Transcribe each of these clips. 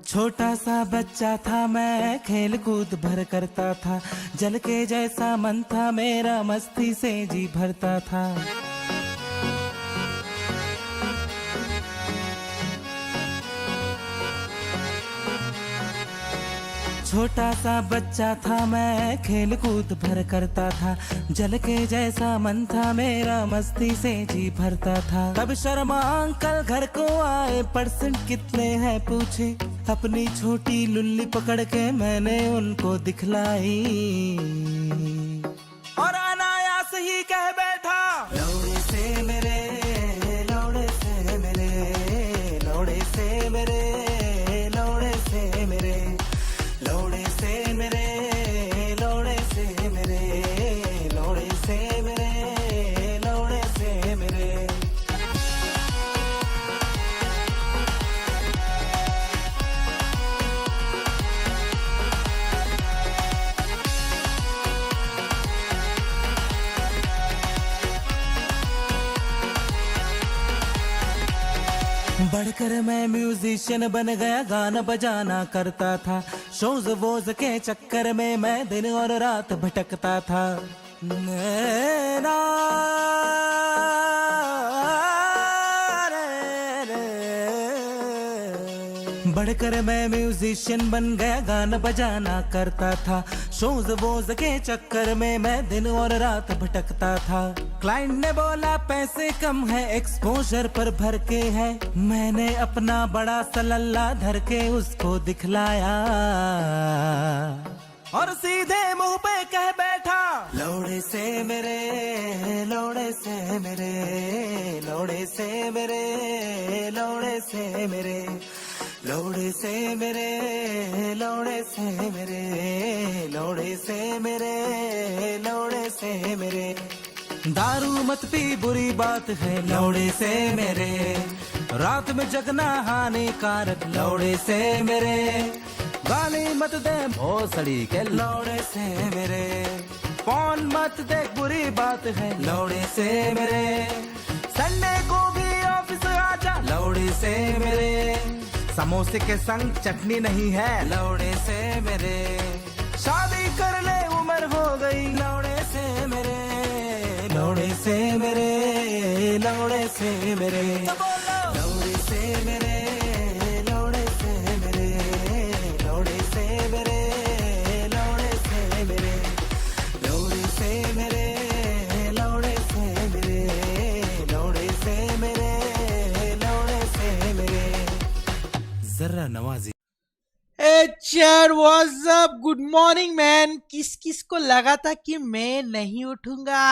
छोटा सा बच्चा था मैं, खेल कूद भर करता था, जल के जैसा मन था मेरा, मस्ती से जी भरता था। छोटा सा बच्चा था मैं, खेल कूद भर करता था, जल के जैसा मन था मेरा, मस्ती से जी भरता था। तब शर्मा अंकल घर को आए, परसेंट कितने हैं पूछे, अपनी छोटी लुल्ली पकड़ के मैंने उनको दिखलाई और अनायास ही कह बैठा, लौड़े से मेरे, लौड़े से मेरे, लौड़े से मेरे, लौड़े से मेरे, लौड़े से मेरे, लौड़े से मेरे, लौड़े से मेरे, लौड़े से मेरे। बढ़कर मैं म्यूजिशियन बन गया, गाना बजाना करता था, शोज वोज के चक्कर में मैं दिन और रात भटकता था। बढ़कर मैं म्यूजिशियन बन गया, गाना बजाना करता था, शोज वोज के चक्कर में मैं दिन और रात भटकता था। क्लाइंट ने बोला पैसे कम है, एक्सपोजर पर भर के है, मैंने अपना बड़ा सलल्ला धर के उसको दिखलाया और सीधे मुंह पे कह बैठा, लौड़े से मेरे, लौड़े से मेरे, लौड़े से मेरे, लौड़े से मेरे, लौड़े से मेरे, लौड़े से मेरे, लौड़े से मेरे, लौड़े से मेरे। दारू मत पी बुरी बात है, लौड़े से मेरे, रात में जगना हानिकारक, लौड़े से मेरे, गाली मत दे भोसड़ी के, लौड़े से मेरे, फोन मत दे बुरी बात है, लौड़े से मेरे, संडे को भी ऑफिस आजा, लौड़े से मेरे, समोसे के संग चटनी नहीं है, लौड़े से मेरे, शादी कर ले उम्र हो गई, लौड़े से मेरे, लौड़े से मेरे, लौड़े से मेरे, लौड़े से मेरे, लौड़े से मेरे, लौड़े से मेरे, लौड़े से मेरे, लौड़े से मेरे, लौड़े से मेरे, लौड़े से मेरे, लौड़े से मेरे। जरा नवाजी। Hey Chad, what's up? Good morning man. किस किस को लगा था कि मैं नहीं उठूंगा?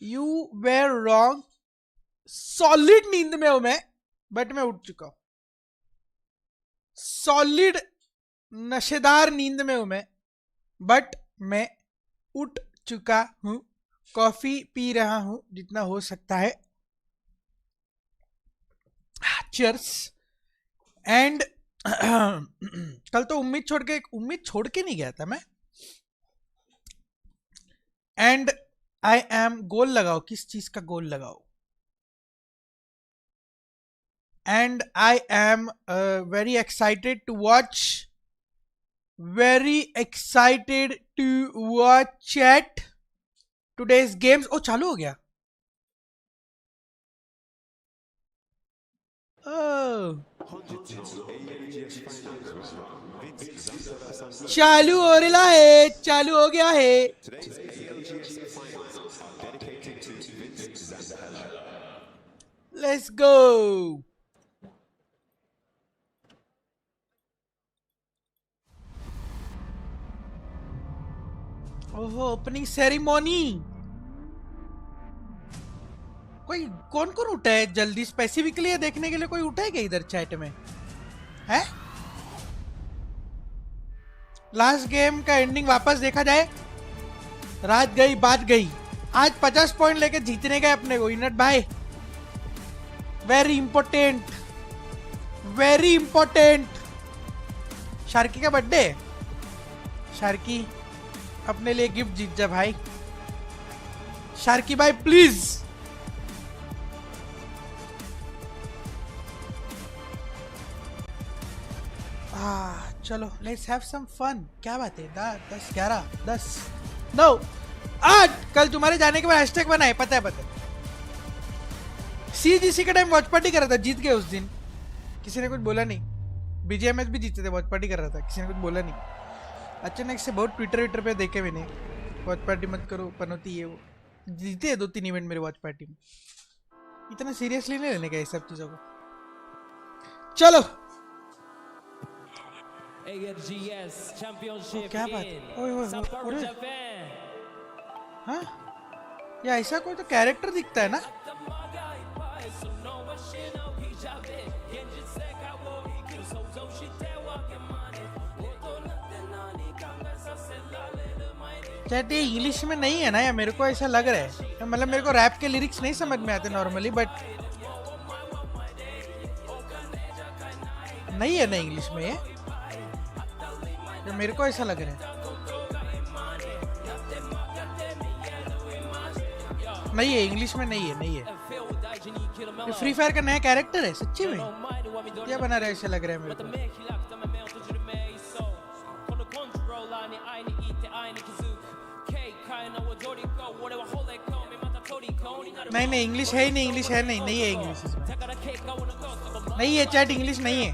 You were wrong. सॉलिड नींद में हूं मैं, बट मैं उठ चुका हूं। सॉलिड नशेदार नींद में हूं मैं, बट मैं उठ चुका हूं। कॉफी पी रहा हूं जितना हो सकता है। चीयर्स। एंड कल तो उम्मीद छोड़ के नहीं गया था मैं। एंड आई एम, गोल लगाओ, किस चीज का गोल लगाओ? And I am very excited to watch chat today's games. ओ चालू हो गया। चालू हो रहा है, चालू हो गया है। Let's go. ओहो, ओपनिंग सेरेमनी। कोई कौन कौन उठा है जल्दी? स्पेसिफिकली देखने के लिए कोई उठा है क्या इधर चैट में? है लास्ट गेम का एंडिंग वापस देखा जाए। रात गई बात गई। आज 50 पॉइंट लेके जीतने गए अपने को इनट भाई। Very important, very important. Sharky का बर्थडे। शार्की अपने लिए गिफ्ट जीत जा भाई। शार्की भाई प्लीज। चलो लेट्स हैव सम फन। क्या बात है? 10 11 10 9 8 कल तुम्हारे जाने के बाद हैशटैग बनाए, पता है सीजीसी का टाइम वॉच पार्टी कर रहा था, जीत गए उस दिन, किसी ने कुछ बोला नहीं। बीजीएमएस भी जीते थे, वॉच पार्टी कर रहा था, किसी ने कुछ बोला नहीं। अचानक से बहुत ट्विटर पे देखे मैंने, वॉच पार्टी मत करो पनौती ये वो। जीते 2-3 इवेंट मेरे वॉच पार्टी में। इतना सीरियसली नहीं लेने का ये सब चीजों को। चलो क्या बात, ओए ओए ओए, हाँ या ऐसा कोई तो कैरेक्टर दिखता है ना। चैट ये इंग्लिश में नहीं है ना, या मेरे को ऐसा लग रहा है, मतलब मेरे को रैप के लिरिक्स नहीं समझ में आते नॉर्मली, बट नहीं है ना इंग्लिश में ये, तो मेरे को ऐसा लग रहा है। नहीं है इंग्लिश में, नहीं है ये फ्री फायर का नया कैरेक्टर है सच्ची में, क्या बना रहा है ऐसा लग रहा है मेरे को। नहीं इंग्लिश है ही नहीं, इंग्लिश है नहीं है इंग्लिश इसमें, नहीं है चैट, इंग्लिश नहीं है।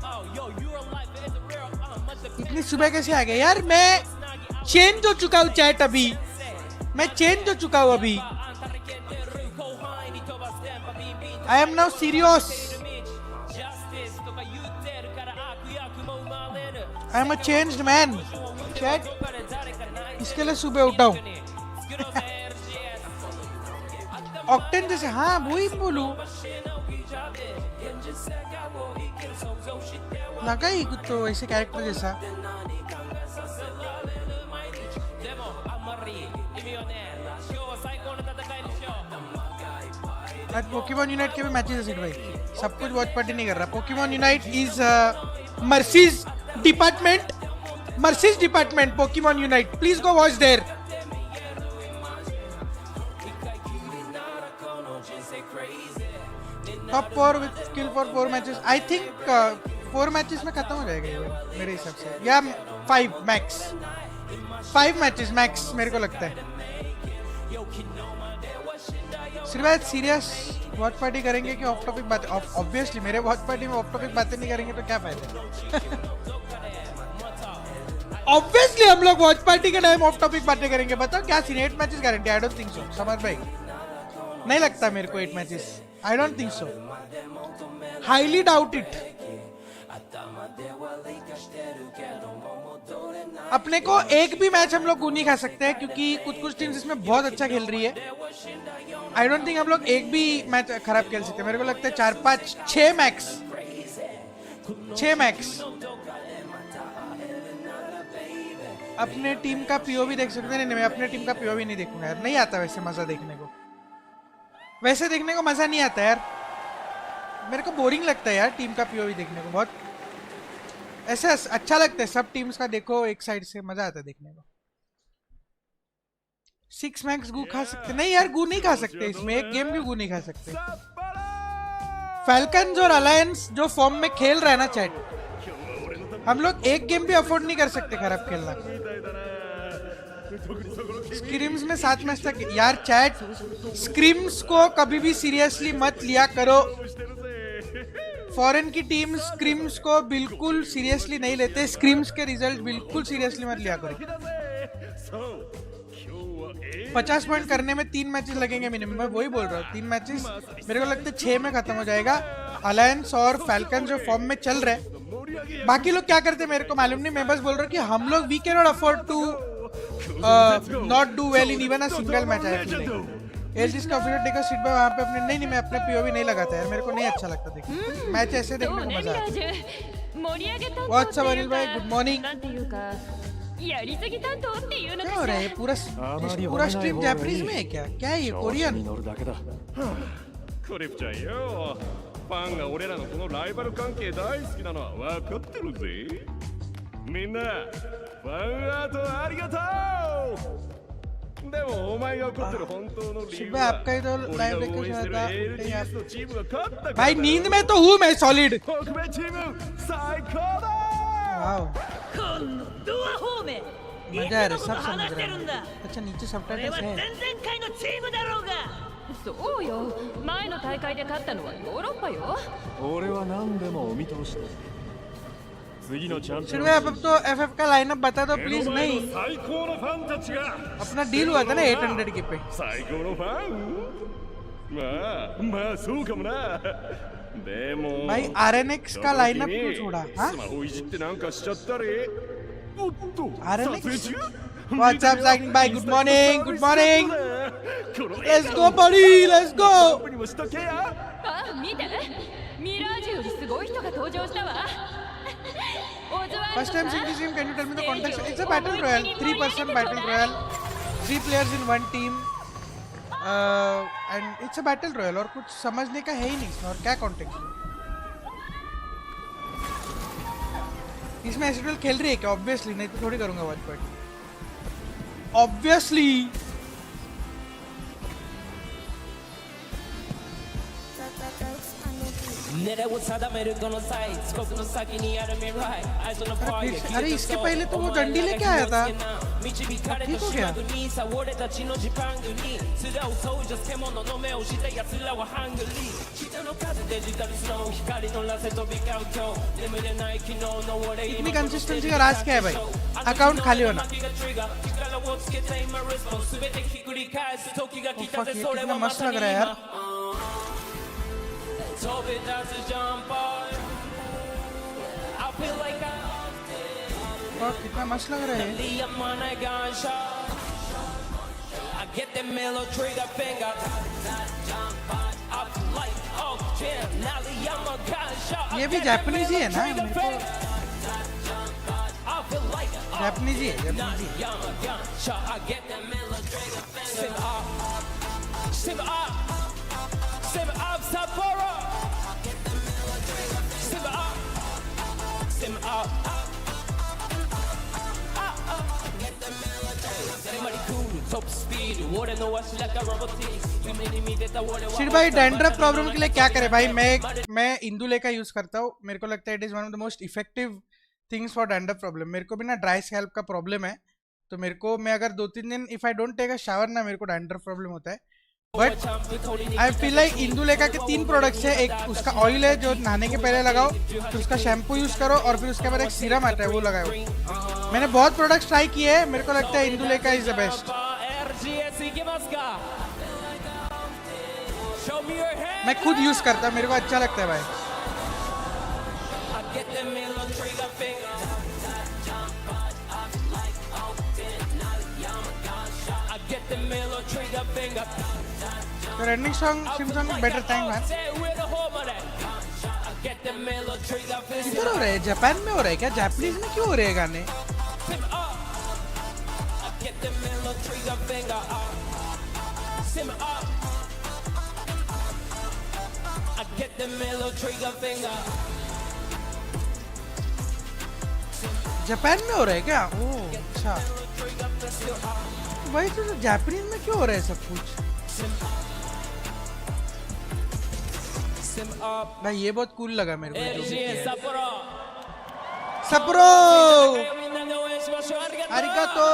इतनी सुबह कैसे आ गए यार? मैं चेंज हो चुका हूँ चैट, अभी मैं चेंज हो चुका हूँ अभी। I am now serious, I am a changed man chat, इसके लिए सुबह उठा हूँ। ऑक्टेन जैसे, हाँ वही बोलू लगा ही कुछ तो ऐसे कैरेक्टर जैसा। आज पोकेमॉन यूनाइट के भी मैचेस है सिर्फ भाई, सब कुछ वॉच पार्टी नहीं कर रहा। Pokemon Unite is mercy's department Pokemon Unite, please go watch there. Top 4 with skill for 4 matches, I think 4 matches में खत्म हो जाएगा ये मेरे हिसाब से, या 5 मैक्स, 5 मैचेस मैक्स मेरे को लगता है। सिर्फ सीरियस वॉच पार्टी करेंगे कि ऑफ टॉपिक बातें? ऑब्वियसली मेरे वॉच पार्टी में ऑफ टॉपिक बातें नहीं करेंगे तो क्या फायदा। ऑब्वियसली हम लोग वॉच पार्टी के टाइम ऑफ टॉपिक बातें करेंगे। बताओ क्या scene? 8 matches guarantee? I don't think so Samar भाई, नहीं लगता मेरे को 8 matches, I don't think so, highly doubt it. अपने को एक भी मैच हम लोग नहीं खा सकते हैं क्योंकि कुछ टीम्स इसमें बहुत अच्छा खेल रही है। आई डोंट थिंक हम लोग एक भी मैच खराब खेल सकते। मेरे को लगता है 4 5 6 मैक्स, 6 मैक्स। अपने टीम का पीओवी देख सकते हैं? नहीं, मैं अपने टीम का पीओवी नहीं देखूंगा यार, नहीं आता वैसे मजा देखने को, वैसे देखने को मजा नहीं आता यार, मेरे को बोरिंग लगता है यार टीम का पीओवी देखने को। बहुत ऐसे अच्छा लगता है सब टीम्स का देखो एक साइड से, मजा आता है देखने को। 6 मैक्स गू खा सकते? नहीं यार, गू नहीं खा सकते इसमें, एक गेम भी गू नहीं खा सकते। फैल्कन्स और अलायंस जो फॉर्म में खेल रहा है ना चैट, हम लोग एक गेम भी अफोर्ड नहीं कर सकते खराब खेलना। स्क्रीम्स में 7 मैच तक यार चैट, स्क्रीम्स को कभी भी सीरियसली मत लिया करो। फॉरेन की टीम स्क्रीम्स को बिल्कुल सीरियसली नहीं लेते, स्क्रीम्स के रिजल्ट बिल्कुल सीरियसली मत लिया करो। 50 पॉइंट करने में 3 मैचेस लगेंगे मिनिमम, मैं वही बोल रहा हूँ। 3 मैचेस मेरे को लगता है 6 में खत्म हो जाएगा। अलायंस और फैल्कन जो फॉर्म में चल रहे हैं, बाकी लोग क्या करते हैं मेरे को मालूम नहीं, मैं बस बोल रहा हूँ कि हम लोग we can not afford to not do well in even a single match. LGS का ऑफिशियल टेक अ सीट पे वहां पे अपने नहीं मैं अपने पीओवी नहीं लगाता यार, मेरे को नहीं अच्छा लगता देखने मैच, ऐसे देखने को मजा आता है। व्हाट्सअप अनिल भाई, गुड मॉर्निंग। क्या हो रहा है? पूरा स्ट्रीम जापानीज में है क्या? क्या है ये कोरियन? クリプちゃんよ、ファンが俺らのこのライバル関係大好きなのは分かってるぜ。みんなファンアートありがとう。でもお前が怒ってる本当の理由は俺が応援してる LGS のチームが勝ったから。भाई नींद में तो हूँ मैं सॉलिड।北米チーム最高だ。वाओ 今度ドア方面 मजा आ रहा है सब समझ रहा है अच्छा नीचे これ सबटाइटल्स は前 है 々回のチームだろうがそうよ、前の大会で勝ったのはヨーロッパよ。俺は何でもお見通しだ。次のチャンピオ फिर ン मैं अब तो FF का लाइनअप बता दो प्लीज नहीं 最高のファンたちが अपना डील हुआ था ना 800 के पे 最高のファン。まあそうかもな。でも भाई RNX का लाइनअप क्यों छोड़ा हाँ スマホいじってなんかしちゃったり。おっと RNX 撮影中 What's up Zagging Bye good morning good morning この Let's go buddy let's go にもしとけや。あ、見て、ミラージュよりすごい人が登場したわ。オズワルド First time seeing this game can you tell me the context It's a battle royale 3-person battle royale 3 players in one team and it's a battle royale और कुछ समझने का है ही नहीं इसमें और क्या context इसमें S8UL खेल रही है क्या ऑब्वियसली नहीं तो थोड़ी करूंगा वॉच पार्टी ऑब्वियसली 狙いを定めるこの際遅刻の先にある未来愛想のファイヤー अरे इसके पहले तो वो डंडी लेके आया था 導かれた島国にさ俺たちのジパングに面をそうじゃ獣の目をした奴らはハングリー人の数デジタルスノー光のらせ飛び交う今日眠れない昨日の俺 इतनी कंसिस्टेंसी का राज क्या है भाई अकाउंट खाली होना 力をつけた今レスポンス全てひっくり返す時が来たぜ ये それ कितना はま मस्त さ लग に रहा है यार 今飛び出すジャンパー I feel like और कितना मस्त लग रहा है I'm on a gunshot I get the middle trigger finger Up like oxygen Nally I'm a gunshot ये भी जापानीज ही है ना मेरे को I feel like जापानीज ही है I'm a gunshot I get the middle trigger finger Sim up Sim up Sapporo Sim up Sim up शिर भाई dandruff problem के लिए क्या करे भाई मैं इंदुले का यूज करता हूँ मेरे को लगता है it is one of the most effective things for dandruff problem मेरे को भी ना ड्राई स्कैल्प का प्रॉब्लम है तो मेरे को मैं अगर 2-3 दिन if I don't take a shower ना मेरे को डैंड्रफ प्रॉब्लम होता है but I feel like Indulekha के 3 प्रोडक्ट्स है एक उसका ऑयल है जो नहाने के पहले लगाओ फिर उसका शैम्पू यूज करो और फिर उसके बाद एक सीरम आता है वो लगाओ मैंने बहुत प्रोडक्ट्स ट्राई किए हैं मेरे को लगता है इंदुलेका इज द बेस्ट मैं खुद यूज करता हूँ मेरे को अच्छा लगता है भाई Your ending song seems on better time man किधर हो रहा है जापान में हो रहा है क्या जापानीज में क्यों हो रहे हैं गाने जापान में हो रहा है क्या ओह अच्छा भाई तो जापानीज में क्यों हो रहा है सब कुछ भाई ये बहुत कूल लगा मेरे को जो भी किया है। सप्रो आरिगातो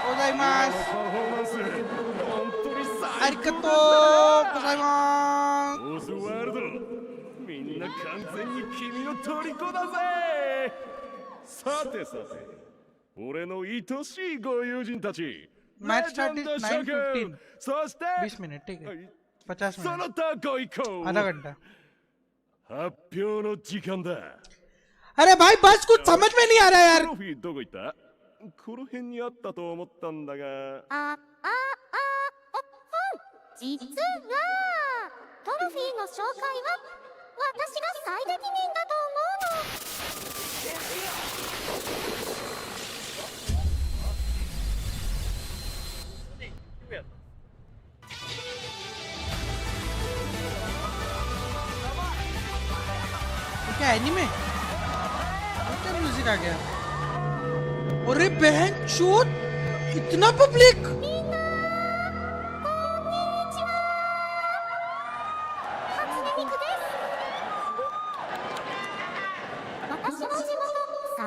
गोजाइमासु आरिगातो गोजाइमासु オズワルドみんな完全に君の虜だぜ。さてさて俺の愛しいご友人たち मैच स्टार्ट इज 9:15 そして 20 मिनट ठीक है 50そ मिनट の他ご行こう आधा घंटा 発表の時間だ अरे भाई बस कुछ समझ में नहीं आ रहा ト यार ロフィーどこ行ったこの辺にあったと思ったんだが実はトロフィーの紹介は私が最適任だと思うの。 क्या एनीमे क्या म्यूजिक आ गया अरे बहन चोट इतना पब्लिक 私の地元埼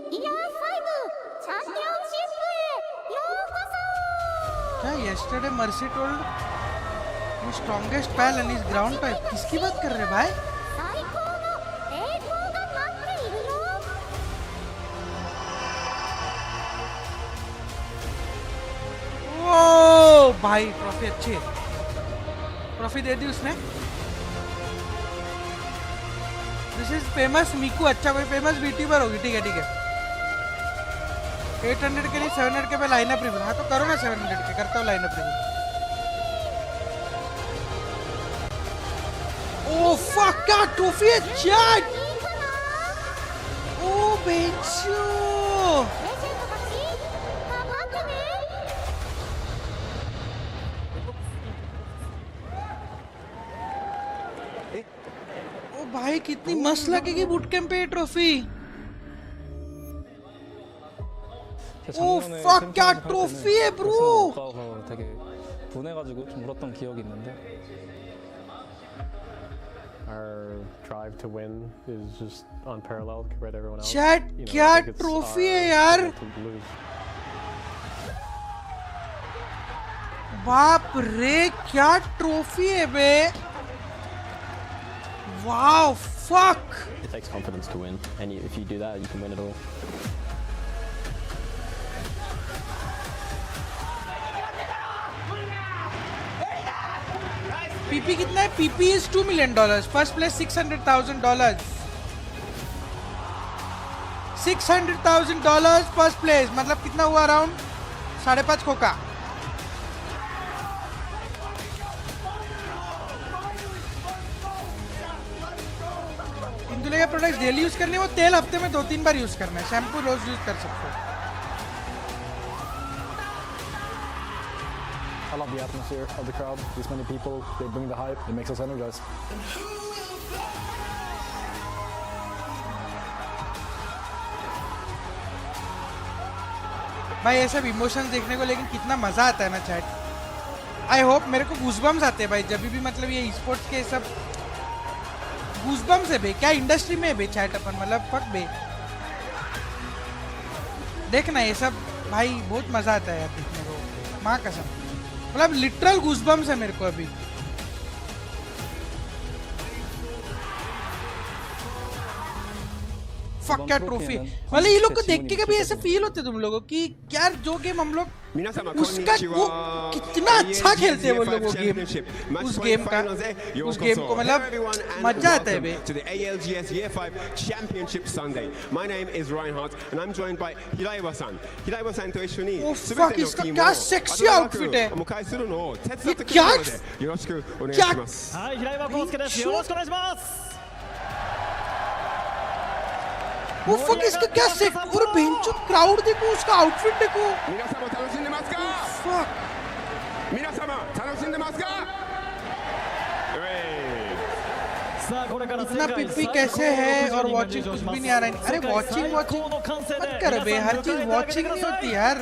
ER5 チャンピオンシップへようこそ क्या yesterday Mercy told his strongest pal and his ground type? किसकी बात कर रहे भाई? 最高の栄光が待っているよ ओ भाई ट्रॉफी अच्छी है, ट्रॉफी दे दी उसने. दिस इज फेमस मीकू. अच्छा कोई फेमस यूट्यूबर होगी. ठीक है ठीक है. 800 के लिए 700 के पे लाइनअप रिव्यू. हाँ तो करो ना 700 के. करता हूँ लाइनअप रिव्यू. ओ फक क्या ट्रॉफी है चैट. いいかな ओ बेंचो. レジェンドたち頑張ってね ओ भाई कितनी मस्त लगेगी बूट कैंप पे ये ट्रॉफी. 오 fuck क्या ट्रॉफी है bro. 싸워서 되게 분해가지고 좀 울었던 기억이 있는데 Our drive to win is just unparalleled compared to everyone else. Chat You know, क्या I think it's trophy our है यार. goal to lose. बाप रे क्या ट्रॉफी है बे. Wow fuck. It takes confidence to win, and if you do that, you can win it all. PP कितना है? PP is $2 million. First place $600,000. $600,000 first place. मतलब कितना हुआ? अराउंड 5.5 खोका. इंदुले के प्रोडक्ट्स डेली यूज करने, वो तेल हफ्ते में 2-3 बार यूज करना है. शैम्पू रोज यूज कर सकते हो. I love the atmosphere of the crowd. These many people, they bring the hype. It makes us energized. भाई ये सब इमोशंस देखने को लेकिन कितना मजा आता है ना चैट. आई होप मेरे को गूजबम्स आते हैं भाई जब भी मतलब ये स्पोर्ट्स के सब गूजबम्स है बे. क्या इंडस्ट्री में है बे चैट अपन. मतलब फक बे. देखना ये सब भाई बहुत मजा आता है यार देखने को. माँ कसम मतलब लिटरल गूजबम्स है मेरे को अभी. फक क्या ट्रॉफी. मतलब ये लोग को देख के कभी ऐसे फील होते तुम लोगों की यार जो गेम हम लोग उसका वो कितना अच्छा खेलते हैं वो लोग. वो गेम उस गेम का उस गेम को मतलब मजा आता है बे. To the ALGS Year 5 Championship Sunday. My name is Reinhardt and I'm joined by Hiraiwa-san. Hiraiwa-san と一緒に Oh fuck इसका क्या सेक्सी आउटफिट है. お迎えするのを手伝ってくれ क्या るのでよろしくお願いします。はい、平岩康介です。よろしくお願いします。 वो फक इसका क्या सेक. और बेंचो क्राउड देखो उसका आउटफिट देखो. 皆様楽しんでますか फक 皆様楽しんでますかうえさあこれから इतना पिप्पी कैसे है और वॉचिंग कुछ भी नहीं आ रहा है. अरे वॉचिंग मत कर बे. हर चीज वॉचिंग नहीं होती यार.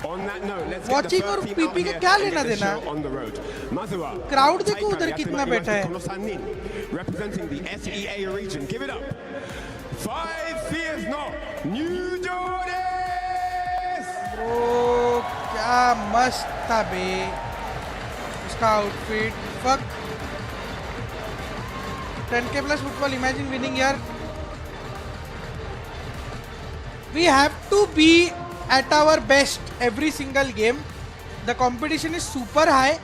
On that note, let's Watching get the और first team PP out का here क्या and लेना get the देना? show on the road. まずは crowd देखो 大会 उधर やって कितना まいりました बैठा है. この3人 representing the SEA region. Give it up. 5 Fears の入場です bro क्या मस्त था बे उसका outfit. Fuck 10K plus football. Imagine winning यार. We have to be at our best every single game. The competition is super high.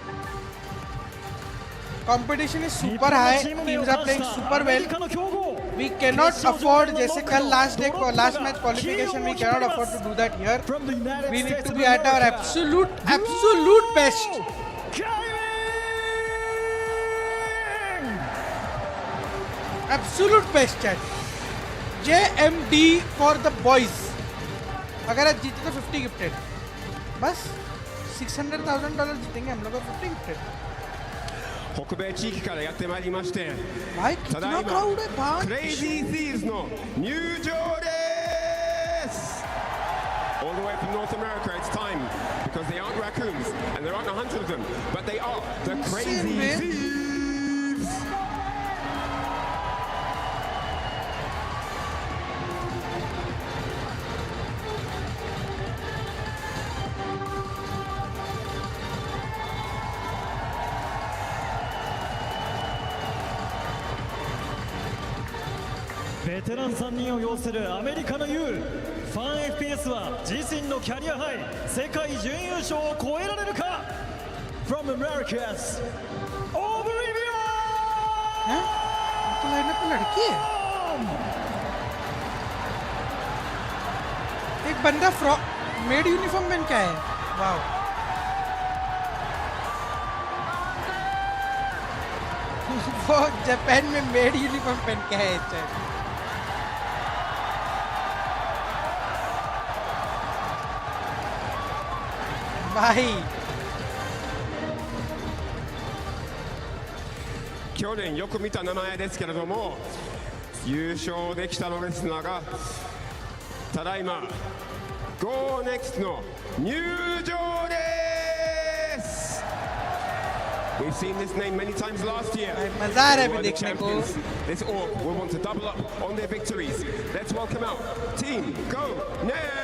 Competition is super high. Teams are playing super well. We cannot afford जैसे कल last match qualification we cannot afford to do that here. We need to be at our absolute best. Absolute best chat. JMD for the boys. अगर आज जीते तो 50 gifted. बस $600,000 जीतेंगे हम लोग. 50 गिफ्टेड. 北米地域からやってまいりまして भाई ただ कितना い क्राउड है ま भाई. クレイジー・シーズの入場です All the way from North America, it's time because they aren't raccoons and there aren't 100 of them, but they are the Crazy man. Thieves. ベテラン3人を擁するアメリカの U ファン FPS は自身のキャリアハイ世界準優勝を超えられるか From Americas Oblivion तो lineup में लड़की है एक बंदा made uniform पहन के है wow वो जापान में मेड यूनिफॉर्म पहन के है भाई 去年よく見た名前ですけれども優勝できたのですがただいま Go Next の入場です We've seen this name many times last year. मजा आ रहा है They were अभी the देखने को champions. This all will want to double up on their victories. Let's welcome out Team Go Next.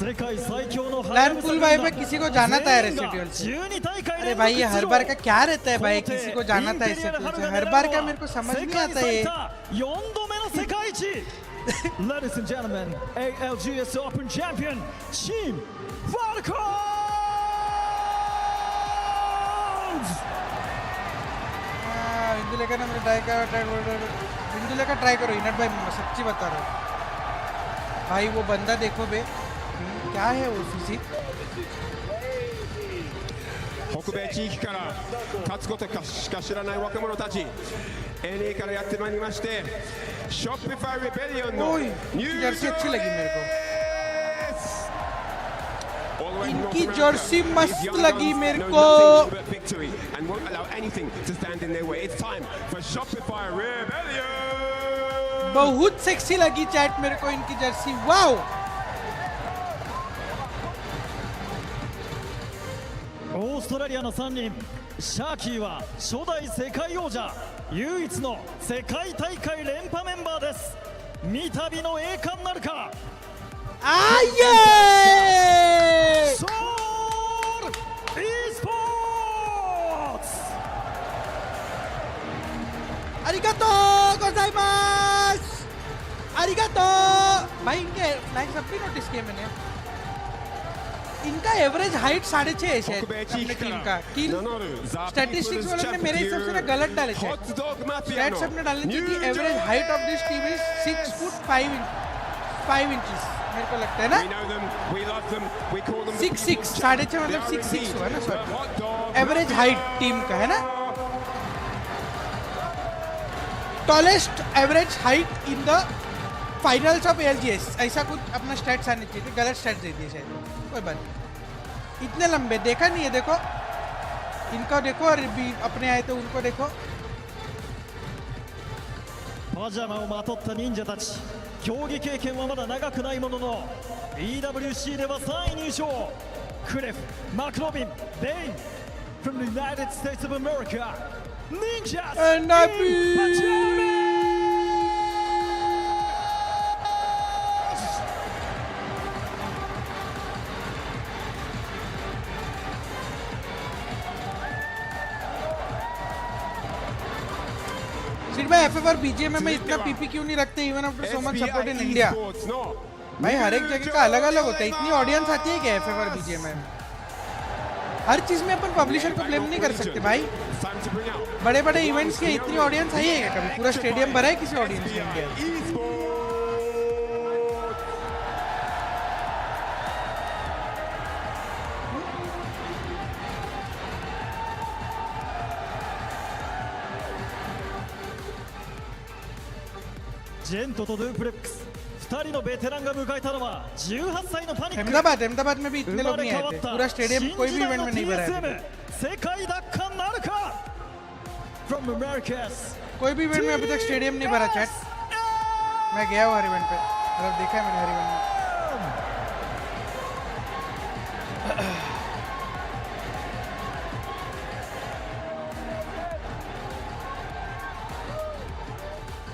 लैंडपुल भाई पे किसी को जाना था रेसिड्यूल से अरे भाई ये हर बार का क्या रहता है भाई किसी को जाना था रेसिड्यूल से हर बार का मेरे को समझ नहीं आता ये Ladies and gentlemen, ALGS Open Champion Team Falcons! Hindi लेकर ना मैंने हिंदी लेकर ट्राई करो इनट भाई मैं सच्ची बता रहा हूँ भाई वो बंदा देखो बे क्या है वो फिजिक 北米地域から勝つことしか知らない若者たち NA からやってまいりまして Shopify Rebellion のニュージャージー अच्छी लगी मेरे को इनकी जर्सी मस्त लगी मेरे को and won't allow anything to stand in their way. It's time for Shopify Rebellion. बहुत सेक्सी लगी चैट मेरे को इनकी जर्सी वाओ オーストラリアの3人シャーキーは初代世界王者唯一の世界大会連覇メンバーです三度の栄冠なるかあいえソウル e スポーツありがとうございますありがとうभाई इनके लाइक सब भी नोटिस किए मैंने इनका एवरेज हाइट 6.5 है शायद अपने टीम का किल स्टैटिस्टिक्स वालों ने मेरे हिसाब से ना गलत डाले स्टैट्स अपने डालने चाहिए average height of this team is 6 foot 5 inches मेरे को लगता है ना 6'6" 6.5 मतलब 6'6" हुआ ना सर एवरेज हाइट टीम का है ना tallest average height in the finals of LGS ऐसा कुछ अपना स्टैट्स आने चाहिए गलत स्टैट्स दे दिए शायद कोई बात इतने लंबे देखा नहीं है देखो इनका देखो और भी अपने आए तो उनको देखो パジャマをまとった忍者たち競技経験はまだ長くないものの EWC では3位入賞クレフ、マクロビン、ベイン from the United States of America Ninjas in Pajamas सिर्फ भाई एफएफ और बीजीएमआई में इतना पीपी क्यों नहीं रखते even after so much support in India भाई हर एक जगह का अलग अलग होता है इतनी ऑडियंस आती है क्या एफएफ और बीजीएमआई में हर चीज में अपन पब्लिशर को ब्लेम नहीं कर सकते भाई बड़े बड़े इवेंट्स की इतनी ऑडियंस आई है कभी पूरा स्टेडियम भरा है किसी ऑडियंस में इंडियाジェントとドゥープレックス2人のベテランが迎えたのは18歳のパニック अहमदाबाद में भी इतने लोग नहीं आए थे पूरा स्टेडियम कोई भी इवेंट में नहीं भरा है 世界奪還なるか From Americas कोई भी इवेंट में अभी तक स्टेडियम नहीं भरा चैट मैं गया हूँ हर इवेंट पे मतलब देखा है मैंने हर इवेंट में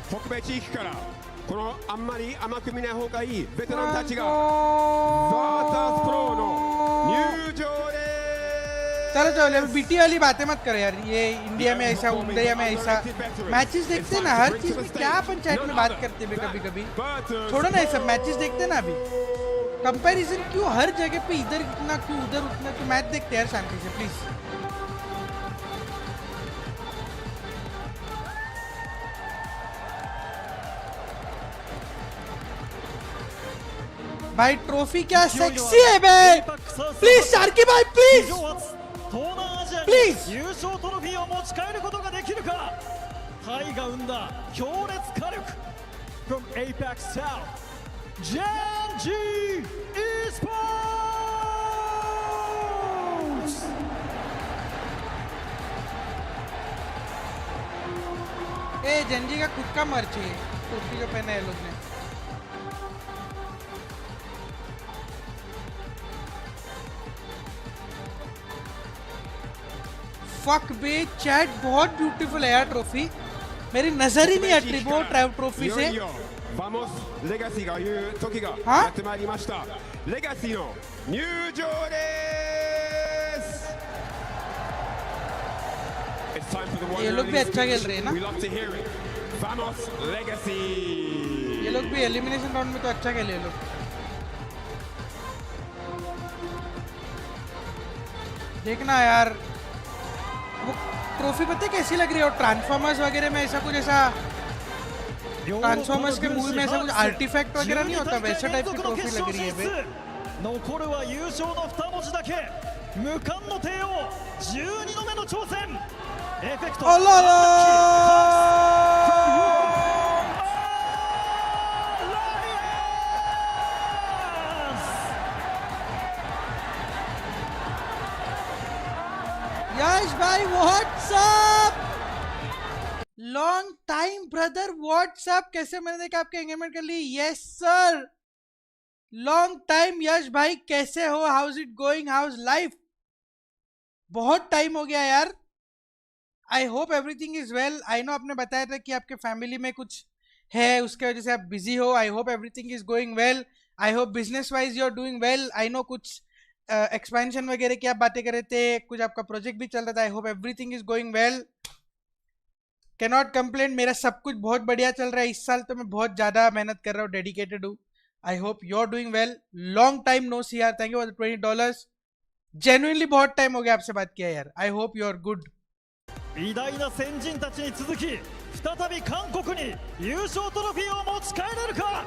北米地域からこのあんまり甘く見ない方がいいベテランたちがバータースプロの入場で चलो चलो बीटी वाली बातें मत करो यार, ये इंडिया में ऐसा, इंडिया में ऐसा। मैचेस देखते ना, हर चीज में क्या पंचायत में बात करते हैं कभी कभी, छोड़ो ना ये सब, मैचेस देखते ना अभी। कंपैरिजन क्यों हर जगह पे, इधर इतना क्यों उधर उतना क्यों? मैच देखते हैं यार शांति से प्लीज। भाई ट्रॉफी क्या सेक्सी है भाई, प्लीज शार्की भाई please 東南アジアに please. 優勝トロフィーを持ち帰ることができるか。タイが生んだ強烈火力 from Apex South Genji Esports。 ए जेंजी का खुद का मर्च है, टोपी जो पहना है लोग ने। फक बे चैट, बहुत ब्यूटीफुल है यार ट्रॉफी, मेरी नजर ही नहीं हट रही वो ट्रॉफी से। Vamos Legacy が言う時がはやってまいりました。レガシーの入場です。It's time for the one ये लोग भी अच्छा खेल रहे हैं ना? We love to hear it. Vamos Legacy। ये लोग भी एलिमिनेशन राउंड में तो अच्छा खेले ये लोग। देखना यार वो ट्रॉफी पता है कैसी लग रही है, और ट्रांसफॉर्मर्स वगैरह में ऐसा कुछ, ऐसा ट्रांसफॉर्मर्स के मूवी में ऐसा कुछ आर्टिफैक्ट वगैरह नहीं होता, वैसा टाइप की ट्रॉफी लग रही है बे। 残るは優勝の2文字だけ。無冠の帝王12度目の挑戦。エフェクト。 अल्लाह यश भाई what's up, long time brother what's up, कैसे मैंने देखा आपके एंगेजमेंट कर ली। Yes sir, long time Yash भाई, कैसे हो, how is it going, how is life, बहुत टाइम हो गया यार। I hope everything is well. I know आपने बताया था कि आपके फैमिली में कुछ है, उसके वजह से आप बिजी हो। I hope everything is going well. I hope business wise you are doing well. I know कुछ एक्सपेंशन वगैरह की आप बातें कर रहे थे, कुछ आपका प्रोजेक्ट भी चल रहा था। आई hope everything is going well, can not complain. मेरा सब कुछ बहुत बढ़िया चल रहा है। इस साल तो मैं बहुत ज्यादा मेहनत कर रहा हूँ, डेडिकेटेड हूँ। I hope you are doing well. Long time no see यार, थैंक यू फॉर $20। जेन्युइनली बहुत टाइम हो गया आपसे बात किया यार। I hope you are good. 偉大な先人たちに続き再び韓国に優勝トロフィーを持ち帰れるか。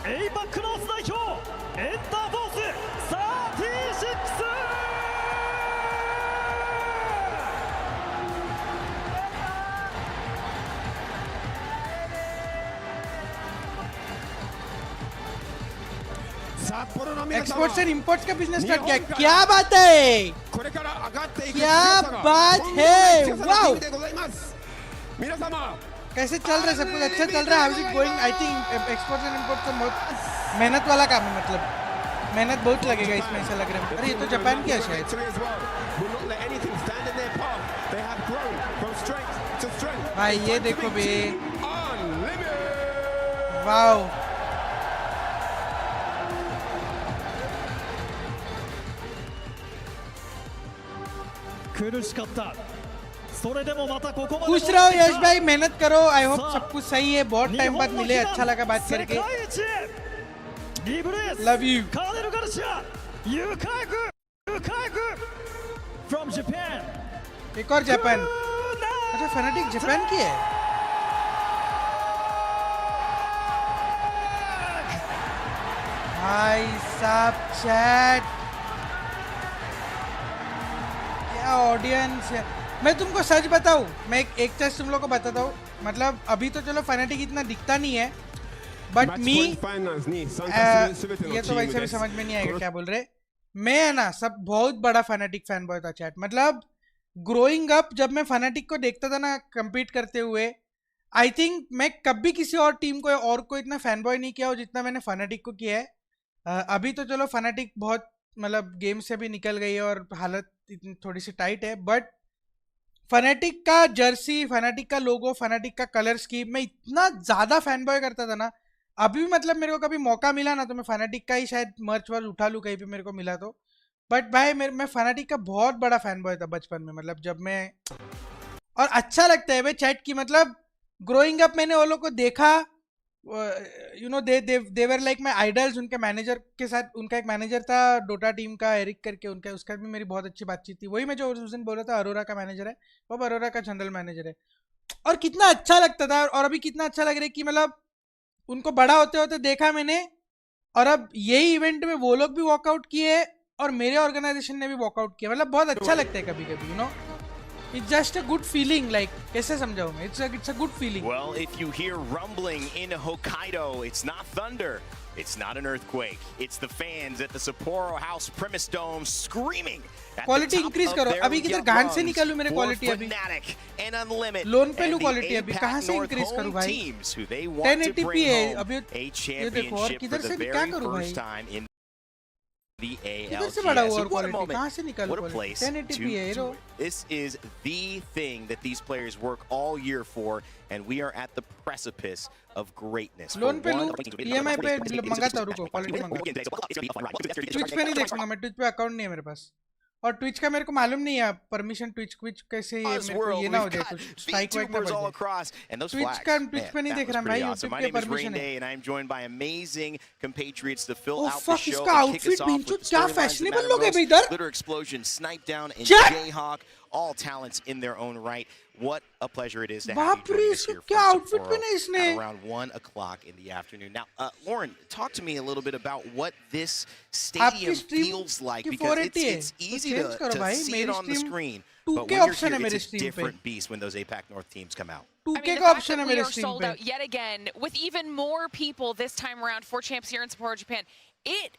エイパックノース代表エンターフォース36。 exports and imports का बिजनेस स्टार्ट किया, क्या बात है, क्या बात है, वाओ। कैसे चल रहा है सब कुछ? अच्छा चल रहा है, how is it going? I think exports and imports तो बहुत मेहनत वाला काम है, मतलब मेहनत बहुत लगेगा इसमें, ऐसा लग रहा है। अरे ये तो जापान की है शायद। भाई ये देखो बे, वाओ। खुश रहो यश भाई, मेहनत करो। आई होप सब कुछ सही है, बहुत टाइम बाद मिले, अच्छा लगा बात करके। Love you. एक और जापान, अच्छा फैनेटिक जापान की है। भाई साहब चैट, क्या ऑडियंस है। मैं तुमको सच बताऊं, मैं एक चीज तुम लोग को बताता हूँ, मतलब अभी तो चलो फैनेटिक इतना दिखता नहीं है, बट मी ये तो वैसे भी समझ में नहीं आएगा क्या बोल रहे। मैं है ना सब बहुत बड़ा फैनेटिक फैन बॉय था चैट, मतलब ग्रोइंग अप जब मैं फैनेटिक को देखता था ना कम्पीट करते हुए, आई थिंक मैं कभी किसी और टीम को और को इतना फैन बॉय नहीं किया हो जितना मैंने फैनेटिक को किया है। अभी तो चलो फैनेटिक बहुत मतलब गेम से भी निकल गई है और हालत थोड़ी सी टाइट है, बट फैनेटिक का जर्सी, फैनेटिक का लोगो, फैनेटिक का कलर स्कीम मैं इतना ज्यादा फैन बॉय करता था ना। अभी भी मतलब मेरे को कभी मौका मिला ना तो मैं फैनेटिक का ही शायद मर्च वर्च उठा लूँ कहीं पे मेरे को मिला तो। बट भाई मैं फनाटिक का बहुत बड़ा फैन बॉय था बचपन में, मतलब जब मैं, और अच्छा लगता है भाई चैट की, मतलब ग्रोइंग अप मैंने वो लोग को देखा, you know they were like my idols. उनके मैनेजर के साथ, उनका एक मैनेजर था डोटा टीम का, एरिक करके, उनका उसका भी मेरी बहुत अच्छी बातचीत थी। वही मैं जो उस दिन बोल रहा था, अरोरा का मैनेजर है वो, अब अरोरा का जनरल मैनेजर है। और कितना अच्छा लगता था, और अभी कितना अच्छा लग रहा है कि मतलब उनको बड़ा होते होते देखा मैंने, और अब यही इवेंट में वो लोग भी वॉकआउट किए और मेरे ऑर्गेनाइजेशन ने भी वॉकआउट किया। मतलब बहुत अच्छा लगता है कभी कभी, you know, it's just a good feeling, like कैसे समझाऊं मैं, it's a good feeling. Well, if you hear rumbling in Hokkaido, it's not thunder, it's not an earthquake, it's the fans at the Sapporo House Premise Dome screaming at quality the top increase of करो, their अभी किधर गांड से lungs निकालूं मेरे for quality अभी, Fnatic and Unlimited loan पे लूं and quality the अभी, APAC कहाँ से North increase करूं home भाई, teams who they want to 1080p bring है home अभी, a ये देखो, और championship for किधर the से क्या very करूं भाई, first time in the किधर से बड़ा हुआ ALGS. What a quality, moment. कहाँ से निकालूं What a quality, place 1080p है to रो, do it. This is the thing that these players work all year for, and we are at the precipice of greatness. Loan पे लूं, EMI पे मंगाता, रुको quality मंगाता, Twitch पे नहीं देखूंगा मैं, ट्विच पे अकाउंट नहीं है मेरे पास, और ट्विच का मेरे को मालूम नहीं है परमिशन, ट्विच कैसे मेरे को ये ना हो जाए कुछ स्ट्राइक वाइक ना बढ़ जाए, ट्विच का ट्विच पे नहीं देख रहा भाई, यूट्यूब के परमिशन है। and I'm joined by amazing compatriots to fill Oh out the fuck, show इसका and kick us outfit off Binchu with the क्या storylines that फैशनेबल matter लोग हैं most. इधर, Glitter Explosion, Snipe Down, and Check. Jayhawk, all talents in their own right. What a pleasure it is to have बाप you रे, join us इसका here क्या from outfit Sapporo पहना है इसने, at around 1 o'clock in the afternoon. Now, Lauren, talk to me a little bit about what this stadium feels like, because it's easy to see it on the screen, but when you're here, it's a different beast when those APAC North teams come out. 2K का option है मेरे stream sold पे, out yet again with even more people this time around for champs here in Sapporo, Japan. It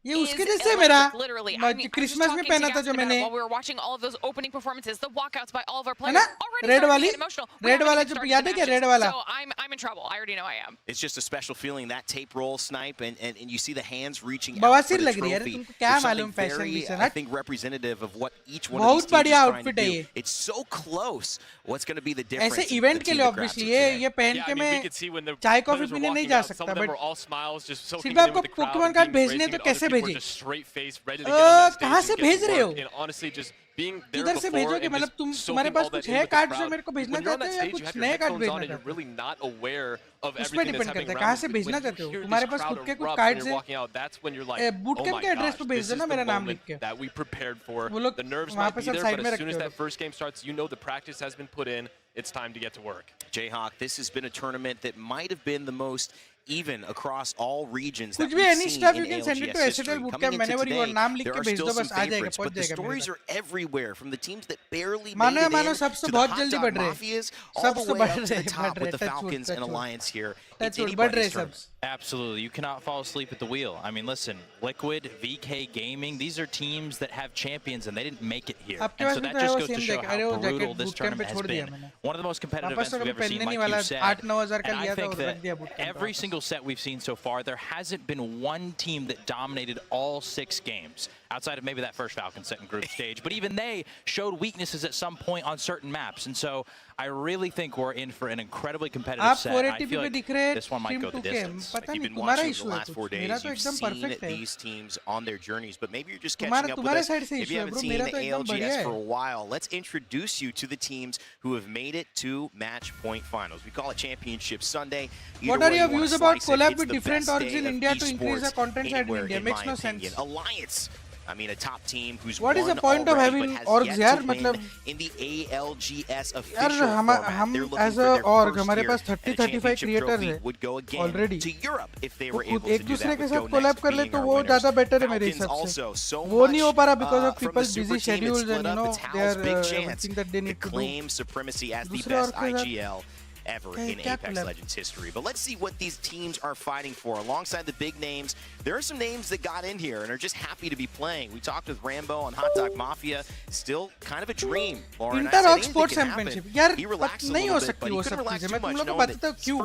ये उसके जैसे मेरा literally, Christmas में पहना था जो मैंने, while we were watching all of those opening performances, the walkouts by all of our है players, ना, already रेड starting to वाली, get emotional. रेड वाला जो याद है क्या, रेड वाला, So I'm in trouble. I already know I am. It's just a special feeling, that tape roll snipe, and you see the hands reaching out for बवासीर the लग रही है यार, trophy. तुमको क्या There's मालूम something fashion very, vision, I think, representative of what each one of these बहुत teams is बढ़िया trying to आउटफिट है do. ये, It's so close. What's going to be the difference? ऐसे इवेंट के लिए ऑब्वियसली ये पहन के मैं चाय कॉफी पीने नहीं जा सकता, बट सिर्फ आपको पोकेमॉन कार्ड भेजने तो कैसे भेजे, कहाँ से भेज रहे हो, किधर से भेजोगे, मतलब तुम्हारे पास कुछ है कार्ड जो मेरे को भेजना चाहते हो, या कुछ नए कार्ड भेजना चाहते हो, उस पर डिपेंड करता है कहाँ से भेजना चाहते हो, तुम्हारे पास खुद के कुछ कार्ड है, बूट कैंप के एड्रेस पे भेज देना मेरा नाम लिख के, वो लोग वहाँ पे सब साइड में रखते हो। It's time to get to work. Jayhawk, this has been a tournament that might have been the most even across all regions that कुछ भी we've any seen stuff in you can send it to ALGS S8UL history. boot Coming camp, into whenever you today, नाम लिख there के are भेज still दो, some बस आ जाएगा, favorites, पहुंच but the जाएगा stories मेरे are everywhere, from the teams that barely made मानो it मानो in सबसे to the बहुत hot जल्दी dog बढ़ रहे हैं, mafias, all सबसे the way बढ़ up to रहे the हैं, top बढ़ with the रहे हैं, Falcons and Alliance here. It's बढ़ रहे anybody's हैं सब। tournament. Absolutely. You cannot fall asleep at the wheel. I mean, listen, Liquid, VK Gaming, these are teams that have champions and they didn't make it here. And so that just goes to show how brutal this tournament has been. One of the most competitive events we've ever seen, like you said. And I think that every single set we've seen so far, there hasn't been one team that dominated all 6 games, outside of maybe that first Falcon set in group stage. But even they showed weaknesses at some point on certain maps. And so I really think we're in for an incredibly competitive set. I feel like this one might go the distance. If you've been watching the last 4 days, you've seen these teams on their journeys, but maybe you're just catching up with us. If you haven't seen the ALGS for a while, let's introduce you to the teams who have made it to match point finals. We call it Championship Sunday. What are your views about collab with different orgs in India to increase the content side in India? Makes no sense. Alliance. I mean, a top team who's what is the point of having orgs यार, मतलब in the ALGS official यार हम as a org हमारे पास 30-35 creators हैं already, एक दूसरे के साथ collab कर ले तो वो ज़्यादा better है मेरे हिसाब से, वो नहीं हो पा रहा because of people's busy schedules and you know they are everything that they need to do, दूसरे org के साथ ever in Apex Legends history. But let's see what these teams are fighting for. Alongside the big names, there are some names that got in here and are just happy to be playing. We talked with Rambo on Hot Dog Mafia. Still kind of a dream. Lauren, Inter-Org Sports Championship. यार नहीं हो सकती वो सब चीजें, मैं तुम लोगों को बताता हूँ क्यों,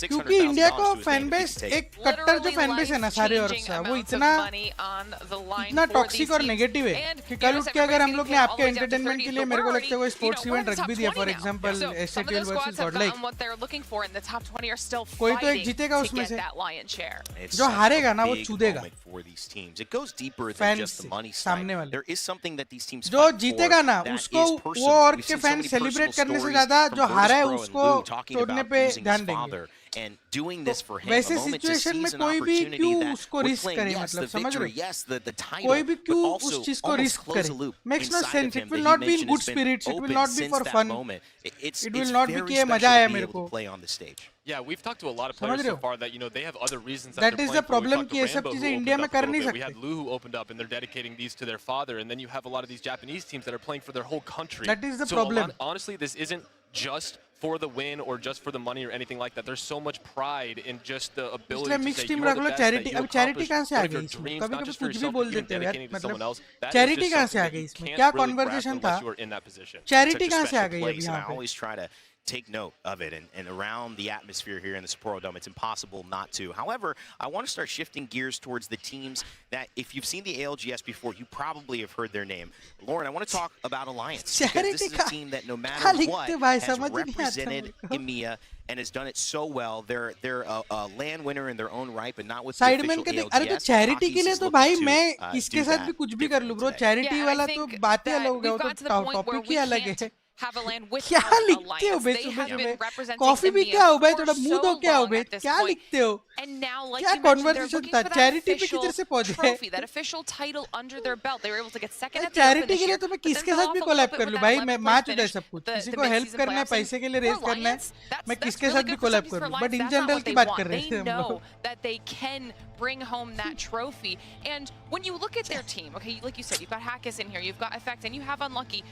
क्योंकि इंडिया का फैन बेस एक कट्टर जो फैन बेस है ना सारे ऑर्ग से, वो इतना टॉक्सिक और नेगेटिव है कि कल उठ के अगर हम लोग ने आपके एंटरटेनमेंट के लिए मेरे को लगता है वो स्पोर्ट्स इवेंट रख भी दिया, for example S8UL versus Godlike, and what they're looking for in the top 20 are still कोई तो एक fighting जीतेगा to उसमें get से that lion share. जो हारेगा ना वो चूदेगा For these teams, it goes deeper than fans just the से money सामने side. वाले There is something that these teams जो fight for जीतेगा ना that उसको is वो personal. और We've के seen so fan many celebrate personal करने से stories ज्यादा from जो हारा है Virtus Pro and उसको Lou talking तोड़ने about पे losing ध्यान his देंगे father and doing this for him. वैसे A moment to सिचुएशन में seize an कोई भी opportunity क्यों that उसको would रिस्क claim करे yes मतलब the समझ victory, रहे हो yes the title, कोई भी but क्यों also उस चीज को almost रिस्क close करे the loop makes no inside sense of it him will that he not be in mentioned good has been spirits it will open not be since for that fun moment. It's it will not be very कि special मजा आया to be मेरे able को to play on the stage. Yeah, we've talked to a lot of समझ players रहे so हो far that they have other reasons that that they're is playing the for. We problem talked कि to ये सब Rambo, चीजें who India opened में up a कर little नहीं bit. We had सकते Lou who opened up, and they're dedicating these to their father. And then you have a lot of these Japanese teams that are playing for their whole country. That is the so problem. Honestly, this isn't just for the win or just for the money or anything like that. There's so much pride in just the ability to mix say team you are रख the low best, charity that you अब charity accomplished कहाँ से आ one of गई your इसमें dreams, कभी not कभी just for कुछ भी yourself, बोल but even देते हो यार dedicating to someone मतलब else. That is charity just कहाँ से आ something that गई you इसमें can't क्या really grasp कॉन्वर्सेशन था unless you are in that position. Charity Such a कहाँ से आ special गई अभी place, and यहाँ I पे always try to take note of it, and around the atmosphere here in the Sapporo Dome, it's impossible not to. However, I want to start shifting gears towards the teams that, if you've seen the ALGS before, you probably have heard their name. Lauren, I want to talk about Alliance, because this is a team that no matter what has represented EMEA and has done it so well. They're a land winner in their own right, but not with the official ALGS. अरे तो charity के लिए तो भाई मैं किसके साथ भी कुछ भी कर लूं ब्रो चैरिटी वाला तो बात ही अलग हो गया वो तो टॉपिक ही अलग है have a land with क्या लिखते हो बे सुबह सुबह कॉफी भी क्या हो भाई थोड़ा मुंह दो क्या हो बे क्या लिखते हो And now, like क्या you mentioned, they're conversation looking था for that चैरिटी पे official किधर से पहुंचे trophy, that official title under their belt. They were able to get second at the Open charity this के लिए year. तो मैं but then किसके they'll साथ भी also कोलैब flip it कर with लूं that भाई 11th मैं place मैच होता है finish, सब कुछ the किसी को mid-season हेल्प करना है playoffs. And पैसे के लिए रेस for करना है Alliance, that's मैं किसके really साथ भी good for कोलैब some कर for लूं Alliance. But in That's not general what की they बात want. कर रहे They थे हम know लोग that they can bring home that trophy. And when you look at their team, okay, like you said, you've got Hackis in here, you've got Effect, and you have Unlucky.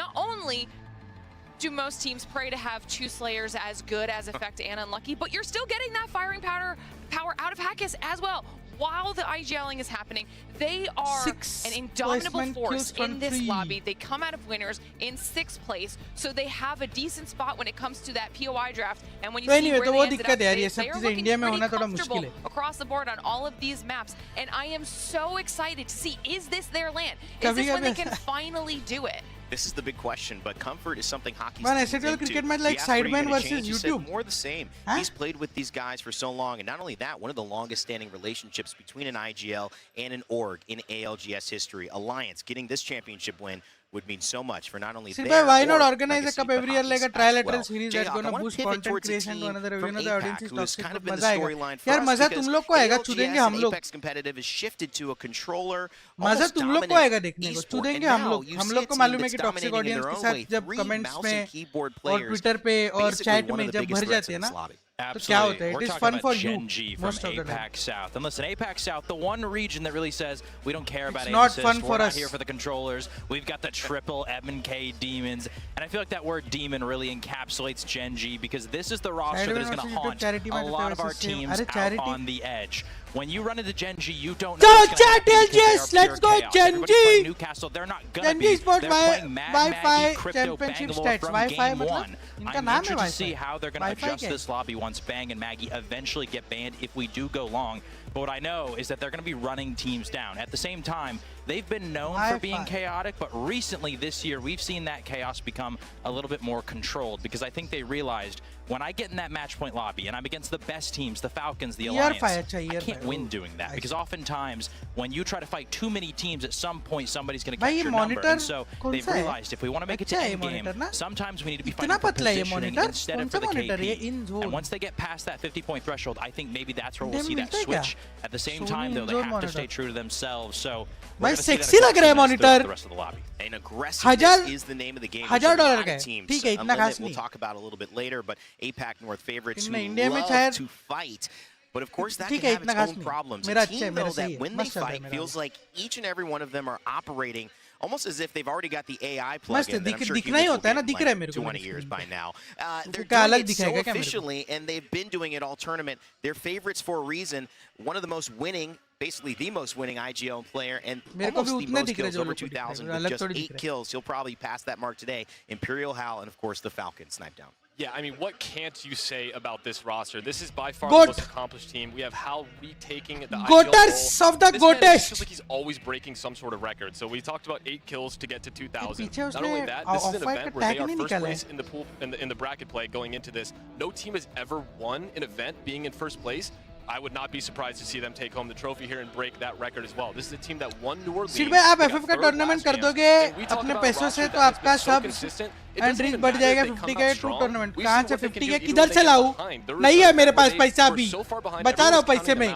Not only do most teams pray to have two Slayers as good as Effect and Unlucky, but you're still getting that firing power out of Hackis as well. While the IGLing is happening, they are an indomitable force in this lobby. They come out of winners in 6th place, so they have a decent spot when it comes to that POI draft. And when you see where they ended up, they are looking pretty comfortable across the board on all of these maps. And I am so excited to see, is this their land? Is this when they can finally do it? This is the big question, but comfort is something hockey's Man, S8UL cricket match like Sideman versus YouTube. More the same. He's played with these guys for so long, and not only that, one of the longest standing relationships between an IGL and an org in ALGS history. Alliance getting this championship win would mean so much for not only their why not organize legacy, a cup every year like a trilateral series that's going to boost content creation to another you know the audience is toxic kind of but been the storyline for यार us मजा तुम लोग को आएगा चुदेंगे हम लोग Apex competitive is shifted to a controller मजा तुम लोग को आएगा देखने को चुदेंगे हम लोग को मालूम है कि टॉक्सिक ऑडियंस के साथ जब कमेंट्स में और ट्विटर पे और चैट में जब भर जाते हैं ना Absolutely. We're talking about Gen G from APAC South. And listen, APAC South, the one region that really says we don't care about not fun for We're not us. here for the controllers. We've got the triple M&K demons. And I feel like that word demon really encapsulates Gen G because this is the roster that is going to haunt a lot of our teams out on the edge. When you run into Gen G, you don't know what's going to happen because they are let's pure go chaos. Gen Everybody's G. playing Newcastle. They're not going to be. They're playing Mad Maggie, Crypto, Bangalore from game one. I'm interested to see how they're going to adjust this lobby once Bang and Maggie eventually get banned if we do go long. But what I know is that they're going to be running teams down. At the same time, they've been known for being chaotic, but recently this year, we've seen that chaos become a little bit more controlled because I think they realized when I get in that match point lobby and I'm against the best teams, the Falcons, the Alliance, I can't win doing that because oftentimes when you try to fight too many teams, at some point somebody's going to catch your number. And so they've realized if we want to make it to end game, sometimes we need to be fighting for positioning instead of for the KP. And once they get past that 50-point threshold, I think maybe that's where we'll see that switch. At the same time, though, they have to stay true to themselves. So we're going to see that the rest of the lobby. And aggressiveness is the name of the game. $1,000 teams. Unlimited we'll talk about a little bit later, but APAC North favorites who love to fight. But of course, that can have its own problems. A team, though, that when they fight, feels like each and every one of them are operating almost as if they've already got the AI plug-in that I'm sure humans will get in like 20 years by now. They're doing it so efficiently, and they've been doing it all tournament. They're favorites for a reason. One of the most winning, basically the most winning IGL player, and almost the most kills, over 2,000 with just 8 kills. He'll probably pass that mark today. Imperial Hal, and of course the Falcon snipe down. Yeah, I mean, what can't you say about this roster? This is by far the most accomplished team. We have Hal retaking the Goaters of the Goatest. Feels like he's always breaking some sort of record. So we talked about 8 kills to get to 2,000. Not only that, this is an event where they are first place in the pool in the bracket play going into this. No team has ever won an event being in first place. I would not be surprised to see them take home the trophy here and break that record as well. This is a team that won New Orleans. सिर्फ आप FF का tournament कर दोगे अपने पैसों से तो आपका सब एंड रीच बढ़ जाएगा 50 के टू टूर्नामेंट कहाँ से 50 के किधर से लाऊं नहीं है मेरे पास पैसा अभी बचा रहा हूँ पैसे में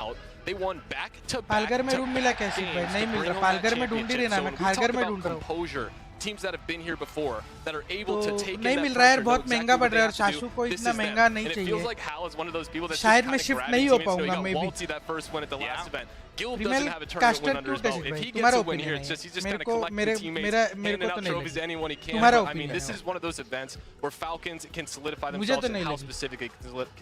पालघर में रूम मिला कैसे भाई नहीं मिल रहा पालघर में ढूंढ ही रहना मैं खालघर में ढूंढ रहा हूँ teams that have been here before that are able to take नहीं मिल रहा है बहुत महंगा पड़ रहा है और शाशु को इतना महंगा नहीं चाहिए शायद मैं शिफ्ट नहीं हो पाऊंगा may be Gil doesn't have a tournament win under his belt. If he gets a win here, it's just he's just going to collect teammates, handing out trophies to anyone he can. I mean, this is one of those events where Falcons can solidify themselves, and Hal specifically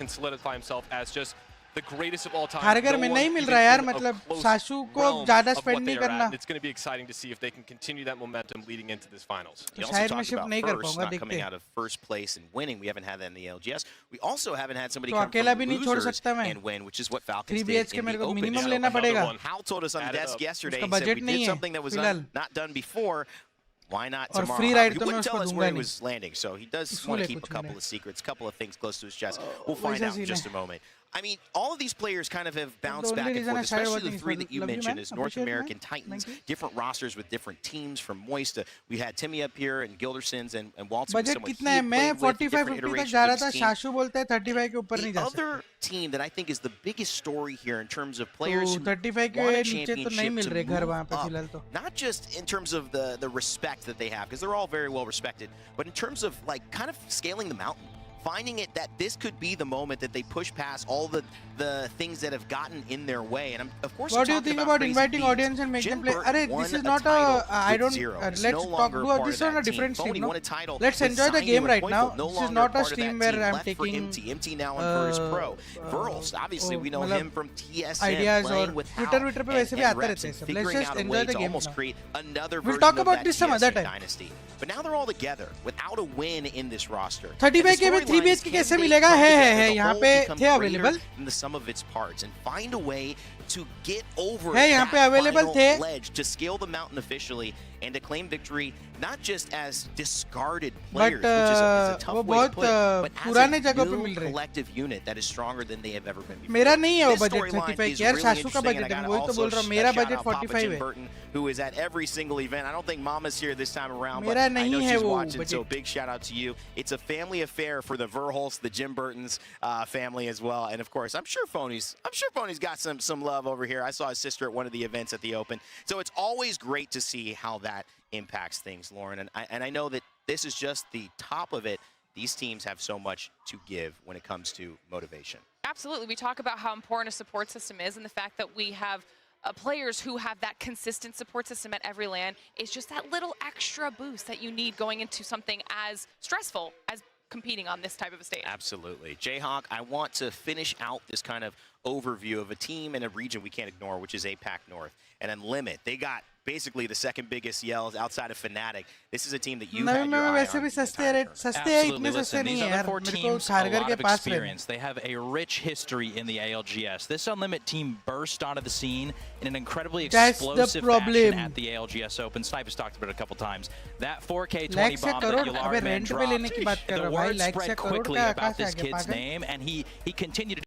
can solidify himself as just the greatest of all time. Kharghar में नहीं मिल रहा यार मतलब शाशु को ज़्यादा spend नहीं करना. It's going to be exciting to see if they can continue that momentum leading into this finals. We also talked about first not coming out of first place and winning. We haven't had that in the LGS. We also haven't had somebody come from losers and win, which is what Falcons did in the Open. Hal told us on the desk yesterday, he said we did something that was not done before. Why not tomorrow? He wouldn't tell us where he was landing, so he does want to keep a couple of secrets, a couple of things close to his chest. We'll find out in just a moment. I mean, all of these players kind of have bounced back and forth, especially the 3 that you mentioned as North American Titans, different rosters with different teams from Moist. We had Timmy up here and Gildersons and Waltz. Budget कितना है? मैं 45-50 तक जा रहा था. शाशु बोलता है 35 के ऊपर नहीं जा सकता. The other team that I think is the biggest story here in terms of players who 35 के नीचे तो नहीं मिल रहे घर वहाँ पे फिलहाल तो. Not just in terms of the respect that they have, because they're all very well respected, but in terms of like kind of scaling the mountain. Finding it that this could be the moment that they push past all the things that have gotten in their way, and of course. What do you think about inviting audience and make them play? Arey, this is not a. I don't. Let's talk. This is on a different stream. No? Let's enjoy the game right now. This is not a stream where I'm taking. MT now on Virtus Pro. Verls, obviously we know him from TSM. Ideas playing or with Twitter पे वैसे भी आते रहते हैं. Let's just enjoy the game now. Create another we'll talk about this some other time. Dynasty. But now they're all together without a win in this roster. 35 के में 3 BHK कैसे मिलेगा है यहाँ पे थे available. The sum of its parts and find a way to get over है यहाँ पे available थे. Ledge to scale the mountain officially and to claim victory not just as discarded players, which is a tough way to put it, but as a new collective unit that is stronger than they have ever been before. मेरा नहीं है वो budget 35 यार शाशु का budget है वही तो बोल रहा हूँ मेरा budget 45 है. Who is at every single event. I don't think Mama's here this time around, but मेरा I know नहीं है she's वो watching, budget. so big shout out to you. It's a family affair for the Verholst, the Jim Burtons family as well, and of course, I'm sure Phony's got some love over here. I saw his sister at one of the events at the Open, so it's always great to see how that impacts things, Lauren. And I know that this is just the top of it. These teams have so much to give when it comes to motivation. Absolutely. We talk about how important a support system is and the fact that we have players who have that consistent support system at every LAN is just that little extra boost that you need going into something as stressful as competing on this type of a stage. Absolutely. Jayhawk, I want to finish out this kind of overview of a team in a region we can't ignore, which is APAC North. And then Limit, they got basically the second biggest yells outside of Fnatic. This is a team that you've had your eye on. Absolutely. Listen, these other 4 teams have a lot of experience. They have a rich history in the ALGS. This Unlimit team burst onto the scene in an incredibly explosive fashion at the ALGS Open. Snipe has talked about it a couple times. That 4K20 bomb that Yulari Man dropped, the word spread quickly about this kid's name, and he continued to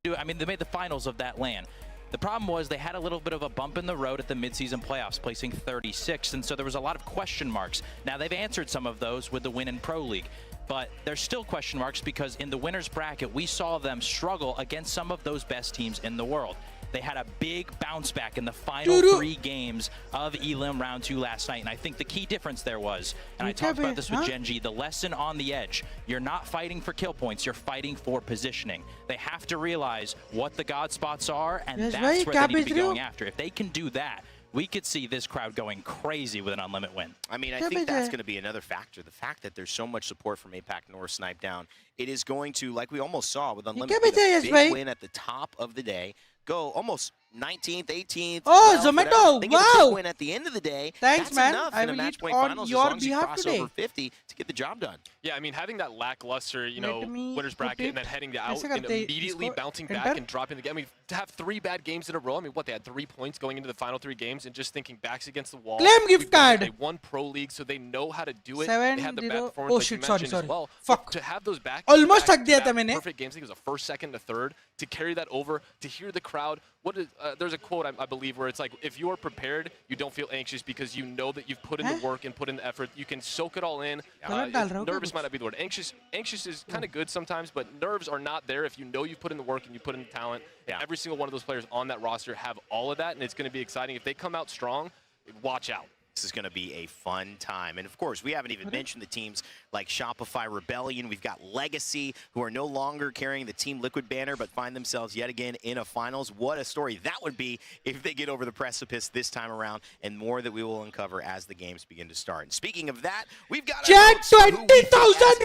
do it. I mean, they made the finals of that LAN. The problem was they had a little bit of a bump in the road at the midseason playoffs, placing 36th, and so there was a lot of question marks. Now they've answered some of those with the win in Pro League, but there's still question marks because in the winner's bracket, we saw them struggle against some of those best teams in the world. They had a big bounce back in the final 3 games of Elim Round 2 last night. And I think the key difference there was, and I talked about this with Genji, the lesson on the edge. You're not fighting for kill points, you're fighting for positioning. They have to realize what the God spots are, and that's where they need to be going after. If they can do that, we could see this crowd going crazy with an Unlimit win. I mean, I think that's going to be another factor. The fact that there's so much support from APAC North Snipe Down, it is going to, like we almost saw with Unlimited, a big win at the top of the day, go almost 19th, 18th. Oh, Zomato! They Wow! get a big win at the end of the day. Thanks, That's man. enough I in a will match eat point on finals your as long as you behalf cross today. over 50 to get the job done. Yeah, I mean, having that lackluster, Let me winners put bracket it. and then heading out कैसे and करते हैं immediately इसको? bouncing Enter? back and dropping the game. I mean, to have 3 bad games in a row, I mean, what, they had 3 points going into the final 3 games and just thinking backs against the wall. Claim gift card! They won Pro League, so they know how to do it. 7-0. They had the bad performance, Oh like shit, you sorry, mentioned sorry. as well. Fuck. But to have those back Almost थक दिया था मैंने. perfect games, I think it was a first, second, a third, to carry that over, to hear the crowd. What is, there's a quote, I believe, where it's like, if you are prepared, you don't feel anxious because you know that you've put in the work and put in the effort. You can soak it all in. Nervous might not be the word. Anxious is kind of good sometimes, but nerves are not there if you know you've put in the work and you put in the talent. Yeah. Every single one of those players on that roster have all of that, and it's going to be exciting. If they come out strong, watch out. This is going to be a fun time. And, of course, we haven't even mentioned the teams like Shopify Rebellion. We've got Legacy, who are no longer carrying the Team Liquid banner, but find themselves yet again in a finals. What a story that would be if they get over the precipice this time around, and more that we will uncover as the games begin to start. And speaking of that, we've got 20,000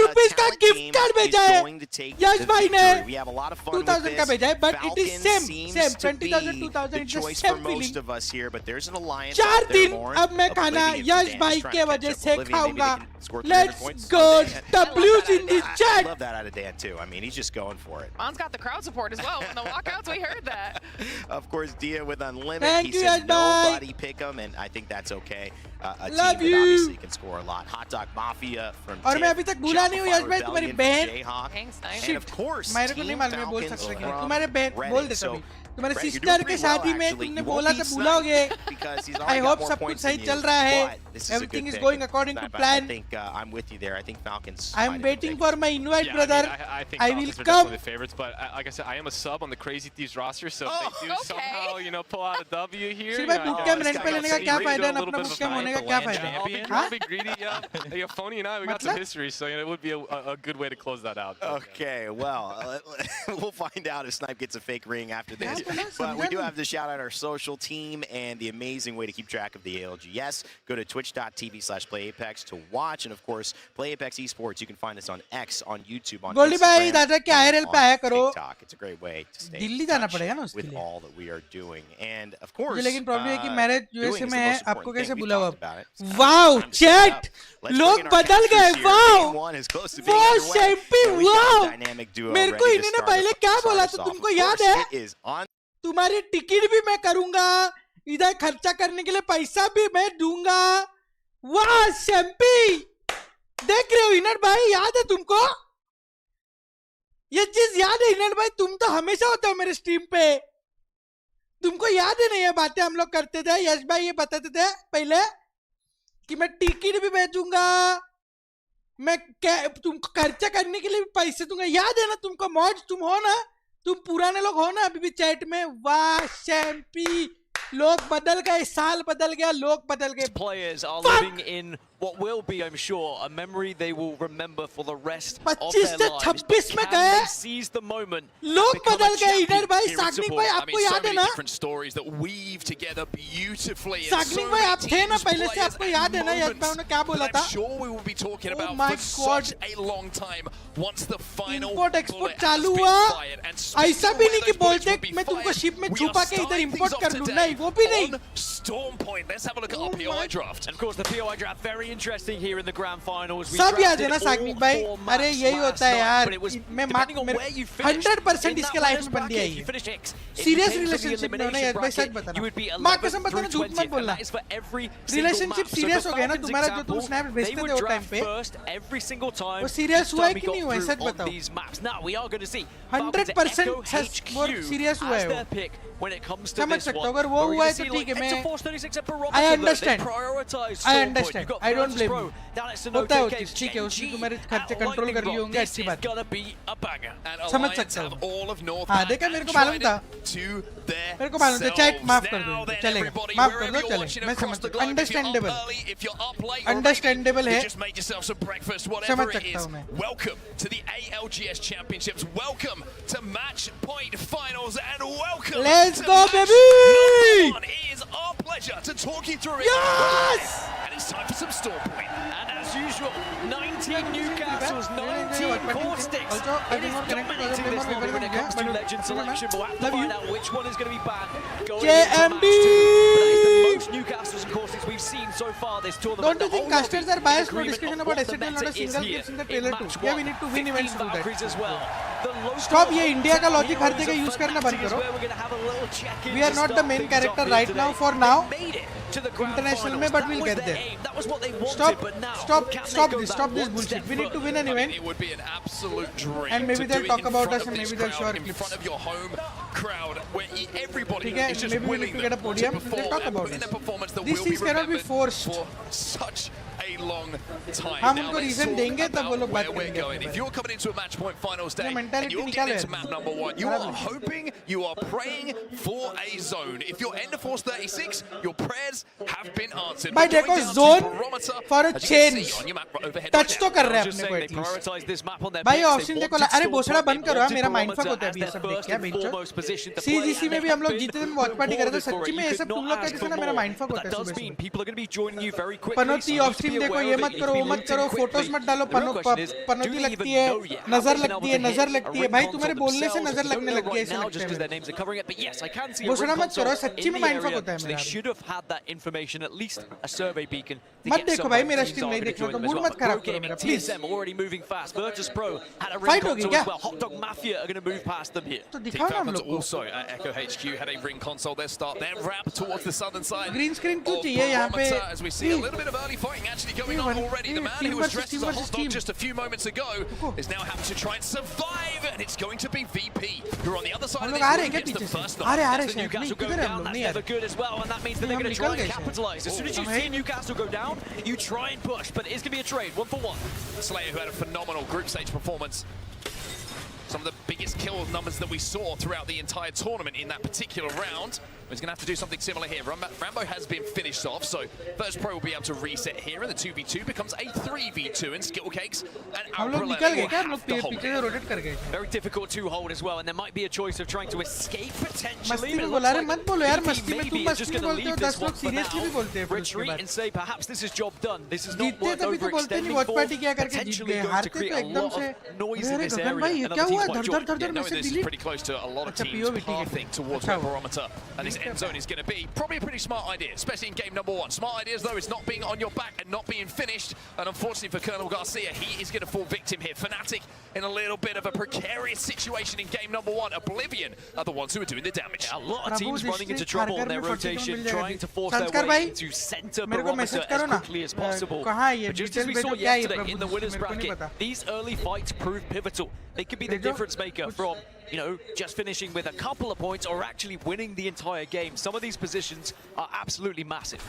rupees का gift card भेजा है. Yes, भाई ने. We have a lot of fun with 2,000 का भेजा है, but it is same. Seems to 20,000, be 2,000. the It's the choice same for most feeling. of us here, but there's an alliance 4 out there, दिन Lauren, अब मैं of खाना Oblivion यश fans भाई trying के to catch वजह up से with Oblivion. Maybe they खाऊंगा. can score 300 Let's points go someday. W's in the I chat. love that out of Dan, too. I mean, he's just going for it. Man's got the crowd support as well. From the walkouts, we heard that. Of course, Dia with Unlimited. Thank he you, said Yashbhai. nobody pick him, and I think that's okay. A Love team you. that obviously can score a lot. Hot Dog Mafia from और मैं अभी तक भूला नहीं हूँ यश भाई तुम्हारी बहन. Thanks, nice. And of course, मेरे को नहीं मालूम मैं बोल सकता कि नहीं. तुम्हारे बहन बोल देता भी. तुम्हारे सिस्टर के शादी में तुमने बोला तो भूलोगे. I hope सब कुछ सही चल रहा है. Everything is going according to plan. I think I'm with you there. I think Falcons. I'm waiting for my invite, brother. I think I will Falcons are come. definitely the favorites, but like I said, I am a sub on the Crazy Thieves roster, so if they do somehow, pull out a W here, सिर्फ bootcamp rent पे लेने का क्या फायदा है ना अपना bootcamp होने का क्या फायदा है? I'll be greedy. Yeah, Phony and I, we got some history, so it would be a good way to close that out. Okay, well, we'll find out if Snipe gets a fake ring after this. But we do have to shout out our social team and the amazing way to keep track of the ALGS. Go to twitch.tv/PlayApex to watch, and of course, Play Apex Esports. You can find us on X, on YouTube, on Instagram, and on TikTok. It's a great way to stay in touch with all that we are doing. And of course, लेकिन problem है कि marriage USA में है. आपको कैसे बुला हुआ? Wow, wow chat लोग बदल गए. Wow wow शैम्पी. वाओ मेरे को इन्होंने पहले क्या बोला था तुमको याद है? तुम्हारी टिकट भी मैं करूंगा, इधर खर्चा करने के लिए पैसा भी मैं दूंगा. वाह शैम्पी, देख रहे हो इनर भाई, याद है तुमको? ये चीज याद है इनर भाई? तुम तो हमेशा होते हो मेरे स्ट्रीम पे. तुमको याद है नहीं ये बातें हम लोग करते थे? यश भाई ये बताते थे पहले कि मैं टिकट भी बेचूंगा, मैं तुमको खर्चा करने के लिए भी पैसे दूंगा. याद है ना तुमको? मौज तुम हो ना, तुम पुराने लोग हो ना अभी भी चैट में. वाह शैम्पी, लोग बदल गए, साल बदल गया, लोग बदल गए. Players are living in what will be, I'm sure, a memory they will remember for the rest of their 25 से lives. 26 में Can गए, they seize the moment? लोग बदल गए. इधर भाई सागनिक भाई आपको याद है ना? different stories that weave together beautifully. Sagnik भाई आप थे ना पहले से, आपको याद है ना यश भाई ने क्या बोला था? I'm sure we will be talking about my for God. such a long time once the final import export bullet चालू has been हुआ. fired. And ऐसा भी नहीं कि बोलते मैं तुमको शिप में छुपा के इधर इंपोर्ट कर लूं. नहीं, वो भी नहीं. Storm Point. Let's have a look at our POI draft. And of course, the POI draft very interesting here in the grand finals. We सब याद है ना drafted सागनिक all भाई? 4 अरे maps यही last होता है night, यार. but it was मैं depending on where you finished 100% in इसके that लाइफ winners में बन दिया bracket. If है. you finished X, if you serious came from the relationship में होना elimination यार भाई, सच bracket, बताना. you would be माँ कसम 11th बताना, through झूठ मत 20th, and बोलना. that is for every single relationship map. So serious for हो गया ना Falcons तुम्हारा, जो तुम example, स्नैप they भेजते would थे वो draft टाइम पे. first every single time. वो serious each हुआ है time we कि नहीं got हुआ है? through सच on बताओ. these maps. Now we are going to see 100% वो serious हुआ as है their वो. pick when it comes to समझ this सकता one. हूँ अगर वो But we're हुआ है gonna तो see ठीक है. like मैं Hector 436 and Barometer I that understand. They prioritize I Storm understand. Point. You've got I don't Virtus blame Pro you. down at होता है वो Sanofi चीज, Caves, ठीक है, उसकी Gen तुम्हारे G खर्चे at कंट्रोल कर Lightning लिए Rock. होंगे, This अच्छी is बात है. Gonna be a banger. And समझ Alliance सकता have हूँ. all of North हाँ and देखा, मेरे को मालूम था. to their मेरे को मालूम था. चैट माफ कर Now दो, then, चलेगा. everybody, माफ कर wherever दो, you're watching चलेगा. मैं across समझ the सकता हूँ. globe, if you're up Understandable. early, if you're up late, or Understandable maybe है. you just made yourself some breakfast, whatever समझ it सकता is. हूँ मैं. Welcome to the ALGS Championships. Welcome to Match Point Finals, and welcome Let's to go, match baby! number 1. It is our pleasure to talk you through it. Yes! And it's time for some Storm Point. And as usual, 19 Newcastles, 19 core sticks. It is dominating the world when it comes to two legend selection, but we'll have to find out which one is going to be banned. JMD! That is the most Newcastles and courses we've seen so far this tournament. Don't you think casters are biased? No discussion about S8UL, not a single clip in the trailer too. Yeah, we need to win events to do that. As well. Stop ये India का logic हर जगह use करना बंद करो. We are not the main character right now for now. International में, but we'll get there. Stop this bullshit. We need to win an event. It would be an absolute dream. And maybe they'll talk about us and maybe they'll show our in clips. front of your home crowd, where everybody Okay, is just maybe we willing need to get a podium. to perform They'll talk about and put in a performance that These will be things cannot be remembered forced. for such a long time. हम Now उनको let's reason talk देंगे तब वो लोग about बात where we're करेंगे going. अपने If you're coming into a match point finals day and mentality you're निकालो getting into यार. map number 1, you are hoping, you are praying for a zone. If you're Ender Force 36, your prayers have been answered. भाई देखो zone for a change. Touch तो कर रहे हैं अपने को at least. भाई ऑप्शन देखो अरे बोसड़ा बंद करो यार मेरा माइंड फक होता है अभी ये सब देख के बेंचो. CGC में भी हम लोग जीते थे वॉच पार्टी कर रहे थे सच्ची में ये सब तुम लोग कहते थे ना मेरा माइंड फक होता है सुबह. पनौती ऑफ स्ट्रीम देखो ये मत करो वो मत करो फोटोज मत डालो पनौती लगती है नजर लगती है भाई तुम्हारे बोलने से नजर लगने लग गया ऐसे लगता है. बोसड़ा मत करो सच्ची में माइंड फक होता है मेरा. मत देखो भाई मेरा स्ट्रीम नहीं देखना तो मूड मत खराब करो मेरा प्लीज. फाइट होगी क्या? तो दिखाओ ना हम लोग को. Also, Echo HQ had a ring console there start their ramp towards the southern side. Green screen क्यों चाहिए यहाँ पे? As we see a little bit of early fighting actually going on already. The man who was dressed as a hot dog just a few moments ago is now having to try and survive, and it's going to be VP who are on the other side of the ring against the first knock. आ रहे As the Newcastle go down, that's never good as well, and that means that they're going to try and capitalize. As soon as you see Newcastle go down, you try and push, but it's going to be a trade, 1-for-1. Slayer, who had a phenomenal group stage performance. Some of the biggest kill numbers that we saw throughout the entire tournament in that particular round. He's going to have to do something similar here. Rambo has been finished off, so First Pro will be able to reset here, and the 2v2 becomes a 3v2, and Skill Cakes and Algs will have to hold. Very difficult to hold as well, and there might be a choice of trying to escape potentially. मस्ती में बोला रे मत बोलो यार मस्ती में तुम मस्ती में बोलते हो 10 लोग सीरियसली भी बोलते हैं. Retreat and say perhaps this is job done. This is not जीतते worth तभी तो बोलते नहीं वॉच पार्टी क्या करके जीत गए हारते तो एकदम से अरे गगन भाई ये क्या हुआ धर message delete. Pretty close to a lot of teams pathing towards the barometer, and this end zone is going to be probably a pretty smart idea, especially in game number 1. Smart ideas though is not being on your back and not being finished, and unfortunately for Colonel Garcia, he is going to fall victim here. Fnatic in a little bit of a precarious situation in game number 1. Oblivion are the ones who are doing the damage. A lot of teams running into trouble in their rotation, trying to force their way into center barometer as quickly as possible. But just as we saw yesterday in the winners bracket, these early fights prove pivotal. They could be the difference maker from, you know, just finishing with a couple of points or actually winning the entire game. Some of these positions are absolutely massive.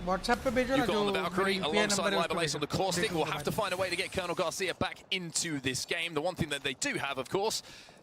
WhatsApp पे भेजो ना You've got on the Valkyrie जो alongside Live Lace on the Caustic. We'll have to find a way to get Colonel Garcia back into this game. The one thing that they do have, of course,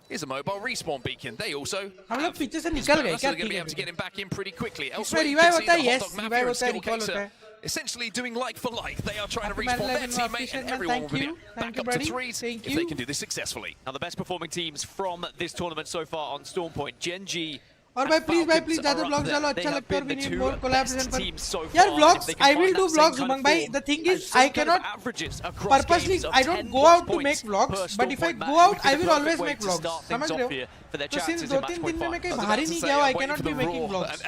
is a mobile respawn beacon. They also हम लोग पीछे से निकल गए so क्या? they're going to be able to get him back in pretty quickly. इसमें Elsewhere, you revive can see होता है, the yes, Hot Dog revive Mafia and होता है, Skill recall Cakes होता are है. essentially doing like for like. They are trying to Happy respawn their Madeleine teammate, and official, everyone thank will be you. back Thank you, up to buddy. threes Thank if you. they can do this successfully. Now the best performing teams from this tournament so far on Stormpoint, Gen G. और भाई please ज़्यादा blogs डालो अच्छा लगता है और we need more collaboration पर यार blogs I will do vlogs उमंग भाई. The thing is I cannot purposely I don't go out to make vlogs, but if I go out I will always make vlogs. समझ रहे हो? तो since 2-3 दिन में मैं कहीं बाहर ही नहीं गया हूँ I cannot be making vlogs.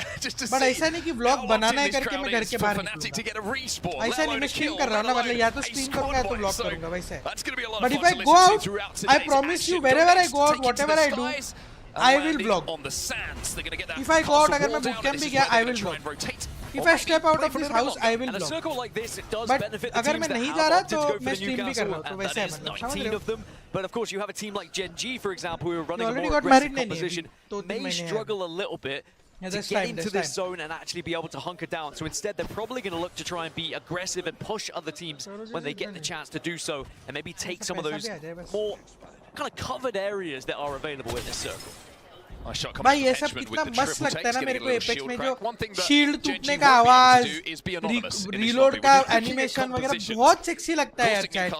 But ऐसा नहीं कि vlog बनाना है करके मैं घर के बाहर निकलूँगा. ऐसा नहीं मैं stream कर रहा हूँ ना मतलब या तो stream करूँगा या तो vlog करूँगा वैसे. But if I go out I promise you wherever I go out whatever I do I will vlog. If I go out, अगर मैं boot camp भी गया, I will vlog. If I step out of this house, I will vlog. But अगर मैं नहीं जा रहा तो मैं stream भी कर रहा हूँ, तो वैसे है मतलब समझ रहे हो? But of course, you have a team like Gen G, for example, who are running a already more got married aggressive composition, may struggle a little bit to get into this zone and actually be able to hunker down. So instead, they're probably going to look to try and be aggressive and push other teams when they get the chance to do so, and maybe take some of those more kind of covered areas that are available in this circle. भाई ये सब कितना मस्त लगता है ना मेरे को एपेक्स में जो शील्ड टूटने का आवाज रीलोड का एनिमेशन वगैरह बहुत सेक्सी लगता है यार chat.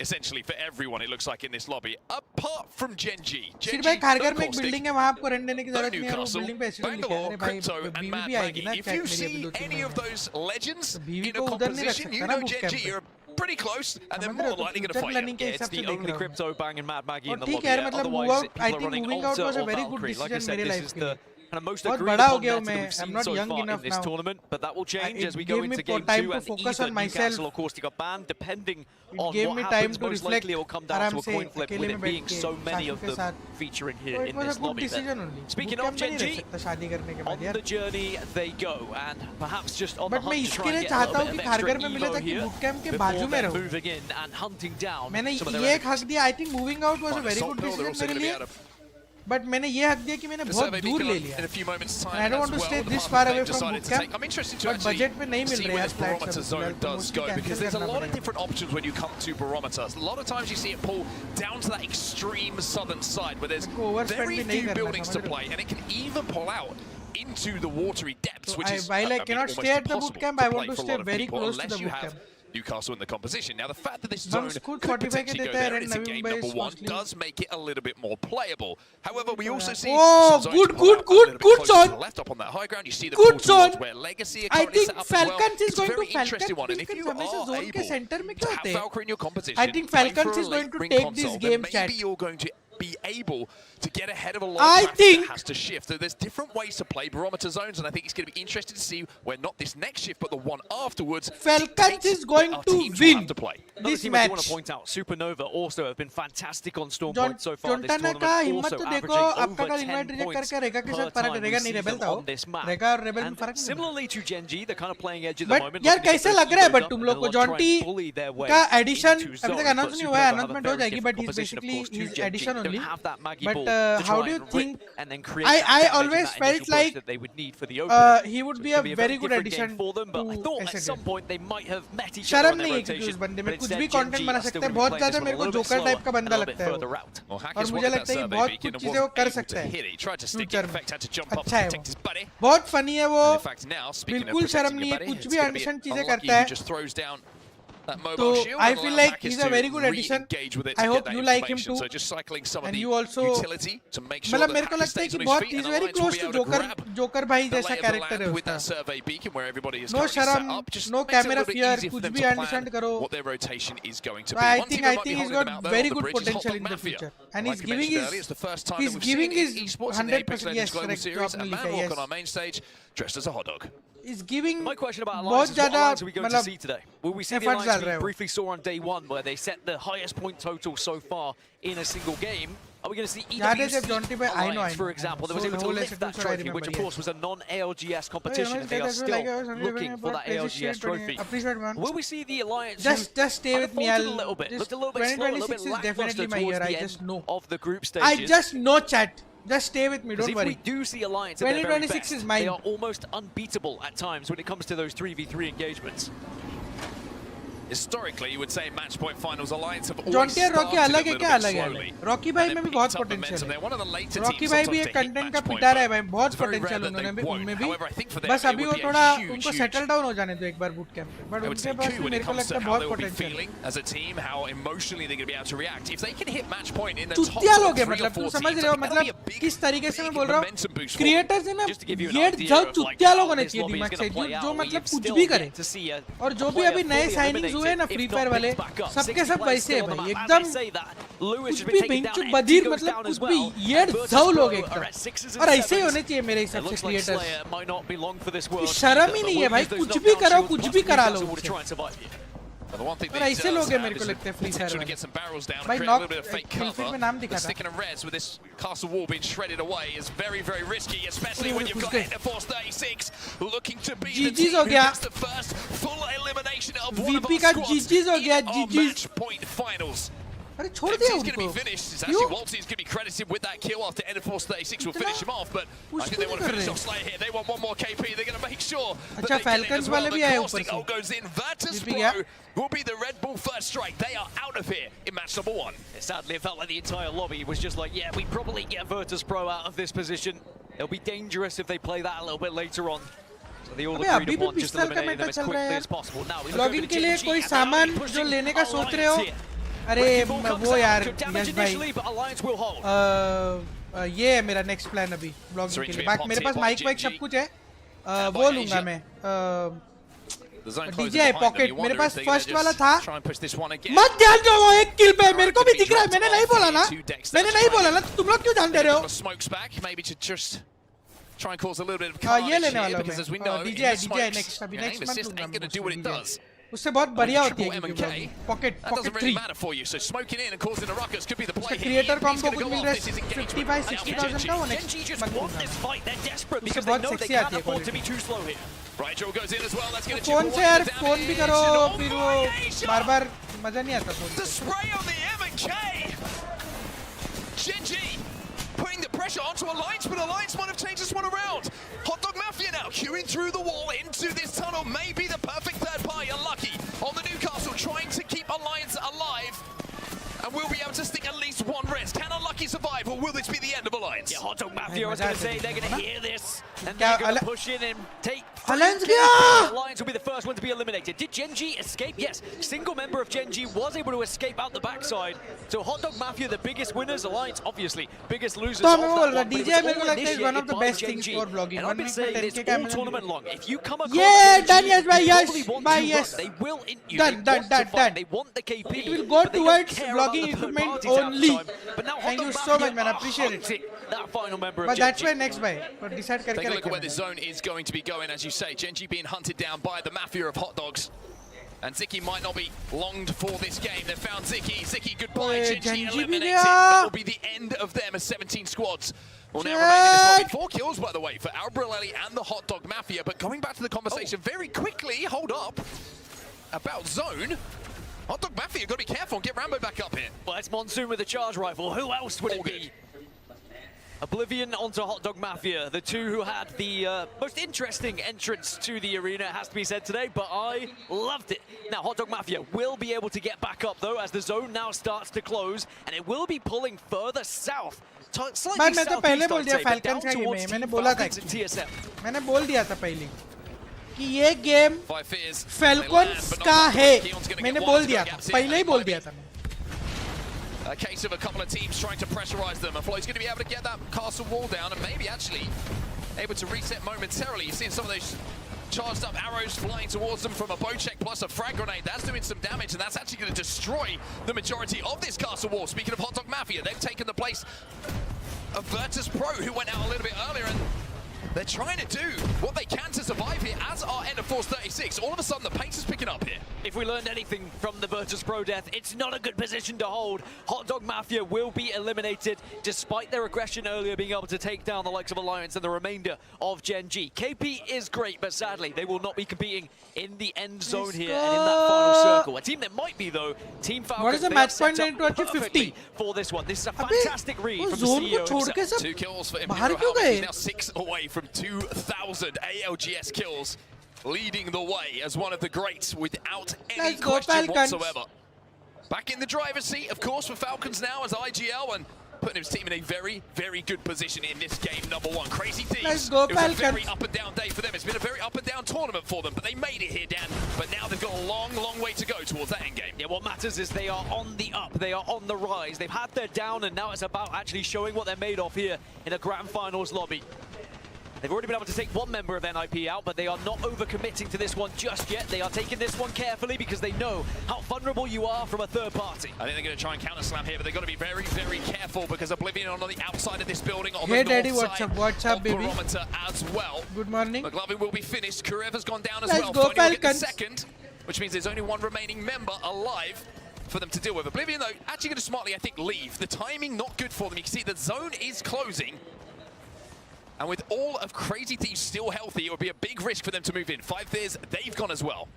Essentially for everyone it looks like in this lobby apart from Gen G. सिर्फ भाई खारघर में एक बिल्डिंग है वहां आपको रेंट देने की जरूरत नहीं है. वो बिल्डिंग पे एसएसएल लिखा है. अरे भाई बीवी भी आएगी ना चैट मेरी अभी 2-3 any of those legends बीवी को उधर नहीं रख सकता ना बुक कैंप पे. pretty close, and they're more likely going to fight you. Yeah, it's the only crypto bang and Mad Maggie in the ठीक lobby. है यार, मतलब move out, I think moving out was a very good decision मेरे life के लिए. बहुत बड़ा हो गया हूँ मैं. I'm not young enough now. Tournament, but that will change as we go Give me into game time 2 to and focus either on myself. Newcastle or Caustic are banned, depending on Give what me time happens. to Most reflect. likely it will come down to a आराम से coin flip with अकेले it में being बैठ के so many साथियों of के them साथ. featuring So here it in was a this good lobby. decision only. Speaking Boot of camp में नहीं रह Gen.G, सकता शादी करने के बाद on यार. the journey they go, and perhaps just on But the मैं hunt to इसके try लिए and get a चाहता little हूँ bit कि of extra खारघर में मिले evo ताकि here boot camp के before बाजू में they're रहूँ. moving in and hunting down मैंने some of their ये enemies. हक दिया. I think moving out was a very good decision मेरे लिए. But मैंने ये हक दिया कि मैंने बहुत दूर ले लिया. I don't want to stay this far away from boot camp. But budget में नहीं मिल रहा यार flats Barometer zone does go, because there's a lot of different options when you come to Barometer. A lot of times you see it pull down to that extreme southern side where there's very few buildings to play, and it can even pull out into the watery depths, which is while I cannot stay at the boot camp, I want to stay very close to the boot camp. Newcastle in the composition. Now, the fact that this zone could 45 potentially go there and it's a game number 1 does make it a little bit more playable. However, we also see good zone. left up on that high ground. You see the pull towards where Legacy are currently set up as well. Falcons is going very to interesting one, and if you are able to have Valkyrie in your composition, I think Falcons is going to take this game, chat. Maybe you're going to be able to get ahead of a lot I of think that has to shift. So there's different ways to play Barometer zones, and I think it's going to be interesting to see where not this next shift, but the one afterwards. Falcons is going to win to play. this team match. I do want to point out, Supernova also have been fantastic on Storm Point so far this जोंटाना tournament. का Also हिम्मत तो देखो. आपका कल invite reject करके रेगा के साथ फर्क रेगा नहीं रेबल था वो. रेगा और रेबल में फर्क नहीं. Similarly to Gen.G, they're kind of playing edge at the moment. But यार कैसे लग रहा है but तुम लोग को जॉन्टी का एडिशन अभी तक अनाउंस नहीं हुआ है. अनाउंसमेंट हो जाएगी, but he's basically his addition only. But how do you think? I always felt like he would be a very good addition for them, but I thought at some S8UL. point they might have met each other शर्म on their नहीं है क्योंकि उस rotation. बंदे में But कुछ instead, भी content Gen.G बना are सकता still है. gonna बहुत play ज्यादा this मेरे one a को little bit जोकर टाइप का slower बंदा and a little लगता है bit वो. further out. और मुझे लगता है कि बहुत कुछ चीजें वो कर सकता है फ्यूचर में. अच्छा है वो. बहुत फनी है वो. बिल्कुल शर्म नहीं है. कुछ भी अनशन चीजें करता है. So I feel like he's a very good addition. I hope you like him too. And you also. मतलब मेरे को लगता है कि बहुत he's very close to joker भाई जैसा कैरेक्टर है उसका. No शर्म, no camera fear, कुछ भी अंडरस्टैंड करो. I think he's got very good potential in the future. And he's giving his 100% yes correct जो आपने लिखा है yes. Dressed as a hot dog. Is giving My question about बहुत Alliance is what ज़्यादा Alliance are we going to मतलब see today? Will we see the efforts Alliance डाल रहा we है वो. briefly saw on day 1 where they set the highest point total so far in a single game? Are we going to see याद है जब Jonty पे I know Alliance, for example, that was able to lift that trophy, which of course was a non-ALGS competition, and they are still looking for that ALGS trophy. Will we see the Alliance just stay with me. I'll looked a little bit slow, a little bit 2026 is definitely my year. I just know of the group stages. I just know, chat. Just stay with me, don't worry. If we do see Alliance at their very 2026 best, is mine. they are almost unbeatable at times when it comes to those 3v3 engagements. Historically, you would say match point finals Alliance have always Jonty और Rocky started अलग है a क्या little अलग bit है. slowly. Rocky भाई में भी बहुत पोटेंशियल है. रॉकी भाई भी एक कंटेंट का पिटा रहा है भाई. बहुत पोटेंशियल उन्होंने भी उनमें भी. बस अभी वो थोड़ा उनको सेटल डाउन हो जाने दो एक बार बूट कैंप पे. बट उनके पास भी मेरे को लगता है बहुत पोटेंशियल है. As a team, how emotionally they're going to be able to react if they can hit match point in the top चुतिया लोग है 3 or मतलब. 4 तुम समझ teams. रहे हो मतलब किस तरीके से मैं बोल रहा हूँ. क्रिएटर्स है ना ये जब चुतिया लोग होने चाहिए दिमाग से जो मतलब कुछ भी करे. और जो भी अभी नए साइनिंग्स हुए ना फ्री फायर वाले सबके सब वैसे है भाई. एकदम कुछ भी बेंचू बधीर मतलब कुछ भी ये जाओ लोग एकदम. और ऐसे ही होने चाहिए मेरे हिसाब से क्रिएटर्स. शर्म ही नहीं है भाई. कुछ भी करो कुछ भी करा लो. और ऐसे लोग हैं मेरे को लगता है फ्री फायर में. भाई नॉक किलफिट में नाम दिखा था. with this castle wall being shredded away is very, very risky, especially when you've got Force 36 looking to be the team who gets the first full elimination of one of our squads in our match point finals. अरे छोड़ दिया He's going to be finished. It's actually Waltz is going to be credited with that kill after Force 36 will finish him off, but I think they want to finish off Slayer here. They want one more KP. They're going to make sure that they get it as well. The caustic ult goes in. Virtus Pro will be the Red Bull first strike. They are out of here in match number 1. Sadly, it felt like the entire lobby was just like, yeah, we probably get Virtus Pro out of this position. It'll be dangerous if they play that a little bit later on. So they all agreed upon just eliminating them as quickly as possible. Now, we look over to के लिए कोई सामान जो लेने का सोच रहे हो. अरे वो यार यश भाई ये है मेरा नेक्स्ट प्लान अभी ब्लॉगिंग के लिए. बाकी मेरे पास माइक वाइक सब कुछ है. वो लूंगा मैं डीजे पॉकेट मेरे पास फर्स्ट वाला था मत ध्यान दो वो एक किल पे मेरे को भी दिख रहा है मैंने नहीं बोला ना तुम लोग क्यों ध्यान दे रहे हो Try and cause a little bit of carnage here, because as we know, DJ next अभी next month ain't going to do what it does. उससे बहुत बढ़िया होती है pocket That doesn't really matter for you, so smoking in and causing a ruckus could be the play here. Creator combo कुछ मिल रहा है 55-60,000 का वो नेक्स्ट उससे बहुत सेक्सी आती है फोन से यार फोन भी करो फिर वो बार-बार मजा नहीं आता फोन से putting the pressure onto Alliance, but Alliance might have changed this one around. Hot Dog Mafia now queuing through the wall into this tunnel. Maybe the perfect third party. Unlucky on the Newcastle, trying to keep Alliance alive. And we'll be able to stick at least one rest. Can Unlucky survive, or will this be the end of Alliance? Yeah, Hot Dog Mafia, I was going to say, they're going to hear this, and they're going to push in and take... Alliance will be the first one to be eliminated. Did Gen G escape? Yes. Single member of Gen G was able to escape out the backside. So Hot Dog Mafia, the biggest winners. Alliance, obviously, biggest losers of that one. DJ is one of the best things for vlogging. And I've been saying this all tournament long. If you come across done, yes, they will int you. Done. They want the KP. It will go towards vlogging equipment only. Thank you so much, man. I appreciate it. That final member of but that's why next by. But decide take a look at where the zone is going to be going, as you say. Gen G being hunted down by the Mafia of Hot Dogs. And Ziki might not be longed for this game. They've found Ziki. Ziki, goodbye. Gen G eliminated. That will be the end of them as 17 squads will now remain in this lobby. 4 kills, by the way, for Albreleli and the Hot Dog Mafia. But going back to the conversation very quickly, hold up, about zone. Hot Dog Mafia, got to be careful and get Rambo back up here. Well, it's Monsoon with a charge rifle. Who else would it be? Oblivion onto Hot Dog Mafia, the two who had the most interesting entrance to the arena, it has to be said today, but I loved it. Now, Hot Dog Mafia will be able to get back up, though, as the zone now starts to close, and it will be pulling further south. Slightly southeast, I'd say, but down towards Team Falcons and TSM. मैंने बोल दिया था पहले कि ये game Falcons का है मैंने बोल दिया था पहले ही बोल दिया था A case of a couple of teams trying to pressurize them, and Floyd's going to be able to get that castle wall down and maybe actually able to reset momentarily. You're seeing some of those charged up arrows flying towards them from a bow check plus a frag grenade. That's doing some damage, and that's actually going to destroy the majority of this castle wall. Speaking of Hot Dog Mafia, they've taken the place of Virtus Pro, who went out a little bit earlier, and they're trying to do what they can to survive here, as are End of Force 36. All of a sudden, the pace is picking up here. If we learned anything from the Virtus Pro death, it's not a good position to hold. Hot Dog Mafia will be eliminated, despite their aggression earlier being able to take down the likes of Alliance and the remainder of Gen G. KP is great, but sadly, they will not be competing in the end zone here and in that final circle. A team that might be, though, Team Falcons. What is the match point into 50 for this one? This is a fantastic read from the CEO himself. 2 kills for Imperial. He's now 6 away from 2,000 ALGS kills, leading the way as one of the greats without any question whatsoever. Back in the driver's seat, of course, for Falcons now as IGL, and putting his team in a very, very good position in this game #1. Crazy Thieves. It was a very up and down day for them. It's been a very up and down tournament for them, but they made it here, Dan. But now they've got a long, long way to go towards that end game. Yeah, what matters is they are on the up. They are on the rise. They've had their down, and now it's about actually showing what they're made of here in a grand finals lobby. They've already been able to take one member of NIP out, but they are not overcommitting to this one just yet. They are taking this one carefully because they know how vulnerable you are from a third party. I think they're going to try and counter slam here, but they've got to be very, very careful because Oblivion on the outside of this building, on hey the Daddy, north side what's up, baby? Barometer as well. Good morning. McLovin will be finished. Kurev has gone down as Let's well. Go, Fonny will get the second, which means there's only one remaining member alive for them to deal with. Oblivion, though, actually going to smartly, I think, leave. The timing not good for them. You can see the zone is closing. And with all of Crazy Thieves still healthy, it would be a big risk for them to move in. 5 Fears, they've gone as well.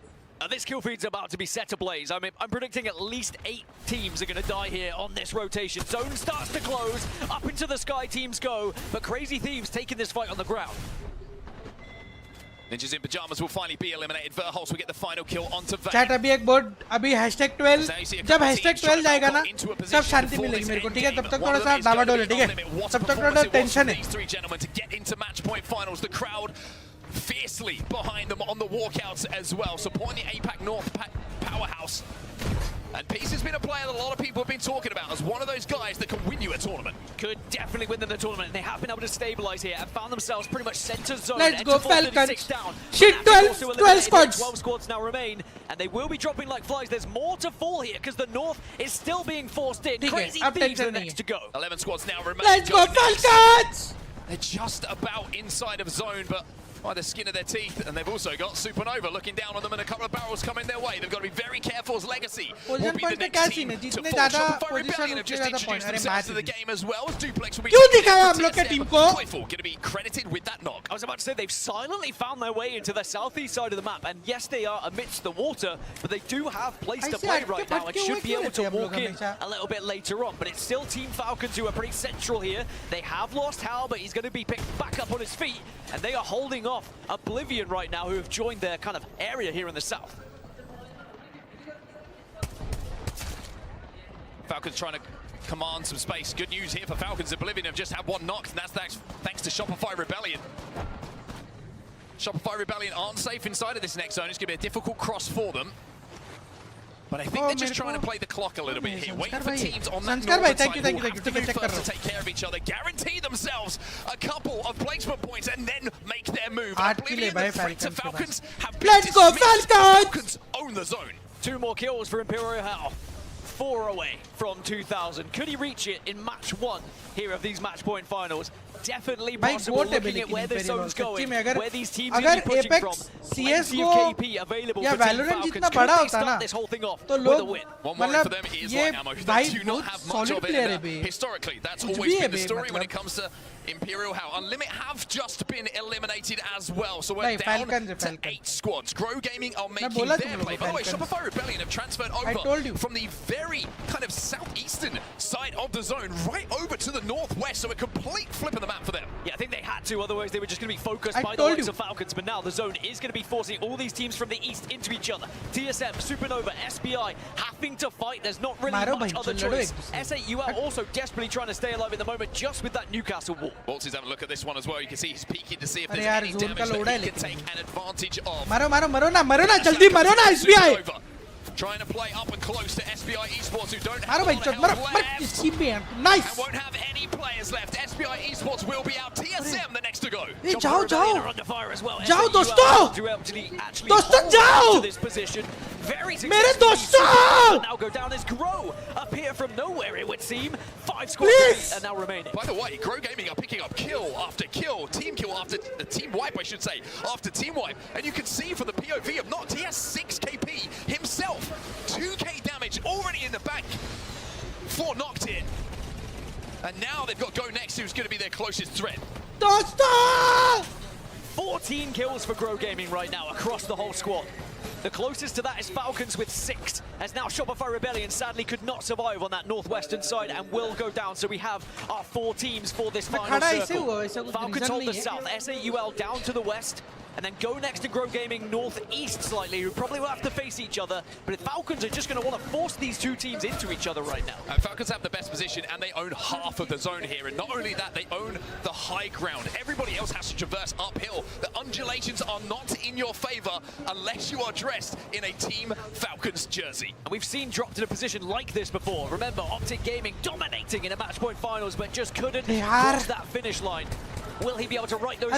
This kill feed's about to be set ablaze. I mean, I'm predicting at least 8 teams are going to die here on this rotation. Zone starts to close, up into the sky teams go, but Crazy Thieves taking this fight on the ground. Ninjas in Pajamas will finally be eliminated. Verholz will get the final kill onto Vayne. Chat अभी एक board अभी #12 जब #12 जाएगा ना तब शांति मिलेगी मेरे को ठीक है तब तक थोड़ा सा डावाडोल है ठीक है तब तक थोड़ा टेंशन है. These 3 gentlemen to get into match point finals. The crowd fiercely behind them on the walkouts as well, supporting the APAC North powerhouse. And Peace has been a player that a lot of people have been talking about as one of those guys that can win you a tournament. Could definitely win them the tournament, and they have been able to stabilize here and found themselves pretty much center zone. Let's go Falcons. Down. Shit, 12 squads. 12 squads now remain, and they will be dropping like flies. There's more to fall here because the North is still being forced in. Crazy Thieves are the next to go. 11 squads now remain. Let's go Falcons! They're just about inside of zone, but by the skin of their teeth, and they've also got Supernova looking down on them, and a couple of barrels coming their way. They've got to be very careful as Legacy will be the next team to fall. Shopify Rebellion have just introduced themselves to the game as well, as Duplex will be going to be credited with that knock. I was about to say, they've silently found their way into the southeast side of the map, and yes, they are amidst the water, but they do have place to play right now and should be able to walk in a little bit later on. But it's still Team Falcons who are pretty central here. They have lost Hal, but he's going to be picked back up on his feet, and they are holding off Oblivion right now, who have joined their kind of area here in the south. Falcons trying to command some space. Good news here for Falcons. Oblivion have just had one knocked, and that's thanks to Shopify Rebellion. Shopify Rebellion aren't safe inside of this next zone. It's going to be a difficult cross for them. But I think they're just trying to play the clock a little bit here. Waiting for teams on that northern side who have to move first to take care of each other. Guarantee themselves a couple of placement points and then make their move. Oblivion, the threat to Falcons have been Let's go Falcons! Falcons own the zone. 2 more kills for Imperial Hal. 4 away from 2000. Could he reach it in match 1 here of these match point finals? Definitely possible, looking at where this zone's going, where these teams are going to be pushing from. Plenty of KP available for Team Falcons. Could they start this whole thing off with a win? One worry for them is light ammo. They do not have much of it. Historically, that's always been the story when it comes to Imperial Hal. Unlimit have just been eliminated as well, so we're down to 8 squads. Grow Gaming are making their play. By the way, Shopify Rebellion have transferred over from the very kind of southeastern side of the zone right over to the northwest, so a complete flip of the map for them. Yeah, I think they had to, otherwise they were just going to be focused by the likes of Falcons, but now the zone is going to be forcing all these teams from the east into each other. TSM, Supernova, SBI having to fight. There's not really much other choice. S8UL also desperately trying to stay alive at the moment just with that Newcastle wall. Waltz is having a look at this one as well. You can see he's peeking to see if there's any damage that he can take an advantage of. Maro na, jaldi maro na SBI! Trying to play up and close to SBI Esports, who don't have a lot of health left. Nice! And won't have any players left. SBI Esports will be out. TSM the next to go. Hey, jao! Under fire as well. Jao, dosto! Dosto, jao! This position. Very Mere dosto! Now go down as Grow appear from nowhere, it would seem. 5 squads are now remaining. By the way, Grow Gaming are picking up kill after kill, team kill after team wipe, I should say, after team wipe. And you can see from the POV of Noct, he has 6 KP himself. 2k damage already in the bank for Noct here. And now they've got Go Next, who's going to be their closest threat. Dosto! 14 kills for Grow Gaming right now across the whole squad. The closest to that is Falcons with 6, as now Shopify Rebellion sadly could not survive on that northwestern side and will go down. So we have our 4 teams for this final circle. Falcons hold the south, S8UL down to the west, and then Go Next to Grow Gaming northeast slightly, who probably will have to face each other. But Falcons are just going to want to force these 2 teams into each other right now. Falcons have the best position, and they own half of the zone here. And not only that, they own the high ground. Everybody else has to traverse uphill. The undulations are not in your favor unless you are dressed in a Team Falcons jersey. And we've seen dropped in a position like this before. Remember, Optic Gaming dominating in a match point finals, but just couldn't cross that finish line. Will he be able to write those in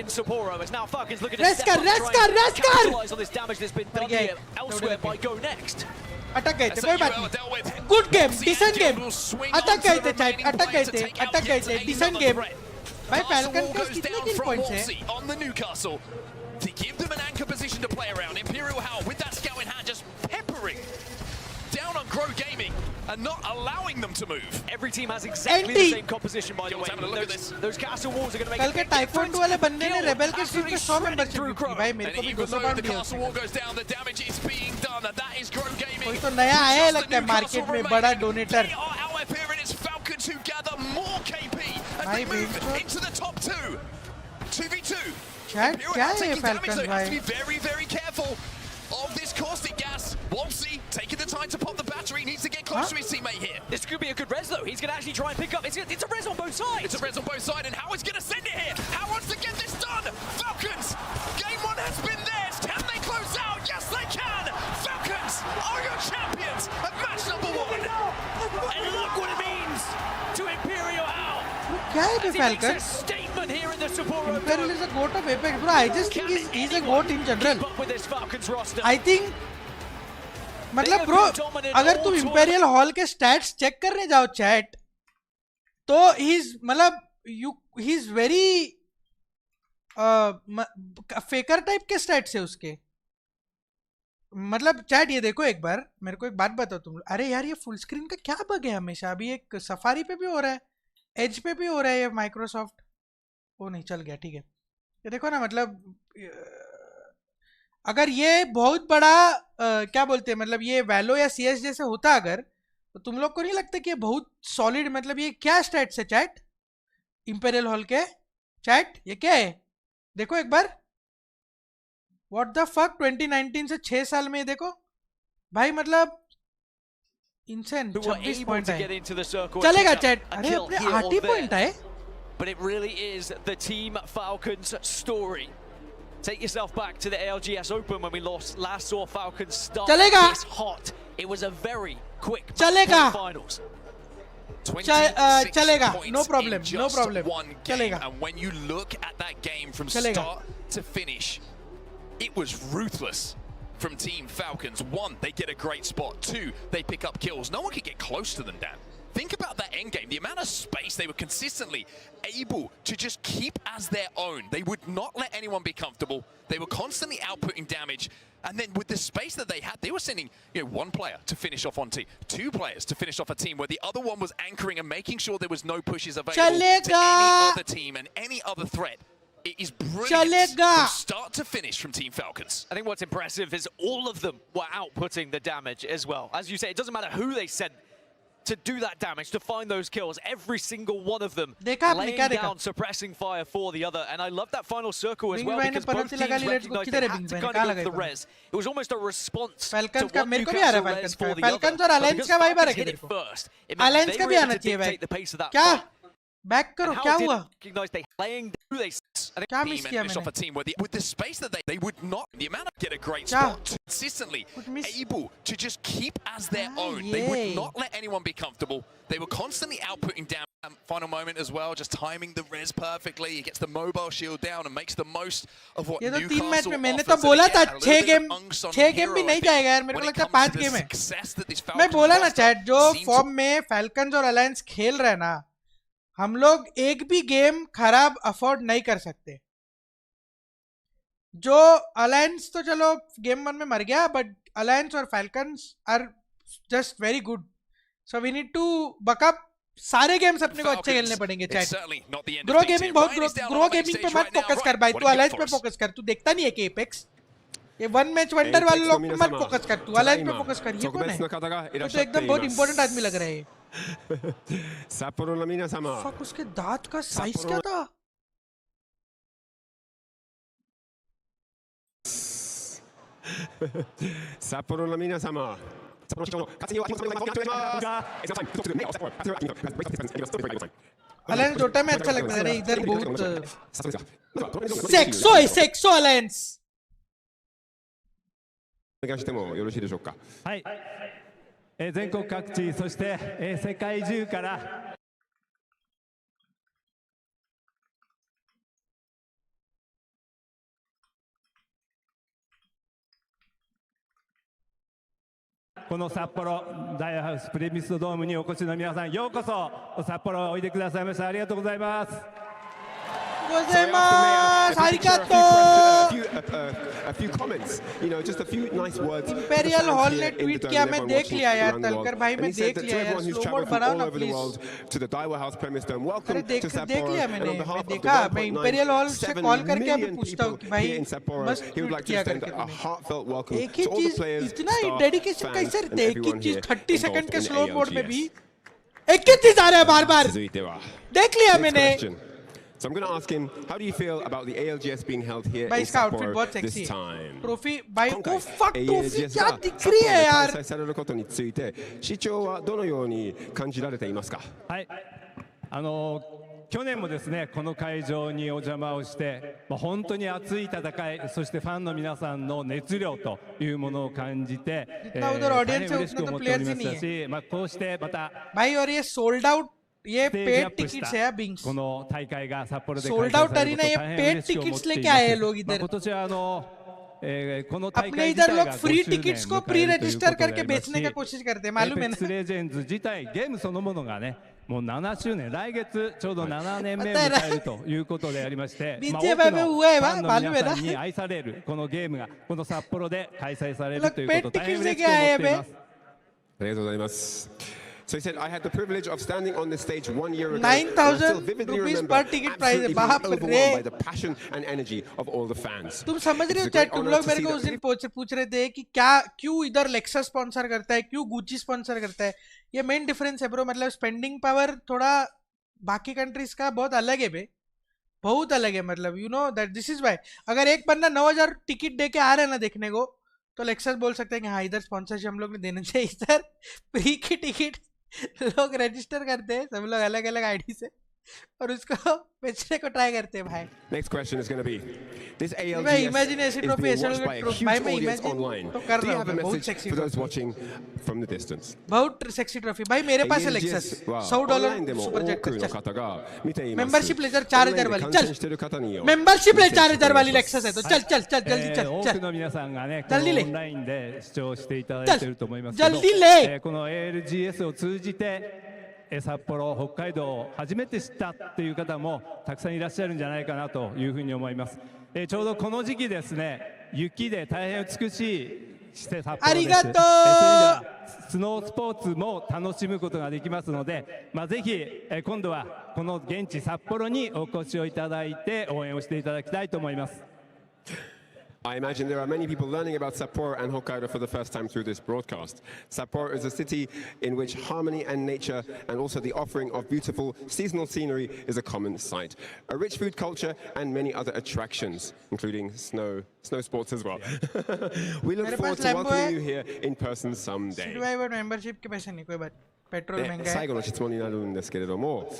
Sapporo? As now Falcons looking to step up and try and capitalize on this damage that's been done here elsewhere by Go Next. Attack gate, कोई बात नहीं. Good game, decent game. Attack gate, attack gate, decent game. भाई Falcon के कितने kill points हैं? On the Newcastle to give them an anchor position to play around. Imperial Hal with that scout in hand, just peppering down on Grow Gaming and not allowing them to move. Every team has exactly the same composition, by the way. Having a look at this. Those castle walls are going to make कल के Taekwondo वाले बंदे ने Rebel के team में 100 membership दी थी भाई मेरे को भी 200 pound the दिया castle wall goes down, the damage is being done, and that is Grow Gaming. कोई तो नया आया है लगता है मार्केट में बड़ा donator. They are out here, and it's Falcons who gather more KP and they move into the top 2. 2v2. क्या है ये Falcons Have to भाई? be very, very careful of this caustic gas. Wolsey taking the time to pop the battery, needs to get close to his teammate here. This could be a good res though. He's going to actually try and pick up. It's a res on both sides. It's a res on both sides, and Howard's going to send it here. How wants to get this done? Falcons, game 1 has been theirs. Can they close out? Yes, they can. Falcons are your champions. क्या है बे Falcon? Imperial is a goat of Apex, bro. I just think he's a goat in general. I think मतलब bro, अगर तुम Imperial Hall के stats check करने जाओ chat, तो he's very faker type के stats है उसके. मतलब चैट ये देखो एक बार, मेरे को एक बात बताओ तुम. अरे यार ये फुल स्क्रीन का क्या बग है हमेशा? अभी एक सफारी पे भी हो रहा है, एज पे भी हो रहा है ये माइक्रोसॉफ्ट. वो नहीं चल गया, ठीक है. ये देखो ना, मतलब अगर ये बहुत बड़ा क्या बोलते हैं, मतलब ये वैलो या सीएस जैसे होता अगर, तो तुम लोग को नहीं लगता कि ये बहुत सॉलिड, मतलब ये क्या स्टैट्स है चैट इंपेरियल हॉल के? चैट ये क्या है देखो एक बार. What the fuck, 2019 से 6 साल में देखो भाई, मतलब इंसेन. 26 पॉइंट है, चलेगा चैट. अरे अपने 8 ही पॉइंट आए. But it really is the Team Falcons story. Take yourself back to the ALGS Open when we last saw Falcons start this hot. It was a very quick finals. चलेगा, no problem, no problem. चलेगा. And when you look at that game from start to finish, it was ruthless from Team Falcons. 1, they get a great spot. 2, they pick up kills. No one could get close to them, Dan. Think about that endgame, the amount of space they were consistently able to just keep as their own. They would not let anyone be comfortable. They were constantly outputting damage. And then with the space that they had, they were sending, one player to finish off on team, 2 players to finish off a team, where the other one was anchoring and making sure there was no pushes available to any other team and any other threat. It is brilliant from start to finish from Team Falcons. I think what's impressive is all of them were outputting the damage as well. As you say, it doesn't matter who they sent to do that damage, to find those kills. Every single one of them laying down, suppressing fire for the other. And I love that final circle as well, because both teams recognized they had to kind of go for the res. It was almost a response to what Newcastle res for the other. But because Falcons hit it first, it meant they were able to dictate the pace of that fight. Back करो, क्या हुआ? क्या miss किया मैंने? Off a team with the space that they would not, the amount of get a great spot, consistently able to just keep as their own. They would not let anyone be comfortable. They were constantly outputting down. Final moment as well, just timing the res perfectly. He gets the mobile shield down and makes the most of what Newcastle offers. ये तो 3 match में मैंने तो बोला था 6 game भी नहीं जाएगा यार, मेरे को लगता है 5 गेम है. मैं बोला ना चैट, जो फॉर्म में फैल्कन्स और अलायंस खेल रहे हैं ना, हम लोग एक भी गेम खराब अफोर्ड नहीं कर सकते. जो अलायंस तो चलो गेम 1 में मर गया, बट अलायंस और falcons are just very good. So we need to buck up. सारे गेम्स अपने को अच्छे खेलने पड़ेंगे. चैट ग्रो गेमिंग बहुत ग्रो गेमिंग पे मत फोकस कर भाई, तू अलायंस पे फोकस कर. तू देखता नहीं है कि एपेक्स ये 1 मैच वंडर वाले लोग पे मत फोकस कर, तू अलायंस पे फोकस कर. ये कौन है? तो एकदम बहुत इंपॉर्टेंट आदमी लग रहा है. फक, उसके दांत का साइज क्या था? Sapporoの皆様、札幌市長の活用をお願いします。अलायंस जोटा में अच्छा लगता है इधर बहुत सेक्सो alliance. お願いしてもよろしいでしょうか。はい。全国各地、そして世界中からこの札幌ダイヤハウスプレミスドームにお越しの皆さん、ようこそ札幌おいでくださいました。ありがとうございます。A few comments, just a few nice words. Imperial Hall ने ट्वीट किया, मैं देख लिया यार तलकर भाई, मैं देख लिया यार. स्लो मोड बढ़ाओ ना प्लीज. अरे देख लिया मैंने, मैं देखा. मैं Imperial Hall से कॉल करके अभी पूछता हूँ कि भाई मस्त ट्वीट किया करके. एक ही चीज, इतना डेडिकेशन कैसे रहते? एक ही चीज 30 सेकंड के स्लो मोड में भी एक ही चीज आ रहा है बार बार. देख लिया मैंने. So I'm going to ask him, how do you feel about the ALGS being held here in Sapporo this time? Trophy, by oh fuck, trophy क्या दिख रही है यार? 開催されることについて、市長はどのように感じられていますか？はい、去年もですね、この会場にお邪魔をして、本当に熱い戦い、そしてファンの皆さんの熱量というものを感じて、大変嬉しく思っておりましたし、こうしてまた。भाई और ये sold out ये पेड टिकट्स है बिंग्स सोल्ड आउट अरीना ये पेड टिकट्स लेके आए हैं लोग इधर अपने इधर लोग फ्री टिकट्स को प्री रजिस्टर करके बेचने का कोशिश करते हैं मालूम है ना もう7周年、来月ちょうど7年目を迎えるということでありまして、多くのファンの皆さんに愛されるこのゲームがこの札幌で開催されるということを大変嬉しく思っています。ありがとうございます。So he said, I had the privilege of standing on this stage 1 year ago. 9,000 rupees per ticket price है बाप रे. By the passion and energy of all the fans. तुम समझ रहे हो क्या तुम लोग मेरे को उस दिन पूछ रहे थे कि क्या क्यों इधर लेक्सस स्पॉन्सर करता है क्यों गुची स्पॉन्सर करता है ये मेन डिफरेंस है ब्रो मतलब स्पेंडिंग पावर थोड़ा बाकी कंट्रीज का बहुत अलग है बे बहुत अलग है मतलब you know that this is why अगर एक बंदा 9,000 टिकट दे के आ रहा है ना देखने को तो लेक्सस बोल सकते हैं कि हाँ इधर स्पॉन्सरशिप हम लोग ने देना चाहिए इधर फ्री की टिकट लोग रजिस्टर करते हैं सब लोग अलग अलग आईडी से और उसको बेचने को ट्राई करते हैं भाई Next question is going to be this ALGS मैं इमेजिन ऐसी trophy is being watched by a huge भाई मैं audience इमेजिन online. तो कर Do you रहा have a हूँ बहुत message sexy for those watching from the distance? बहुत सेक्सी ट्रॉफी भाई मेरे पास है लेक्सस $100 सुपर जेट चल मेंबरशिप ले 4,000 वाली चल मेंबरशिप ले 4,000 वाली लेक्सस है तो चल चल चल जल्दी चल जल्दी ले जल्दी ले この ALGS を通じて札幌、北海道を初めて知ったという方もたくさんいらっしゃるんじゃないかなというふうに思います。ちょうどこの時期ですね、雪で大変美しい札幌です。ありがとう。スノースポーツも楽しむことができますので、ぜひ今度はこの現地札幌にお越しをいただいて応援をしていただきたいと思います。I imagine there are many people learning about Sapporo and Hokkaido for the first time through this broadcast. Sapporo is a city in which harmony and nature and also the offering of beautiful seasonal scenery is a common sight. A rich food culture and many other attractions, including snow sports as well. We look forward to welcoming you here in person someday. membership के पैसे नहीं कोई बात petrol महंगा है最後の質問になるんですけれども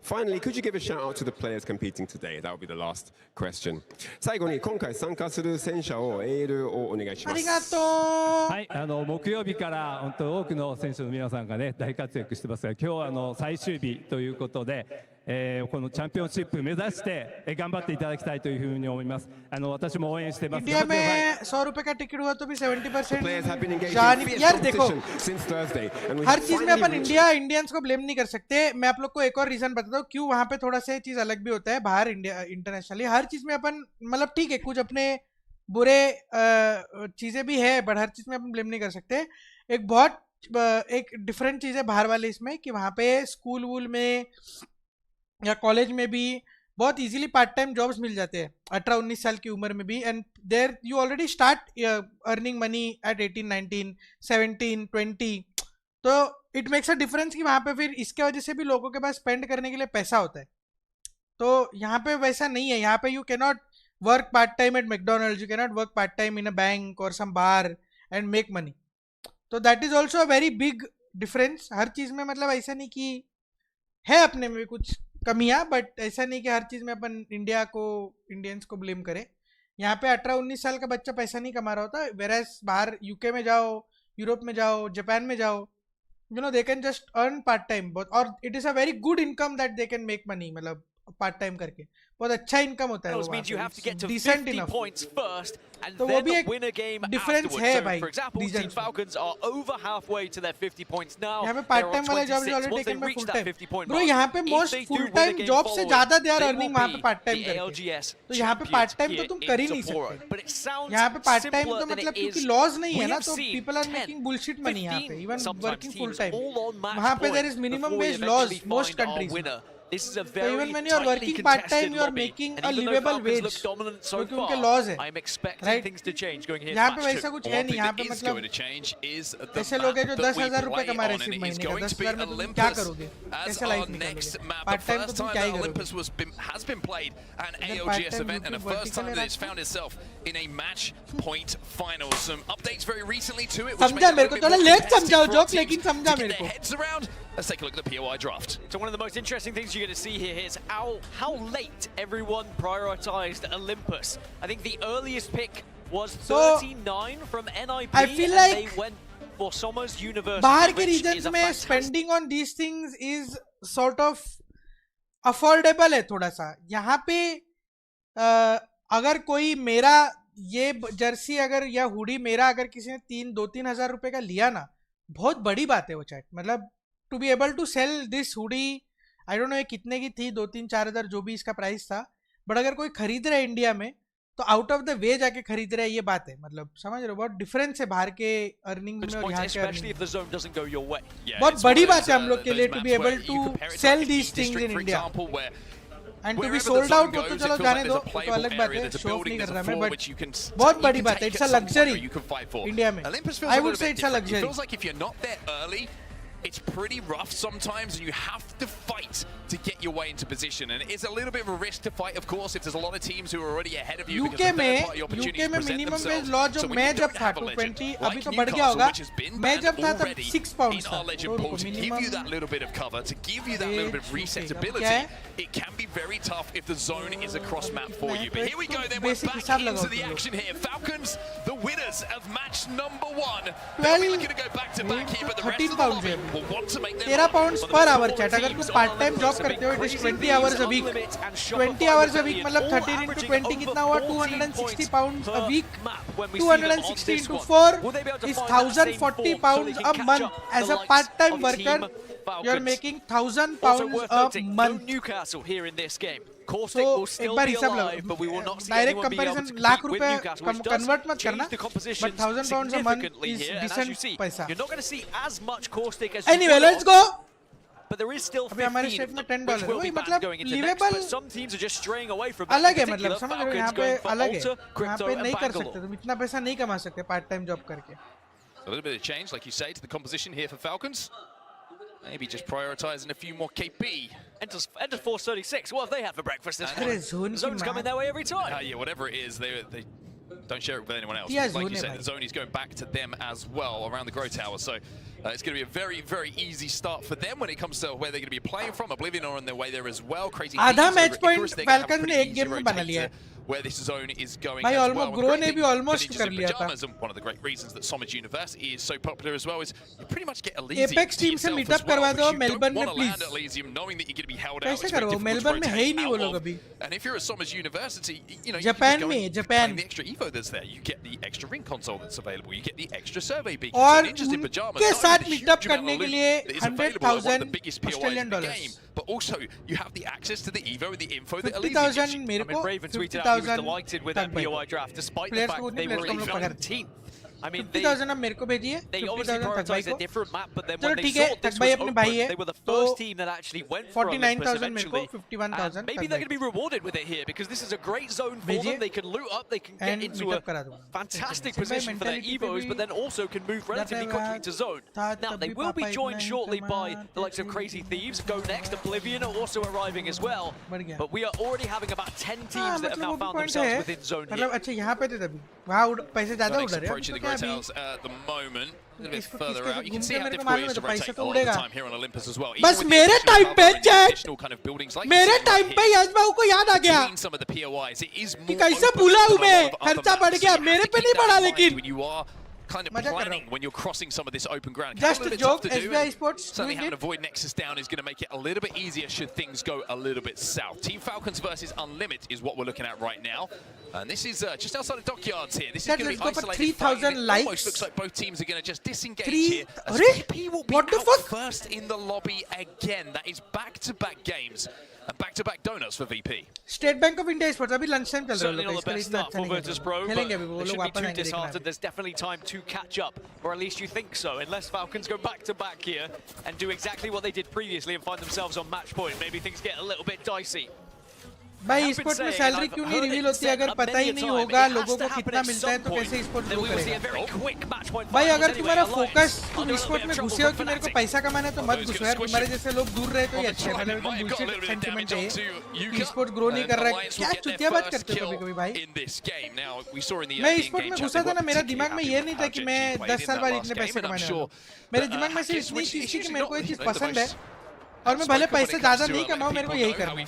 Finally, could you give a shout out to the players competing today? That will be the last question. 最後に今回参加する選手をエールをお願いします。ありがとう。はい、木曜日から本当多くの選手の皆さんがね大活躍してますが、今日は最終日ということで。このチャンピオンシップ目指して頑張っていただきたいというふうに思います。私も応援してます。इंडिया में $100 का ticket हुआ तो भी 70% यार देखो हर चीज में अपन इंडियंस को ब्लेम नहीं कर सकते। मैं आप लोग को एक और रीजन बताता हूँ क्यों वहां पे थोड़ा सा चीज अलग भी होता है बाहर इंडिया इंटरनेशनली हर चीज में अपन मतलब ठीक है कुछ अपने बुरे चीजें भी है बट हर चीज में अपन ब्लेम नहीं कर सकते। एक बहुत एक डिफरेंट चीज है बाहर वाले इसमें कि वहां पे स्कूल वूल में या कॉलेज में भी बहुत इजीली पार्ट टाइम जॉब्स मिल जाते हैं 18-19 साल की उम्र में भी and there you already start earning money at 18, 19, 17, 20 तो इट मेक्स अ डिफरेंस कि वहाँ पे फिर इसके वजह से भी लोगों के पास स्पेंड करने के लिए पैसा होता है। तो यहाँ पे वैसा नहीं है। यहाँ पे you can not work part time at McDonald's you can not work part time in a bank और some bar and make money. तो that is also a very big difference. हर चीज़ में मतलब ऐसा नहीं कि है अपने में कुछ कमियां बट ऐसा नहीं कि हर चीज़ में अपन इंडियंस को ब्लेम करें। यहाँ पे 18-19 साल का बच्चा पैसा नहीं कमा रहा होता वेरएस बाहर यूके में जाओ यूरोप में जाओ जापान में जाओ you know they can just earn part time और it is a very good income that they can make money मतलब पार्ट टाइम करके बहुत अच्छा इनकम होता है वो डिसेंट इनफ तो वो भी एक डिफरेंस है भाई। यहाँ पे पार्ट टाइम वाला job already taken by full time bro. यहाँ पे मोस्ट फुल टाइम जॉब से ज्यादा दे आर अर्निंग वहाँ पे पार्ट टाइम करके। तो यहाँ पे पार्ट टाइम तो तुम कर ही नहीं सकते। यहाँ पे पार्ट टाइम तो मतलब क्योंकि लॉज नहीं है ना तो people are making bullshit money यहाँ पे इवन वर्किंग फुल टाइम। वहाँ पे there is minimum wage laws most countries. So even when you are working part time, you are making a livable wage क्योंकि उनके laws है, right? यहाँ पे वैसा कुछ है नहीं। यहाँ पे मतलब ऐसे लोग हैं जो 10,000 रुपए कमा रहे हैं सिर्फ महीने का। 10,000 में तुम क्या करोगे? कैसे लाइफ निकालोगे? पार्ट टाइम तो तुम क्या ही करोगे? has been played an ALGS event and a first time that it's found itself in a match point final. Some updates very recently to it. समझा मेरे को थोड़ा लेट समझाओ जोक लेकिन समझा मेरे को। Heads around. Let's take a look at the POI draft. So one of the most interesting things you're going to see here is how late everyone prioritized Olympus. I think the earliest pick was 39 from NIP. I feel like they went for Sommer's University. बाहर के regions में spending on these things is sort of affordable है थोड़ा सा। यहाँ पे अगर कोई मेरा ये जर्सी अगर या हुडी मेरा अगर किसी ने 2-3 हज़ार रुपए का लिया ना, बहुत बड़ी बात है वो चैट। मतलब to be able to sell this hoodie, I don't know ये कितने की थी, 2-3-4 हज़ार जो भी इसका प्राइस था, बट अगर कोई खरीद रहा है इंडिया में तो आउट ऑफ द वे जाके खरीद रहा है, ये बात है। मतलब समझ रहे हो, बहुत डिफरेंस है बाहर के अर्निंग्स में और यहाँ के अर्निंग्स। बहुत बड़ी बात है हम लोग के लिए to be able to sell these things in India and to be sold out हो तो चलो जाने दो, तो अलग बात है, शो ऑफ नहीं कर रहा मैं, बट बहुत बड़ी बात है। इट्स अ लग्जरी इंडिया में, I would say it's a luxury. It's pretty rough sometimes, and you have to fight to get your way into position. And it's a little bit of a risk to fight, of course, if there's a lot of teams who are already ahead of you. UK में minimum wage law जो मैं जब था 220, अभी तो बढ़ गया होगा, मैं जब था तब 6 पाउंड था। To give you that little bit of cover, to give you that little bit of resetability, it can be very tough if the zone is a cross map for you. But here we go, then we're back into the action here. Falcons, the winners of match number 1. They're looking to go back to back here, but the rest of the lobby will want to make their 13 pounds per hour chat. अगर तुम part time job करते हो, it is 20 hours a week. 20 hours a week मतलब 13 into 20 कितना हुआ? 260 pounds a week. 260 into 4 is 1040 pounds a month. As a part-time worker, you are making 1000 pounds a month. Newcastle here in this game. So एक बार हिसाब लगाओ, direct comparison lakh रुपए convert मत करना, but 1000 pounds a month is decent पैसा। Anyway, let's go. But there is still 15, अभी हमारे state में $10 वही मतलब livable, but some teams are just straying away from अलग है। मतलब समझ रहे हो, यहाँ पे अलग है, यहाँ पे नहीं कर सकते तुम, इतना पैसा नहीं कमा सकते पार्ट टाइम जॉब करके। A little bit of change, like you say, to the composition here for Falcons. Maybe just prioritizing a few more KP. Enters 436. What have they had for breakfast this morning? Zone's coming their way every time. Yeah, whatever it is, they don't share it with anyone else. Yeah, like you said, the zone is going back to them as well around the Grow Tower. So it's going to be a very, very easy start for them when it comes to where they're going to be playing from. Oblivion are on their way there as well. Crazy. आधा match point falcon ने एक game में बना लिया है। Where this zone is going भाई as almost well. Grow ने भी ऑलमोस्ट कर लिया था। One of the great reasons that Somers University is so popular as well is you pretty much get Elysium. Apex team से meetup करवा दो Melbourne में please. Elysium knowing that you're going to be held out. कैसे करो? Melbourne में है ही नहीं वो लोग अभी। And if you're at Somers University, you know, Japan में, Japan the extra Evo that's there, you get the extra ring console that's available, you get the extra survey beacon. और Ninjas in pajamas. उनके साथ meetup करने के लिए $100,000 $1,000. But also you have the access to the Evo and the info that 50,000 मेरे को, Raven tweeted out he was delighted with that POI draft, despite the fact they were in 17th. I mean, 50,000 अब मेरे को भेजिए, 50,000 तक भाई को। चलो ठीक है, तक भाई अपने भाई है, they were the first team that actually went for 49,000 मेरे को, 51,000 maybe they're going to be rewarded with it here because this is a great zone for them. They can loot up, they can get into a fantastic position for their Evos, but then also can move relatively quickly to zone. Now, they will be joined shortly by the likes of Crazy Thieves. Go Next, Oblivion are also arriving as well. But we are already having about 10 teams that have now found themselves within zone here. मतलब अच्छा यहाँ पे थे तभी, वहाँ पैसे ज़्यादा उड़ रहे हैं। Hotels at the moment, a little bit further out. You can see how मेरे को difficult मालूम it is है to तो पैसा rotate तो a lot of the उड़ेगा। time here on Olympus as well. बस मेरे टाइम पे चैट, मेरे टाइम पे यशबाऊ को याद आ गया Some of the POIs, it is कि more कैसे open भूला हूँ than a मैं, lot of other खर्चा बढ़ maps. गया, You मेरे have to पे keep नहीं that बढ़ा in mind लेकिन। when you are kind of planning when you're crossing some of this open ground. Just a joke, SBI Sports Certainly having a Void Nexus down is going to make it a little bit easier should things go a little bit south. Team Falcons versus Unlimit is what we're looking at right now. And this is just outside of Dockyards here. This is going to be isolated. 3,000 likes. Almost looks like both teams are going to just disengage here. Arey, what the fuck? First in the lobby again. That is back-to-back games. And back-to-back donuts for VP. State Bank of India Sports अभी lunch time चल रहा है। Certainly not the best start for Virtus.pro, खेलेंगे अभी वो but they लोग should be वापस too आएंगे disheartened. There's definitely time to catch up, or at least you think so, unless Falcons go back-to-back here and do exactly what they did previously and find themselves on match point. Maybe things get a little bit dicey. भाई sport में salary क्यों नहीं reveal होती? अगर पता ही नहीं होगा लोगों को कितना मिलता है तो कैसे स्पोर्ट ग्रो करेगा? भाई अगर तुम्हारा फोकस तुम स्पोर्ट में घुसे हो कि मेरे को पैसा कमाना है तो मत घुसो यार। तुम्हारे जैसे लोग दूर रहे तो ही अच्छा है। मतलब एकदम बुलशिट सेंटिमेंट है, स्पोर्ट ग्रो नहीं कर रहा है, क्या चुतिया बात करते हो कभी-कभी भाई। मैं स्पोर्ट में घुसा था ना, मेरा दिमाग में ये नहीं था कि मैं 10 साल बाद इतने पैसे कमाने वाला हूँ। मेरे दिमाग में सिर्फ इतनी चीज थी कि मेरे को ये चीज पसंद है और मैं भले पैसे ज्यादा नहीं कमाऊं, मेरे को यही करना है।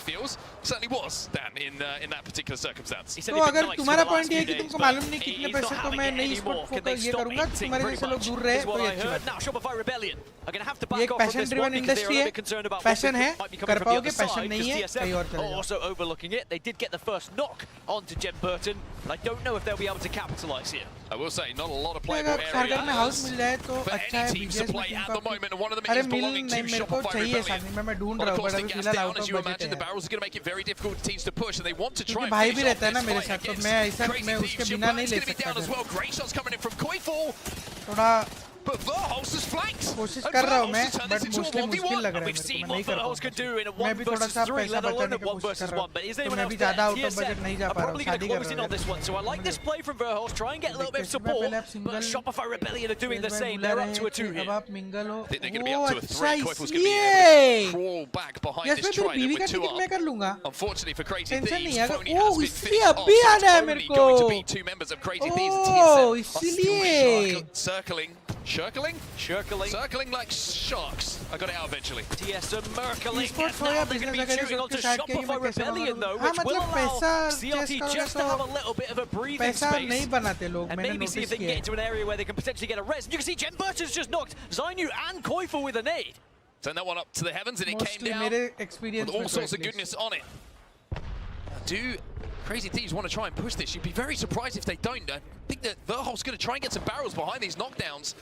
तो अगर तुम्हारा पॉइंट ये है कि तुमको मालूम नहीं कितने पैसे, तो मैं नई स्पोर्ट फोकस ये करूंगा, तुम्हारे जैसे लोग दूर रहे तो ये अच्छी बात है। are going to have to ये back एक off from passion this driven one because they are a industry little है, bit concerned about passion what है, might be कर coming from the पाओगे, other side. passion नहीं है, TSM कहीं और चले जाओ. also overlooking it. They did get the first knock onto Jen Burton, but I don't know if they'll be able to capitalize here. I will say, not a lot of playable अगर सागर में house areas मिल जाए तो for अच्छा any है. teams to BGS play में at the moment, and one of them अरे is mill belonging नहीं to मेरे को Shopify चाहिए Rebellion. सागर में मैं ढूंढ But रहा of हूँ, course, बट the अभी gas फिलहाल down, out as of you budget imagine, the है. barrels are going to make it very difficult for teams to push, and they want to try क्योंकि and भाई finish भी off रहता है ना this मेरे fight साथ, तो against मैं ऐसा Crazy मैं Thieves. उसके Your बिना नहीं mind's ले going to be सकता down as फिर. well. Great shots coming in from Koiful. थोड़ा But Verholst is flanked. कोशिश And कर रहा हूँ मैं, Verholst has turned but this into a mostly 1v1. मुश्किल लग रहा है We've मेरे को, seen मैं what नहीं कर Verholst पाऊँ. can do in a मैं 1 भी थोड़ा versus सा 3, पैसा let alone बचाने a की 1 कोशिश versus कर रहा 1. But is हूँ, तो anyone मैं else भी there? ज़्यादा आउट ऑफ TSM बजट नहीं जा are पा रहा हूँ, probably going to शादी कर close in रहा on this one, so I like this हूँ. play from Verholst. Try and get a little bit of support, but Shopify Rebellion are doing the same. They're up to a 2 here. अब आप mingle हो. I think they're going to be O up to a 3. अच्छा Koiful's going to be able to इसलिए crawl back behind yes this मैं फिर trident बीवी का with 2 ticket मैं up. कर लूँगा. Unfortunately for Crazy tension Thieves, नहीं है. Phony ओ has been इसलिए finished off, अभी so आ it's रहा है मेरे only going to को. be 2 members of Crazy Thieves. O TSM are इसलिए still circling like sharks. I got it out eventually. TSM Merkling, Esports and हो now या they're going to business be अगर shooting onto उसके साथ किया कि Shopify मैं कैसे Rebellion though, हाँ which will मतलब allow पैसा CRT चेस just to करोगे have a तो little bit of a breathing पैसा space. नहीं बनाते लोग, And मैंने maybe see if notice they can किया get है. into an area where they can potentially get a res. You can see Jen Burton's just knocked Zainu and Koiful with a nade. Send that one up to the heavens, and it came Mostly down मेरे experience with all में sorts तो of at least. goodness on it. Do Crazy Thieves want to try and push this? You'd be very surprised if they don't. I think that Verholst's going to try and get some barrels behind these knockdowns.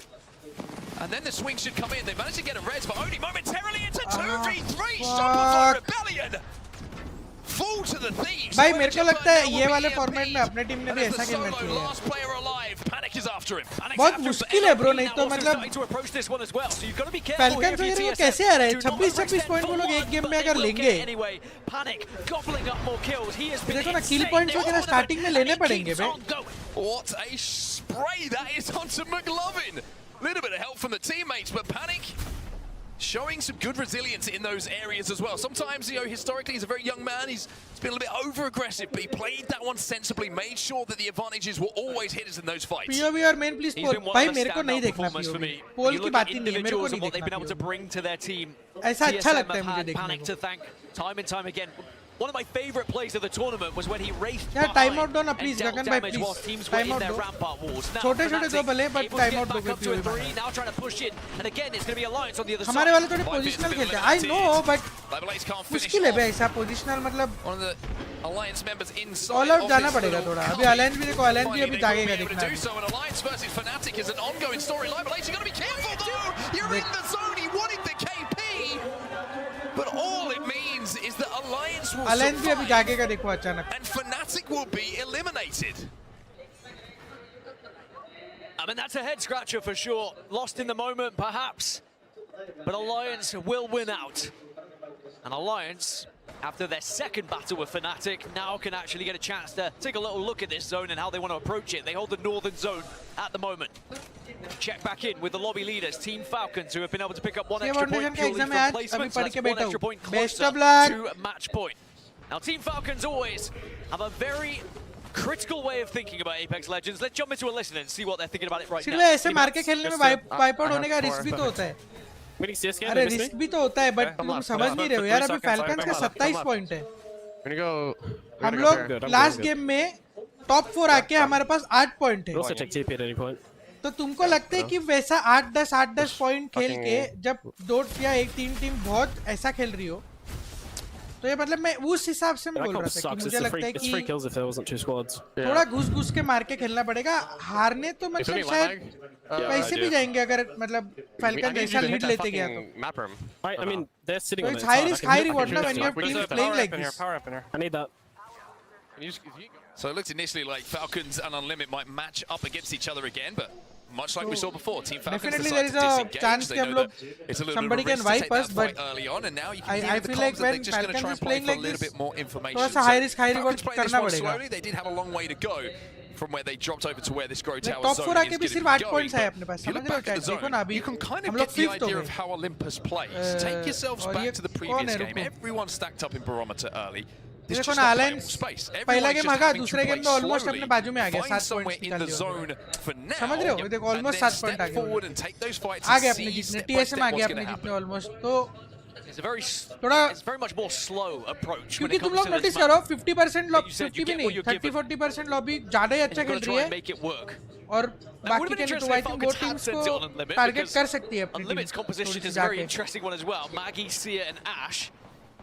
And then the swing should come in. They managed to get a res, but only momentarily. It's a 2v3 Shopify Rebellion. Full to the Thieves. भाई मेरे को लगता है ये वाले format में अपने team ने भी ऐसा खेलना चाहिए. Last player alive. Panic is after him. बहुत मुश्किल है ब्रो, नहीं तो मतलब फैल्कन्स वगैरह को कैसे आ रहा है 26 पॉइंट वो लोग एक गेम में अगर लेंगे. देखो ना किल पॉइंट्स वगैरह स्टार्टिंग में लेने पड़ेंगे बे. What a spray that is onto McLovin. Little bit of help from the teammates, but Panic showing some good resilience in those areas as well. Sometimes, you know, historically he's a very young man. He's been a little bit over-aggressive, but he played that one sensibly, made sure that the advantages were always his in those fights. POV और main please पोल. भाई मेरे को नहीं देखना POV. पोल की बात ही नहीं है, मेरे को नहीं देखना. ऐसा अच्छा लगता है मुझे देखने को. Time and time again. One of my favorite plays of the tournament was when he raced यार टाइम आउट दो ना प्लीज गगन भाई प्लीज. टाइम आउट दो. छोटे-छोटे दो भले बट टाइम आउट दो POV. हमारे वाले थोड़े पोजीशनल खेलते हैं. I know but मुश्किल है बे ऐसा पोजीशनल मतलब Alliance members inside. All out जाना पड़ेगा थोड़ा. अभी अलायंस भी देखो, अलायंस भी अभी जागेगा देखना. Alliance versus Fnatic is an ongoing storyline, but you got to be careful though. You're in the zone. He wanted the KP, but all it means is that Alliance will alliance भी अभी survive, जागेगा देखो अचानक. and Fnatic will be eliminated. I mean, that's a head scratcher for sure. Lost in the moment, perhaps, but Alliance will win out. And Alliance, after their second battle with Fnatic, now can actually get a chance to take a little look at this zone and how they want to approach it. They hold the northern zone at the moment. Check back in with the lobby leaders, Team Falcons, who have been able to pick up one extra point purely from placement. So that's one extra point closer to match point. Now, Team Falcons always have a very critical way of thinking about Apex Legends. Let's jump into a listen and see what they're thinking about it right now. सिर्फ ऐसे मार के खेलने में wipe out होने का risk भी तो होता है. अरे रिस्क भी तो होता है बट तुम समझ नहीं रहे हो यार. अभी फैल्कन्स का 27 पॉइंट है. हम लोग लास्ट गेम में टॉप 4 आके हमारे पास 8 पॉइंट है. तो तुमको लगता है कि वैसा 8-10 पॉइंट खेल के जब 2 या 1-3 टीम बहुत ऐसा खेल रही हो तो ये मतलब मैं उस हिसाब से बोल रहा था कि मुझे लगता है कि थोड़ा घुस के मार के खेलना पड़ेगा. हारने तो मतलब शायद पैसे भी जाएंगे अगर मतलब फैल्कन जैसा लीड लेते गया तो. It's high risk, high reward ना when you have teams playing like this. I need that. So it looked initially like Falcons and Unlimit might match up against each other again, but much like we saw before, Team Falcons Definitely decided there is to a disengage. chance They कि हम know लोग that it's a little somebody bit of a can risk to wipe take us, that but fight early on, and now you can hear I the feel comms like that they're when just going to try Falcons and is play playing for a like little this, bit more information. थोड़ा सा high risk, high reward Falcons playing this करना one पड़ेगा. slowly. They did have a long way to go from where they dropped over to where this Grow Tower top zone 4 is आके भी going to सिर्फ be 8 going. Points है अपने But pass. if you समझ look रहे हो back at the देखो ना zone, अभी you can kind हम of लोग get the 5th हो idea गए. of how Olympus plays. Take yourselves और back ये to the कौन previous है game. रुको. Everyone stacked up in Barometer early. There's देखो just ना not अलायंस playable space. पहला Everyone's गेम just भागा, having to दूसरे गेम play में ऑलमोस्ट slowly, अपने बाजू में आ गया. find 7 somewhere पॉइंट्स in निकाल the दिए zone for now, समझ रहे हो. देखो and ऑलमोस्ट then 7 पॉइंट आ step forward गए. and take those fights आ and गए अपने see जितने step by TSM step uh what's गए going अपने to जितने happen. ऑलमोस्ट. तो It's a very, थोड़ा it's very much more slow approach. क्योंकि तुम लोग नोटिस करो 50% लॉबी 50 भी नहीं 30-40% लॉबी ज्यादा ही अच्छा खेल रही है और बाकी के तो आई थिंक वो टीम्स को टारगेट कर सकती है अपनी Unlimited's composition is a very interesting one as well. Maggie, Sia and Ash.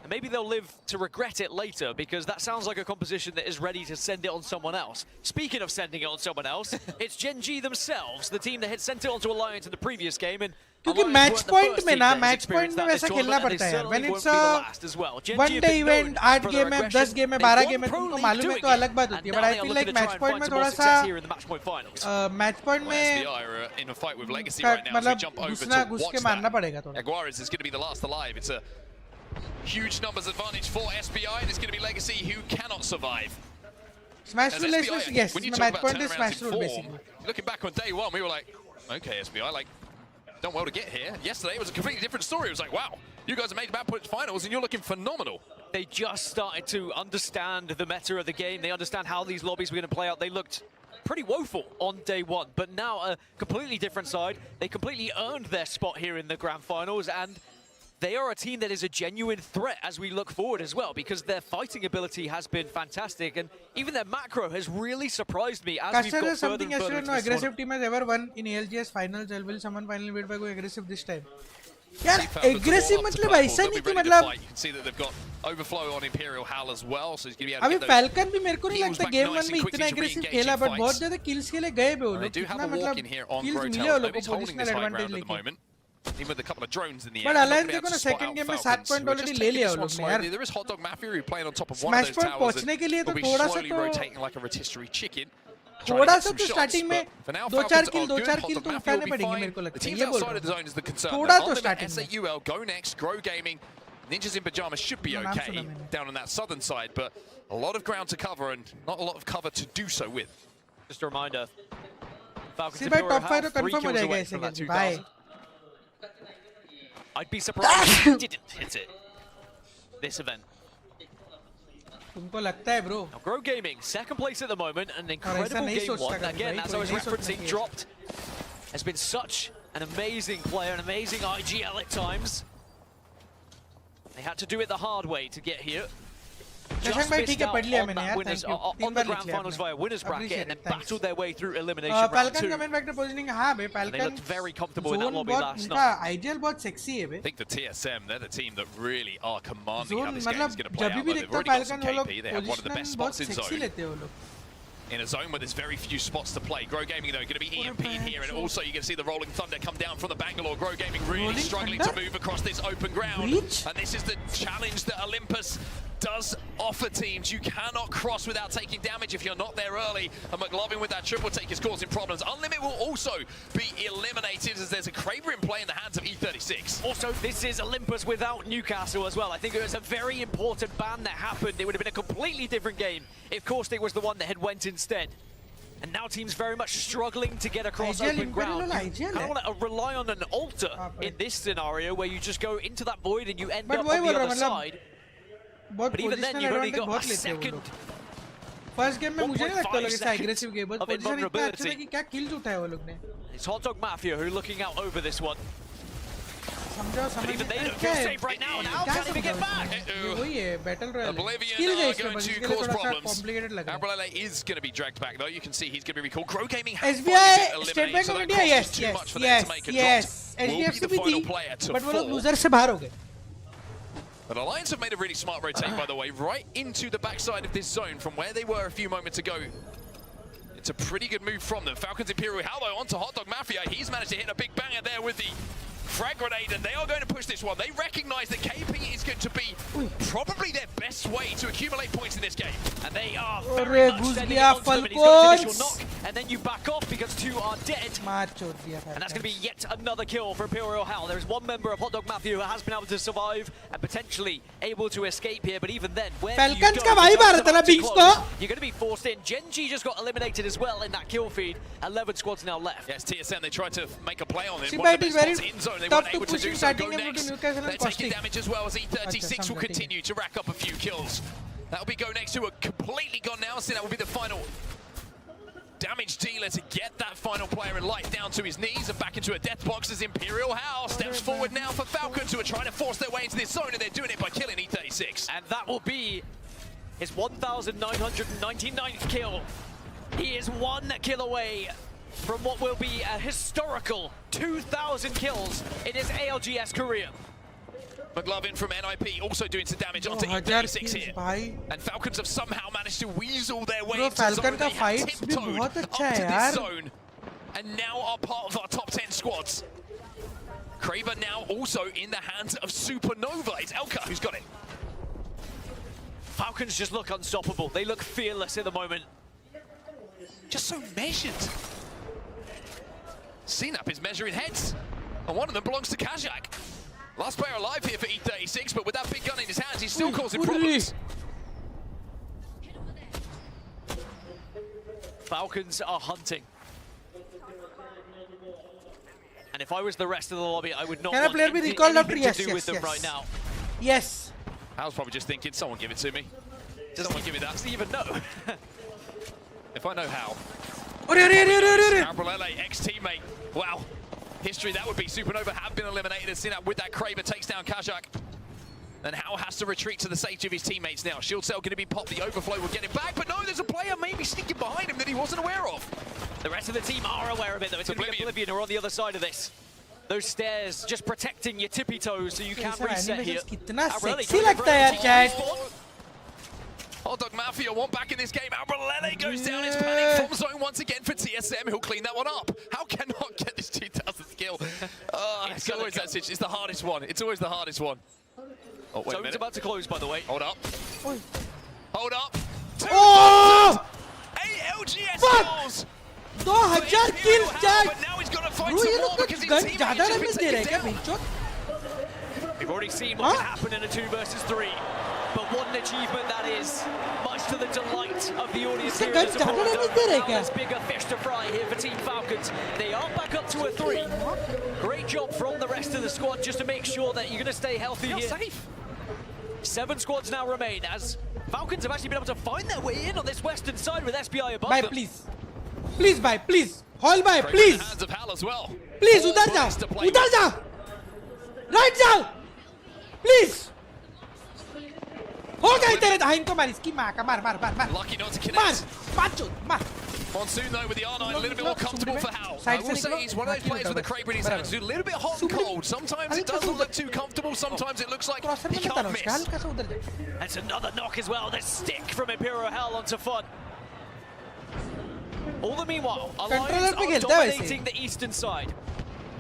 And maybe they'll live to regret it later, because that sounds like a composition that is ready to send it on someone else. Speaking of sending it on someone else, it's Gen G themselves, the team that had sent it onto Alliance in the previous game. And क्योंकि match point में ना match point में वैसा खेलना पड़ता है यार. When it's a one day event, 8 game है, 10 गेम है, 12 गेम है, तुमको मालूम है तो अलग बात होती है. But I feel like match point में थोड़ा सा मैच पॉइंट में मतलब दूसरा घुस के मारना पड़ेगा थोड़ा. Aguirre is going to be the last alive. It's a huge numbers advantage for SBI, and it's going to be Legacy who cannot survive. Smash rule is yes. Match point is smash rule basically. Looking back on day one, we were like, okay, SBI, like, done well to get here. Yesterday it was a completely different story. It was like, wow, you guys have made map points finals and you're looking phenomenal. They just started to understand the meta of the game. They understand how these lobbies were going to play out. They looked pretty woeful on day one, but now a completely different side. They completely earned their spot here in the grand finals, and they are a team that is a genuine threat as we look forward as well, because their fighting ability has been fantastic, and even their macro has really surprised me as we've got further something and further into no this aggressive team has ever won in ALGS finals. Will someone finally beat by go aggressive this time? यार aggressive मतलब ऐसा नहीं कि मतलब you can see that they've got overflow on Imperial Hal as well, so he's going to be able अभी to Falcon भी मेरे को नहीं लगता गेम 1 में इतना aggressive खेला, but बहुत ज़्यादा kills के लिए गए भी वो लोग. कितना मतलब kills मिले वो लोग को positional advantage लेके. Even with a couple of drones in the air. But Alliance देखो ना second game में 7 point already ले लिया वो लोग ने यार. There is Hot Dog Mafia who playing on top of one of those towers. Smash point पहुंचने के लिए तो थोड़ा सा तो rotating like a rotisserie chicken. थोड़ा सा तो स्टार्टिंग में 2-4 किल तो उठाने पड़ेंगे मेरे को लगता है. ये बोल रहा हूं. थोड़ा तो स्टार्टिंग में. S8UL, Go Next, Grow Gaming, Ninjas in Pajamas should be okay down on that southern side, but a lot of ground to cover and not a lot of cover to do so with. Just a reminder, Falcons see by top 5 तो confirm हो जाएगा ऐसे game. Bye. I'd be surprised if he didn't hit it this event. तुमको लगता है bro? Now, Grow Gaming, second place at the moment, an incredible game one. Again, as I was referencing, dropped has been such an amazing player, an amazing IGL at times. They had to do it the hard way to get here. Just missed out on that winners on the grand finals via winners bracket, and then battled their way through elimination round 2. Falcon coming back to positioning, हाँ बे Falcon. They looked very comfortable in that lobby last night. IGL बहुत sexy है बे. I think the TSM, they're the team that really are commanding how this game is going to play out. They've already got some KP. They have one of the best spots in zone. In a zone where there's very few spots to play. Grow Gaming, though, going to be EMP in here, and also you can see the Rolling Thunder come down from the Bangalore. Grow Gaming really struggling to move across this open ground. And this is the challenge that Olympus does offer teams. You cannot cross without taking damage if you're not there early. And McLovin with that triple take is causing problems. Unlimit will also be eliminated as there's a Kraber in play in the hands of E36. Also, this is Olympus without Newcastle as well. I think it was a very important ban that happened. It would have been a completely different game if Caustic was the one that had went instead. And now teams very much struggling to get across open ground. You kind of want to rely on an altar in this scenario where you just go into that void and you end up on the other side. But even then, you've only got a second. First game में मुझे नहीं लगता लगे ऐसा aggressive game, but position इतना अच्छा था कि क्या kills उठाए वो लोग ने. It's Hot Dog Mafia who are looking out over this one. But even they don't feel safe right now. Now can't even get back. वही है battle royale. Oblivion are going to cause problems. Abralele is going to be dragged back though. You can see he's going to be recalled. Grow Gaming has SBI State Bank of India, yes. SGFC भी थी, but वो लोग loser से बाहर हो गए. But Alliance have made a really smart rotate, by the way, right into the backside of this zone from where they were a few moments ago. It's a pretty good move from them. Falcons Imperial Hallow onto Hot Dog Mafia. He's managed to hit a big banger there with the frag grenade, and they are going to push this one. They recognize that KP is going to be probably their best way to accumulate points in this game. And they are very much sending it onto them, and he's got an initial knock, and then you back off because two are dead. And that's going to be yet another kill for Imperial Hal. There is one member of Hot Dog Mafia who has been able to survive and potentially able to escape here, but even then, where do you go? You're going to be forced in. Gen G just got eliminated as well in that kill feed. 11 squads now left. Yes, TSM, they tried to make a play on him. One of the best spots in zone. They weren't able to do so. Go next. They're taking damage as well as E36 will continue to rack up a few kills. That'll be Go Next, who are completely gone now. So that will be the final damage dealer to get that final player in life down to his knees and back into a death box as Imperial Hal steps forward now for Falcons, who are trying to force their way into this zone, and they're doing it by killing E36. And that will be his 1,999th kill. He is one kill away from what will be a historical 2,000 kills in his ALGS career. McLovin from NIP also doing some damage onto E36 here. And Falcons have somehow managed to weasel their way into the zone. They have tiptoed up to this zone and now are part of our top 10 squads. Kraber now also in the hands of Supernova. It's Elka who's got it. Falcons just look unstoppable. They look fearless at the moment. Just so measured. CNAP is measuring heads, and one of them belongs to Kazak. Last player alive here for E36, but with that big gun in his hands, he's still causing problems. Falcons are hunting. And if I was the rest of the lobby, I would not want anything to do with them right now. Yes. I was probably just thinking, someone give it to me. Someone give me that. Does he even know? If I know how. Albrelele, ex-teammate. Wow. History, that would be. Supernova have been eliminated as Sinat with that Kraber takes down Kazak. And Hal has to retreat to the safety of his teammates now. Shield cell going to be popped. The overflow will get it back, but no, there's a player maybe sneaking behind him that he wasn't aware of. The rest of the team are aware of it, though. It's going to be Oblivion who are on the other side of this. Those stairs just protecting your tippy toes so you can't reset here. Hot Dog Mafia want back in this game. Albrelele goes down. It's panic from zone once again for TSM. He'll clean that one up. How cannot get this 2,000 skill? It's always that situation. It's the hardest one. It's always the hardest one. Oh, wait a minute. About to close, by the way. Hold up. Hold up. Oh! 8 LGS kills. 2000 kills, Jack. But now he's got to fight some more because his teammate has been taken down. We've already seen what can happen in a 2 versus 3. But what an achievement that is, much to the delight of the audience here. There's bigger fish to fry here for Team Falcons. They are back up to a 3. Great job from the rest of the squad just to make sure that you're going to stay healthy here. Safe. 7 squads now remain as Falcons have actually been able to find their way in on this western side with SBI above them. Please. Please, bhai, please. Hall bhai, please. In the hands of Hal as well. Please, udhar jao. Udhar jao. Right jao. Please. हो गई तेरे दाहिन को मार इसकी माँ का मार. Lucky not to connect. मार. Monsoon though with the R9 a little bit more comfortable for Hal. I will say he's one of those players with the Kraber in his hands who's a little bit hot and cold. Sometimes it doesn't look too comfortable, sometimes it looks like he can't miss. That's another knock as well. This stick from Imperial Hell onto Fun. All the meanwhile, Alliance are dominating the eastern side.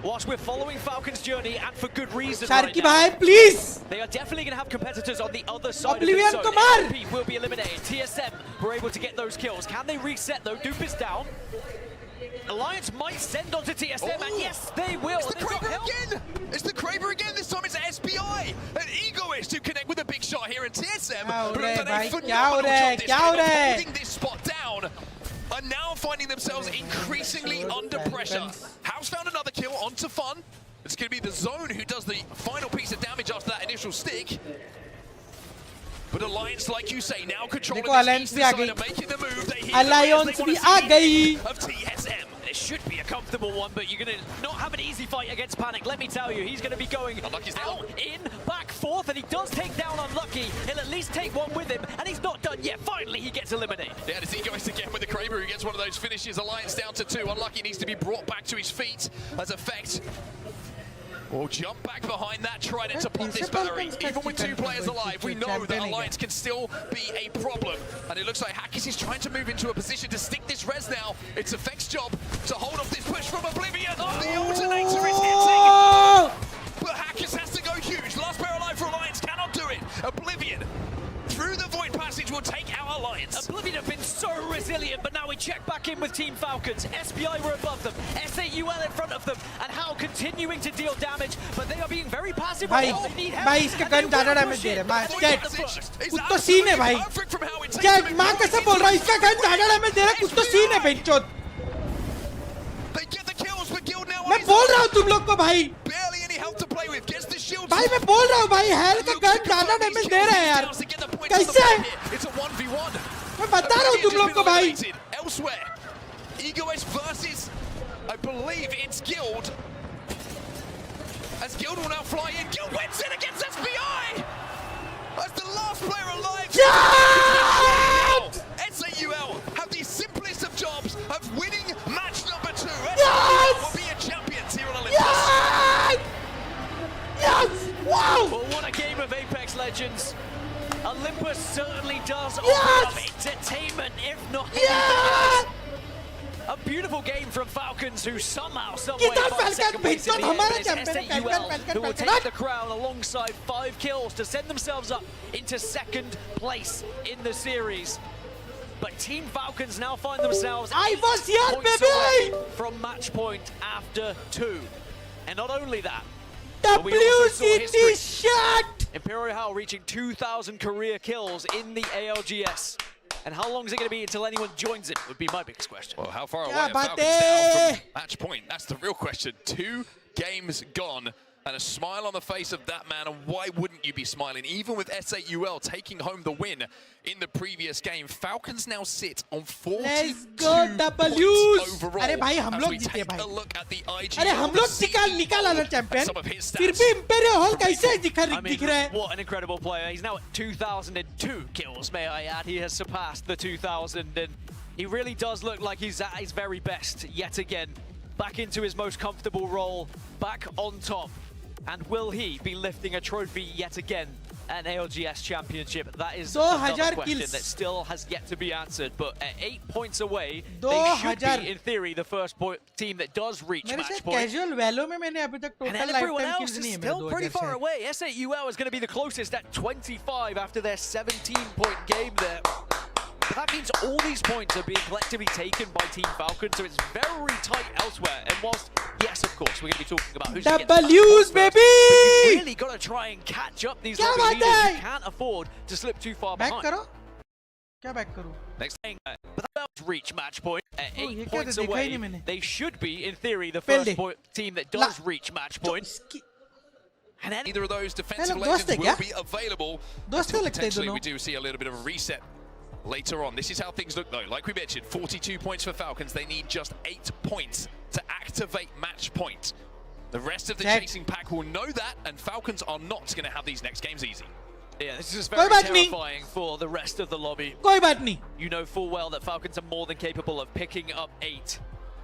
Whilst we're following Falcon's journey, and for good reason right now, please. They are definitely going to have competitors on the other side Oblivion of the zone. NP will be eliminated. TSM were able to get those kills. Can they reset though? Dupe is down. Alliance might send on to TSM, and yes, they will. It's the Kraber again! It's the Kraber again. This time it's SBI, an egoist who connect with a big shot here in TSM. But have done a phenomenal job this game of holding this spot down. Are now finding themselves increasingly under pressure. House found another kill onto Fun. It's going to be the Zone who does the final piece of damage after that initial stick. But Alliance, like you say, now controlling the eastern side and making the move. They hear Alliance the players of TSM. It should be a comfortable one, but you're going to not have an easy fight against Panic. Let me tell you, he's going to be going out, in, back, forth, and he does take down Unlucky. He'll at least take one with him, and he's not done yet. Finally, he gets eliminated. Yeah, it's egoist again with the Kraber who gets one of those finishes. Alliance down to 2. Unlucky needs to be brought back to his feet as Effect will jump back behind that trident to pop this battery. Even with 2 players alive, we know that Alliance can still be a problem. And it looks like Hackis is trying to move into a position to stick this res now. It's Effect's job to hold off this push from Oblivion. The alternator is hitting. But Hackis has to go huge. Last player alive for Alliance cannot do it. Oblivion through the Void Passage will take out Alliance. Oblivion have been so resilient, but now we check back in with Team Falcons. SBI were above them, S8UL in front of them, and Hal continuing to deal damage, but they are being very passive. भाई इसका gun ज़्यादा damage दे रहा है Jack कुछ तो scene है भाई Jack माँ कैसे बोल रहा है इसका गन ज़्यादा डैमेज दे रहा है कुछ तो सीन है बेंचोद मैं बोल रहा हूँ तुम लोग को भाई भाई मैं बोल रहा हूँ भाई हेल का गन ज़्यादा डैमेज दे रहा है यार कैसे मैं बता रहा हूँ तुम लोग को भाई Egoist versus, I believe it's Guild. As Guild will now fly in. Guild wins it against SBI! As the last player alive. S8UL have the simplest of jobs of winning match number 2. regions. Olympus certainly does offer up entertainment, if not anything else. A beautiful game from Falcons, who somehow, someway, find second place in the end, but it's S8UL who will take the crown alongside 5 kills to send themselves up into second place in the series. But Team Falcons now find themselves 8 points away from match point after 2. And not only that, but we also saw history. Imperial Hal reaching 2,000 career kills in the ALGS. And how long is it going to be until anyone joins it would be my biggest question. Well, how far away are Falcons now from match point? That's the real question. 2 games gone. And a smile on the face of that man, and why wouldn't you be smiling? Even with S8UL taking home the win in the previous game, Falcons now sit on 42 Let's go points overall. अरे भाई हम लोग जीते भाई. अरे हम लोग निकाला ना चैंपियन फिर भी इंपेरियल हॉल कैसे दिख रहा है. What an incredible player. He's now at 2,002 kills, may I add. He has surpassed the 2,000, and he really does look like he's at his very best yet again. Back into his most comfortable role, back on top. And will he be lifting a trophy yet again, an ALGS championship? That is another question that still has yet to be answered. But at 8 points away, they should be, in theory, the first team that does reach match point. And everyone else is still pretty far away. S8UL is going to be the closest at 25 after their 17-point game there. That means all these points are being collectively taken by Team Falcon, so it's very tight elsewhere. And whilst, yes, of course, we're going to be talking about who's going to get W's, baby! But you've really got to try and catch up these lobby leaders. You can't afford to slip too far behind. Next thing, but that does reach match point at 8 points away. They should be, in theory, the first team that does reach match point. And either of those defensive legends will be available. Potentially, we do see a little bit of a reset later on. This is how things look though. Like we mentioned, 42 points for Falcons. They need just 8 points to activate match point. The rest of the chasing pack will know that, and Falcons are not going to have these next games easy. Yeah, this is very terrifying for the rest of the lobby. You know full well that Falcons are more than capable of picking up 8.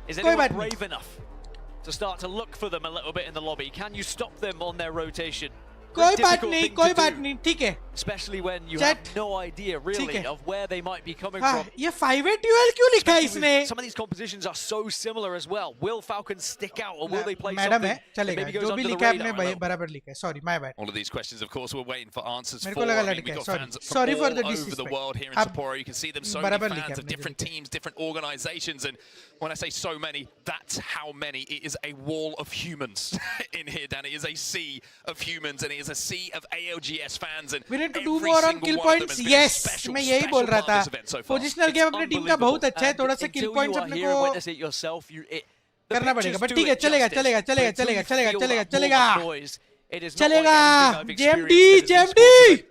Is anyone brave enough to start to look for them a little bit in the lobby? Can you stop them on their rotation? कोई बात नहीं ठीक है. Especially when you have no idea really of where they might be coming from. ये 5-8UL क्यों लिखा है इसने? Some of these compositions are so similar as well. Will Falcons stick out, or will they play something that maybe goes under the radar? बराबर लिखा है. Sorry, my bad. All of these questions, of course, we're waiting for answers for. We've got fans from all over the world here in Sapporo. You can see them, so many fans of different teams, different organizations, and when I say so many, that's how many. It is a wall of humans in here, Dan. It is a sea of humans, and it is a sea of ALGS fans, and we need to do more on kill points. Yes, मैं यही बोल रहा था. Positional game अपने team का बहुत अच्छा है. थोड़ा सा kill points अपने को करना पड़ेगा. But ठीक है, चलेगा. JMD.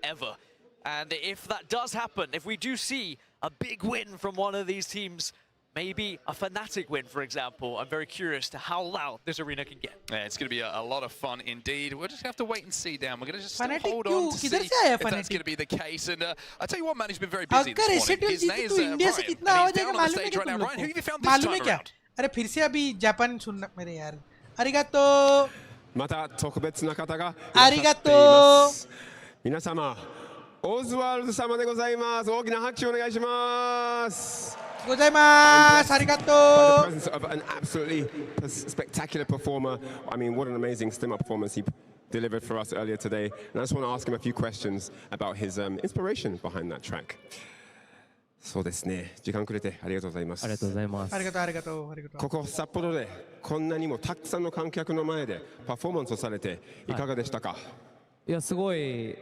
And if that does happen, if we do see a big win from one of these teams, maybe a Fnatic win, for example, I'm very curious to how loud this arena can get. Yeah, it's going to be a lot of fun indeed. We'll just have to wait and see, Dan. We're going to just hold on to see if that's going to be the case. And I'll tell you what, man, he's been very busy this morning. His name is Ryan, and he's down on the stage right now. Ryan, who have you found this time around? अरे फिर से अभी Japan सुनना मेरे यार. arigato. また特別な方が arigato. 皆様、オズワルド様でございます。大きな拍手お願いします。Gozaimasu, arigato. By the presence of an absolutely spectacular performer. I mean, what an amazing stim-up performance he delivered for us earlier today. And I just want to ask him a few questions about his inspiration behind that track. そうですね。時間くれてありがとうございます。ありがとうございます。ありがとう。ここ札幌でこんなにもたくさんの観客の前でパフォーマンスをされていかがでしたか？いやすごい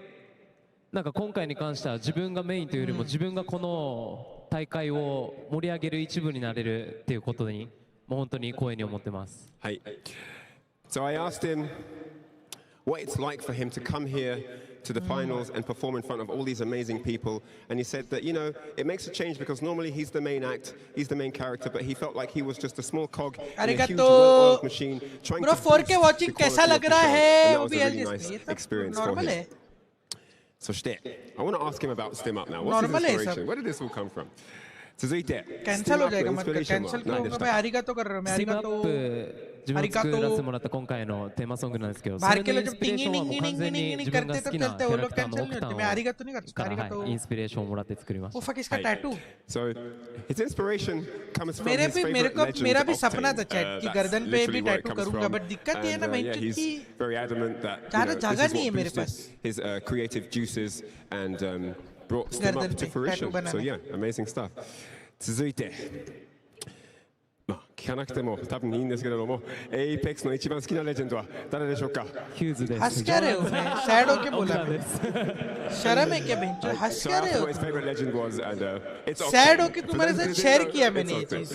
なんか今回に関しては自分がメインというよりも自分がこの大会を盛り上げる一部になれるっていうことにもう本当に光栄に思ってます。はい。So I asked him what it's like for him to come here to the finals and perform in front of all these amazing people, and he said that, you know, it makes a change because normally he's the main act, he's the main character, but he felt like he was just a small cog in a huge well-oiled machine trying to 4K watching कैसा लग रहा है? And that was a really nice experience for him. そして I want to ask him about Stim Up now. What's his inspiration? Where did this all come from? 続いて cancel हो जाएगा मत कर cancel क्यों होगा भाई आरिगातो कर रहा हूं मैं आरिगातो 自分が作らせてもらった今回のテーマソングなんですけど、そ बाहर れ के の लोग イン जब スピレーションはもう完全に自分が好きなキャラクターのオクタン मैं आरिगातो नहीं करता から आरिगातो インスピレーションをもらって作りまし वो た。 फक इसका tattoo So his inspiration comes from मेरे his भी favorite legend मेरा भी Octane. सपना था चैट कि That's गर्दन पे भी literally where it tattoo comes करूंगा from. बट दिक्कत ये है ना And, मैं yeah, he's कि very adamant that ज़्यादा this जगह is नहीं है what मेरे boosted his creative juices and brought them up to fruition. So yeah, amazing stuff. 続いてまあ聞かなくても多分いいんですけれども、エイペックスの一番好きなレジェンドは誰でしょうか？ヒューズです。हंस क्या रहे हो मैं सैड होके बोला शर्म है क्या बेंचो हंस क्या रहे हो सैड होके तुम्हारे साथ शेयर किया मैंने ये चीज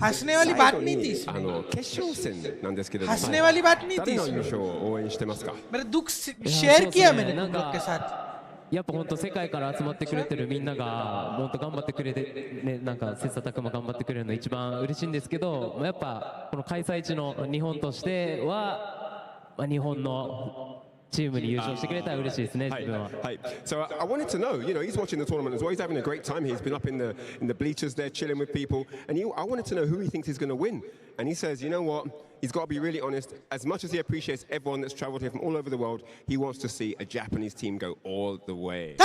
हंसने वाली बात नहीं थी इसमें 決勝戦なんですけれども、 हंसने वाली बात नहीं थी 誰の इसमें 優勝を応援してますか？ मेरा दुख शेयर किया मैंने तुम लोग के साथ やっぱ本当世界から集まってくれてるみんなが本当頑張ってくれてね、なんか切磋琢磨頑張ってくれるの一番嬉しいんですけど、やっぱこの開催地の日本としては、まあ、日本のチームに優勝してくれたら嬉しいですね、自分は。はい。So I wanted to know, you know, he's watching the tournament as well. He's having a great time. He's been up in the bleachers there, chilling with people. And I wanted to know who he thinks is going to win. And he says, you know what? He's got to be really honest. As much as he appreciates everyone that's traveled here from all over the world, he wants to see a Japanese team go all the way.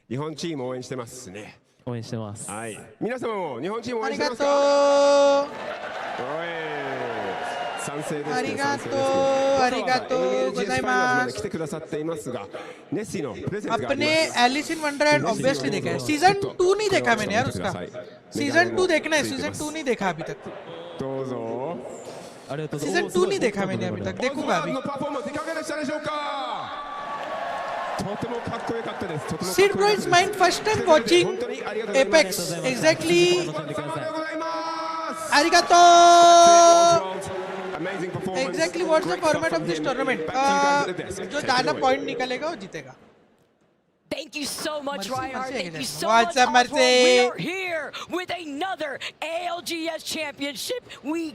日本チーム応援してますね。応援してます。はい。皆様も日本チーム応援してますか？ありがとう。ありがとうございます。来てくださっていますが、ネッシーのプレゼントがあります。अपने Alice in Wonderland obviously देखा है season 2 नहीं देखा मैंने यार उसका season 2 देखना है सीजन 2 नहीं देखा अभी तक どうぞ。सीजन 2 नहीं देखा मैंने अभी तक देखूंगा अभी パフォーマンスいかがでしたでしょうか？とてもかっこよかったです。とても Sid Bro is mine first time watching Apex exactly ありがとう exactly what's the format of this tournament जो ज्यादा पॉइंट निकलेगा वो जीतेगा Thank you so much, Reinhardt. Thank you so What's much, up, Oswald. Marcy? We are here with another ALGS championship. We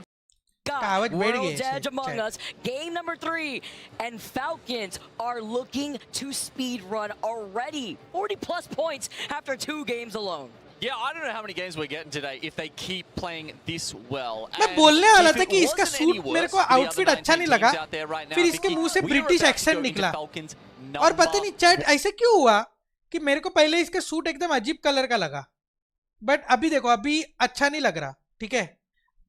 got World's Edge Among Us, game number 3, and Falcons are looking to speed run already. 40+ points after 2 games alone. Yeah, I don't know how many games we're getting today if they keep playing this well. मैं बोलने वाला था कि इसका suit मेरे को outfit अच्छा नहीं लगा फिर इसके मुंह से ब्रिटिश एक्सेंट निकला और पता नहीं चैट ऐसे क्यों हुआ कि मेरे को पहले इसका सूट एकदम अजीब कलर का लगा बट अभी देखो अभी अच्छा नहीं लग रहा ठीक है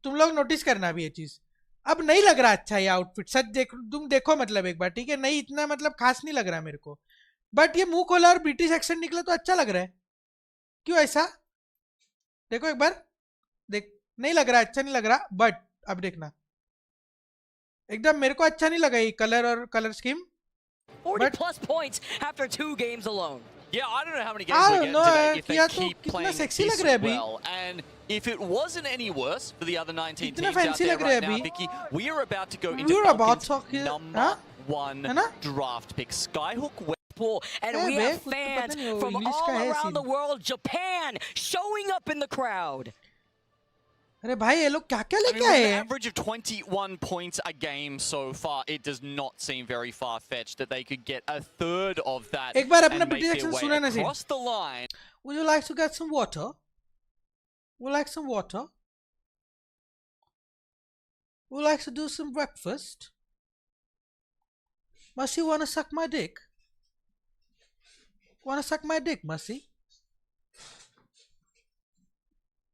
तुम लोग नोटिस करना अभी ये चीज अब नहीं लग रहा अच्छा ये आउटफिट सच तुम देखो मतलब एक बार ठीक है नहीं इतना मतलब खास नहीं लग रहा मेरे को बट ये मुंह खोला और ब्रिटिश एक्सेंट निकला तो अच्छा लग रहा है क्यों ऐसा देखो एक बार देख नहीं लग रहा अच्छा नहीं लग रहा बट अब देखना एकदम मेरे को अच्छा नहीं लगा ये कलर और colour scheme 40+ points after 2 games alone. Yeah, I don't know how many games we're getting today if they keep playing this well. And if it wasn't any worse for the other 19 teams out there right now, Vicky, we are about to go into Falcons' number 1 draft pick. Skyhook Westpool, and we have fans from all around the world, Japan, showing up in the crowd. अरे भाई ये लोग क्या क्या लेके आए हैं? With an average of 21 points a game so far, it does not seem very far-fetched that they could get a third of that एक बार अपना and make their way across the line. Would you like to get some water? Would you like some water? Would you like to do some breakfast? Mercy, wanna suck my dick? Wanna suck my dick, Mercy?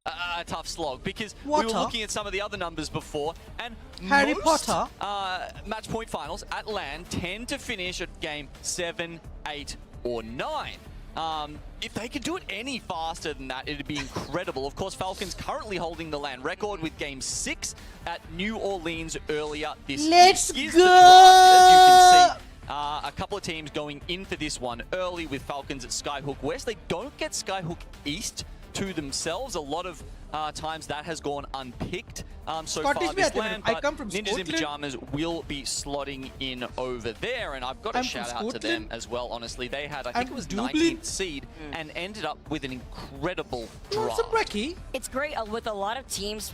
A tough slog because we were looking at some of the other numbers before, and Harry most Potter match point finals at LAN tend to finish at game 7, 8, or 9. If they could do it any faster than that, it'd be incredible. Of course, Falcons currently holding the LAN record with game 6 at New Orleans earlier this year. Let's go! As you can see, a couple of teams going in for this one early with Falcons at Skyhook West. They don't get Skyhook East to themselves. A lot of times that has gone unpicked so far this LAN, but Ninjas in Pyjamas will be slotting in over there, and I've got to shout out to them as well, honestly. They had, I think it was 19th seed and ended up with an incredible draft. It's great with a lot of teams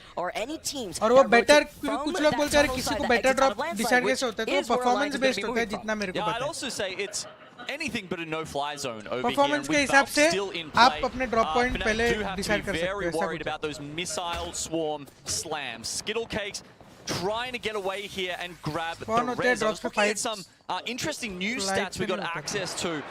or any teams और वो better कुछ लोग बोलते हैं किसी को better drop decide कैसे होता है तो performance based होता है जितना मेरे को पता है. I'd also say it's anything but a no-fly zone over Performance here. के हिसाब से आप अपने drop point Fnatic पहले do have to decide be कर very सकते हो. worried about those missile swarm slams. Skittle Cakes trying to get away here and grab the res. I was looking at some interesting news stats we got access to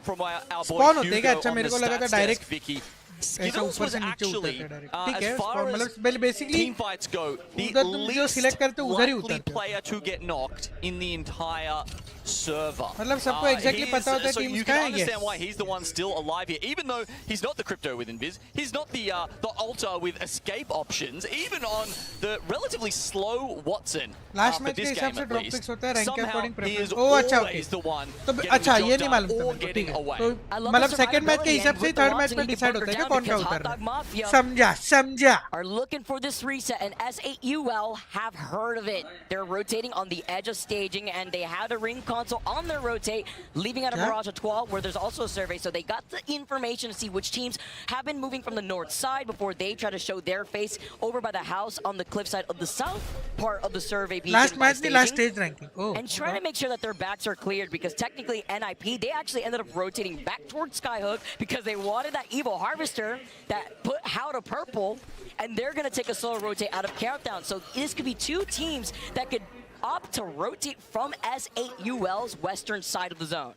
from our boy Hugo on the stats desk, Vicky. Skittles was actually, as far as team fights go, the least likely player to get knocked in the entire server. So you can understand why he's the one still alive here, even though he's not the crypto with Invis, he's not the altar with escape options, even on the relatively slow Watson. Last match के हिसाब से drop picks होता है rank according preference. Oh अच्छा okay. तो अच्छा ये नहीं मालूम था मुझे. ठीक है. तो मतलब second match के हिसाब से third match पे decide होता है कि कौन क्या उतर रहा है. समझा. Are looking for this reset and S8UL have heard of it. They're rotating on the edge of staging and they had a ring console on their rotate, leaving out of Mirage 12 where there's also a survey. So they got the information to see which teams have been moving from the north side before they try to show their face over by the house on the cliffside of the south part of the survey. Last match, the last stage ranking. Oh, and trying to make sure that their backs are cleared because technically NIP, they actually ended up rotating back towards Skyhook because they wanted that evil harvester that put How to purple, and they're going to take a slow rotate out of Countdown. So this could be two teams that could opt to rotate from S8UL's western side of the zone.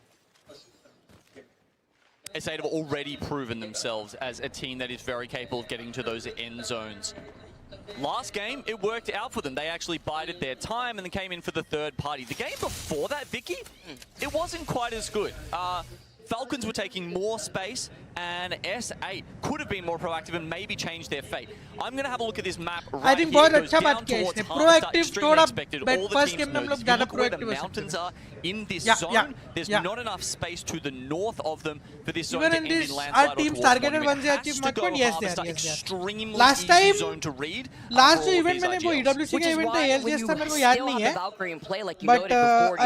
S8 have already proven themselves as a team that is very capable of getting to those end zones. Last game, it worked out for them. They actually bided their time and then came in for the third party. The game before that, Vicky, it wasn't quite as good. Falcons were taking more space, and S8 could have been more proactive and maybe changed their fate. I'm going to have a look at this map right I think here. बहुत अच्छा बात किया इसने. Proactive थोड़ा first game में हम लोग ज़्यादा proactive the mountains are in this zone. There's not enough space to the north of them for this zone to end in landslide. Our teams targeted one से achieve match point. Yes, they are. Extremely last time, easy zone to read. Last जो event मैंने वो EWC का event था ALGS था मेरे को याद नहीं है. But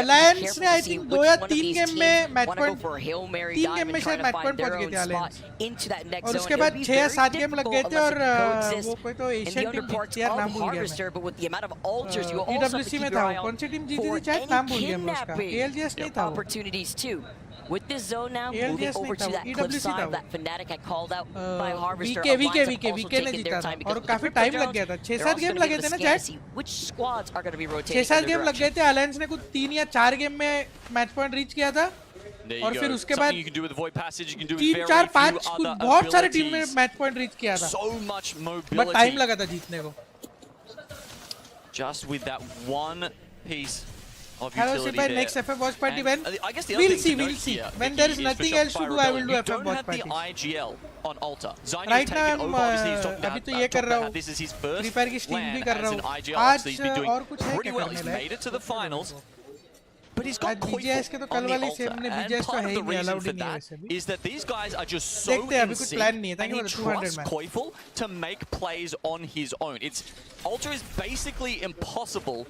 Alliance ने I think 2 या 3 game में match point 3 game में शायद match point पहुंच गए थे Alliance. और उसके बाद 6 या 7 game लग गए थे और वो कोई तो एशियन टीम जीती यार नाम भूल गया मैं. EWC में था कौन सी टीम जीती थी शायद नाम भूल गया मैं उसका. ALGS नहीं था वो. With this zone now, moving over to that cliffside that Fnatic had called out by Harvester. VK ने जीता था और काफी टाइम लग गया था. 6-7 गेम लगे थे ना chat. Which squads are going to be rotating? 6-7 game लग गए थे. अलायंस ने कुछ 3 या 4 गेम में मैच पॉइंट रीच किया था. और फिर उसके बाद 3, 4, 5 बहुत सारे टीम में मैच पॉइंट रीच किया था. बट टाइम लगा था जीतने को. Just with that one piece of Hello, utility Sipai, there. next FF Watch Party when? I guess the we'll other thing see, to note here, when there is nothing else to do, I will do FF Watch Party. You don't have the IGL on Altar. Right now, अभी तो ये कर रहा हूँ. This is his first Free Fire की stream भी कर रहा हूँ. आज और कुछ है क्या करने He's made it to the finals. But he's got BGS के तो कल वाली सेम ने BGS तो है ही नहीं, allowed ही नहीं है वैसे भी. Is that these guys are just so अभी कुछ plan नहीं है. and he trusts Koifel to make plays on his own. Altar is basically impossible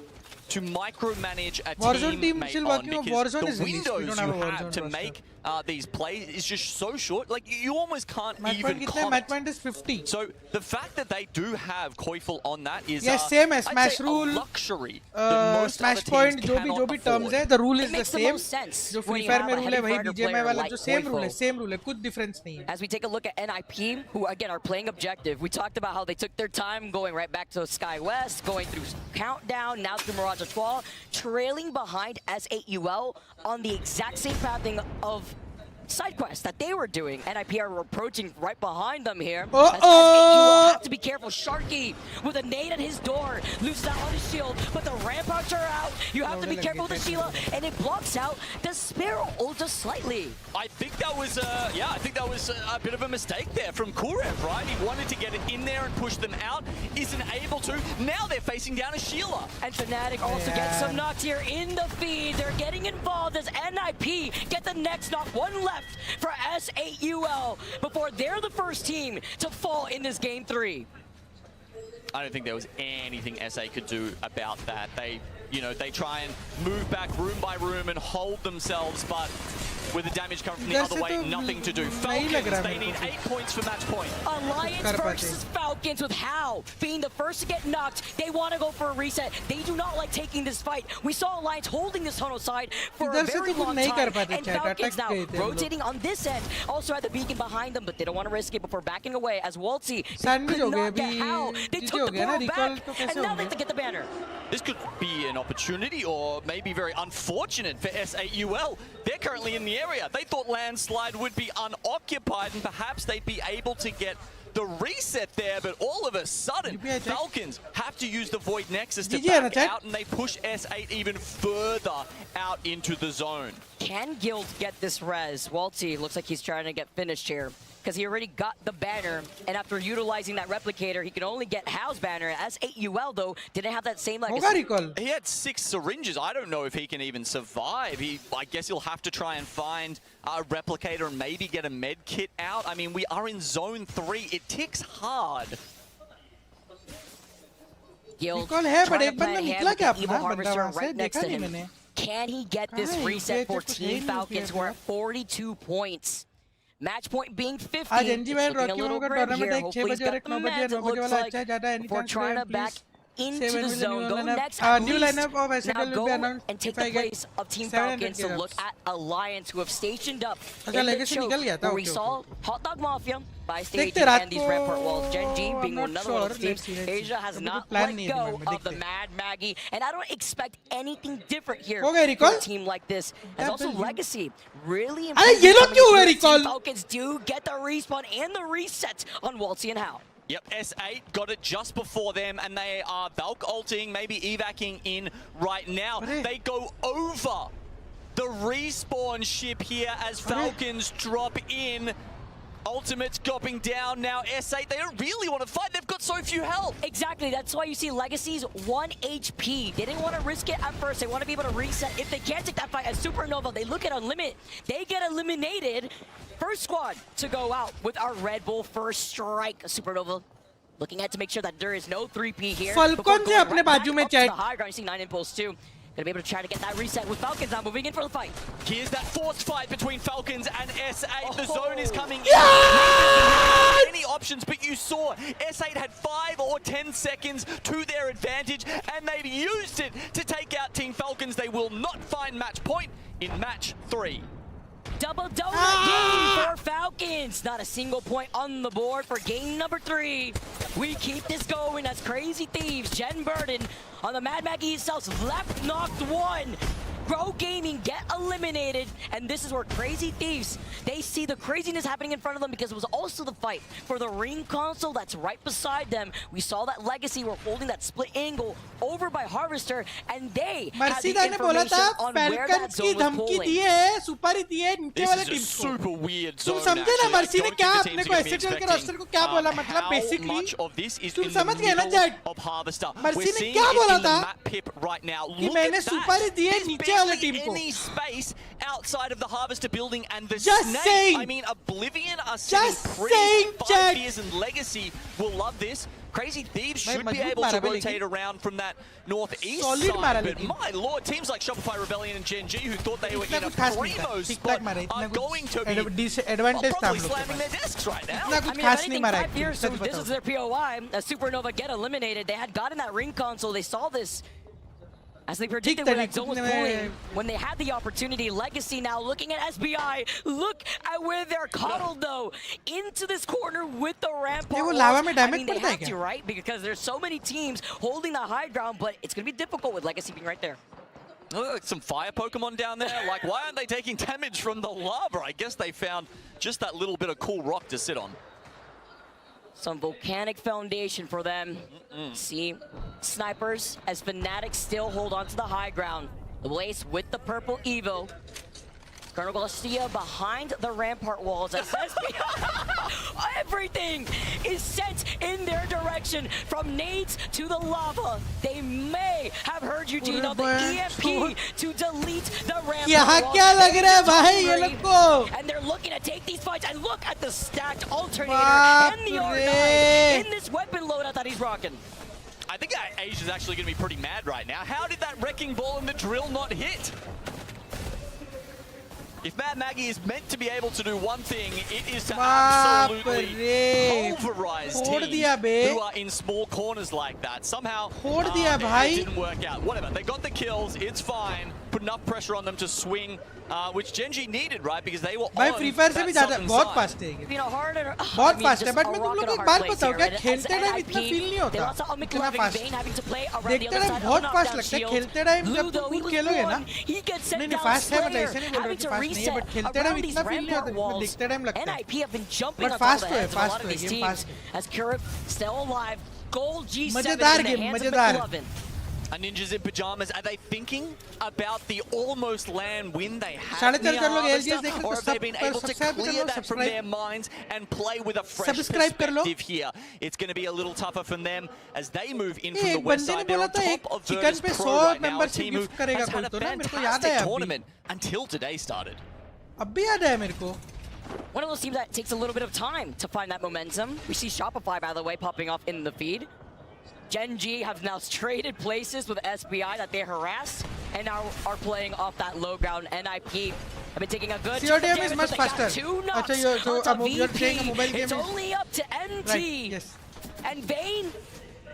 to micromanage a team mate on because the windows you have to make these plays is just so short. Like you almost can't even comment. Match point is 50. So the fact that they do have Koifel on that is same as Smash rule, luxury. Smash point जो भी terms है, the rule is the same. जो Free Fire में rule है वही BGMI वाला जो same rule है, कुछ difference नहीं है. As we take a look at NIP, who again are playing objective, we talked about how they took their time going right back to Sky West, going through Countdown, now through Mirage 12, trailing behind S8UL on the exact same pathing of side quests that they were doing. NIP are approaching right behind them here. S8UL have to be careful. Sharky with a nade at his door loses out on his shield, but the ramparts are out. You have to be careful with the Sheila, and it blocks out the Sparrow just slightly. I think that was a bit of a mistake there from Kurev, right? He wanted to get it in there and push them out, isn't able to. Now they're facing down a Sheila. And Fnatic also gets some knocks here in the feed. They're getting involved as NIP get the next knock. One left for S8UL before they're the first team to fall in this game 3. I don't think there was anything SA could do about that. They try and move back room by room and hold themselves, but with the damage coming from the other way, nothing to do. Falcons, they need 8 points for match point. Alliance versus Falcons with Hal being the first to get knocked. They want to go for a reset. They do not like taking this fight. We saw Alliance holding this tunnel side for a very long time, and Falcons now rotating on this end. Also had the beacon behind them, but they don't want to risk it before backing away as Waltzy could not get Hal. They took the ball back, and now they have to get the banner. This could be an opportunity, or maybe very unfortunate for S8UL. They're currently in the area. They thought Landslide would be unoccupied, and perhaps they'd be able to get the reset there, but all of a sudden, Falcons have to use the Void Nexus to back out, and they push S8 even further out into the zone. Can Guild get this res? Waltzy looks like he's trying to get finished here, because he already got the banner, and after utilizing that replicator, he could only get Hal's banner. S8UL, though, didn't have that same legacy. He had 6 syringes. I don't know if he can even survive. I guess he'll have to try and find a replicator and maybe get a med kit out. I mean, we are in zone 3. It ticks hard. Guild trying to play a hand with the Evil Harvester right next to him. Can he get this reset for Team Falcons, who are at 42 points? Match point being 50. It's looking a little grim here. Hopefully he's got the meds, it looks like, before trying to back into the zone. Go next, at least. Now go and take the place of Team Falcons to look at Alliance, who have stationed up in the choke, where we saw Hot Dog Mafia by staging and these rampart walls. Gen G being another one of the teams. Asia has not let go of the Mad Maggie, and I don't expect anything different here for a team like this. As also Legacy really improved. Falcons do get the respawn and the reset on Waltzy and Hal. Yep, S8 got it just before them, and they are Valk ulting, maybe evacing in right now. They go over the respawn ship here as Falcons drop in. Ultimate's dropping down now. S8, they don't really want to fight. They've got so few health. Exactly. That's why you see Legacy's 1 HP. They didn't want to risk it at first. They want to be able to reset. If they can't take that fight as Supernova, they look at Unlimit. They get eliminated. First squad to go out with our Red Bull first strike. Supernova looking at to make sure that there is no 3P here. Falcon se apne baju mein chat. The high ground, you see 9 Impulse too. Gonna be able to try to get that reset with Falcons now moving in for the fight. Here's that forced fight between Falcons and S8. The zone is coming in. Many options, but you saw S8 had 5 or 10 seconds to their advantage, and they've used it to take out Team Falcons. They will not find match point in match 3. Double donut game for Falcons. Not a single point on the board for game number 3. We keep this going as Crazy Thieves, Jen Burden on the Mad Maggie itself, left knocked 1. Grow Gaming get eliminated, and this is where Crazy Thieves, they see the craziness happening in front of them, because it was also the fight for the ring console that's right beside them. We saw that Legacy were holding that split angle over by Harvester, and they had the information on where that zone was pulling. This is a super weird zone, actually. I don't think the teams are going to be expecting how much of this is in the middle of Harvester. We're seeing it in the map pip right now. Look at that. Any space outside of the Harvester building, and the Snake, I mean, Oblivion are sitting pretty. 5 years, and Legacy will love this. Crazy Thieves should be able to rotate around from that northeast side, but my lord, teams like Shopify Rebellion and Gen G, who thought they were in a primo spot, are going to be probably slamming their desks right now. I mean, if anything, 5 years, so this is their POI. As Supernova get eliminated, they had gotten that ring console, they saw this. As they predicted when that zone was pulling, when they had the opportunity. Legacy now looking at SBI. Look at where they're cuddled, though. Into this corner with the rampart walls. I mean, they have to, right? Because there's so many teams holding the high ground, but it's going to be difficult with Legacy being right there. Look like some fire Pokemon down there. Like, why aren't they taking damage from the lava? I guess they found just that little bit of cool rock to sit on. Some volcanic foundation for them. See, snipers as Fanatics still hold on to the high ground. The Blaze with the purple Evo. Colonel Garcia behind the rampart walls. As everything is sent in their direction, from nades to the lava. They may have heard Eugene on the EMP to delete the rampart walls. And they're looking to take these fights, and look at the stacked alternator and the R9 in this weapon loadout that he's rocking. I think Asia's actually going to be pretty mad right now. How did that wrecking ball and the drill not hit? If Mad Maggie is meant to be able to do one thing, it is to absolutely pulverize teams who are in small corners like that. Somehow, it didn't work out. Whatever, they got the kills, it's fine. Put enough pressure on them to swing, which Genji needed, right? Because they were on Free Fire से भी ज़्यादा बहुत fast है बहुत fast है, but मैं तुम लोग को एक बात बताऊँ क्या खेलते टाइम इतना फील नहीं होता इतना fast देखते टाइम बहुत fast लगता है खेलते टाइम जब तुम खुद खेलोगे ना नहीं fast है मतलब ऐसे नहीं बोल रहा कि fast नहीं है but खेलते टाइम इतना feel नहीं होता देखते टाइम लगता है but fast तो है game fast as Curate still alive, gold G7 मजेदार in the game hands of मजेदार McLovin. Ninjas in pajamas, are they thinking about the almost land win they had साढ़े in the चार लोग LGS harvester, देख रहे or तो have they been able to clear that from their minds and play with a fresh perspective here? It's going to be a little tougher for them as they move in from the west side. They're on top of Virtus Pro right now, a team who has had a fantastic tournament until today started. अब भी याद है मेरे को One of those teams that takes a little bit of time to find that momentum. We see Shopify, by the way, popping off in the feed. Gen.G have now traded places with SBI that they harassed and now are playing off that low ground. NIP have been taking a good CRDM is much faster. Two knocks onto VP. It's only up to MT. Right, yes. And Vayne,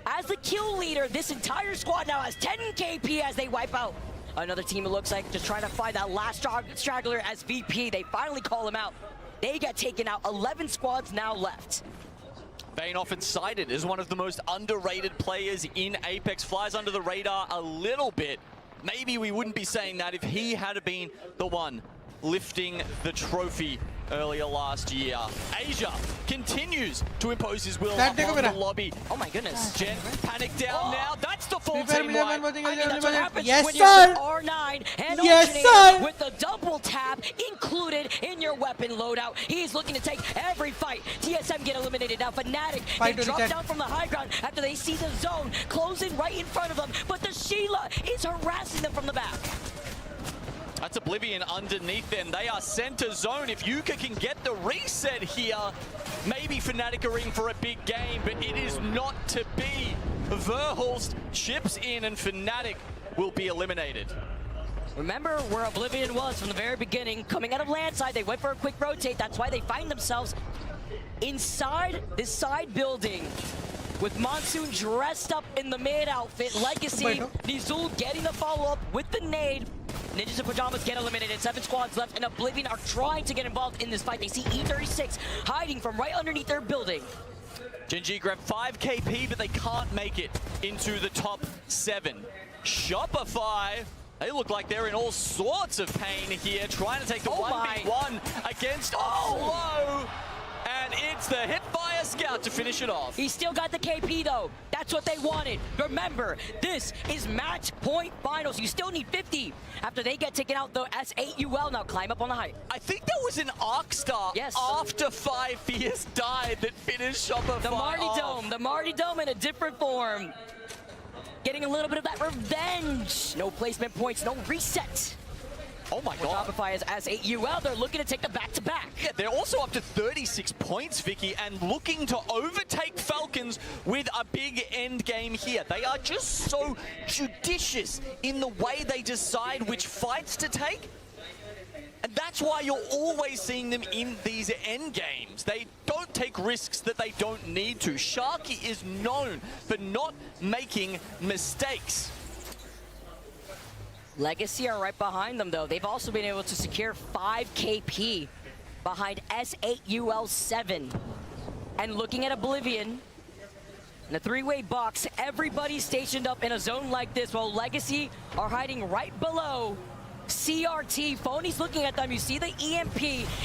as the kill leader, this entire squad now has 10 KP as they wipe out another team, it looks like, just trying to find that last straggler as VP. They finally call him out. They get taken out. 11 squads now left. Vayne often cited as one of the most underrated players in Apex, flies under the radar a little bit. Maybe we wouldn't be saying that if he had been the one lifting the trophy earlier last year. Asia continues to impose his will on the lobby. Oh my goodness. Gen panic down now. That's the full team wipe. I mean, that's what happens yes, when sir. you're R9 and yes, Alternator sir. with the double tap included in your weapon loadout. He's looking to take every fight. TSM get eliminated. Now Fnatic, they drop down from the high ground after they see the zone closing right in front of them. But the Sheila is harassing them from the back. That's Oblivion underneath them. They are center zone. If Yuka can get the reset here, maybe Fnatic are in for a big game, but it is not to be. Verhulst chips in and Fnatic will be eliminated. Remember where Oblivion was from the very beginning. Coming out of landside, they went for a quick rotate. That's why they find themselves inside this side building with Monsoon dressed up in the mid outfit. Legacy, Nizul getting the follow-up with the nade. Ninjas in pajamas get eliminated. 7 squads left, and Oblivion are trying to get involved in this fight. They see E36 hiding from right underneath their building. Gen.G grab 5 KP, but they can't make it into the top 7. Shopify, they look like they're in all sorts of pain here, trying to take the 1v1 against Flow. And it's the Hipfire Scout to finish it off. He still got the KP though. That's what they wanted. Remember, this is match point finals. You still need 50 after they get taken out. The S8UL now climb up on the height. I think that was an Arc Star after 5 Fierce died that finished Shopify The Marty Dome. The Marty Dome in a different form. Getting a little bit of that revenge. No placement points, no reset. Oh my god. Shopify is S8UL. They're looking to take the back-to-back. Yeah, they're also up to 36 points, Vicky, and looking to overtake Falcons with a big end game here. They are just so judicious in the way they decide which fights to take. And that's why you're always seeing them in these end games. They don't take risks that they don't need to. Sharky is known for not making mistakes. Legacy are right behind them, though. They've also been able to secure 5 KP behind S8UL 7. And looking at Oblivion, in a 3-way box, everybody's stationed up in a zone like this, while Legacy are hiding right below. CRT, Phony's looking at them. You see the EMP.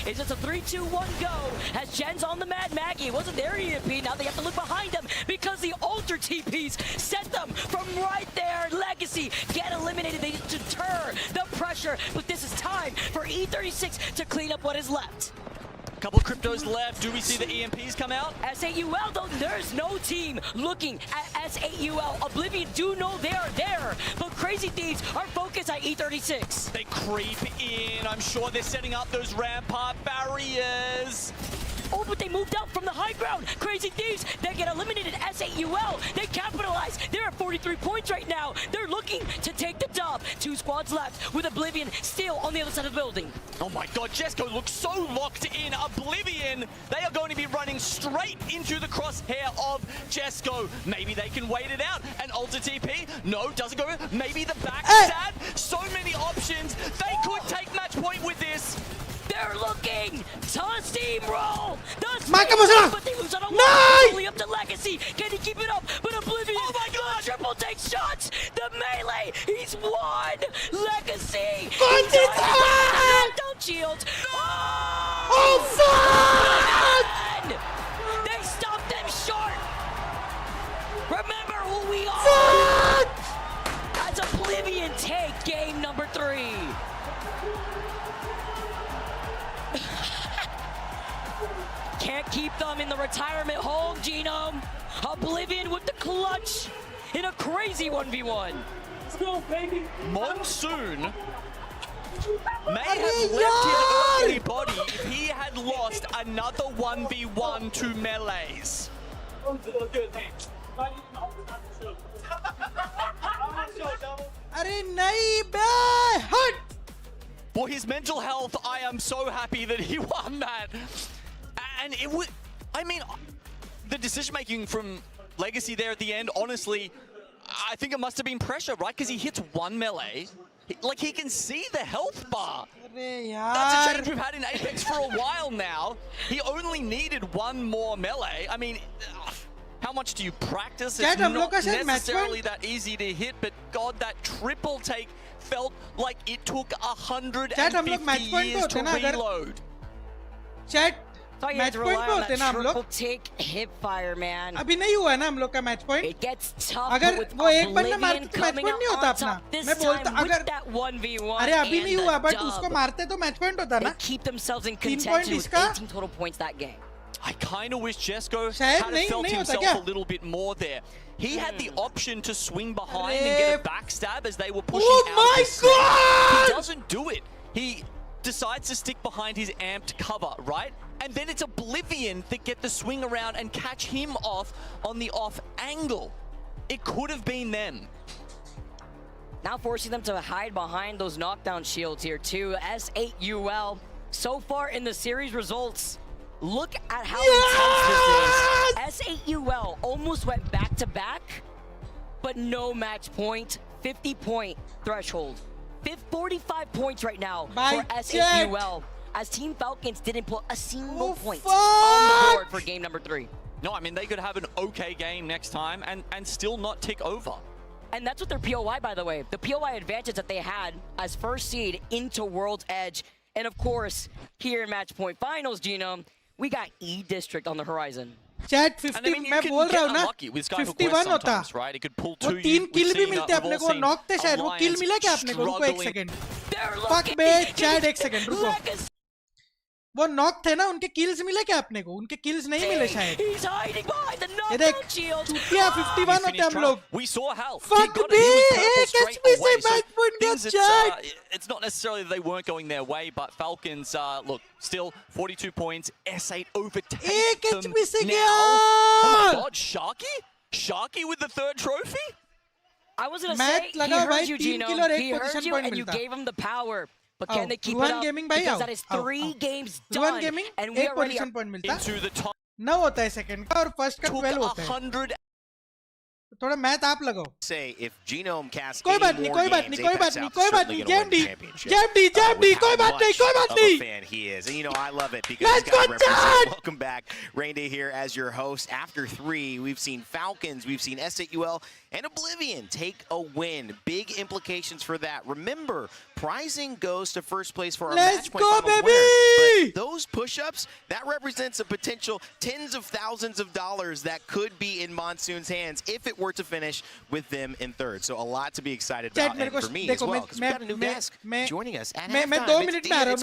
It's just a 3-2-1 go as Jen's on the Mad Maggie. It wasn't their EMP. Now they have to look behind them because the Alter TPs sent them from right there. Legacy get eliminated. They deter the pressure, but this is time for E36 to clean up what is left. Couple of cryptos left. Do we see the EMPs come out? S8UL, though, there's no team looking at S8UL. Oblivion do know they are there, but Crazy Thieves are focused at E36. They creep in. I'm sure they're setting up those rampart barriers. Oh, but they moved out from the high ground. Crazy Thieves, they get eliminated. S8UL, they capitalize. They're at 40. 43 points right now. They're looking to take the dub. 2 squads left with Oblivion still on the other side of the building. Oh my god, Jesco looks so locked in. Oblivion, they are going to be running straight into the crosshair of Jesco. Maybe they can wait it out. And Ultra TP, no, doesn't go. Maybe the backstab. So many options. They could take match point with this. They're looking to steamroll the but they lose on a one. Up to Legacy. Can he keep it up? But Oblivion, oh my god, triple takes shots. The melee, he's won. Legacy. Down shield. Oh fuck! They stopped them short. Remember who we are. As Oblivion take game number 3. Can't keep them in the retirement home, Genome. Oblivion with the clutch in a crazy 1v1. Let's go, baby. Monsoon may have left his early body if he had lost another 1v1 to melees. For his mental health, I am so happy that he won that. And it would, I mean, the decision making from Legacy there at the end, honestly, I think it must have been pressure, right? Because he hits 1 melee. Like, he can see the health bar. That's a change we've had in Apex for a while now. He only needed 1 more melee. I mean, how much do you practice? It's not necessarily that easy to hit, but God, that triple take felt like it took 150 years to reload. Chat, match point पे होते ना हम लोग अभी नहीं हुआ ना हम लोग का मैच पॉइंट अगर वो एक बंदा मारते तो मैच पॉइंट नहीं होता अपना मैं बोलता अगर अरे अभी नहीं हुआ बट उसको मारते तो मैच पॉइंट होता ना 3 पॉइंट इसका I kind of wish Jesco had felt himself a little bit more there. He had the option to swing behind and get a backstab as they were pushing out the snake. He doesn't do it. He decides to stick behind his amped cover, right? And then it's Oblivion that get the swing around and catch him off on the off angle. It could have been them. Now forcing them to hide behind those knockdown shields here too. S8UL, so far in the series results, look at how intense this is. S8UL almost went back to back, but no match point, 50-point threshold. 45 points right now for S8UL. As Team Falcons didn't put a single point on the board for game number 3. No, I mean, they could have an okay game next time and still not tick over. And that's with their POI, by the way. The POI advantage that they had as first seed into World's Edge. And of course, here in Match Point Finals, Genome, we got E-District on the horizon. Chat 50 मैं बोल रहा हूँ ना 51 होता वो 3 किल भी मिलते अपने को नॉक थे शायद वो किल मिला क्या अपने को रुको 1 सेकंड फक बे चैट 1 सेकंड रुको वो नॉक थे ना उनके किल्स मिले क्या अपने को उनके किल्स नहीं मिले शायद ये देख चुटिया 51 होते हम लोग फक बे एक एचपी से मैच पॉइंट गया chat It's not necessarily that they weren't going their way, but Falcons, look, still 42 points. S8 overtakes them now. Oh my God, Sharky with the 3rd trophy? I was gonna say, he heard you, Gino. He heard you, and you gave him the power. But can they keep it up? Because that is 3 games done, and we already are into the top. 9 होता है second का और first का 12 होता है थोड़ा math आप लगाओ say if Genome casts कोई बात नहीं जेएमडी कोई बात नहीं fan he is and you know I love it because he's got to represent. Welcome back, Rainday here as your host. After 3 we've seen Falcons, we've seen S8UL and Oblivion take a win. Big implications for that. Remember, prizing goes to first place for our match point finals winner. But those push-ups, that represents a potential tens of thousands of dollars that could be in Monsoon's hands if it were to finish with them in 3rd. So a lot to be excited about, and for me as well, because we've got a new guest joining us at halftime. मैं 2 minute में आ रहा हूँ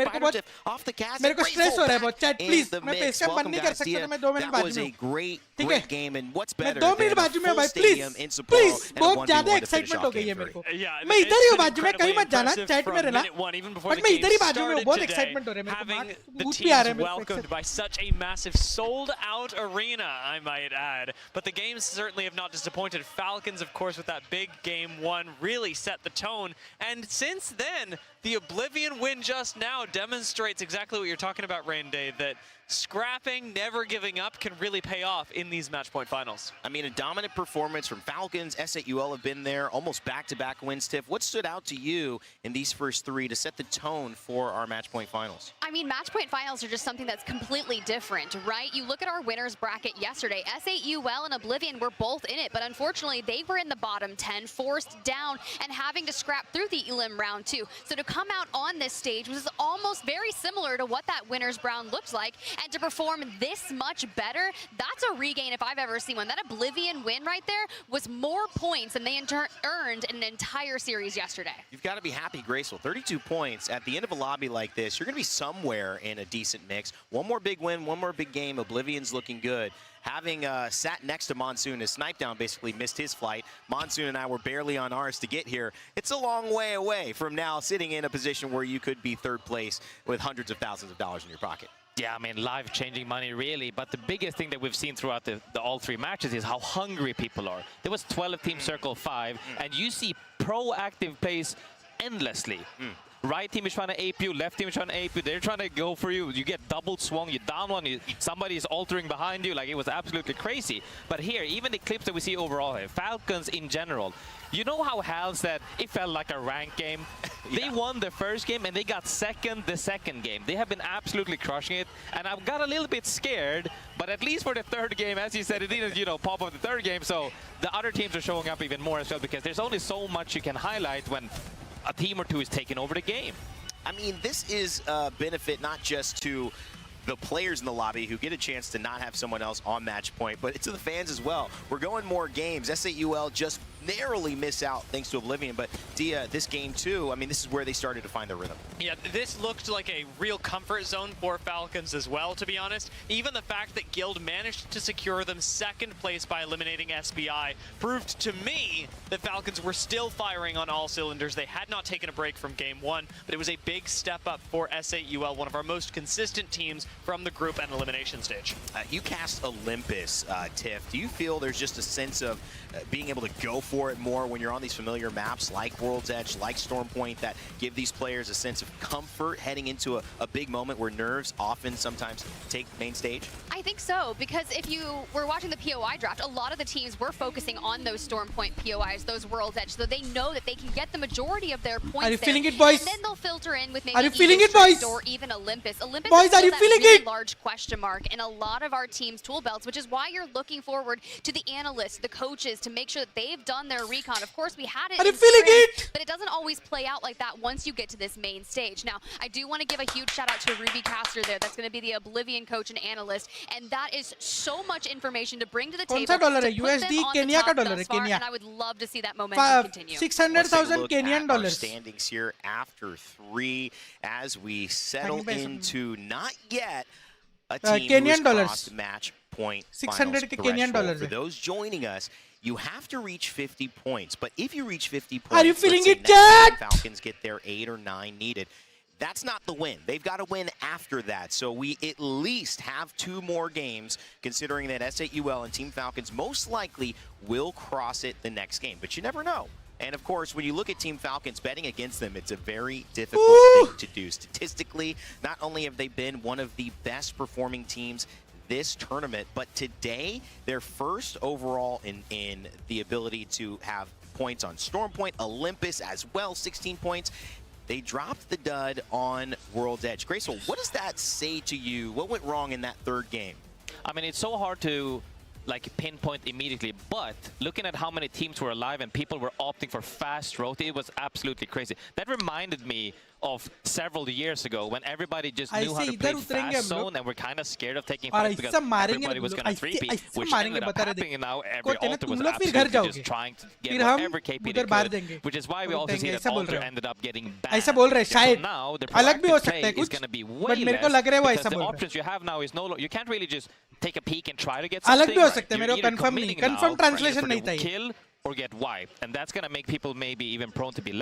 मेरे को stress हो रहा है बहुत चैट प्लीज मैं इसका बंद नहीं कर सकता तो मैं 2 मिनट बाद में great game, and what's better मैं 2 मिनट बाजू में भाई प्लीज बहुत ज्यादा एक्साइटमेंट हो गई है मेरे को मैं इधर ही हूँ बाजू में कहीं मत जाना चैट में रहना बट मैं इधर ही बाजू में हूँ बहुत एक्साइटमेंट हो रहा है मेरे को मूड भी आ रहा है मेरे को welcomed by such a massive sold-out arena, I might add. But the games certainly have not disappointed. Falcons, of course, with that big game one, really set the tone. And since then, the Oblivion win just now demonstrates exactly what you're talking about, Rainde, that scrapping, never giving up can really pay off in these match point finals. I mean, a dominant performance from Falcons. S8UL have been there, almost back-to-back wins. Tiff, what stood out to you in these first three to set the tone for our match point finals? I mean, match point finals are just something that's completely different, right? You look at our winners bracket yesterday, S8UL and Oblivion were both in it, but unfortunately they were in the bottom 10, forced down and having to scrap through the elim round 2. So to come out on this stage was almost very similar to what that winner's round looked like, and to perform this much better, that's a regain if I've ever seen one. That Oblivion win right there was more points than they earned in an entire series yesterday. You've got to be happy, Graceful. 32 points at the end of a lobby like this. You're going to be somewhere in a decent mix. One more big win, one more big game. Oblivion's looking good. Having sat next to Monsoon, as Snipedown basically missed his flight, Monsoon and I were barely on ours to get here. It's a long way away from now sitting in a position where you could be third place with hundreds of thousands of dollars in your pocket. Yeah, I mean, life-changing money, really. But the biggest thing that we've seen throughout the all three matches is how hungry people are. There was 12 Team Circle 5, and you see proactive plays endlessly. Right team is trying to ape you, left team is trying to ape you, they're trying to go for you, you get double swung, you down one, somebody is altering behind you, like it was absolutely crazy. But here, even the clips that we see overall here, Falcons in general, you know how Hal said it felt like a ranked game? They won the first game and they got second the second game. They have been absolutely crushing it, and I've got a little bit scared, but at least for the third game, as you said, it didn't, pop up the third game, so the other teams are showing up even more as well, because there's only so much you can highlight when a team or two is taking over the game. I mean, this is a benefit not just to the players in the lobby who get a chance to not have someone else on match point, but it's to the fans as well. We're going more games. S8UL just narrowly miss out thanks to Oblivion, but Dia, this game too, I mean, this is where they started to find their rhythm. Yeah, this looked like a real comfort zone for Falcons as well, to be honest. Even the fact that Guild managed to secure them second place by eliminating SBI proved to me that Falcons were still firing on all cylinders. They had not taken a break from game one, but it was a big step up for S8UL, one of our most consistent teams from the group and elimination stage. You cast Olympus, Tiff. Do you feel there's just a sense of being able to go for it more when you're on these familiar maps like World's Edge, like Stormpoint, that give these players a sense of comfort heading into a big moment where nerves often sometimes take main stage? I think so, because if you were watching the POI draft, a lot of the teams were focusing on those Stormpoint POIs, those World's Edge, so they know that they can get the majority of their points. Are you there, feeling it, boys? And then they'll filter in with maybe are you feeling it, boys? Or even Olympus. Olympus boys, is are you that feeling really it? large question mark in a lot of our teams' tool belts, which is why you're looking forward to the analysts, the coaches, to make sure that they've done their recon. Of course, we had it. Are you feeling it? But it doesn't always play out like that once you get to this main stage. Now, I do want to give a huge shout out to Ruby Caster there. That's going to be the Oblivion coach and analyst, and that is so much information to bring to the table. $कौन सा dollar है? to put them USD on Kenya the का top dollar है, thus far, Kenya. and I would love to see that momentum continue. 600,000 Kenyan dollars. Standings here after three as we settle into not yet a team Kenyan who's dollars. crossed match point 600 Kenyan dollars. For those joining us, you have to reach 50 points, but if you reach 50 points, are you feeling it, Jack? Falcons get their 8 or 9 needed. That's not the win. They've got to win after that. So we at least have 2 more games, considering that S8UL and Team Falcons most likely will cross it the next game. But you never know. And of course, when you look at Team Falcons, betting against them, it's a very difficult thing to do. Statistically, not only have they been one of the best performing teams this tournament, but today they're first overall in the ability to have points on Stormpoint, Olympus as well, 16 points. They dropped the dud on World's Edge. Graceful, what does that say to you? What went wrong in that third game? I mean, it's so hard to pinpoint immediately, but looking at how many teams were alive and people were opting for fast rotate, it was absolutely crazy. That reminded me of several years ago when everybody just knew how to play fast zone and were kind of scared of taking fights because everybody was going to 3P, which ended up happening now. Every altar was absolutely just trying to get whatever KP they could, which is why we also see that altar ended up getting banned. So now the proactive play is going to be way less because the options you have now is no longer, you can't really just take a peek and try to get something. You're either committing now for kill or get wiped, and that's going to make people maybe even prone to be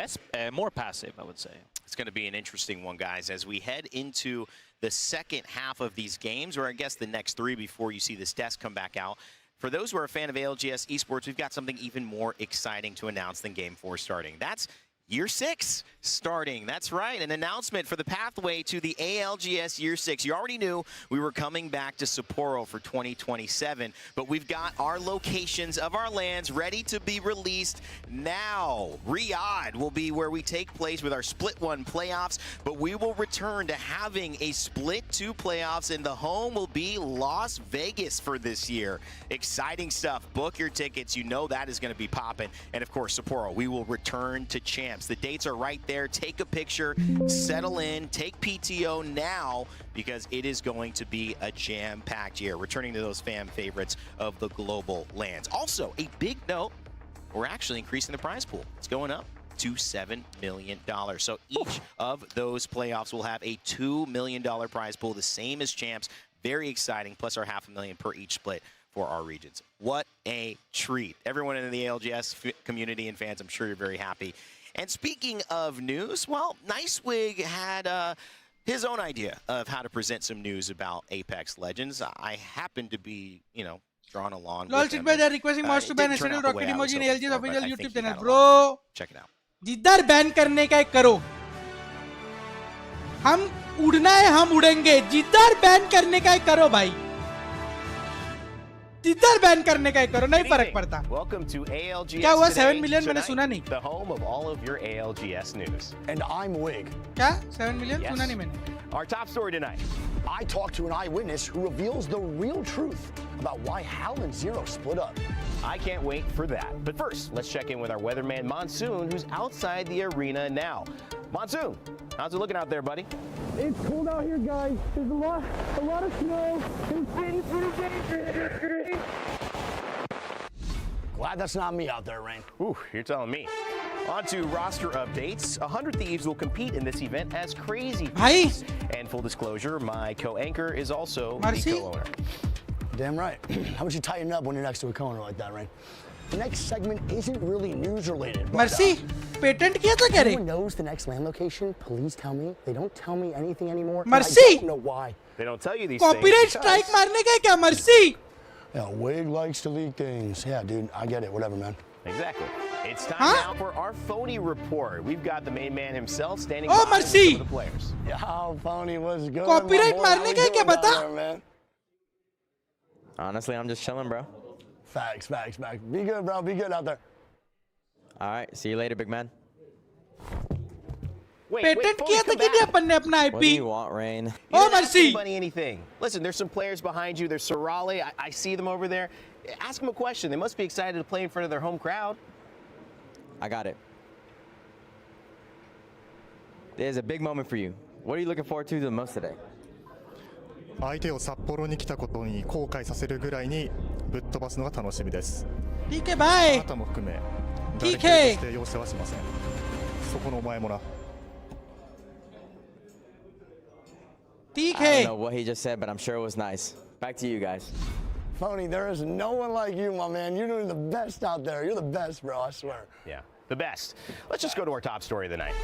more passive, I would say. It's going to be an interesting one, guys, as we head into the second half of these games, or I guess the next 3 before you see this desk come back out. For those who are a fan of ALGS Esports, we've got something even more exciting to announce than Game 4 starting. That's Year 6 starting. That's right, an announcement for the pathway to the ALGS Year 6. You already knew we were coming back to Sapporo for 2027, but we've got our locations of our lands ready to be released now. Riyadh will be where we take place with our Split 1 playoffs, but we will return to having a Split 2 playoffs, and the home will be Las Vegas for this year. Exciting stuff. Book your tickets. You know that is going to be popping. And of course, Sapporo, we will return to champs. The dates are right there. Take a picture, settle in, take PTO now, because it is going to be a jam-packed year, returning to those fan favorites of the global lands. Also, a big note, we're actually increasing the prize pool. It's going up to $7 million. So each of those playoffs will have a $2 million prize pool, the same as champs. Very exciting, plus our $500,000 per each split for our regions. What a treat. Everyone in the ALGS community and fans, I'm sure you're very happy. And speaking of news, well, Nicewig had his own idea of how to present some news about Apex Legends. I happen to be, drawn along with him. Requesting mouse to ban S8UL rocket emoji in ALG's official YouTube channel. Bro, check it out. जिधर ban करने का करो. हम उड़ना है, हम उड़ेंगे. जिधर ban करने का करो भाई. जिधर बैन करने का करो, नहीं फर्क पड़ता. Welcome to ALGS. क्या हुआ 7 million? मैंने सुना नहीं. The home of all of your ALGS news. And I'm Wig. क्या 7 million? Yes. सुना नहीं मैंने. Our top story tonight. I talked to an eyewitness who reveals the real truth about why Hal and Zero split up. I can't wait for that. But first, let's check in with our weatherman Monsoon, who's outside the arena now. Monsoon, how's it looking out there, buddy? It's cold out here, guys. There's a lot of snow. It's getting pretty dangerous. Glad that's not me out there, Rain. Ooh, you're telling me. On to roster updates. 100 Thieves will compete in this event as Crazy Thieves. And full disclosure, my co-anchor is also the co-owner. Damn right. How about you tighten up when you're next to a co-owner like that, Rain? The next segment isn't really news related. Mercy, patent किया था क्या रे? Anyone knows the next land location? Please tell me. They don't tell me anything anymore. Mercy. I don't know why. They don't tell you these Copyright things. strike मारने का क्या Mercy? Yeah, Wig likes to leak things. Yeah, dude, I get it. Whatever, man. Exactly. It's time now for our phony report. We've got the main man himself standing by Mercy. some of the players. Yeah, phony was good. Copyright मारने का क्या बता? Man? Honestly, I'm just chilling, bro. Facts. Be good, bro. Be good out there. All right, see you later, big man. Patent किया था कि नहीं अपन ने अपना IP? What do you want, Rain? Mercy. Anything. Listen, there's some players behind you. There's Sorale. I see them over there. Ask them a question. They must be excited to play in front of their home crowd. I got it. There's a big moment for you. What are you looking forward to the most today? 相手を札幌に来たことに後悔させるぐらいにぶっ飛ばすのが楽しみです。TK バイ。あなたも含め、誰一人として容赦はしません。そこのお前もな。TK. I don't know what he just said, but I'm sure it was nice. Back to you guys. Phony, there is no one like you, my man. You're doing the best out there. You're the best, bro, I swear. Yeah, the best. Let's just go to our top story of the night.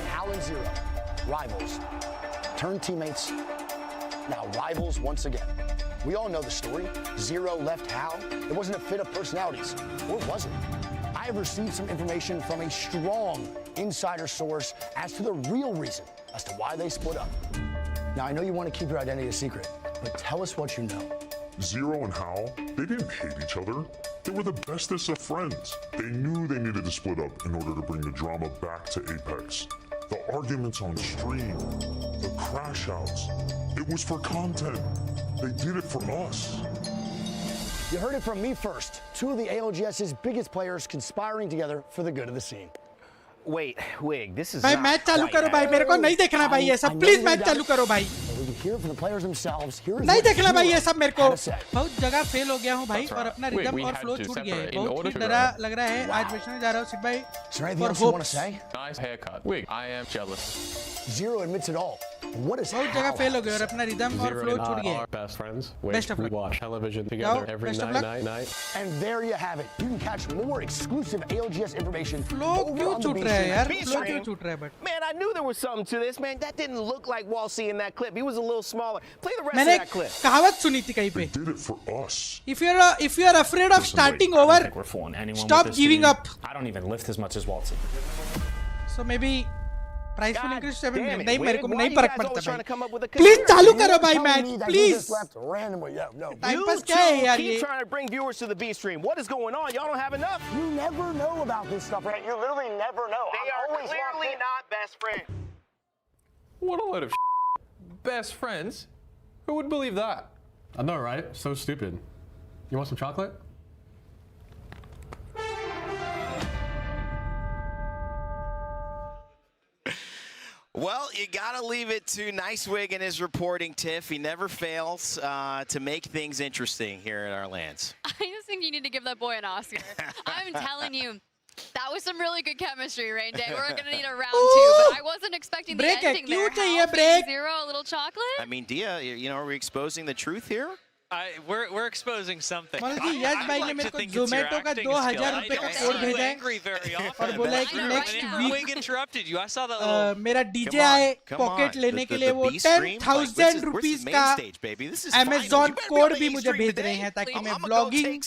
Hal and Zero, rivals, turned teammates, now rivals once again. We all know the story. Zero left Hal. It wasn't a fit of personalities, or was it? I have received some information from a strong insider source as to the real reason as to why they split up. Now, I know you want to keep your identity a secret, but tell us what you know. Zero and Hal, they didn't hate each other. They were the bestest of friends. They knew they needed to split up in order to bring the drama back to Apex. The arguments on stream, the crash outs, it was for content. They did it for us. You heard it from me first. Two of the ALGS's biggest players conspiring together for the good of the scene. Wait, Wig, this is भाई match चालू करो भाई मेरे को नहीं देखना भाई ये सब प्लीज मैच चालू करो भाई नहीं देखना भाई ये सब मेरे को बहुत जगह फेल हो गया हूँ भाई और अपना रिदम और फ्लो छूट गया है बहुत ही डरा लग रहा है आज वेचने जा रहा हूँ सिद्ध भाई Is there anything else you want to say? Nice haircut. Wig, I am jealous. Zero admits it all. What is बहुत जगह फेल हो गए और अपना रिदम और फ्लो छूट गया. Best friends. Best of We luck. watch television together every best of night. And there you have it. You can catch more exclusive ALGS information Flow क्यों छूट रहा है यार? Flow क्यों छूट रहा है but? Man, I knew there was something to this, man. That didn't look like Walsey in that clip. He was a little smaller. Play the rest मैंने of that clip. कहावत सुनी थी कहीं पे. Did it for us. If you are afraid of starting over, stop giving up. I don't even lift as much as Walsey. So maybe price will increase 7 million. नहीं मेरे को नहीं फर्क पड़ता भाई. Please चालू करो भाई मैच. Please. Time pass क्या है यार ये? Keep trying to bring viewers to the B stream. What is going on? Y'all don't have enough. You never know about this stuff, right? You literally never know. They are clearly not best friends. What a load of best friends. Who would believe that? I know, right? So stupid. You want some chocolate? Well, you gotta leave it to Nicewig and his reporting, Tiff. He never fails to make things interesting here in our lands. I just think you need to give that boy an Oscar. I'm telling you. That was some really good chemistry, Rain Day. We're going to need a round 2, but I wasn't expecting the ending there. Break. 0, a little chocolate? I mean, Dia, you know, are we exposing the truth here? We're exposing something. Yes भाई ने मेरे को जोमेटो का 2000 रुपए का code भेजा है और बोला है कि next week interrupted you. I saw that little मेरा DJI पॉकेट लेने के लिए वो 10,000 रुपीस का Amazon कोड भी मुझे भेज रहे हैं ताकि मैं ब्लॉगिंग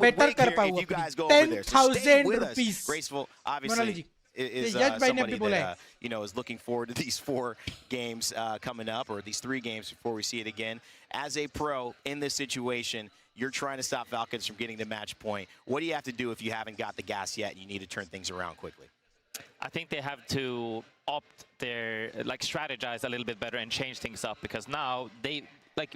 बेटर कर पाऊँ. 10,000 rupees. Monali ji is somebody that you know is looking forward to these 4 games coming up, or these 3 games before we see it again. As a pro in this situation, you're trying to stop Falcons from getting the match point. What do you have to do if you haven't got the gas yet and you need to turn things around quickly? I think they have to opt their strategize a little bit better and change things up, because now they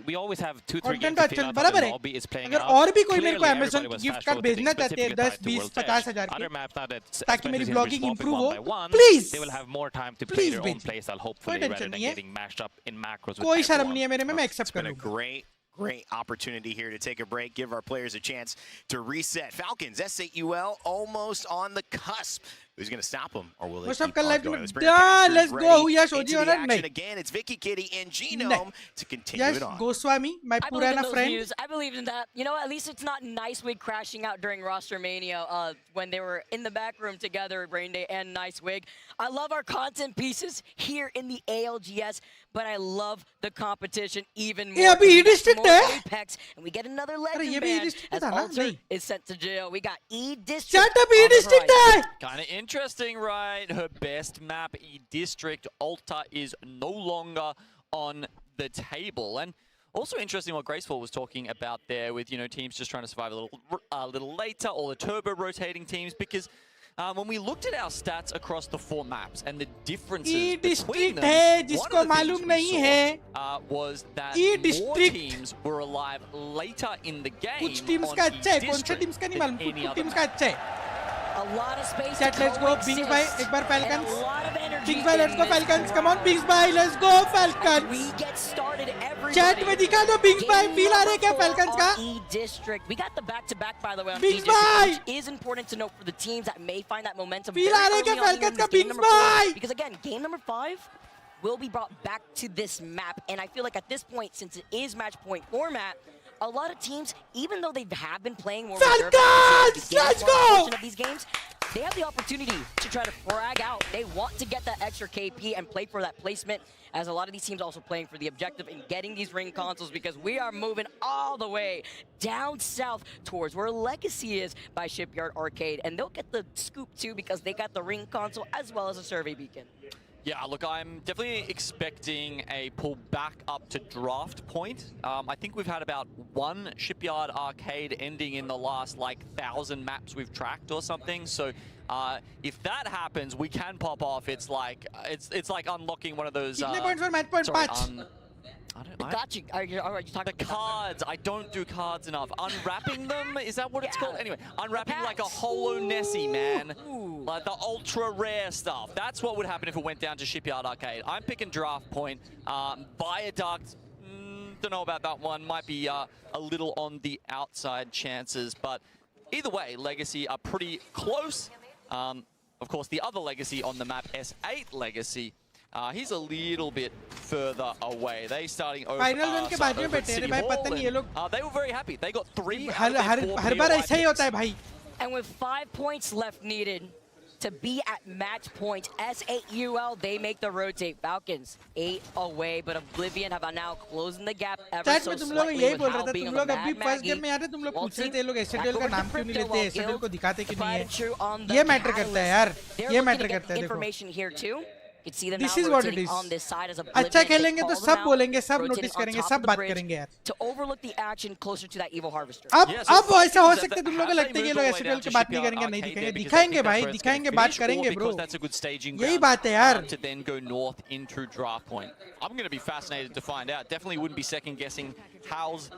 we always have 2-3 games to fill out how the lobby is playing out. अगर और भी कोई मेरे को Amazon की gift card भेजना चाहते हैं 10, 20, 50 हजार के ताकि मेरी ब्लॉगिंग इंप्रूव हो, please they will have more time to play their own playstyle, hopefully, rather than getting mashed up in macros. कोई शर्म नहीं है मेरे में, मैं एक्सेप्ट कर लूंगा. Great opportunity here to take a break, give our players a chance to reset. Falcons, S8UL almost on the cusp. Who's going to stop them, or will they keep on going? Let's go. Yes, into the action again. It's Vicky Kitty and Genome to continue it on. Yes, Goswami, my purana friend. I believe in that. You know, at least it's not Nicewig crashing out during Roster Mania when they were in the back room together, Brain Day and Nicewig. I love our content pieces here in the ALGS, but I love the competition even more. Yeah, E-District Apex, and we get another legend ban as Alter is sent to jail. We got E-District. Shut up, E-District! Kind of interesting, right? Her best map, E-District. Alta is no longer on the table. And also interesting what Graceful was talking about there with, you know, teams just trying to survive a little later, or the turbo rotating teams, because when we looked at our stats across the 4 maps and the differences between them, one of the things we saw was that more teams were alive later in the game on E-District than any other map. A lot of space. Chat, let's go. Bings by, एक बार Falcons. Bings by, let's go Falcons. Come on, Bings by, let's go Falcons. We get started every. Chat में दिखा दो Bings by. Feel आ रहा है क्या Falcons का? E-District. We got the back-to-back, by the way, on Bings E-District, which is important to note for the teams that may find that momentum. Feel आ रहा है क्या Falcons का Bings by? Because again, game number 5 will be brought back to this map, and I feel like at this point, since it is match point format, a lot of teams, even though they have been playing more Falcons, let's go! Of these games, they have the opportunity to try to frag out. They want to get that extra KP and play for that placement, as a lot of these teams also playing for the objective in getting these ring consoles, because we are moving all the way down south towards where Legacy is by Shipyard Arcade, and they'll get the scoop too because they got the ring console as well as a survey beacon. Yeah, look, I'm definitely expecting a pull back up to draft point. I think we've had about 1 Shipyard Arcade ending in the last, 1,000 maps we've tracked or something. So if that happens, we can pop off. It's like unlocking one of those... Got you. All right, you talking the cards. I don't do cards enough. Unwrapping them, is that what it's called? Anyway, unwrapping like a Holo Nessie, man. Like the ultra rare stuff. That's what would happen if it went down to Shipyard Arcade. I'm picking draft point. Viaduct, don't know about that one. Might be a little on the outside chances, but either way, Legacy are pretty close. Of course, the other Legacy on the map, S8 Legacy, He's a little bit further away. They starting over. Final zone के बाद में बैठे हैं भाई, पता नहीं ये लोग. They were very happy. They got 3 हर बार ऐसा ही होता है भाई. And with 5 points left needed to be at match point, S8UL, they make the rotate. Falcons 8 away, but Oblivion have now closing the gap ever so slightly with how being on the Mad Maggie. Game में यार तुम लोग पूछ रहे थे लोग S8UL का नाम क्यों नहीं लेते, S8UL को दिखाते क्यों नहीं है. ये मैटर करता है यार, ये मैटर करता है. Information here too. This is what it is. अच्छा खेलेंगे तो सब बोलेंगे, सब नोटिस करेंगे, सब बात करेंगे यार. To overlook the action closer to that evil harvester. अब ऐसा हो सकता है तुम लोगों को लगता है कि ये लोग S8UL की बात नहीं करेंगे, नहीं दिखाएंगे, दिखाएंगे भाई, दिखाएंगे, बात करेंगे ब्रो. यही बात है यार. To then go north into draft point. I'm going to be fascinated to find out. Definitely wouldn't be second guessing Hal's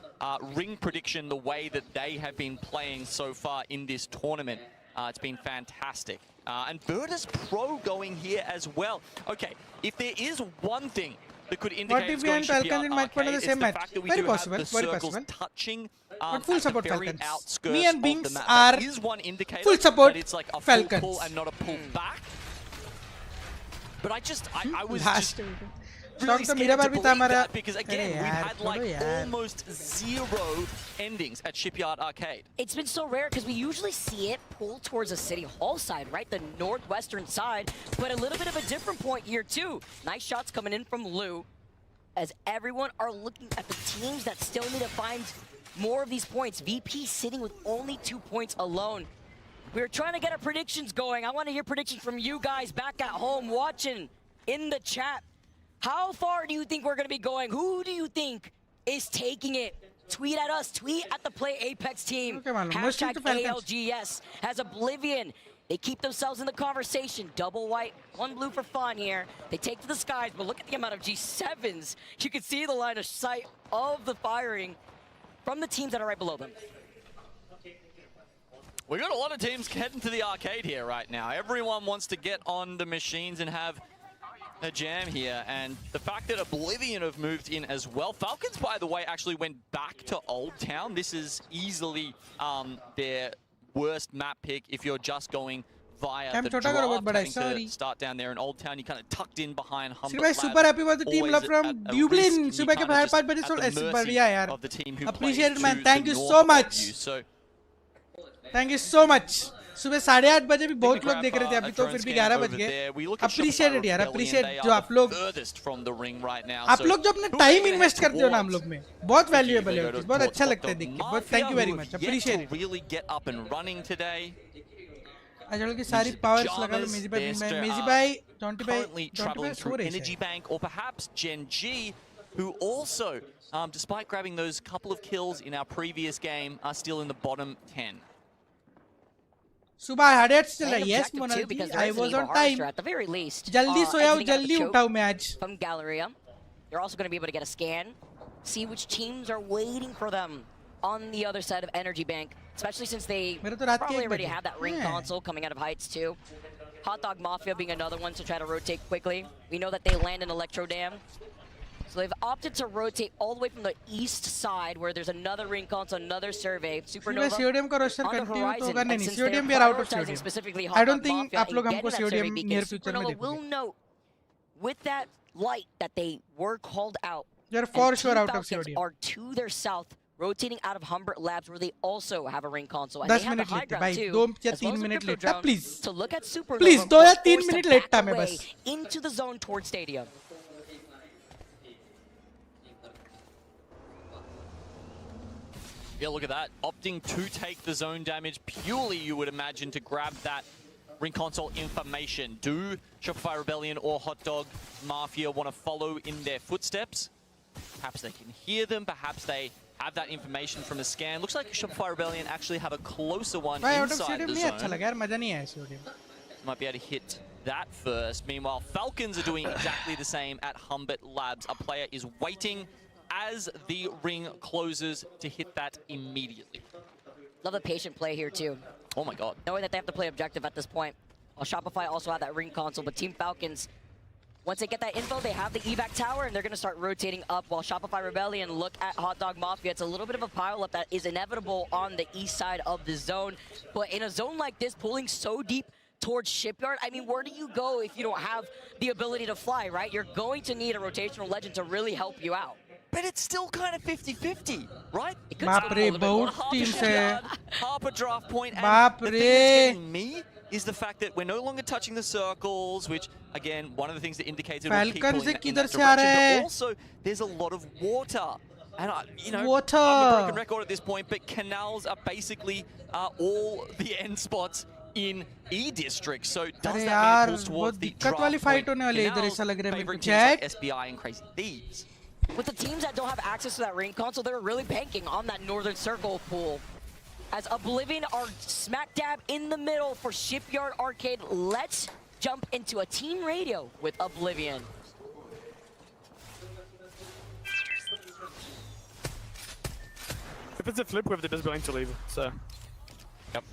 ring prediction the way that they have been playing so far in this tournament. It's been fantastic. And Virtus Pro going here as well. Okay, if there is one thing that could indicate it's going to be arcade, it's the fact that we do have the circles touching but full support at the very Falcons. outskirts Me and of Binks the map. are That is one indicator full support that it's like a Falcons. full pull and not a pull back. But I was Last just really scared to believe that because again, we had like almost 0 endings at Shipyard Arcade. It's been so rare because we usually see it pull towards the City Hall side, right? The northwestern side, but a little bit of a different point here too. Nice shots coming in from Lou as everyone are looking at the teams that still need to find more of these points. VP sitting with only 2 points alone. We're trying to get our predictions going. I want to hear predictions from you guys back at home watching in the chat. How far do you think we're going to be going? Who do you think is taking it? Tweet at us. Tweet at the Play Apex team. Hashtag ALGS has Oblivion. They keep themselves in the conversation. Double white, 1 blue for fun here. They take to the skies, but look at the amount of G7s. You can see the line of sight of the firing from the teams that are right below them. We got a lot of teams heading to the arcade here right now. Everyone wants to get on the machines and have a jam here, and the fact that Oblivion have moved in as well. Falcons, by the way, actually went back to Old Town. This is easily their worst map pick if you're just going via the draft. Having to start down there in Old Town, you kind of tucked in behind Humber Labs. Super happy with the team love from Dublin. Super के बाहर 5 बजे soul बढ़िया यार. Appreciate it man. Thank you so much. Thank you so much. सुबह 8:30 बजे भी बहुत लोग देख रहे थे, अभी तो फिर भी 11 बज गए. अप्रिशिएट यार, अप्रिशिएट जो आप लोग जो अपना टाइम इन्वेस्ट करते हो ना हम लोग में, बहुत वैल्यूएबल है, बहुत अच्छा लगता है देख के. बहुत thank you very much, appreciate. अजल की सारी पावर्स लगा लो मेजी भाई, जॉन्टी भाई सो रहे Energy Bank or perhaps Gen G, who also, despite grabbing those couple of kills in our previous game, are still in the bottom 10. सुबह 8:30 चल रहा है. Yes monal, I was on time. At the very least, जल्दी सोया हूँ, जल्दी उठाऊँ मैं आज. From Galleria, you're also going to be able to get a scan, see which teams are waiting for them on the other side of Energy Bank, especially since they probably already have that ring console coming out of Heights too. Hot Dog Mafia being another one to try to rotate quickly. We know that they land in Electro Dam. So they've opted to rotate all the way from the east side where there's another ring console, another survey. Supernova CODM का roster continue तो होगा नहीं. CODM we are out of CODM. I don't think आप लोग हमको CODM near future में देखोगे. Will note with that light that they were called out. You're for sure out of CODM. Are to their south, rotating out of Humbert Labs where they also have a ring console. And they have the high ground too. 2 या 3 minute late था please. To look at Supernova. Please 2 या 3 minute late था मैं बस. Into the zone towards Stadium. Yeah, look at that. Opting to take the zone damage purely, you would imagine, to grab that ring console information. Do Shopify Rebellion or Hot Dog Mafia want to follow in their footsteps? Perhaps they can hear them. Perhaps they have that information from a scan. Looks like Shopify Rebellion actually have a closer one inside the zone. Might be able to hit that first. Meanwhile, Falcons are doing exactly the same at Humbert Labs. A player is waiting as the ring closes to hit that immediately. Love the patient play here too. Oh my god. Knowing that they have to play objective at this point. While Shopify also had that ring console, but Team Falcons, once they get that info, they have the evac tower and they're going to start rotating up while Shopify Rebellion look at Hot Dog Mafia. It's a little bit of a pile-up that is inevitable on the east side of the zone. But in a zone like this, pulling so deep towards Shipyard. I mean, where do you go if you don't have the ability to fly, right? You're going to need a rotational legend to really help you out. But it's still kind of 50-50, right? Baapre, both teams hai. Half a draft point. And Baapre. the thing that's getting me is the fact that we're no longer touching the circles, which, again, one of the things that indicated people in that direction, but also there's a lot of water. And, you know, water. I'm a broken record at this point, but canals are basically all the end spots in E district. So does that mean it pulls towards the draft point? Canals, favorite teams like SBI and Crazy Thieves. With the teams that don't have access to that ring console, they're really banking on that Northern Circle pool. As Oblivion are smack dab in the middle for Shipyard Arcade, let's jump into a team radio with Oblivion. If it's a flip, we have the best going to leave, so. Yep.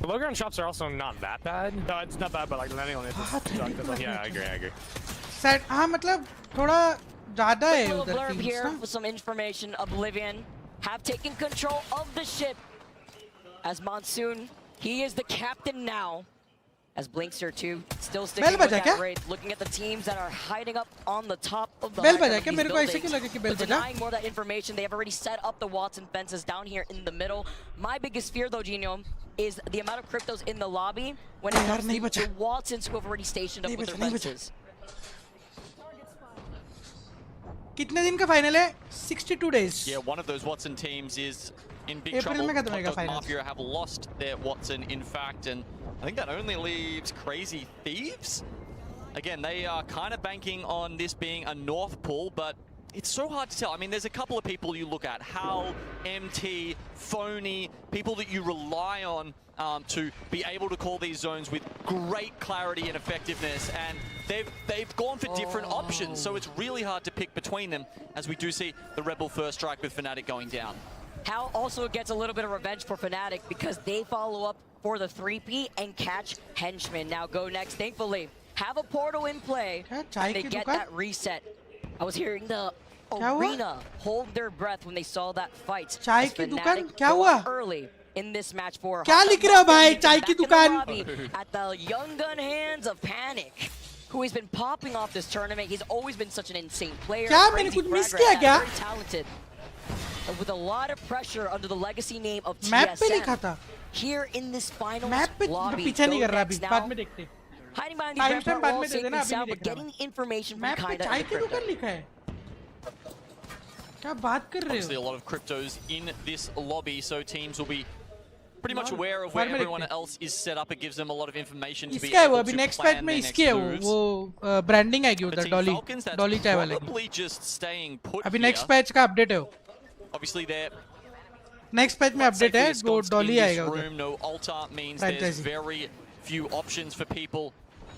The low ground shops are also not that bad. No, it's not bad, but like landing on it is like, yeah, I agree. Sad, matlab, thoda ज़्यादा है little उधर blurb teams here ना. with some information. Oblivion have taken control of the ship as Monsoon. He is the captain now. As Blinkster too, still sticking with that raid, looking at the teams that are hiding up on the top of the but denying more of that information. They have already set up the Watson fences down here in the middle. My biggest fear though, Gino, is the amount of cryptos in the lobby when it comes to the Watsons who have already stationed up with their fences. कितने दिन का final है? 62 days. Yeah, one of those Watson teams is in big trouble. Mafia have lost their Watson, in fact, and I think that only leaves Crazy Thieves. Again, they are kind of banking on this being a North pool, but it's so hard to tell. I mean, there's a couple of people you look at, Hal, MT, Phony, people that you rely on to be able to call these zones with great clarity and effectiveness, and they've gone for different options, so it's really hard to pick between them, as we do see the Rebel first strike with Fnatic going down. Hal also gets a little bit of revenge for Fnatic because they follow up for the 3P and catch Henchman. Now go next, thankfully. Have a portal in play, and they get that reset. I was hearing the arena hold their breath when they saw that fight. चाय की दुकान क्या हुआ? Early in this match for क्या लिख रहा भाई चाय की दुकान? At the young gun hands of Panic, who has been popping off this tournament. He's always been such an insane player. क्या मैंने कुछ मिस किया क्या? Very talented. With a lot of pressure under the legacy name of map पे लिखा TSM. था. Here in this final map पे lobby, पीछे नहीं कर रहा अभी now, बाद में देखते. hiding behind these rampart walls, safe and sound, but getting information from map पे kinda चाय की दुकान लिखा है. क्या बात कर रहे हो? Obviously a lot of cryptos in this lobby, so teams will be pretty much aware of where everyone else is set up. It gives them a lot of information to be इसका है वो able अभी to next patch plan में their इसकी next है moves. वो branding आएगी For उधर Team Dolly Falcons, that's Dolly चाय वाले की. probably just staying put अभी here. next patch का update है वो. Obviously they're next patch में update है वो डॉली आएगा उधर. room, no altar means there's very few options for people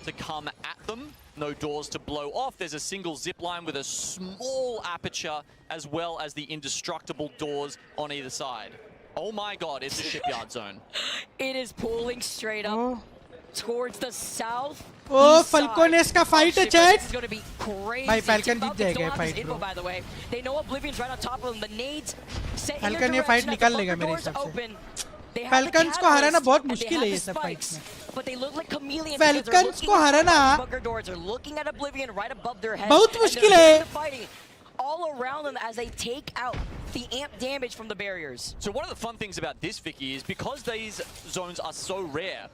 to come at them. No doors to blow off. There's a single zip line with a small aperture, as well as the indestructible doors on either side. Oh my god, it's a shipyard zone. It is pulling straight up towards the south. Oh, Falcones का fight है chat. This is going to be crazy. भाई Falcon जीत जाएगा fight info, bro. by the way. They know Oblivion's right on top of them. The nades set in Falcon your ये fight direction निकाल as the लेगा मेरे doors हिसाब से. open. They have the Falcons को हराना catalyst, बहुत and they मुश्किल have है the ये सब spikes, fights but they look like chameleons. Falcons को हराना bunker doors are looking at Oblivion right above their head. बहुत मुश्किल है. Fighting all around them as they take out the amp damage from the barriers. So one of the fun things about this, Vicky, is because these zones are so rare,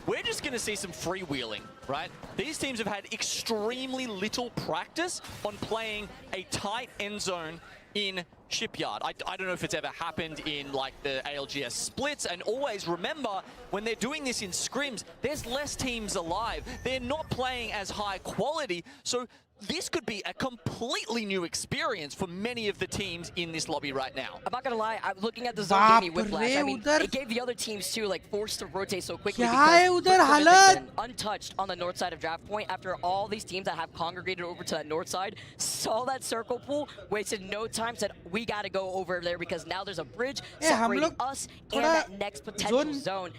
we're just going to see some freewheeling, right? These teams have had extremely little practice on playing a tight end zone in Shipyard. I don't know if it's ever happened in like the ALGS splits, and always remember when they're doing this in scrims, there's less teams alive. They're not playing as high quality, so this could be a completely new experience for many of the teams in this lobby right now. I'm not gonna lie, I'm looking at the zone gave me whiplash. I mean, it gave the other teams too, like forced to rotate so quickly because they've been untouched on the north side of draft point after all these teams that have congregated over to that north side saw that circle pool, wasted no time, said we gotta go over there because now there's a bridge separating us and that next potential zone.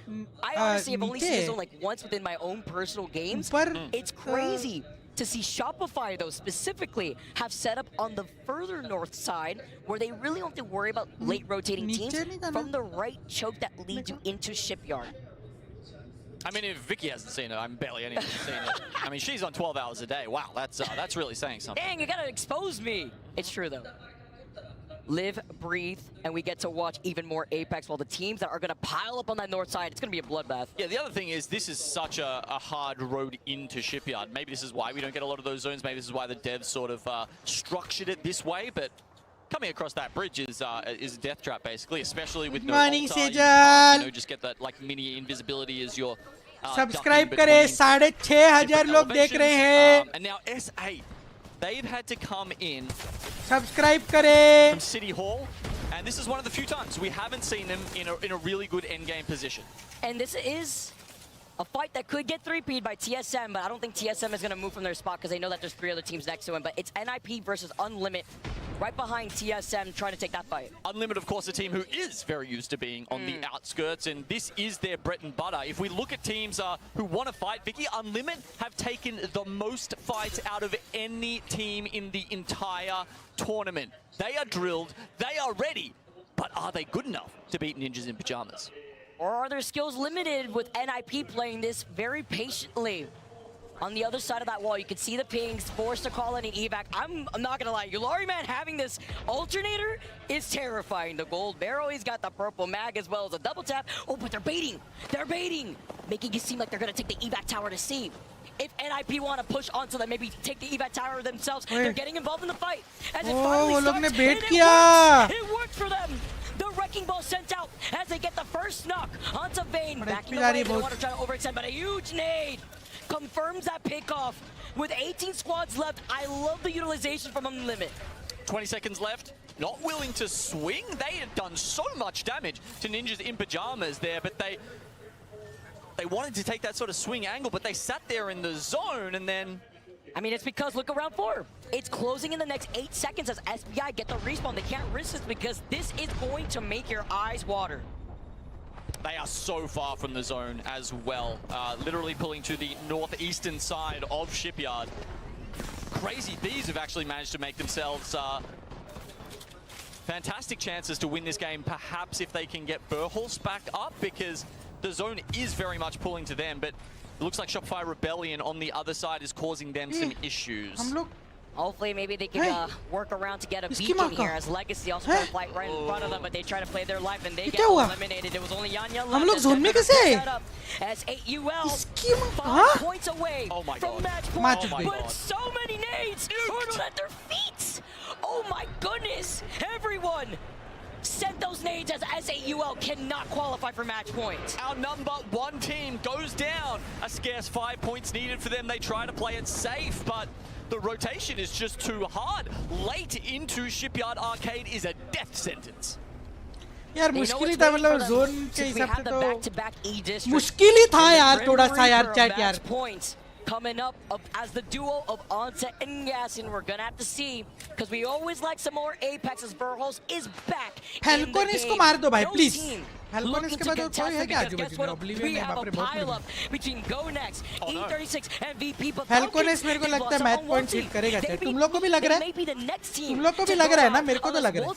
I honestly have only seen this zone like once within my own personal games. It's crazy to see Shopify, though, specifically, have set up on the further north side where they really don't have to worry about late rotating teams from the right choke that leads you into Shipyard. I mean, if Vicky hasn't seen it, I'm barely anyone's seen it. I mean, she's on 12 hours a day. Wow, that's really saying something. Dang, you gotta expose me. It's true though. Live, breathe, and we get to watch even more Apex while the teams that are gonna pile up on that north side, it's gonna be a bloodbath. Yeah, the other thing is this is such a hard road into Shipyard. Maybe this is why we don't get a lot of those zones. Maybe this is why the devs sort of structured it this way, but coming across that bridge is a death trap basically, especially with no morning, altar. You Sejal. can't, just get that like mini invisibility as your subscribe करें 6,500 लोग देख रहे हैं and now S8 they've had to come in subscribe करें from City Hall, and this is one of the few times we haven't seen them in a really good end game position. And this is a fight that could get 3P'd by TSM, but I don't think TSM is going to move from their spot because they know that there's 3 other teams next to him. But it's NIP versus Unlimit right behind TSM trying to take that fight. Unlimit, of course, a team who is very used to being on the outskirts, and this is their bread and butter. If we look at teams who want to fight, Vicky, Unlimit have taken the most fights out of any team in the entire tournament. They are drilled, they are ready, but are they good enough to beat Ninjas in Pajamas? Or are their skills limited with NIP playing this very patiently? On the other side of that wall, you can see the pings, forced to call any evac. I'm not gonna lie, Yulari Man having this alternator is terrifying. The gold barrel, he's got the purple mag as well as a double tap. Oh, but they're baiting, making it seem like they're gonna take the evac tower to C. If NIP want to push onto them, maybe take the evac tower themselves, they're getting involved in the fight. As it finally starts, and it works for them. The Wrecking Ball sent out as they get the first knock onto Vayne. Backing away, they want to try to overextend, but a huge nade confirms that pickoff. With 18 squads left, I love the utilization from Unlimit. 20 seconds left. Not willing to swing. They had done so much damage to Ninjas in Pajamas there, but they wanted to take that sort of swing angle, but they sat there in the zone and then... I mean, it's because, look around 4. It's closing in the next 8 seconds as SBI get the respawn. They can't risk this because this is going to make your eyes water. They are so far from the zone as well. Literally pulling to the northeastern side of Shipyard. Crazy Thieves have actually managed to make themselves fantastic chances to win this game, perhaps if they can get Burhulst back up, because the zone is very much pulling to them, but it looks like Shopify Rebellion on the other side is causing them some issues. Hopefully, maybe they can work around to get a beacon here, as Legacy also trying to fight right in front of them, but they try to play their life and they get eliminated. It was only Yanya left. S8UL 5 points away from match point, but so many nades hurdled at their feet. Oh my goodness, everyone sent those nades as S8UL cannot qualify for match points. Our number 1 team goes down. A scarce 5 points needed for them. They try to play it safe, but the rotation is just too hard. Late into Shipyard Arcade is a death sentence. यार मुश्किल ही था, मतलब zone के हिसाब से तो मुश्किल ही था यार, थोड़ा सा यार चैट यार. Coming up as the duo of Onset and Yasin, we're gonna have to see, because we always like some more Apex as Burhulst is back. Falcon इसको मार दो भाई, please. Falcon इसके बाद कोई है क्या आजू बाजू में? Oblivion है, बाप रे बहुत लोग. Between GoNext, E36 and VP, but Falcon इस मेरे को लगता है मैच पॉइंट हिट करेगा क्या? तुम लोग को भी लग रहा है? तुम लोग को भी लग रहा है ना? मेरे को तो लग रहा है.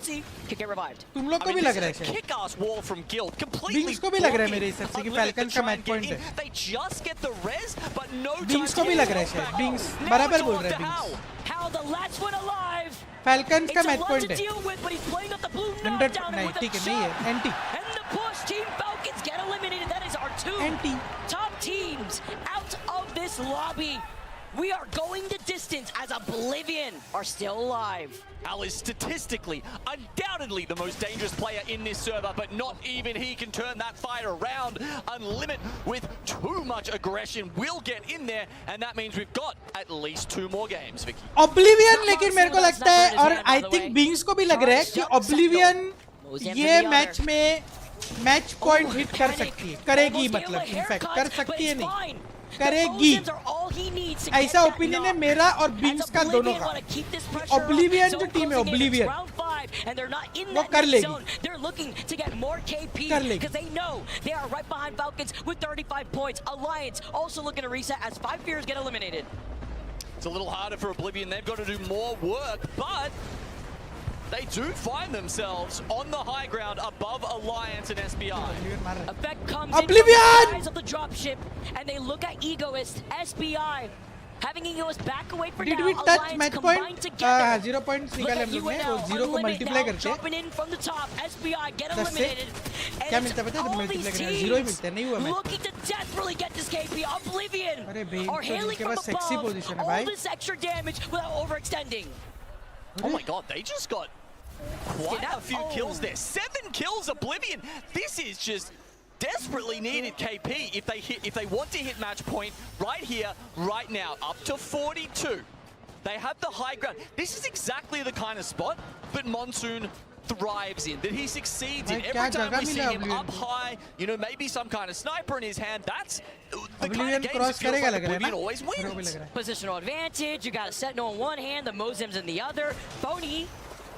तुम लोग को भी लग रहा है शायद. Kick-ass wall from Guild, Bings को भी लग रहा है मेरे हिसाब से कि Falcon का मैच पॉइंट है. They just get the res, but no. Bings को भी लग रहा है शायद. Bings बराबर बोल रहा है Bings. How the last one alive. Falcon का मैच पॉइंट है. 100 नहीं ठीक है, नहीं है. NT. And the push, Team Falcons get eliminated. That is our 2 top teams out of this lobby. We are going the distance as Oblivion are still alive. Al is statistically, undoubtedly the most dangerous player in this server, but not even he can turn that fight around. Unlimit with too much aggression will get in there, and that means we've got at least 2 more games, Vicky. Oblivion लेकिन मेरे को लगता है, और I think Bings को भी लग रहा है कि Oblivion ये मैच में मैच पॉइंट हिट कर सकती है, करेगी, मतलब इनफैक्ट कर सकती है नहीं, करेगी. ऐसा ओपिनियन है मेरा और बिंग्स का दोनों का. Oblivion जो टीम है, Oblivion वो कर लेगी, कर लेगी. Because they know they are right behind Falcons with 35 points. Alliance also looking to reset as 5 Fears get eliminated. It's a little harder for Oblivion. They've got to do more work, but they do find themselves on the high ground above Alliance and SBI. Effect comes Oblivion! in from the size of the dropship, and they look at Egoist, SBI, having Egoist back away for Did now. we touch Alliance match combined point? together. 0 points Look निकाले at हम लोग ने UNL, वो 0 को Unlimited multiply now करके dropping in from the top. SBI get 10 से eliminated. क्या And मिलता है पता है all मल्टीप्लाई these करने 0 ही teams मिलता है नहीं हुआ match looking to desperately get this KP. Oblivion अरे बेन are तो hailing इनके from pass sexy above. Position है All भाई this extra damage without overextending. Oh my god, they just got quite a few kills there. 7 kills, Oblivion. This is just desperately needed KP if they want to hit match point right here, right now, up to 42. They have the high ground. This is exactly the kind of spot that Monsoon thrives in, that he succeeds in. Every time we see him up high, you know, maybe some kind of sniper in his hand, that's the kind of games it feels like Oblivion always wins. Positional advantage, you got a Sentinel in one hand, the Mozim's in the other. Phony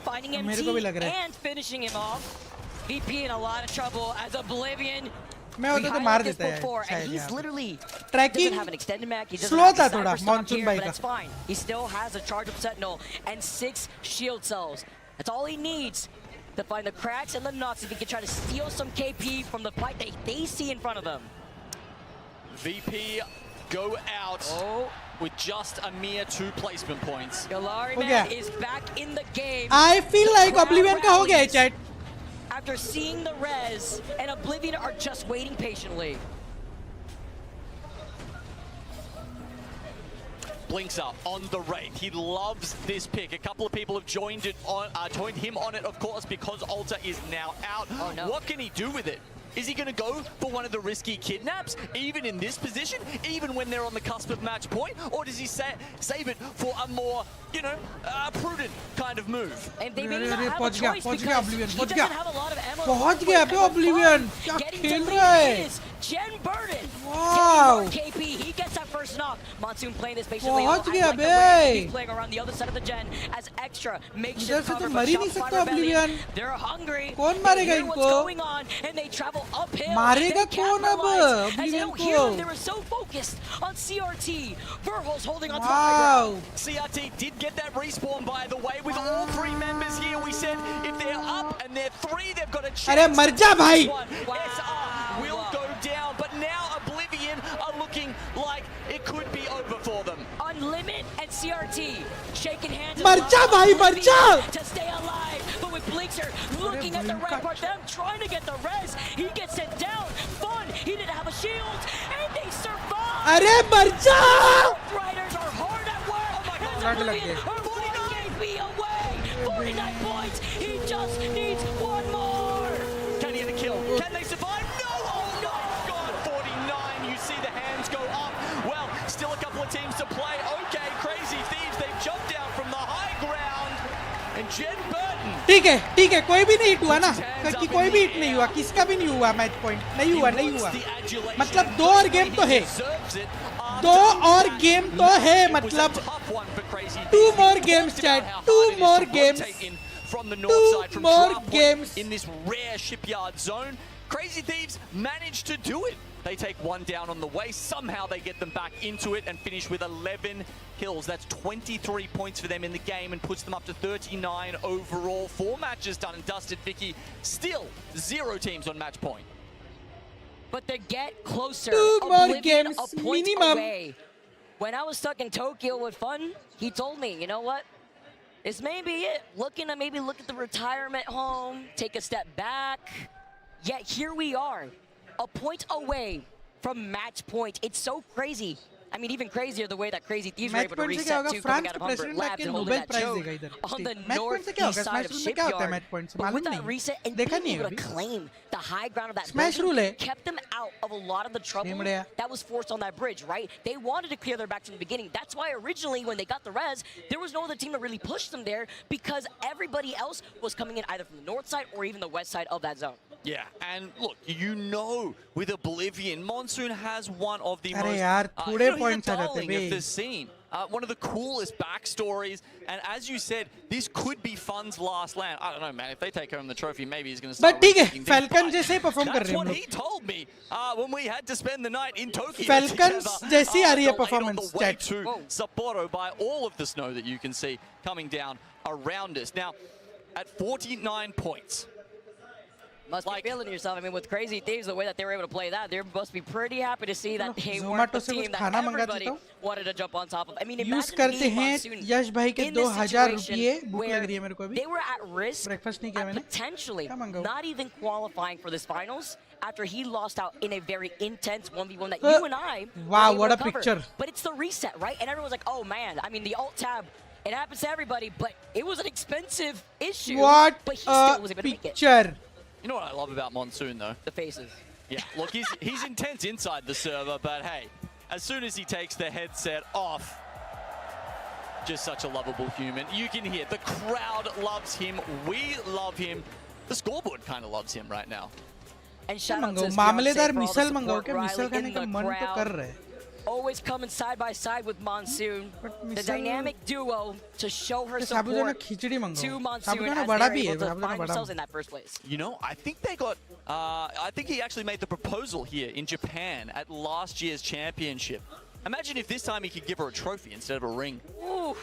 finding MT and finishing him off. VP in a lot of trouble as Oblivion. मैं होता तो मार देता है and he's literally tracking doesn't have an extended mag, he doesn't slow have था the थोड़ा cyber stock monsoon here, भाई but का that's fine. He still has a charge up Sentinel and 6 shield cells. That's all he needs to find the cracks and the knocks if he can try to steal some KP from the fight that they see in front of them. VP go out with just a mere 2 placement points. Galari man is back in the game. I feel like Oblivion का हो गया है chat. After seeing the res, and Oblivion are just waiting patiently. Blinks up on the Wraith. He loves this pick. A couple of people have joined him on it, of course, because Alta is now out. Oh, no. What can he do with it? Is he going to go for one of the risky kidnaps, even in this position, even when they're on the cusp of match point? Or does he save it for a more, you know, prudent kind of move? And they may not have a choice because he doesn't have a lot of ammo. पहुंच गया पे Oblivion. क्या खेल रहा है? Jen Burden. Wow. KP, he gets that first knock. Monsoon playing this patiently. पहुंच I गया like the way he's playing around the other side of the Gen as extra makeshift cover. मर ही नहीं सकता Oblivion. They're hungry. कौन मारेगा They hear इनको? what's going on and they travel uphill. मारेगा कौन अब As they Oblivion don't hear them, को? they were so focused on CRT. Verhol's holding on to the Wow. high ground. CRT did get that respawn, by the way, with all 3 members here. We said if they're up and they're 3, they've got a chance. अरे मर जा भाई. SR will go down, but now Oblivion are looking like it could be over for them. Unlimit and CRT shaking hands. मर जा भाई मर जा. To stay alive, but with Blixer looking at the rampart, them trying to get the res, he gets sent down. Fun, he didn't have a shield, and they survive. अरे मर जा. Riders are hard at work. लग गए. 49 KP away, 49 points. He just needs one more. Can he get the kill? Can they survive? No! Oh no! God, 49. You see the hands go up. Well, still a couple of teams to play. Okay, Crazy Thieves, they've jumped down from the high ground. And Jen Burton. ठीक है कोई भी नहीं hit हुआ ना कि कोई भी हिट नहीं हुआ किसका भी नहीं हुआ मैच पॉइंट नहीं हुआ मतलब 2 और गेम तो है 2 और गेम तो है मतलब 2 more games chat 2 more games from the north side, from 2 more Drop games in this rare shipyard zone. Crazy Thieves managed to do it. They take 1 down on the way. Somehow they get them back into it and finish with 11 kills. That's 23 points for them in the game and puts them up to 39 overall. 4 matches done and dusted, Vicky. Still 0 teams on match point. But they get closer. 2 more Oblivion games a point minimum. away. When I was stuck in Tokyo with Fun, he told me, you know what? This may be it. Looking to maybe look at the retirement home, take a step back. Yet here we are, a point away from match point. It's so crazy. I mean, even crazier the way that Crazy Thieves were able to reset too, coming out of Humbert Labs and holding that choke on the northeast side of Shipyard. But with that reset and being able to claim the high ground of that building kept them out of a lot of the trouble that was forced on that bridge, right? They wanted to clear their backs from the beginning. That's why originally when they got the res, there was no other team that really pushed them there because everybody else was coming in either from the north side or even the west side of that zone. Yeah, and look, you know, with Oblivion, Monsoon has one of the most, he's the darling of the scene. One of the coolest backstories, and as you said, this could be Fun's last land. I don't know, man. If they take home the trophy, maybe he's going to start. But ठीक है, Falcon जैसे perform कर रहे हैं That's what he told me when we had to spend the night in Tokyo. Falcons जैसी आ रही है performance chat. To Sapporo by all of the snow that you can see coming down around us. Now, at 49 points. Must be feeling yourself. I mean, with Crazy Thieves, the way that they were able to play that, they must be pretty happy to see that they weren't the team that everybody wanted to jump on top of. I mean, imagine being Monsoon in this situation where they were at risk of potentially not even qualifying for this finals after he lost out in a very intense 1v1 that you and I wow, what a picture. But it's the reset, right? And everyone's like, oh man, I mean, the alt tab, it happens to everybody, but it was an expensive issue. What but he still was able to make it. Picture. You know what I love about Monsoon, though? The faces. Yeah, look, he's intense inside the server, but hey, as soon as he takes the headset off, just such a lovable human. You can hear the crowd loves him. We love him. The scoreboard kind of loves him right now. And shout out to his मामलेदार fiancé for all misal the मंगाओ support, क्या मिसल Riley, खाने in का the मन तो कर crowd. रहे हैं Always coming side by side with Monsoon. The dynamic duo to show her sabudana support khichdi मंगाओ to Monsoon sabudana as बड़ा they're भी है able to साबुदाना find बड़ा themselves in that first place. You know, I think they got, I think he actually made the proposal here in Japan at last year's championship. Imagine if this time he could give her a trophy instead of a ring. Ooh,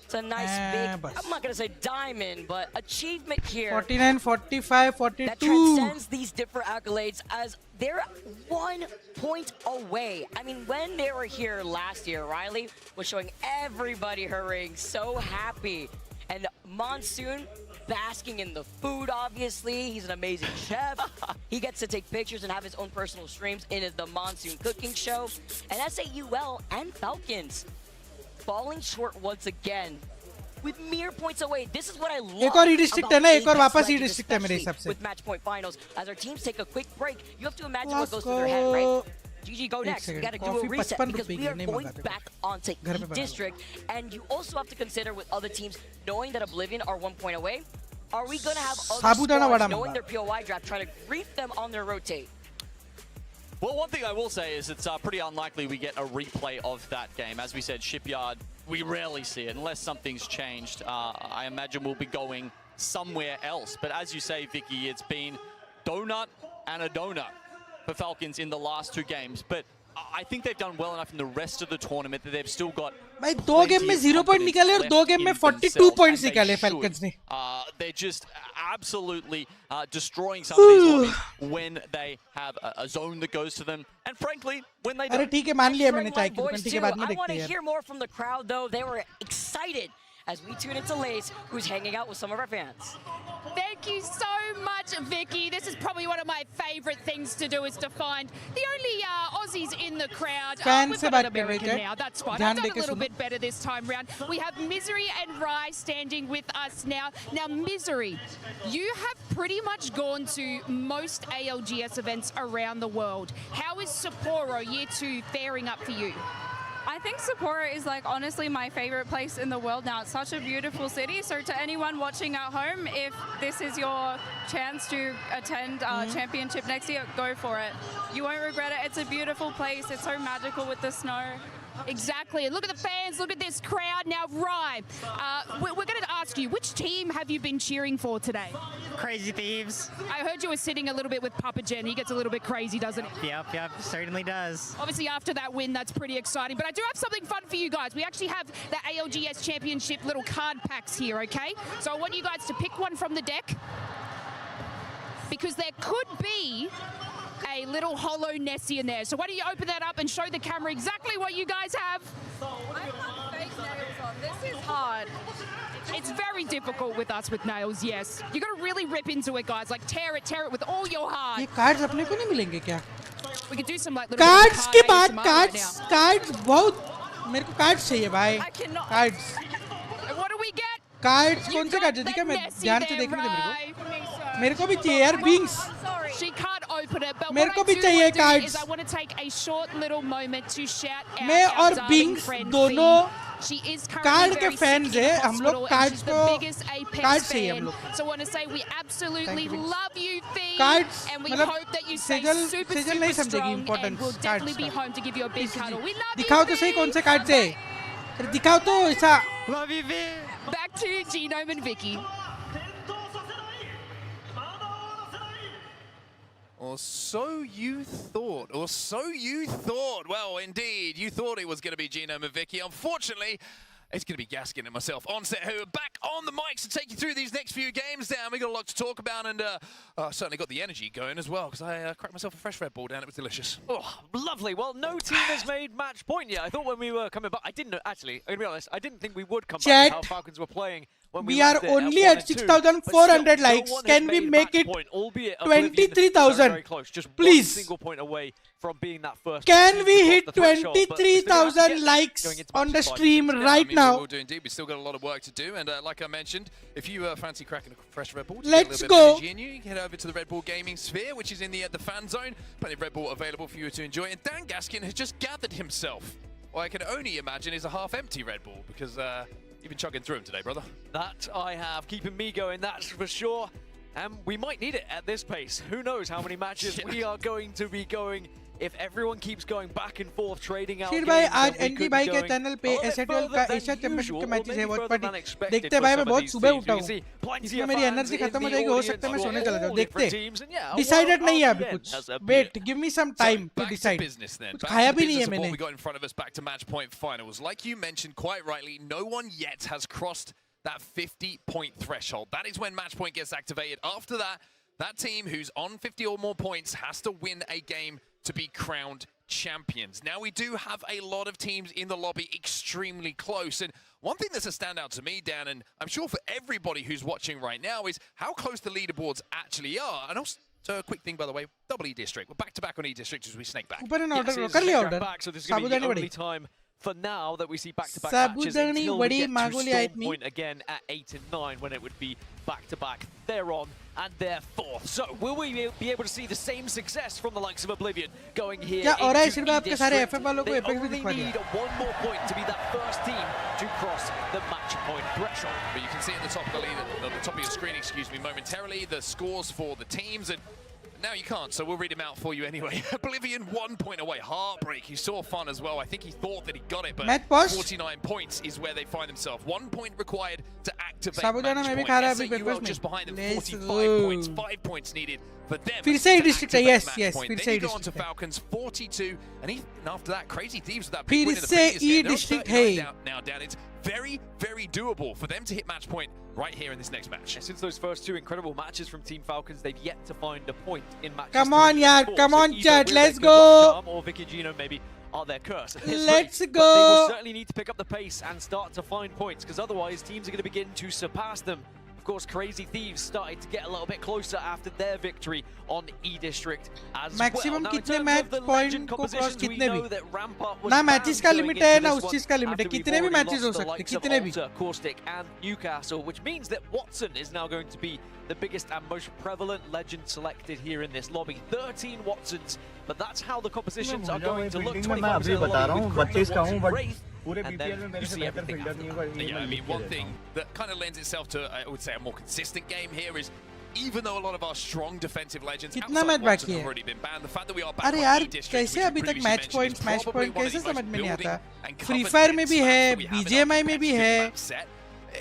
it's a nice big, I'm not going to say diamond, but achievement here. 49, 45, 42. That transcends these different accolades as they're 1 point away. I mean, when they were here last year, Riley was showing everybody her ring, so happy. And Monsoon basking in the food, obviously. He's an amazing chef. He gets to take pictures and have his own personal streams in the Monsoon cooking show. And S8UL and Falcons falling short once again with mere points away. This is what I love एक और E-District है ना एक और वापस E-District है मेरे हिसाब से with match point finals. As our teams take a quick break, you have to imagine what goes through their head, right? GG, go next. We got to do a reset because we are going back onto E-District. And you also have to consider with other teams, knowing that Oblivion are 1 point away, are we going to have other squads knowing their POI draft trying to grief them on their rotate? Well, one thing I will say is it's pretty unlikely we get a replay of that game. As we said, Shipyard, we rarely see it unless something's changed. I imagine we'll be going somewhere else. But as you say, Vicky, it's been donut and a donut for Falcons in the last 2 games. But I think they've done well enough in the rest of the tournament that they've still got. भाई 2 game में 0 point निकाले और 2 game में 42 points निकाले Falcons ने. They're just absolutely destroying some of these lobbies when they have a zone that goes to them. And frankly, when they अरे ठीक है मान लिया मैंने चाय की voice ठीक है too. बाद में I want देखते to हैं. hear more from the crowd, though. They were excited as we tune into Lace, who's hanging out with some of our fans. Thank you so much, Vicky. This is probably one of my favorite things to do, is to find the only Aussies in the crowd. We've got an American now, that's fine. I've done a little bit better this time round. We have Misery and Rai standing with us now. Now, Misery, you have pretty much gone to most ALGS events around the world. How is Sapporo Year 2 faring up for you? I think Sapporo is like honestly my favorite place in the world now. It's such a beautiful city. So to anyone watching at home, if this is your chance to attend championship next year, go for it. You won't regret it. It's a beautiful place. It's so magical with the snow. Exactly. Look at the fans. Look at this crowd. Now, Rai, we're going to ask you, which team have you been cheering for today? Crazy Thieves. I heard you were sitting a little bit with Papa Jen. He gets a little bit crazy, doesn't he? Yep, certainly does. Obviously, after that win, that's pretty exciting. But I do have something fun for you guys. We actually have the ALGS Championship little card packs here, okay? So I want you guys to pick one from the deck, because there could be a little hollow Nessie in there. So why don't you open that up and show the camera exactly what you guys have? I have fake nails on. This is hard. It's very difficult with us with nails, yes. You got to really rip into it, guys. Like tear it with all your heart. ये cards अपने को नहीं मिलेंगे क्या? We could do some like little Cards के बाद ASMR cards बहुत मेरे को cards चाहिए भाई. Cards. What do we get? Cards कौन से cards दिखा मैं ध्यान से देखने दे मेरे को. मेरे को भी चाहिए यार wings. She can't open it, but मेरे what को I भी do चाहिए want to do cards. is I want to take a short little moment to shout out मैं our और darling Binks friend दोनों She is card currently के very fans sick in हैं. हम लोग hospital, and cards she's the को biggest Apex cards चाहिए हम fan. लोग. So I want to say we absolutely love you, Fee, Cards and we मतलब hope that you stay Sejal super नहीं समझेगी strong, and importance we'll definitely cards be home to give you a big cuddle. We love you, दिखाओ तो सही कौन से cards है. अरे दिखाओ तो ऐसा. Love you, Fee. Back to Genome and Vicky. Or so you thought. Well, indeed, you thought it was going to be Genome and Vicky. Unfortunately, It's going to be Gaskin and myself on set who are back on the mics to take you through these next few games, Dan. We got a lot to talk about, and certainly got the energy going as well, because I cracked myself a fresh Red Bull, Dan. It was delicious. Oh, lovely. Well, no team has made match point yet. I thought when we were coming back, I didn't know, actually, I'm going to be honest, I didn't think we would come back to how Falcons were playing. When we are only at 6,400 likes. Can we make it 23,000? Please. Single point away from being that first. Can we hit 23,000 likes on the stream right now? We'll do indeed. We've still got a lot of work to do, and like I mentioned, if you fancy cracking a fresh Red Bull, let's get a little go. Bit of energy in you, can head over to the Red Bull Gaming Sphere, which is in the fan zone. Plenty of Red Bull available for you to enjoy. And Dan Gaskin has just gathered himself what I can only imagine is a half-empty Red Bull, because you've been chugging through them today, brother. That I have, keeping me going, that's for sure. And we might need it at this pace. Who knows how many matches we are going to be going if everyone keeps going back and forth, trading out games. भाई आज n t भाई के channel पे S8UL का Asia championship के matches है Watchparty देखते भाई मैं बहुत सुबह उठा हूँ इसमें मेरी एनर्जी खत्म हो जाएगी हो सकता है मैं सोने चला जाऊँ देखते डिसाइडेड नहीं है अभी कुछ wait give me some time to decide कुछ खाया भी नहीं है मैंने we got in front of us back to match point finals. Like you mentioned quite rightly, no one yet has crossed that 50-point threshold. That is when match point gets activated. After that, that team who's on 50 or more points has to win a game to be crowned champions. Now, we do have a lot of teams in the lobby extremely close. And one thing that's a standout to me, Dan, and I'm sure for everybody who's watching right now, is how close the leaderboards actually are. And also, so a quick thing, by the way, double E-District. We're back-to-back on E-District as we snake back. So this is going to be the only time for now that we see back-to-back matches until we get to Storm Point again at 8 and 9 when it would be back-to-back. They're on and they're fourth. So will we be able to see the same success from the likes of Oblivion going here into E-District? They only need one more point to be that first team to cross the match point threshold. But you can see at the top of the lead, at the top of your screen, excuse me, momentarily, the scores for the teams. And now you can't, so we'll read him out for you anyway. Oblivion 1 point away. Heartbreak. He saw fun as well. I think he thought that he got it, but 49 points is where they find themselves. 1 point required to activate match point. S8UL just behind them, 45 points. 5 points needed for them to activate match point. Then you go on to Falcons, 42. And after that, Crazy Thieves with that big win in the previous game. They're 39 now, Dan. It's very, very doable for them to hit match point right here in this next match. Since those first two incredible matches from Team Falcons, they've yet to find a point in matches. Come on, yeah, come on, chat, let's go. Or Vicky Gino maybe are their curse. Let's go. But they will certainly need to pick up the pace and start to find points, because otherwise teams are going to begin to surpass them. Of course, Crazy Thieves started to get a little bit closer after their victory on E-District as maximum well. कितने match point को cross कितने भी ना matches का limit है ना उस चीज का लिमिट है कितने भी मैचेस हो सकते कितने भी Caustic and Newcastle, which means that Watson is now going to be the biggest and most prevalent legend selected here in this lobby. 13 Watsons, but that's how the compositions are going to look. 25% Wraith. And then you see everything yeah, I mean, one thing that kind of lends itself to, I would say, a more consistent game here is, even though a lot of our strong defensive legends outside Watson have already been banned, the fact that we are back on E-District, कैसे अभी तक match point कैसे समझ में नहीं आता free fire में भी है बीजीएमआई में भी है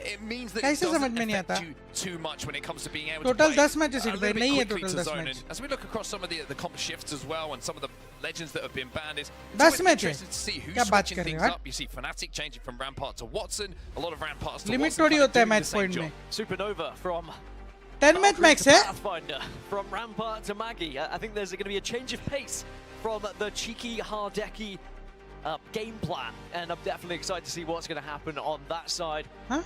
it means that कैसे it समझ में नहीं doesn't आता affect you too much when it comes to being able total to play 10 matches a little bit नहीं है quickly total to 10 zone. Match And as we look across some of the comp shifts as well and some of the legends that have been banned, it's 10 match है interesting to see who's क्या बात switching कर रहे things हो up. You see Fnatic changing from Rampart to Watson, a lot of Ramparts to limit Watson थोड़ी kind of होता है doing the match same point job. में Supernova from 10 मैच मैक्स है Pathfinder, from Rampart to Maggie. I think there's going to be a change of pace from the cheeky Hardeki game plan, and I'm definitely excited to see what's going to happen on that side. Huh?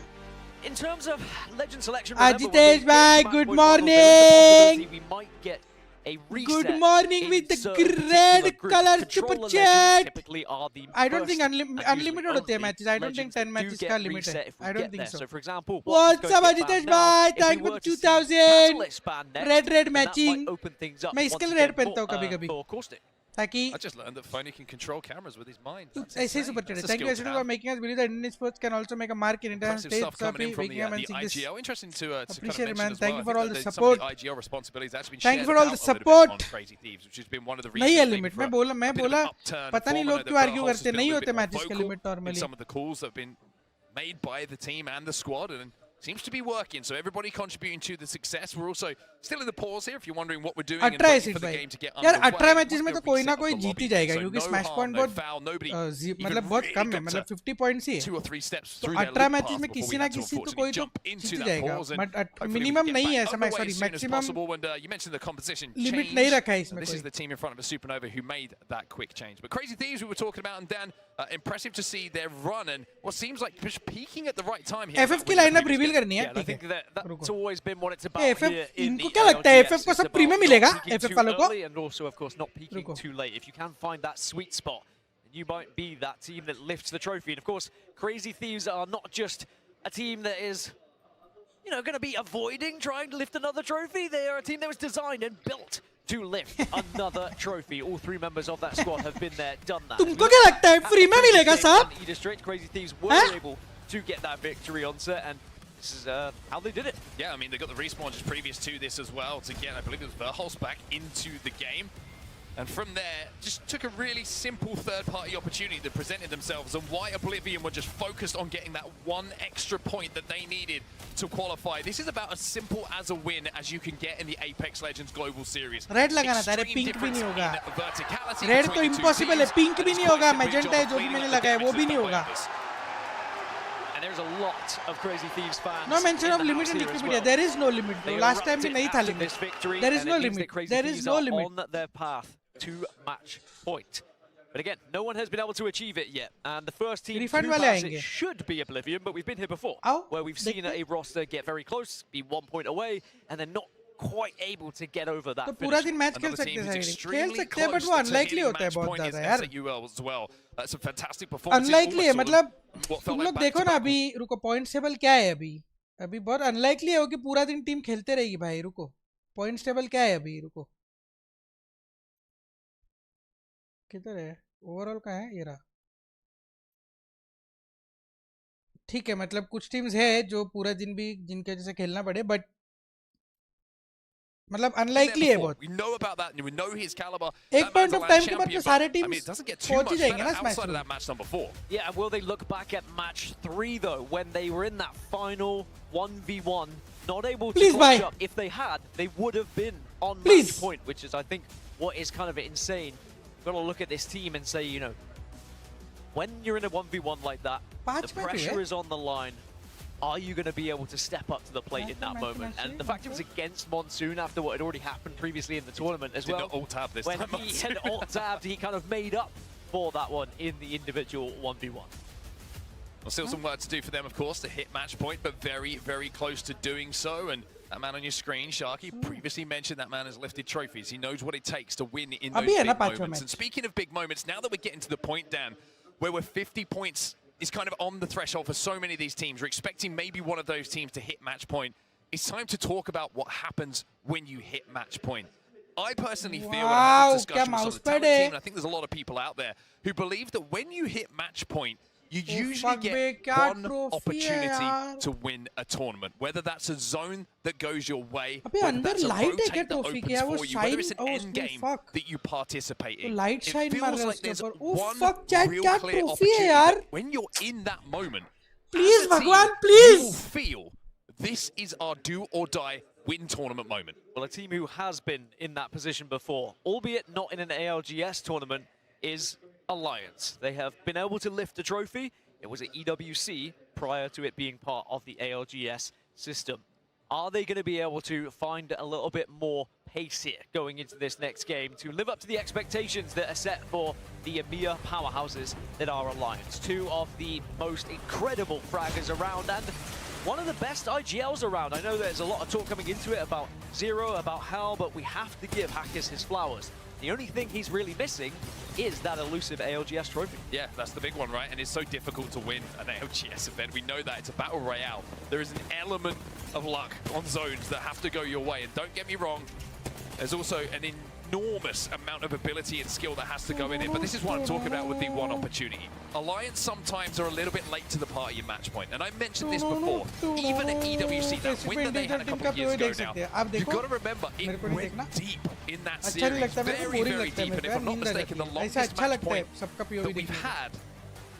In terms of legend selection, Ajitesh bhai, good morning. We might get a reset. Good morning with the red color super chat. I don't think unlimited होते हैं matches. I don't think 10 matches का limit है. I don't think so. So for example, what's up Ajitesh bhai? Thank you for 2000. Red matching. मैं इसके लिए red पहनता हूँ कभी-कभी. ताकि I just learned that Phony can control cameras with his mind. ऐसे ही super chat. Thank you S8UL for making us believe that Indian sports can also make a mark in international stage. Coming in from the IGL. Interesting to appreciate it, man. As Thank you for all the some support. of the IGL responsibilities that's been Thank you shared for all the out a little bit support. on Crazy Thieves, which has been one of the reasons. नहीं है limit मैं बोला पता नहीं लोग क्यों argue करते नहीं होते मैचेस के limit normally Some of the calls that have been made by the team and the squad, and seems to be working, so everybody contributing to the success. We're also Still in the pause here if you're wondering what we're doing 18 and seed for the भाई game to get यार underway. 18 matches में तो कोई ना कोई जीत ही जाएगा क्योंकि smash point बहुत मतलब बहुत कम है मतलब 50 पॉइंट्स ही है 18 मैचेस में किसी ना किसी तो कोई तो जीत ही जाएगा बट मिनिमम नहीं है ऐसा सॉरी मैक्सिमम लिमिट नहीं रखा है इसमें This is the team in front of a Supernova who made that quick change. But Crazy Thieves we were talking about, and Dan, impressive to see their run and what seems like just peaking at the right time here. FF की lineup reveal करनी है I think that's always been what it's about here in the क्या लगता है FF को सब premium मिलेगा FF वालों को and also of course not peaking too late. If you can find that sweet spot, you might be that team that lifts the trophy. And of course Crazy Thieves are not just a team that is going to be avoiding trying to lift another trophy. They are a team that was designed and built to lift another trophy. All 3 members of that squad have been there, done that. तुमको क्या लगता है free में मिलेगा सब? Crazy Thieves were able to get that victory on set, and this is how they did it. Yeah, I mean, they got the respawn just previous to this as well to get, I believe it was Verholz back into the game. And from there, just took a really simple third-party opportunity that presented themselves, and why Oblivion were just focused on getting that one extra point that they needed to qualify. This is about as simple as a win as you can get in the Apex Legends Global Series. Red लगाना था, अरे pink भी नहीं होगा. Red तो impossible है, pink भी नहीं होगा, मैजेंटा है जो भी मैंने लगाया वो भी नहीं होगा. And there's a lot of Crazy Thieves fans. No mention of limit in Wikipedia. There is no limit. Bro. Last time भी नहीं था limit. There is no limit. There is no limit. On their path to match point. But again, no one has been able to achieve it yet. And the first team to pass it should be Oblivion, but we've been here before, where we've seen a roster get very close, be 1 point away, and then not quite able to get over that. तो पूरा दिन match खेल सकते हैं, खेल सकते हैं, but वो unlikely होता है बहुत ज़्यादा यार. S8UL as well. That's a fantastic performance. Unlikely है, मतलब तुम लोग देखो ना अभी रुको पॉइंट टेबल क्या है अभी बहुत अनलाइकली है कि पूरा दिन टीम खेलते रहेगी भाई. रुको पॉइंट टेबल क्या है अभी रुको किधर है ओवरऑल का है ये रहा. ठीक है मतलब कुछ टीम्स है जो पूरा दिन भी जिनके वजह से खेलना पड़े बट मतलब अनलाइकली है बहुत. एक पॉइंट ऑफ टाइम के बाद तो सारे टीम्स पहुंच ही जाएंगे ना स्मैश में. Yeah, and will they look back at match 3 though, when they were in that final 1v1, not able to clutch up? If they had, they would have been on match point, which is I think what is kind of insane. Got to look at this team and say, when you're in a 1v1 like that, the pressure is on the line. Are you going to be able to step up to the plate in that moment? And the fact it was against Monsoon after what had already happened previously in the tournament as well. Did not alt-tab this time. When he had alt-tabbed, he kind of made up for that one in the individual 1v1. Well, still some work to do for them, of course, to hit match point, but very, very close to doing so. And that man on your screen, Sharky, previously mentioned that man has lifted trophies. He knows what it takes to win in those big moments. And speaking of big moments, now that we're getting to the point, Dan, where we're 50 points is kind of on the threshold for so many of these teams. We're expecting maybe one of those teams to hit match point. It's time to talk about what happens when you hit match point. I personally feel, and I've had this discussion with the talent team, and I think there's a lot of people out there who believe that when you hit match point, you usually get one opportunity to win a tournament. Whether that's a zone that goes your way, whether that's a rotate that opens for you, whether it's an end game that you participate in. It feels like there's one real clear opportunity. When you're in that moment, please, Bhagwan, please, you feel this is our do or die win tournament moment. Well, a team who has been in that position before, albeit not in an ALGS tournament, is Alliance. They have been able to lift a trophy. It was at EWC prior to it being part of the ALGS system. Are they going to be able to find a little bit more pace here going into this next game to live up to the expectations that are set for the EMEA powerhouses that are Alliance? Two of the most incredible fraggers around and one of the best IGLs around. I know there's a lot of talk coming into it about Zero, about Hal, but we have to give Hackers his flowers. The only thing he's really missing is that elusive ALGS trophy. Yeah, that's the big one, right? And it's so difficult to win an ALGS event. We know that. It's a battle royale. There is an element of luck on zones that have to go your way. And don't get me wrong, there's also an enormous amount of ability and skill that has to go in it. But this is what I'm talking about with the one opportunity. Alliance sometimes are a little bit late to the party in match point. And I mentioned this before. Even at EWC, that win that they had a couple of years ago now, you've got to remember, it went deep in that series. Very, very deep. And if I'm not mistaken, the longest match point that we've had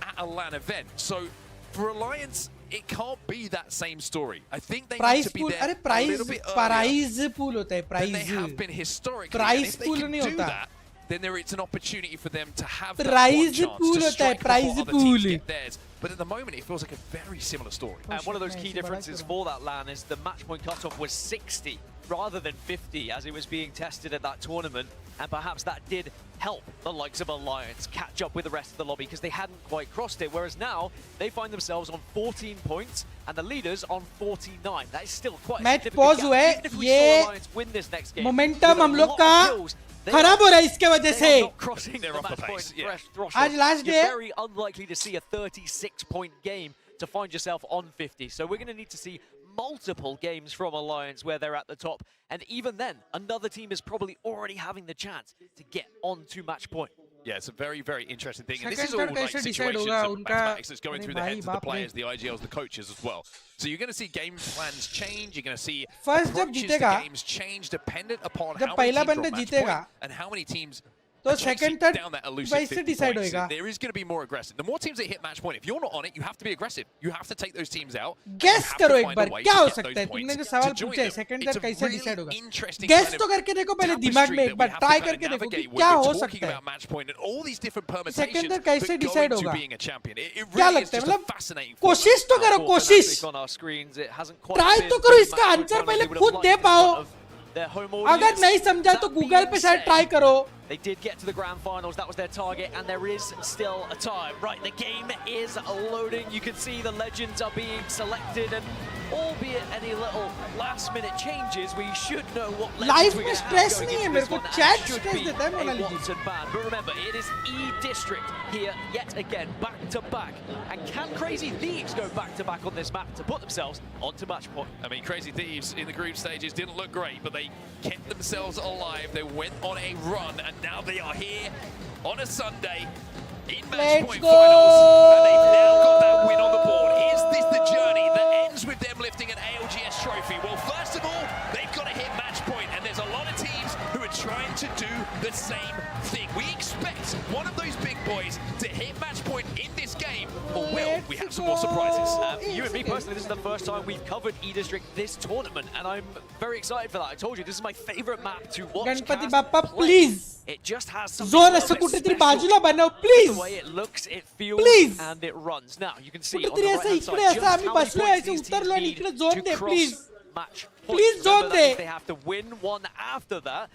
at a LAN event. So for Alliance, it can't be that same story. I think they prize need to be pool, there अरे a little bit earlier prize pool होता है, than prize. they have been historically. Prize And if they pool can नहीं do होता. that, then it's an opportunity for them to have that Prize one chance pool to होता है, strike before prize other teams pool. get theirs. But at the moment, it feels like a very similar story. And one of those key differences for that LAN is the match point cutoff was 60 rather than 50 as it was being tested at that tournament. And perhaps that did help the likes of Alliance catch up with the rest of the lobby because they hadn't quite crossed it. Whereas now, they find themselves on 14 points and the leaders on 49. That is still quite a Match significant pause gap. हुए, Even if we ये saw Alliance win this next game, momentum with a हम लोग lot का of kills, they खराब हो रहा है इसके वजह से. are not crossing the match point threshold. आज last You're day. very unlikely to see a 36-point game to find yourself on 50. So we're going to need to see multiple games from Alliance where they're at the top. And even then, another team is probably already having the chance to get onto match point. Yeah, it's a very, very interesting thing. And this Second is all third like कैसे decide situations होगा of उनका? mathematics that's going अरे through the भाई, heads of the बाप रे. players, the IGLs, the coaches as well. So you're going to see game plans change. You're going to see First जब approaches to जीतेगा, games change dependent upon जब how many पहला teams are बंदा on match जीतेगा, point and how many teams तो are chasing second third down that elusive वैसे 50 decide points. होएगा. There is going to be more aggressive. The more teams that hit match point, if you're not on it, you have to be aggressive. You have to take those teams out. Guess You have करो to एक find bar a way क्या to हो get सकता those है? points तुमने जो to सवाल join पूछा है, them. second It's third a कैसे really decide होगा? interesting Guess kind तो of करके देखो पहले दिमाग में tapestry एक बार that we try have to करके kind of देखो कि navigate when क्या we're हो talking सकता है. about match point and all these different Second permutations third कैसे that go decide into होगा? being a champion. It क्या really is लगता है? just a मतलब fascinating कोशिश तो करो, For कोशिश. Fnatic on our screens, it hasn't quite Try been तो करो, the इसका match point आंसर tournament पहले they would खुद have दे liked in पाओ. front of their home अगर audience. नहीं समझा तो That गूगल being पे शायद said, ट्राई करो. They did get to the grand finals, that was their target, and there is still a time. Right, the game is loading. You can see the legends are being selected, and albeit any little last-minute changes, we should know what Life legends we're में going to have stress going नहीं है into मेरे this को, one, and chat it should stress be देता है a Monali ji. Watson ban. But remember, it is E-District here yet again, back-to-back. And can Crazy Thieves go back-to-back on this map to put themselves onto match point? I mean, Crazy Thieves in the group stages didn't look great, but they kept themselves alive. They went on a run, and now they are here on a Sunday in match point finals, and they've now got that win on the board. Is this the journey that ends with them lifting an ALGS trophy? Well, first of all, they've got to hit match point, and there's a lot of teams who are trying to do the same thing. We expect one of those big boys to hit match point in this game, or will we have some more surprises? You and me personally, this is the first time we've covered E-District this tournament, and I'm very excited for that. I told you, this is my favorite map to watch. Ganpati cast, Bappa play. Please It just has something जोर a little से bit कुठेतरी special. बाजूला बनव The please. way it looks, it feels, Please. and it runs. Now, you can see on the कुठेतरी असं right-hand side इकडे just असं आम्ही how many बसलोय points असं these उतरलो teams आणि need इकडे zone to they cross please. match Please point. zone Remember that they. they have to win one after that.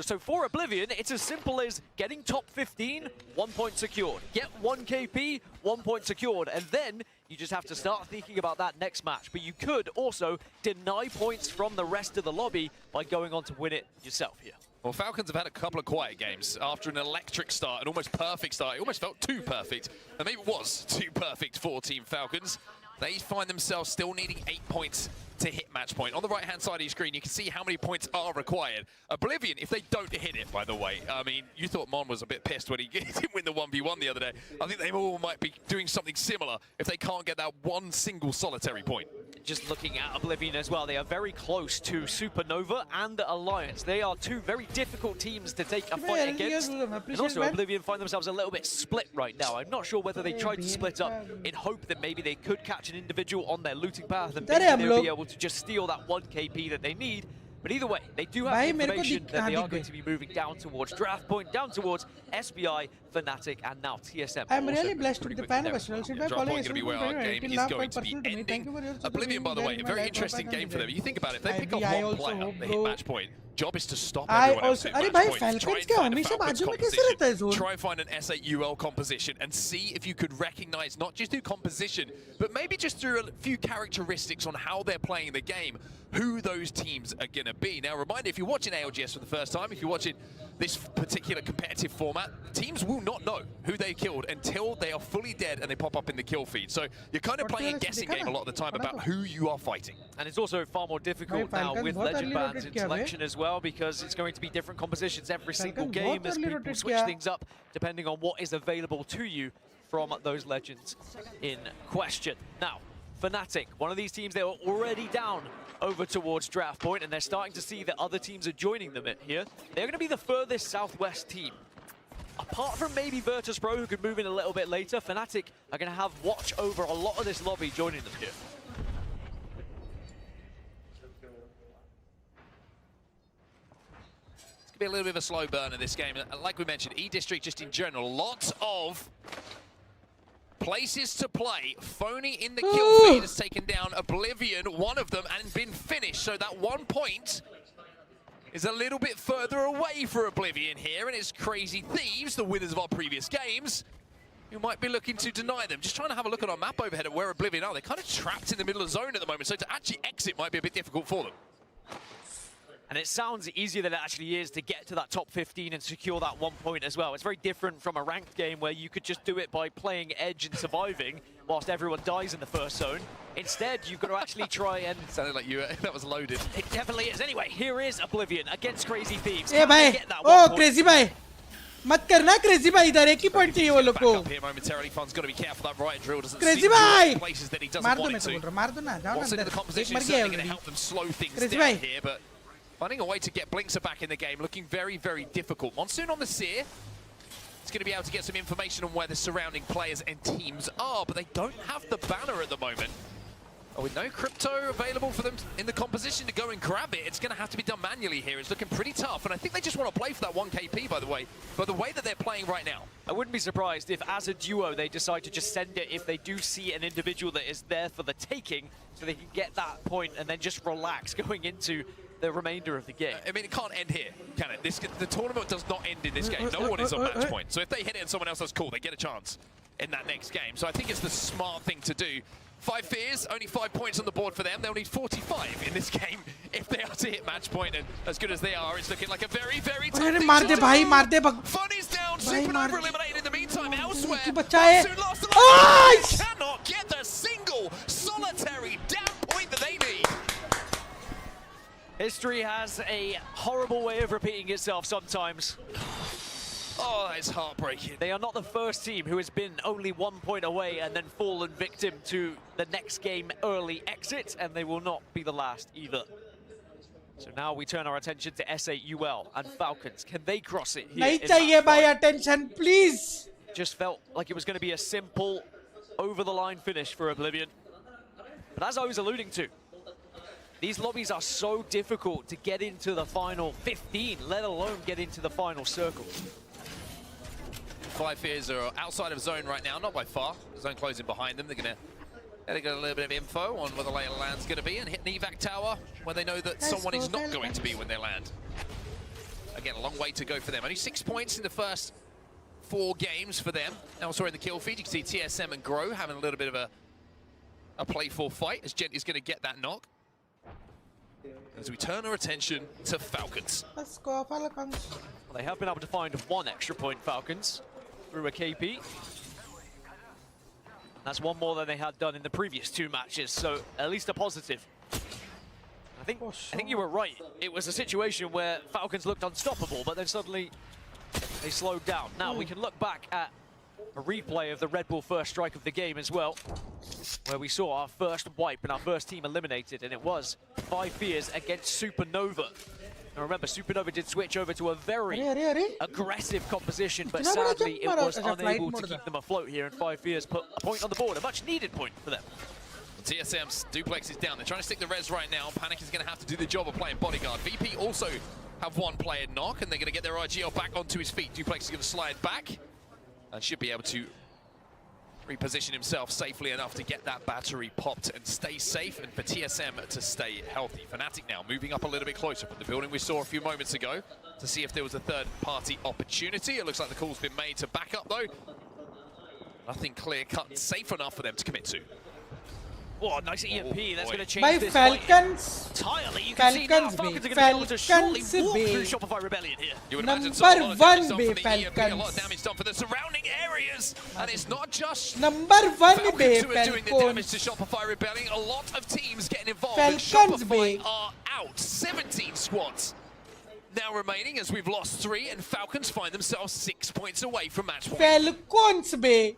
So for Oblivion, it's as simple as getting top 15, 1 point secured. Get 1 KP, 1 point secured. And then you just have to start thinking about that next match. But you could also deny points from the rest of the lobby by going on to win it yourself here. Well, Falcons have had a couple of quiet games after an electric start, an almost perfect start. It almost felt too perfect, and maybe it was too perfect for Team Falcons. They find themselves still needing 8 points to hit match point. On the right-hand side of your screen, you can see how many points are required. Oblivion, if they don't hit it, by the way, I mean, you thought Mon was a bit pissed when he didn't win the 1v1 the other day. I think they all might be doing something similar if they can't get that one single solitary point. Just looking at Oblivion as well, they are very close to Supernova and Alliance. They are two very difficult teams to take a fight against. And also Oblivion find themselves a little bit split right now. I'm not sure whether they tried to split up in hope that maybe they could catch an individual on their looting path and maybe they'll be able to just steal that 1 KP that they need. But either way, they do have the information that they are going to be moving down towards Draft Point, down towards SBI, Fnatic, and now TSM. I'm really blessed with the fan festival. Draft Point going to be where our game is going to be ending. Oblivion, by the way, a very interesting game for them. You think about it, if they pick up one player, they hit match point. Job is to stop everyone else at match point. Try and find a Falcons composition. Try and find an S8UL composition and see if you could recognize not just through composition, but maybe just through a few characteristics on how they're playing the game, who those teams are going to be. Now, reminder, if you're watching ALGS for the first time, if you're watching this particular competitive format, teams will not know who they killed until they are fully dead and they pop up in the kill feed. So you're kind of playing a guessing game a lot of the time about who you are fighting. And it's also far more difficult now with legend bans in selection as well, because it's going to be different compositions every single game as people switch things up depending on what is available to you from those legends in question. Now, Fnatic, one of these teams, they were already down over towards Draft Point, and they're starting to see that other teams are joining them here. They're going to be the furthest southwest team apart from maybe Virtus Pro, who could move in a little bit later, Fnatic are going to have watch over a lot of this lobby joining them here. It's going to be a little bit of a slow burn in this game. Like we mentioned, E-District just in general, lots of places to play. Phony in the kill feed has taken down Oblivion, one of them, and been finished. So that 1 point is a little bit further away for Oblivion here, and it's Crazy Thieves, the winners of our previous games, who might be looking to deny them. Just trying to have a look at our map overhead at where Oblivion are. They're kind of trapped in the middle of the zone at the moment, so to actually exit might be a bit difficult for them. And it sounds easier than it actually is to get to that top 15 and secure that 1 point as well. It's very different from a ranked game where you could just do it by playing edge and surviving whilst everyone dies in the first zone. Instead, you've got to actually try and... It sounded like you that was loaded. It definitely is. Anyway, here is Oblivion against Crazy Thieves. Hey, bhai. Oh, Crazy bhai. मत करना Crazy bhai, इधर एक ही point चाहिए वो लोग को. Up here momentarily, Fun's got to be careful. That right drill doesn't Crazy seem bhai. to places that he doesn't मार दो want मैं it तो बोल to. रहा मार दो ना जाओ What's in अंदर. the composition मर is गया certainly going to already. help them slow things Crazy down bhai. here, but finding a way to get Blinkster back in the game, looking very, very difficult. Monsoon on the Seer. It's going to be able to get some information on where the surrounding players and teams are, but they don't have the banner at the moment. With no crypto available for them in the composition to go and grab it, it's going to have to be done manually here. It's looking pretty tough, and I think they just want to play for that 1 KP, by the way, but the way that they're playing right now. I wouldn't be surprised if, as a duo, they decide to just send it if they do see an individual that is there for the taking, so they can get that point and then just relax going into the remainder of the game. I mean, it can't end here, can it? The tournament does not end in this game. No one is on match point. So if they hit it and someone else does cool, they get a chance in that next game. So I think it's the smart thing to do. 5 fears, only 5 points on the board for them. They'll need 45 in this game if they are to hit match point. And as good as they are, it's looking like a very, very tough thing to do. Funny's down, Supernova eliminated in the meantime. Elsewhere, Monsoon lost the last. Cannot get the single solitary damn point that they need. History has a horrible way of repeating itself sometimes. Oh, that is heartbreaking. They are not the first team who has been only 1 point away and then fallen victim to the next game early exit, and they will not be the last either. So now we turn our attention to S8UL and Falcons. Can they cross it here? Nahi chahiye bhai, attention, please. Just felt like it was going to be a simple, over-the-line finish for Oblivion. But as I was alluding to, these lobbies are so difficult to get into the final 15, let alone get into the final circle. 5 fears are outside of zone right now, not by far. Zone closing behind them. They're going to get a little bit of info on where the lay of the land's going to be and hit an evac tower when they know that someone is not going to be when they land. Again, a long way to go for them. Only 6 points in the first 4 games for them. Elsewhere in the kill feed, you can see TSM and Grow having a little bit of a playful fight as Gent is going to get that knock. As we turn our attention to Falcons. Let's go, Falcons. Well, they have been able to find 1 extra point, Falcons, through a KP. That's 1 more than they had done in the previous 2 matches, so at least a positive. I think you were right. It was a situation where Falcons looked unstoppable, but then suddenly they slowed down. Now we can look back at a replay of the Red Bull first strike of the game as well, where we saw our first wipe and our first team eliminated, and it was 5 fears against Supernova. Now remember, Supernova did switch over to a very aggressive composition, but sadly it was unable to keep them afloat here, and 5 fears put a point on the board, a much needed point for them. TSM's duplex is down. They're trying to stick the res right now. Panic is going to have to do the job of playing bodyguard. VP also have 1 player knock, and they're going to get their RGL back onto his feet. Duplex is going to slide back and should be able to reposition himself safely enough to get that battery popped and stay safe, and for TSM to stay healthy. Fnatic now moving up a little bit closer from the building we saw a few moments ago to see if there was a third-party opportunity. It looks like the call's been made to back up, though. Nothing clear-cut safe enough for them to commit to. Oh, nice EMP. That's going to change by this Falcons entirely. You can see now Falcons are going to be able to surely walk through Shopify Rebellion here. You would imagine Number 1 be Falcons. A lot of damage done for the surrounding areas, and it's not just Number 1 Falcons who are doing the damage to Shopify Rebellion. A lot of teams getting involved, and Shopify are out. 17 squads now remaining as we've lost 3, and Falcons find themselves 6 points away from match point. Falcons be.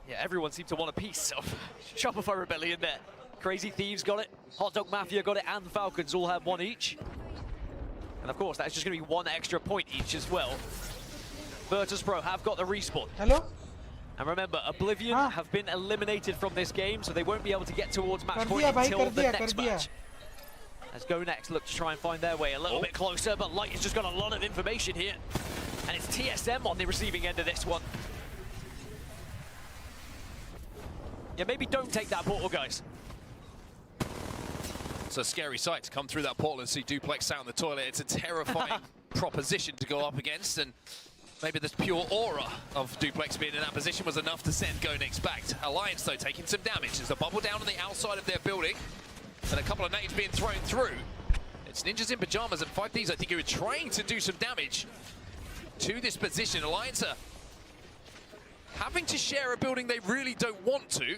Yeah, everyone seemed to want a piece of Shopify Rebellion there. Crazy Thieves got it, Hot Dog Mafia got it, and Falcons all have 1 each. And of course, that's just going to be 1 extra point each as well. Virtus.pro have got the respawn. Hello? And remember, Oblivion have been eliminated from this game, so they won't be able to get towards match point until the next match. As Go Next look to try and find their way a little bit closer, but Light has just got a lot of information here. And it's TSM on the receiving end of this one. Yeah, maybe don't take that portal, guys. It's a scary sight to come through that portal and see Duplex out in the toilet. It's a terrifying proposition to go up against, and maybe the pure aura of Duplex being in that position was enough to send Go Next back. Alliance, though, taking some damage. There's a bubble down on the outside of their building, and a couple of nades being thrown through. It's Ninjas in Pajamas and 5 Ds, I think, who are trying to do some damage to this position. Alliance are having to share a building they really don't want to.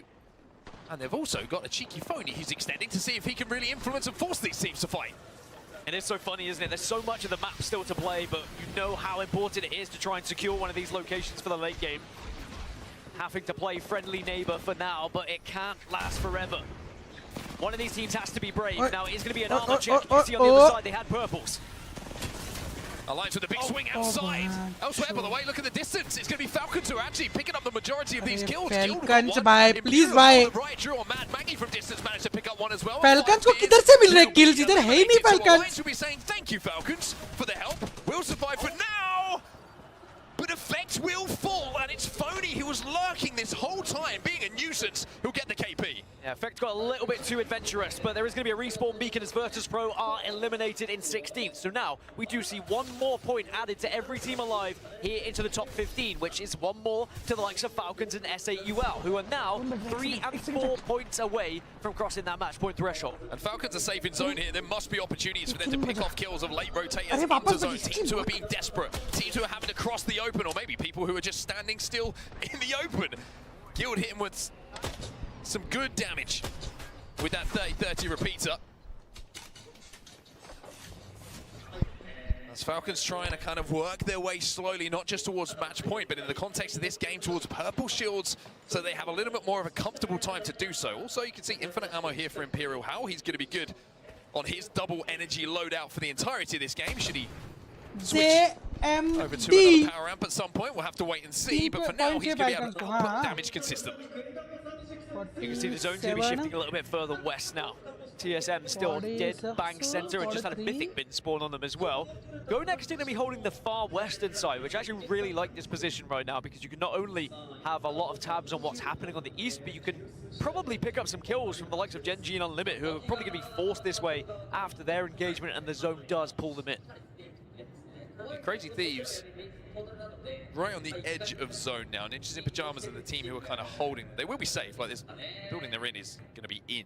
And they've also got a cheeky phony who's extending to see if he can really influence and force these teams to fight. And it's so funny, isn't it? There's so much of the map still to play, but you know how important it is to try and secure one of these locations for the late game. Having to play friendly neighbor for now, but it can't last forever. One of these teams has to be brave. Now it is going to be an armor check. You can see on the other side they had purples. Alliance with a big swing outside. Elsewhere, by the way, look at the distance. It's going to be Falcons who are actually picking up the majority of these kills. Falcons, bye. Please, bye. Right, Drew or Mad Maggie from distance managed to pick up one as well. Falcons को किधर से मिल रहे हैं kills? इधर है ही नहीं Falcons. Alliance will be saying thank you, Falcons, for the help. We'll survive for now. But Effect will fall, and it's Phony who was lurking this whole time, being a nuisance, who'll get the KP. Yeah, Effect got a little bit too adventurous, but there is going to be a respawn beacon as Virtus.pro are eliminated in 16th. So now we do see 1 more point added to every team alive here into the top 15, which is 1 more to the likes of Falcons and S8UL, who are now 3 and 4 points away from crossing that match point threshold. And Falcons are safe in zone here. There must be opportunities for them to pick off kills of late rotators into zone. Teams who are being desperate, teams who are having to cross the open, or maybe people who are just standing still in the open. Guild hit him with some good damage with that 30-30 repeater. As Falcons trying to kind of work their way slowly, not just towards match point, but in the context of this game, towards purple shields, so they have a little bit more of a comfortable time to do so. Also, you can see infinite ammo here for Imperial. How he's going to be good on his double energy loadout for the entirety of this game. Should he switch over to another power amp at some point? We'll have to wait and see, but for now, he's going to be able to output damage consistently. You can see the zone's going to be shifting a little bit further west now. TSM still dead bang center and just had a mythic bin spawn on them as well. Go Next is going to be holding the far western side, which I actually really like this position right now, because you can not only have a lot of tabs on what's happening on the east, but you can probably pick up some kills from the likes of Genji and Unlimit, who are probably going to be forced this way after their engagement, and the zone does pull them in. Crazy Thieves right on the edge of zone now. Ninjas in Pajamas are the team who are kind of holding. They will be safe. Like, this building they're in is going to be in.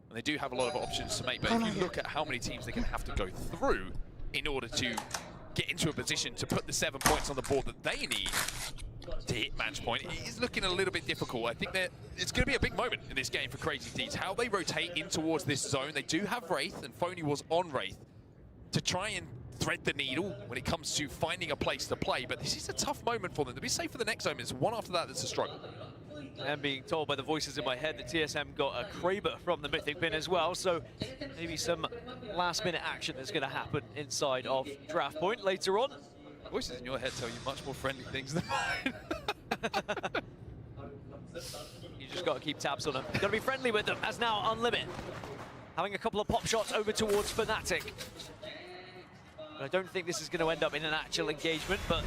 And they do have a lot of options to make, but if you look at how many teams they're going to have to go through in order to get into a position to put the 7 points on the board that they need to hit match point, it is looking a little bit difficult. I think that it's going to be a big moment in this game for Crazy Thieves. How they rotate in towards this zone. They do have Wraith, and Phony was on Wraith to try and thread the needle when it comes to finding a place to play, but this is a tough moment for them. To be safe for the next zone, it's one after that that's a struggle. I am being told by the voices in my head that TSM got a Kraber from the Mythic bin as well, so maybe some last-minute action is going to happen inside of Draft Point later on. Voices in your head tell you much more friendly things than mine. You just got to keep tabs on them. Got to be friendly with them, as now Unlimit having a couple of pop shots over towards Fnatic. I don't think this is going to end up in an actual engagement, but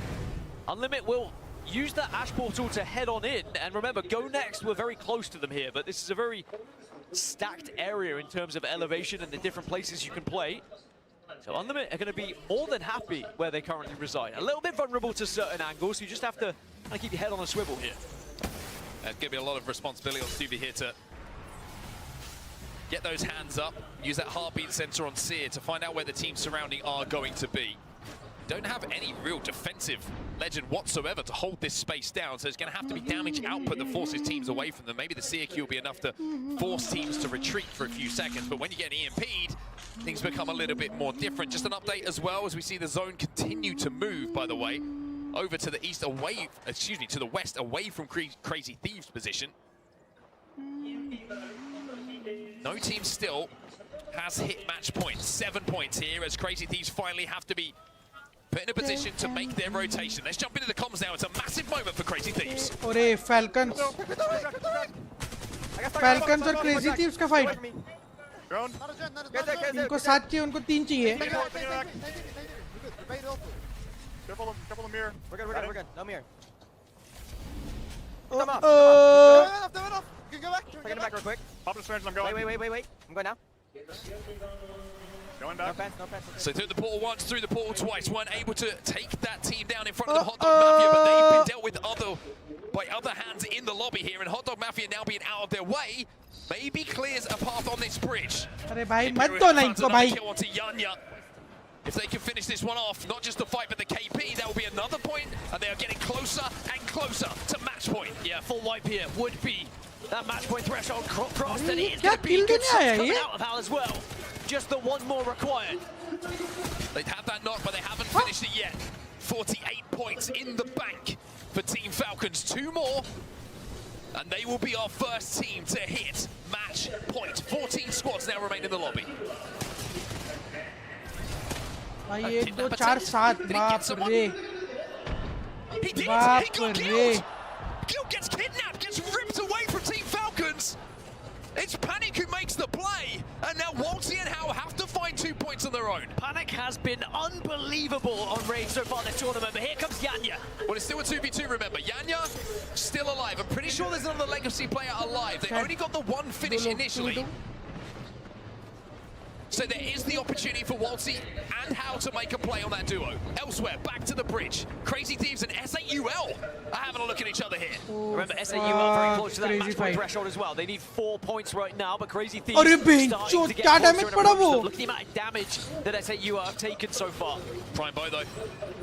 Unlimit will use that Ash Portal to head on in. And remember, Go Next were very close to them here, but this is a very stacked area in terms of elevation and the different places you can play. So Unlimit are going to be more than happy where they currently reside. A little bit vulnerable to certain angles, so you just have to kind of keep your head on a swivel here. There's going to be a lot of responsibility on Stuvie here to get those hands up, use that heartbeat sensor on Seer to find out where the teams surrounding are going to be. Don't have any real defensive legend whatsoever to hold this space down, so it's going to have to be damage output that forces teams away from them. Maybe the Seer Q will be enough to force teams to retreat for a few seconds, but when you get EMP'd, things become a little bit more different. Just an update as well, as we see the zone continue to move, by the way, over to the east, away, excuse me, to the west, away from Crazy Thieves' position. No team still has hit match point. 7 points here as Crazy Thieves finally have to be put in a position to make their rotation. Let's jump into the comms now. It's a massive moment for Crazy Thieves. अरे Falcons और Crazy Thieves का fight. इनको 7 चाहिए, उनको 3 चाहिए. Careful of mirror. We're good. No mirror. Come on. You can go back. Taking it back real quick. Pop the strange, I'm going. Wait. I'm going now. Going back. No fence. So through the portal once, through the portal twice. Weren't able to take that team down in front of the Hot Dog Mafia, but they've been dealt with by other hands in the lobby here, and Hot Dog Mafia now being out of their way, maybe clears a path on this bridge. अरे भाई मत दो ना इनको भाई. Kill onto Yanya. If they can finish this one off, not just the fight, but the KP, that will be another point, and they are getting closer and closer to match point. Yeah, full wipe here would be that match point threshold crossed, and it is going to be good shots coming out of Hal as well. Just the one more required. They'd have that knock, but they haven't finished it yet. 48 points in the bank for Team Falcons. 2 more, and they will be our first team to hit match point. 14 squads now remain in the lobby. भाई 1 2 4 7 बाप रे. He got killed. Gil gets kidnapped, gets ripped away from Team Falcons. It's Panic who makes the play, and now Waltzy and Hal have to find 2 points on their own. Panic has been unbelievable on Raid so far this tournament, but here comes Yanya. Well, it's still a 2v2, remember. Yanya, still alive. I'm pretty sure there's another Legacy player alive. They only got the 1 finish initially. So there is the opportunity for Waltzy and Hal to make a play on that duo. Elsewhere, back to the bridge. Crazy Thieves and S8UL are having a look at each other here. Remember, S8UL very close to that match point threshold as well. They need 4 points right now, but Crazy Thieves starting to get closer and approach. Look at the amount of damage that S8UL have taken so far. Prime Bow, though.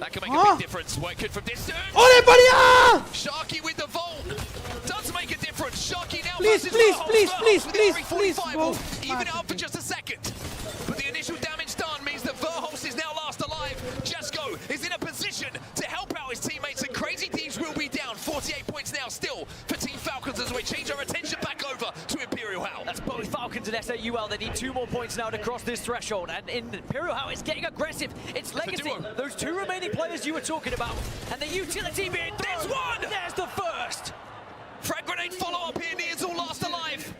That can make a big difference. Work good from distance. Sharky with the vault. Does make a difference. Sharky now versus please. Even it up for just a second. But the initial damage done means that Verholst is now last alive. Jesko is in a position to help out his teammates, and Crazy Thieves will be down. 48 points now still for Team Falcons as we change our attention back over to Imperial Hal. That's both Falcons and S8UL. They need 2 more points now to cross this threshold, and Imperial Hal is getting aggressive. It's Legacy, those 2 remaining players you were talking about, and the utility being this one! There's the first! Frag grenade follow-up here, Nears all last alive.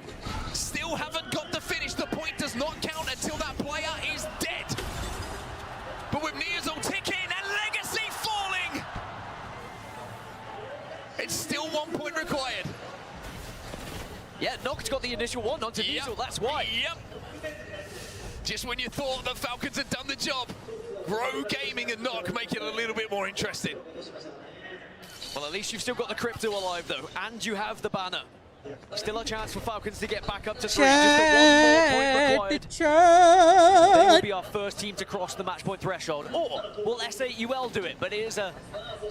Still haven't got the finish. The point does not count until that player is dead. But with Nears all ticking and Legacy falling, it's still 1 point required. Yeah, Noct got the initial one onto Diesel, that's why. Yep. Just when you thought the Falcons had done the job, Grow Gaming and Noct make it a little bit more interesting. Well, at least you've still got the Crypto alive, though, and you have the banner. Still a chance for Falcons to get back up to 3. Just the 1 more point required. They will be our first team to cross the match point threshold. Or will S8UL do it? But it is a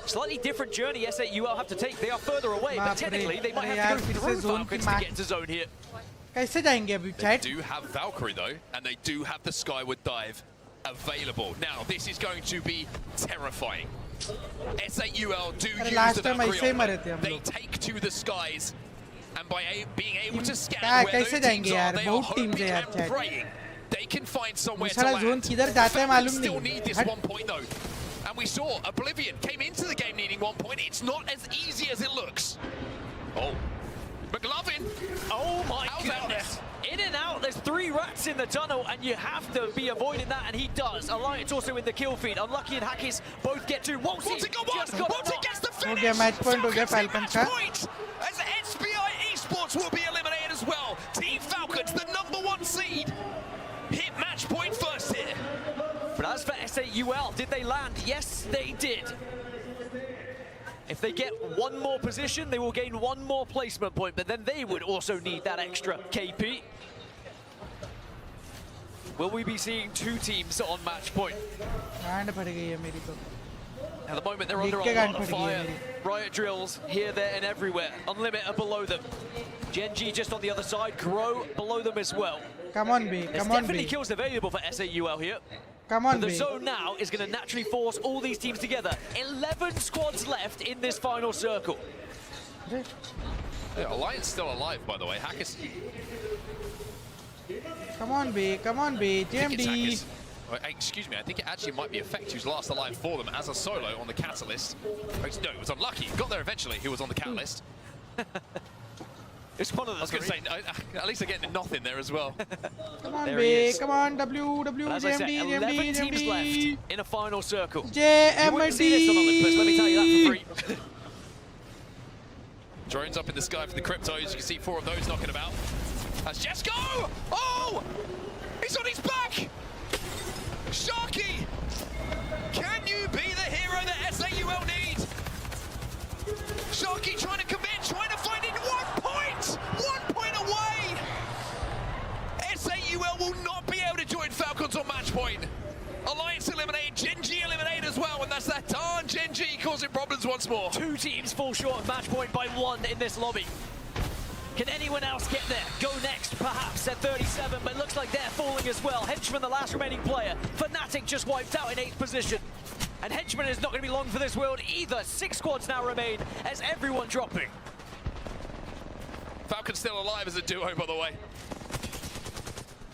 slightly different journey S8UL have to take. They are further away, but technically they might have to go through Falcons to get into zone here. कैसे जाएंगे अभी They do have Valkyrie, though, and they do have the Skyward Dive available. Now, this is going to be terrifying. S8UL do use the Valkyrie. They take to the skies. And by being able to scan where those teams are, they are hoping and praying they can find somewhere to land. They still need this 1 point, though. And we saw Oblivion came into the game needing 1 point. It's not as easy as it looks. Oh. McLovin. Oh my goodness. In and out, there's 3 rats in the tunnel, and you have to be avoiding that, and he does. Alliance also in the kill feed. Unlucky and Hackis both get to. Waltzy got one! Waltzy gets the finish! Okay, match point हो गया Falcons का. As SBI Esports will be eliminated as well. Team Falcons, the #1 seed, hit match point first here. But as for S8UL, did they land? Yes, they did. If they get 1 more position, they will gain 1 more placement point, but then they would also need that extra KP. Will we be seeing 2 teams on match point? At the moment, they're under a lot of fire. Riot drills here, there, and everywhere. Unlimit are below them. Genji just on the other side. Grow below them as well. Come on, B. There's definitely kills available for S8UL here. Come on, the zone now is going to naturally force all these teams together. 11 squads left in this final circle. Yeah, Alliance still alive, by the way. Hackers. Come on, B. Come on, B. JMD. Excuse me, I think it actually might be Effect who's last alive for them as a solo on the Catalyst. No, it was unlucky. Got there eventually. He was on the Catalyst. It's one of the I was going to say, at least they're getting nothing there as well. Come on, B. Come on, W, As I said, 11 teams left in a final circle. JMD. You wouldn't see this on Olympus, let me tell you that for free. Drones up in the sky for the Cryptos. You can see 4 of those knocking about. That's Jesko! Oh! He's on his back! Sharky! Can you be the hero that S8UL needs? Sharky trying to commit, trying to find it. 1 point! 1 point away! S8UL will not be able to join Falcons on match point. Alliance eliminated, Gen G eliminated as well, and that's that darn Gen G causing problems once more. 2 teams fall short of match point by 1 in this lobby. Can anyone else get there? Go next, perhaps, at 37, but it looks like they're falling as well. Henchman, the last remaining player. Fnatic just wiped out in 8th position. And Henchman is not going to be long for this world either. 6 squads now remain as everyone dropping. Falcon's still alive as a duo, by the way.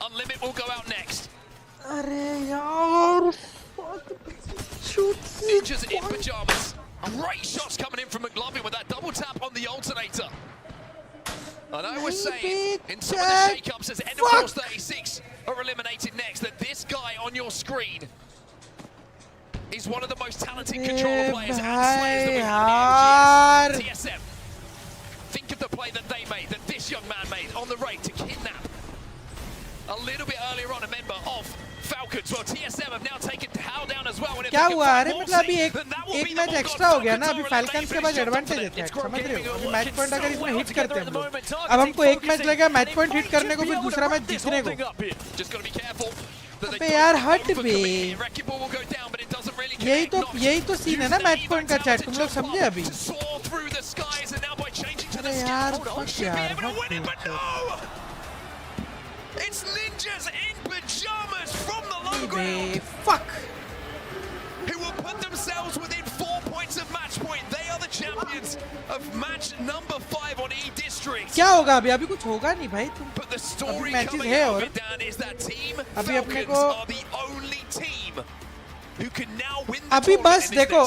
Unlimit will go out next. Ninjas in pajamas. Great shots coming in from McLovin with that double tap on the alternator. And I was saying, in some of the shake-ups as End of Force 36 are eliminated next, that this guy on your screen is one of the most talented controller players and slayers that we have in the LGS. TSM. Think of the play that they made, that this young man made on the raid to kidnap. A little bit earlier on, a member of Falcons. Well, TSM have now taken Hal down as well. क्या हुआ? अरे मतलब अभी एक match extra हो गया ना. अभी फैल्कन्स के पास एडवांटेज है, समझ रहे हो? अभी मैच पॉइंट अगर इसमें हिट करते हैं हम लोग, अब हमको एक मैच लगेगा मैच पॉइंट हिट करने को, फिर दूसरा मैच जीतने को. अबे यार हट बे. यही तो सीन है ना मैच पॉइंट का चैट. तुम लोग समझे अभी? अरे यार फक यार हट. It's ninjas in pajamas from the low ground. Fuck. Who will put themselves within 4 points of match point. They are the champions of match number 5 on E District. क्या होगा अभी? अभी कुछ होगा नहीं भाई. But the story coming out of it, Dan, is that team Falcons are the only team who can now win the अभी बस tournament. देखो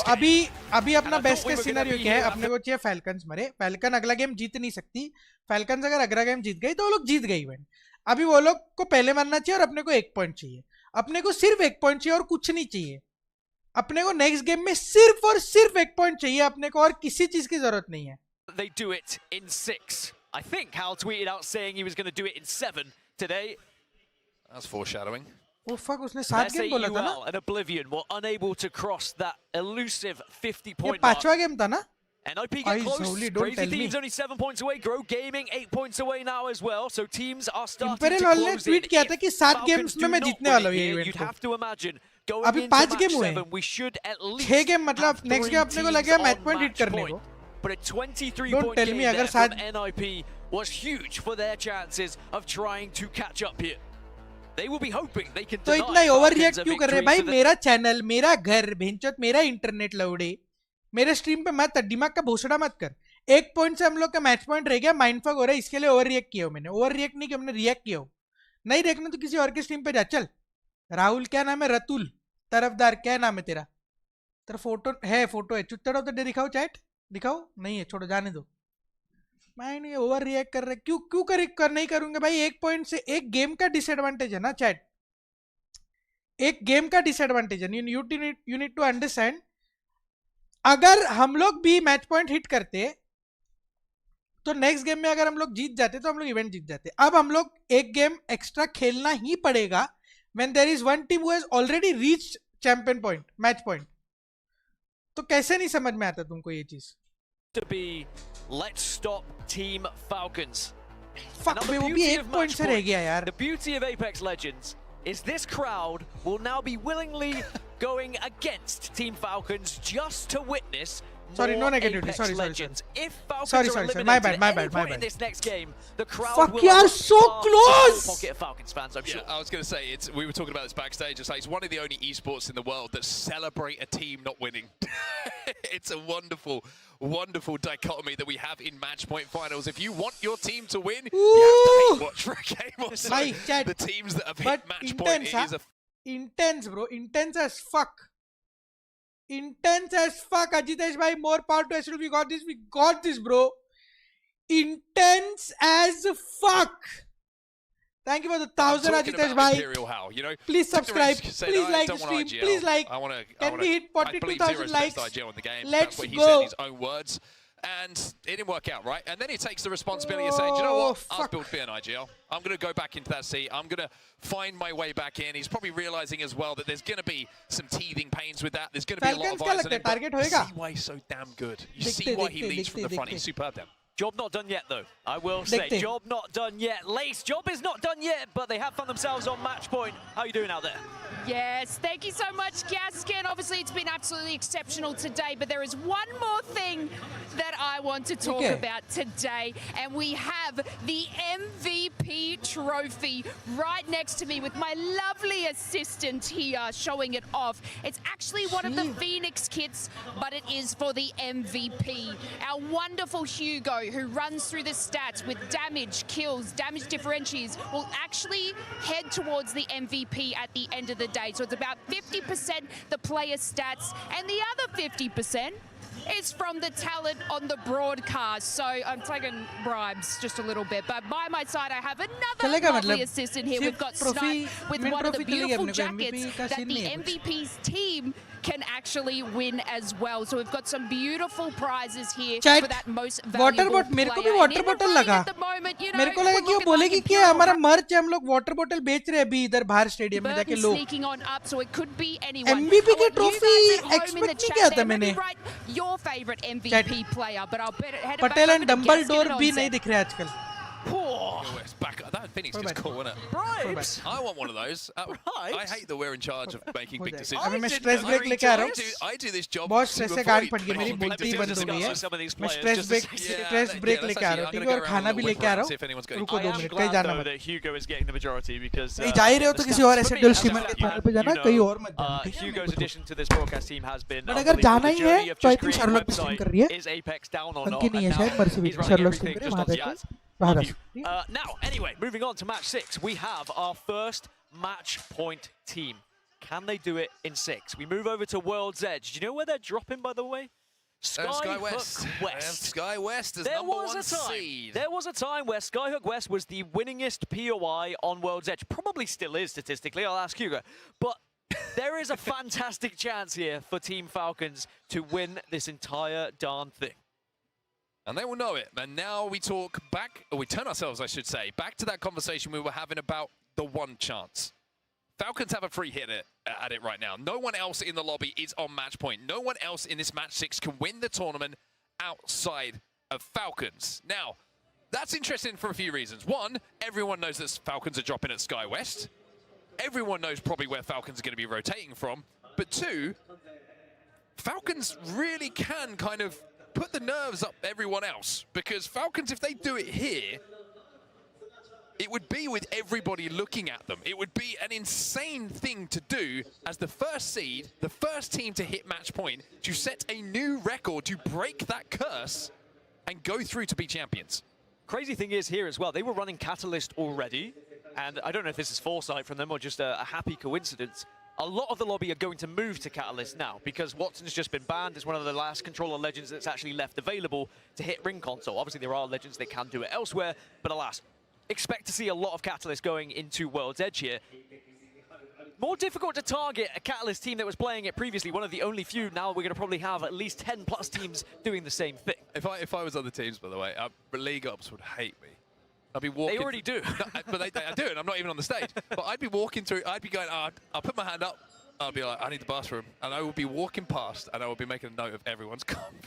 अभी अपना बेस्ट केस सिनेरियो क्या है? अपने को चाहिए फैल्कन्स मरे. फैल्कन अगला गेम जीत नहीं सकती. फैल्कन्स अगर अगला गेम जीत गई तो वो लोग जीत गई इवेंट. अभी वो लोग को पहले मरना चाहिए और अपने को 1 पॉइंट चाहिए. अपने को सिर्फ 1 पॉइंट चाहिए और कुछ नहीं चाहिए. अपने को नेक्स्ट गेम में सिर्फ और सिर्फ 1 पॉइंट चाहिए. अपने को और किसी चीज की जरूरत नहीं है. They do it in 6. I think Hal tweeted out saying he was going to do it in 7 today. That's foreshadowing. Oh fuck, उसने 7 गेम बोला था ना. S8UL and Oblivion were unable to cross that elusive 50 ये point mark. 5वां game था ना. NIP get close. Crazy Thieves only 7 points away. Grow Gaming 8 points away now as well. So teams are starting to close in. Tweet किया था कि 7 games में मैं जीतने वाला हूं ये event You'd have to imagine going अभी into 5 match गेम हुए. 7, we should at least 6 game मतलब नेक्स्ट गेम अपने को लगेगा मैच पॉइंट हिट करने को. But a 23-point game there from NIP was huge for their chances of trying to catch up here. They will be hoping they can deny. तो इतना over react क्यों कर रहे हैं भाई? मेरा चैनल, मेरा घर, भेंचोत मेरा इंटरनेट लौड़े. मेरे स्ट्रीम पे मत दिमाग का भोसड़ा मत कर. 1 पॉइंट से हम लोग का मैच पॉइंट रह गया. माइंडफक हो रहा है, इसके लिए ओवर रिएक्ट किया. मैंने ओवर रिएक्ट नहीं किया, हमने रिएक्ट किया. नहीं देखना तो किसी और के स्ट्रीम पे जा. चल राहुल, क्या नाम है? रतुल तरफदार, क्या नाम है तेरा? तेरा फोटो है, फोटो है. चुत्तड़ ऑफ द डे दिखाओ. चैट दिखाओ. नहीं है, छोड़ो, जाने दो. मैं नहीं ओवर रिएक्ट कर रहे. क्यों नहीं करूंगा भाई? 1 पॉइंट से एक गेम का डिसएडवांटेज है ना चैट. एक गेम का डिसएडवांटेज है. You need to understand. अगर हम लोग भी मैच पॉइंट हिट करते तो नेक्स्ट गेम में अगर हम लोग जीत जाते तो हम लोग इवेंट जीत जाते. अब हम लोग एक गेम एक्स्ट्रा खेलना ही पड़ेगा when there is one team who has already reached champion point, match point. तो कैसे नहीं समझ में आता तुमको ये चीज? To be, let's stop Team Falcons. Fuck, वो भी 1 पॉइंट से रह गया यार. The beauty of Apex Legends is this crowd will now be willingly going against Team Falcons just to witness Sorry, no more negativity. Apex Sorry. legends. If Falcons Sorry. are eliminated My bad. at any point in this next game, the crowd Fuck, will you are have so a close! pocket of Falcons fans, I'm sure. I was going to say, we were talking about this backstage. It's one of the only esports in the world that celebrate a team not winning. It's a wonderful, wonderful dichotomy that we have in match point finals. If you want your team to win, you have to hate watch for a game or so. The teams that have hit match point, it is a... Intense, bro. Intense as fuck. Intense as fuck. Ajitesh bhai, more power to S8UL. We got this. We got this, bro. Intense as fuck. Thank you for the 1,000, Ajitesh bhai. You know, please subscribe. Please like the stream. Please like. Can we hit 42,000 likes? Let's That's what he go. said in his own words. And it didn't work out, right? And then he takes the responsibility of saying, you know what? I was built to be an IGL. I'm going to go back into that seat. I'm going to find my way back in. He's probably realizing as well that there's going to be some teething pains with that. There's going to be a lot of eyes on him. Target you see why he's so damn good. You see why he leads from the front. He's superb then. Job not done yet, though. I will say, job not done yet. Lace, job is not done yet, but they have found themselves on match point. How are you doing out there? Yes, thank you so much, Gaskin. Obviously, it's been absolutely exceptional today, but there is one more thing that I want to talk about today, and we have the MVP trophy right next to me with my lovely assistant here showing it off. It's actually one of the Phoenix kits, but it is for the MVP. Our wonderful Hugo, who runs through the stats with damage, kills, damage differentials, will actually head towards the MVP at the end of the day. So it's about 50% the player stats, and the other 50% is from the talent on the broadcast. So I'm taking bribes just a little bit. But by my side, I have another lovely assistant here. We've got Snipe with one of the beautiful jackets that the MVP's team can actually win as well. So we've got some beautiful prizes here for that most valuable player. मेरे को भी water बोतल लगा. मेरे को लगा कि वो बोलेगी कि हमारा मर्च हम लोग वाटर बोतल बेच रहे हैं अभी इधर बाहर स्टेडियम में जाके लो. MVP की ट्रॉफी एक्सपेक्ट नहीं किया था मैंने. पटेल एंड डंबलडोर भी नहीं दिख रहे आजकल. It's back. That Phoenix is cool, isn't it? Bribes. I want one of those. I hate that we're in charge of making big decisions. अभी मैं स्ट्रेस ब्रेक लेके आ रहा हूँ. I do this job. बहुत स्ट्रेस से गांड फट गई मेरी बोलती ही बंद हो गई है. मैं स्ट्रेस ब्रेक लेके आ रहा हूँ. ठीक है, और खाना भी लेके आ रहा हूँ. रुको 2 मिनट कहीं जाना मत. Hugo is getting the majority because कहीं जा ही रहे हो तो किसी और S8UL स्ट्रीमर के चैनल पे जाना, कहीं और मत जाना. Hugo's addition to this broadcast team has been. But अगर जाना ही है तो आई थिंक शर्लॉक स्ट्रीम कर रही है. Is Apex down or not? उनकी नहीं है शायद, मर्सी भी शर्लॉक स्ट्रीम करे वहाँ पे. Now, anyway, moving on to match 6, we have our first match point team. Can they do it in 6? We move over to World's Edge. Do you know where they're dropping, by the way? Skyhook West. Sky West is number 1 seed. There was a time where Skyhook West was the winningest POI on World's Edge. Probably still is statistically, I'll ask Hugo. But there is a fantastic chance here for Team Falcons to win this entire darn thing. And they will know it. And now we talk back, or we turn ourselves, I should say, back to that conversation we were having about the one chance. Falcons have a free hit at it right now. No one else in the lobby is on match point. No one else in this match 6 can win the tournament outside of Falcons. Now, that's interesting for a few reasons. One, everyone knows that Falcons are dropping at Sky West. Everyone knows probably where Falcons are going to be rotating from. But 2, Falcons really can kind of put the nerves up everyone else, because Falcons, if they do it here, it would be with everybody looking at them. It would be an insane thing to do as the first seed, the first team to hit match point, to set a new record, to break that curse and go through to be champions. Crazy thing is here as well, they were running Catalyst already, and I don't know if this is foresight from them or just a happy coincidence. A lot of the lobby are going to move to Catalyst now because Watson's just been banned. It's one of the last Controller Legends that's actually left available to hit Ring Console. Obviously, there are Legends that can do it elsewhere, but alas, expect to see a lot of Catalyst going into World's Edge here. More difficult to target a Catalyst team that was playing it previously, one of the only few. Now we're going to probably have at least 10 plus teams doing the same thing. If I was other teams, by the way, League Ops would hate me. I'd be walking. They already do. No, but I do, and I'm not even on the stage. But I'd be walking through, I'd be going, I'll put my hand up, I'll be like, I need the bathroom. And I will be walking past, and I will be making a note of everyone's comp.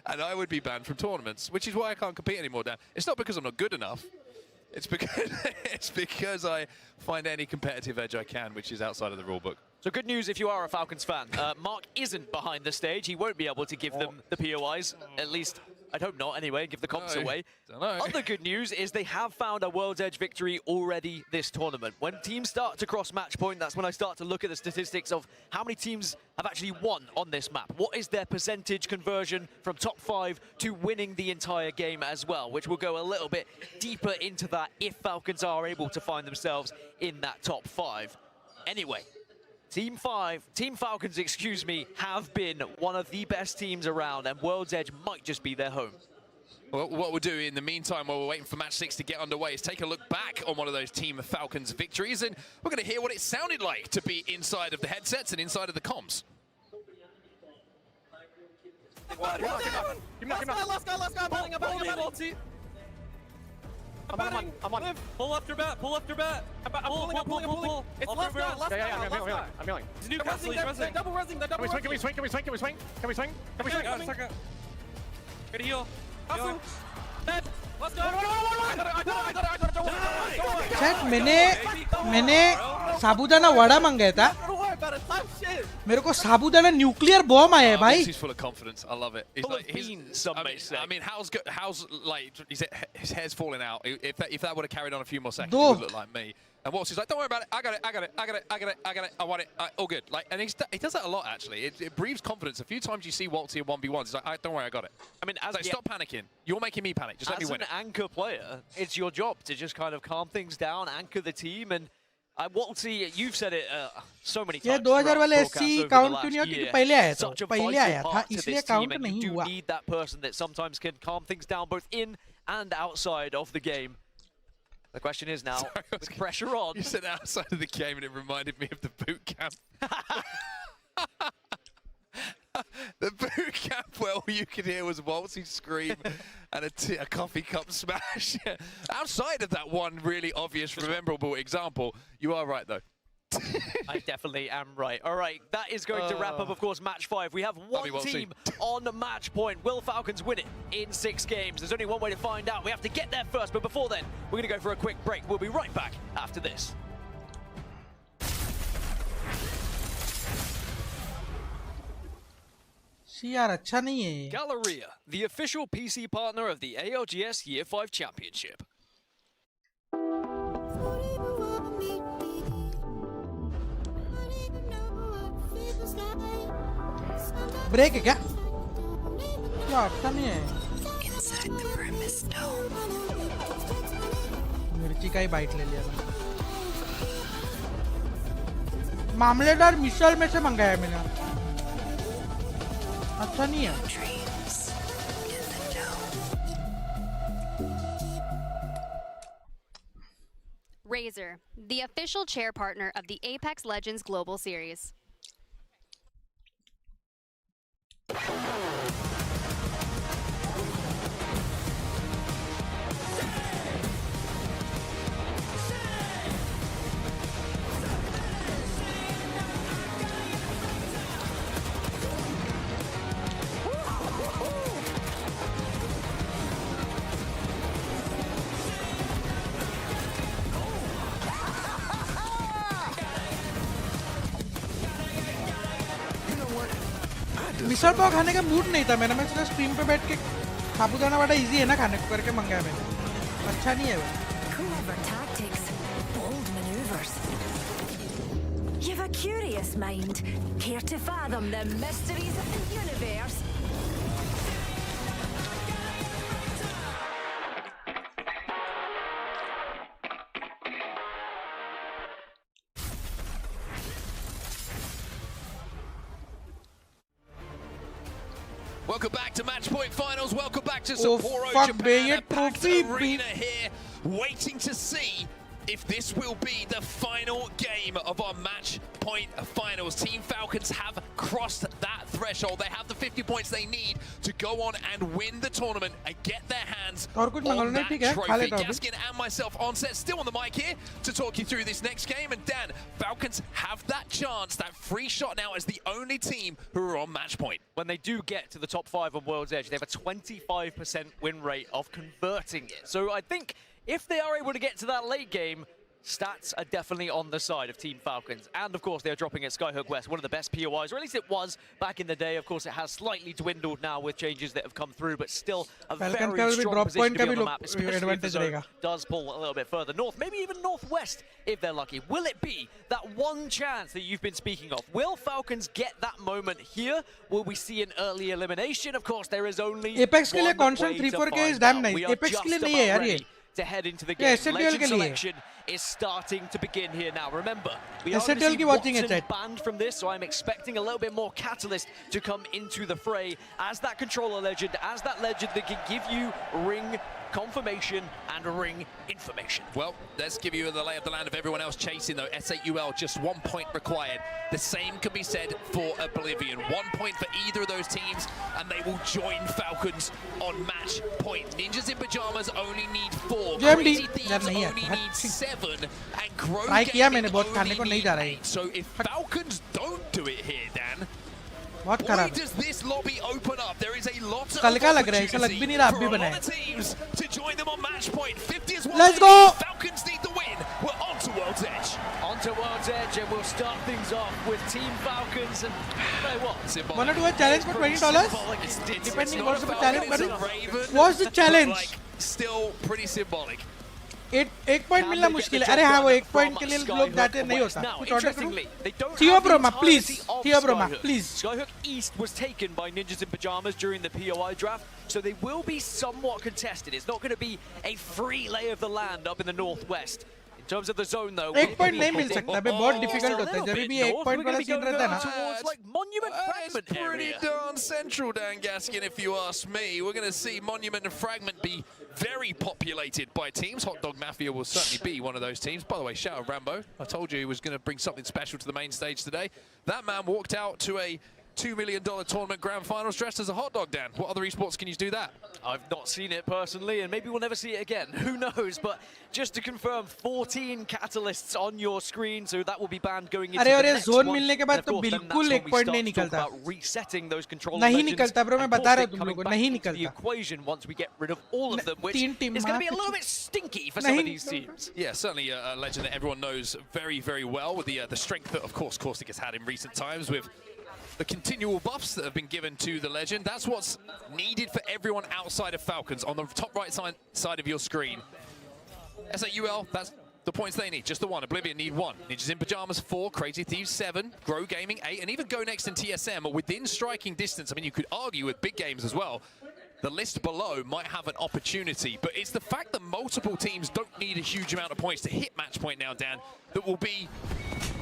And I would be banned from tournaments, which is why I can't compete anymore, Dan. It's not because I'm not good enough. It's because I find any competitive edge I can, which is outside of the rulebook. So good news if you are a Falcons fan. Mark isn't behind the stage. He won't be able to give them the POIs. At least, I'd hope not anyway, give the comps away. Other good news is they have found a World's Edge victory already this tournament. When teams start to cross match point, that's when I start to look at the statistics of how many teams have actually won on this map. What is their percentage conversion from top 5 to winning the entire game as well, which will go a little bit deeper into that if Falcons are able to find themselves in that top 5. Anyway, Team Falcons, excuse me, have been one of the best teams around, and World's Edge might just be their home. Well, what we'll do in the meantime, while we're waiting for match 6 to get underway, is take a look back on one of those Team Falcons victories, and we're going to hear what it sounded like to be inside of the headsets and inside of the comms. Let's go. I'm on. Pull left your bat. Pull. It's left guy. I'm healing. He's double resing. Can we swing? Ready to heal. Dead. Let's go. Chat, मैंने साबुदाना वड़ा मंगाया था. मेरे को साबुदाना nuclear bomb आया है भाई. He's full of confidence. I love it. He's like, I mean, how's like his hair's falling out. If that would have carried on a few more seconds, he would look like me. And Waltz is like, don't worry about it. I got it. I want it. All good. Like, and he does that a lot actually. It breeds confidence. A few times you see Waltz in 1v1s. He's like, don't worry, I got it. I mean, stop panicking. You're making me panic. Just let me win it. As an anchor player, it's your job to just kind of calm things down, anchor the team, and Waltzy, you've said it so many times. ये 2000 वाले SC count क्यों नहीं हुआ क्योंकि पहले आया था. पहले आया था इसलिए काउंट नहीं हुआ. You do need that person that sometimes can calm things down both in and outside of the game. The question is now, with pressure on. You said outside of the game and it reminded me of the boot camp. The boot camp where all you could hear was Waltzy scream and a coffee cup smash. Outside of that one really obvious, memorable example, you are right though. I definitely am right. All right, that is going to wrap up, of course, match 5. We have one team on match point. Will Falcons win it in 6 games? There's only one way to find out. We have to get there first, but before then, we're going to go for a quick break. We'll be right back after this. Galleria, the official PC partner of the ALGS Year 5 Championship. Break है क्या? क्या अच्छा नहीं है. मिर्ची का ही bite ले लिया मैंने. मामलेदार मिसल में से मंगाया मैंने. अच्छा नहीं है. Razer, the official chair partner of the Apex Legends Global Series. Misal pav खाने का मूड नहीं था मेरा. मैं सोचा स्ट्रीम पे बैठ के साबुदाना वड़ा इजी है ना खाने को करके मंगाया मैंने. अच्छा नहीं है वो. Clever tactics, bold maneuvers. You've a curious mind. Care to fathom the mysteries of the universe? Welcome back to Match Point Finals. Welcome back to Sapporo, Japan. A packed arena here, waiting to see if this will be the final game of our Match Point Finals. Team Falcons have crossed that threshold. They have the 50 points they need to go on and win the tournament and get their hands on that trophy. Gaskin and myself on set, still on the mic here to talk you through this next game. And Dan, Falcons have that chance, that free shot now as the only team who are on match point. When they do get to the top 5 on World's Edge, they have a 25% win rate of converting it. So I think if they are able to get to that late game, stats are definitely on the side of Team Falcons. And of course, they're dropping at Skyhook West, one of the best POIs, or at least it was back in the day. Of course, it has slightly dwindled now with changes that have come through, but still a very strong position to be on the map, especially if the zone does pull a little bit further north, maybe even northwest if they're lucky. Will it be that one chance that you've been speaking of? Will Falcons get that moment here? Will we see an early elimination? Of course, there is only Apex के लिए constant 3-4K is damn nice. Apex के लिए नहीं है यार ये. To head into the game. Legend selection is starting to begin here now. Remember, we are going to see Watson banned from this, so I'm expecting a little bit more catalyst to come into the fray as that controller legend, as that legend that can give you ring confirmation and ring information. Well, let's give you the lay of the land of everyone else chasing though. S8UL, just 1 point required. The same can be said for Oblivion. 1 point for either of those teams, and they will join Falcons on match point. Ninjas in Pajamas only need 4. Crazy Thieves only need 7. And Grow Gaming only need 8. So if Falcons don't do it here, Dan, why does this lobby open up? There is a lot of opportunity for a lot of teams to join them on match point. 50 is one. Let's go! Falcons need the win. We're on to World's Edge. On to World's Edge, and we'll start things off with Team Falcons. And you know what? Wanna do a challenge for $20? Depending what's the challenge. What's the challenge? Still pretty symbolic. 1 point मिलना मुश्किल है. अरे हाँ वो 1 point के लिए लोग जाते नहीं होता. कुछ ऑर्डर करूँ? Theobroma, please. Theobroma, please. Skyhook East was taken by Ninjas in Pajamas during the POI draft, so they will be somewhat contested. It's not going to be a free lay of the land up in the northwest. In terms of the zone, though, 1 point नहीं मिल सकता. बे बहुत difficult होता है. जब भी 1 point वाला scene रहता है ना. Towards like Monument Fragment it's pretty darn central, Dan Gaskin, if you ask me. We're going to see Monument and Fragment be very populated by teams. Hot Dog Mafia will certainly be one of those teams. By the way, shout out Rambo. I told you he was going to bring something special to the main stage today. That man walked out to a $2 million tournament grand finals dressed as a hot dog, Dan. What other esports can you do that? I've not seen it personally, and maybe we'll never see it again. Who knows? But just to confirm, 14 catalysts on your screen, so that will be banned going into the next zone one. मिलने के बाद तो बिल्कुल 1 point नहीं निकलता. Resetting those control नहीं निकलता bro, मैं बता रहा हूँ तुम लोगों को नहीं निकलता. The equation once we get rid of all of them, which is going to be a little bit stinky for some of these teams. Yeah, certainly a legend that everyone knows very, very well with the strength that, of course, Caustic has had in recent times with the continual buffs that have been given to the legend. That's what's needed for everyone outside of Falcons. On the top right side of your screen, S8UL, that's the points they need, just the one. Oblivion need 1. Ninjas in Pajamas 4, Crazy Thieves 7, Grow Gaming 8, and even Go Next and TSM are within striking distance. I mean, you could argue with big games as well. The list below might have an opportunity, but it's the fact that multiple teams don't need a huge amount of points to hit match point now, Dan, that will be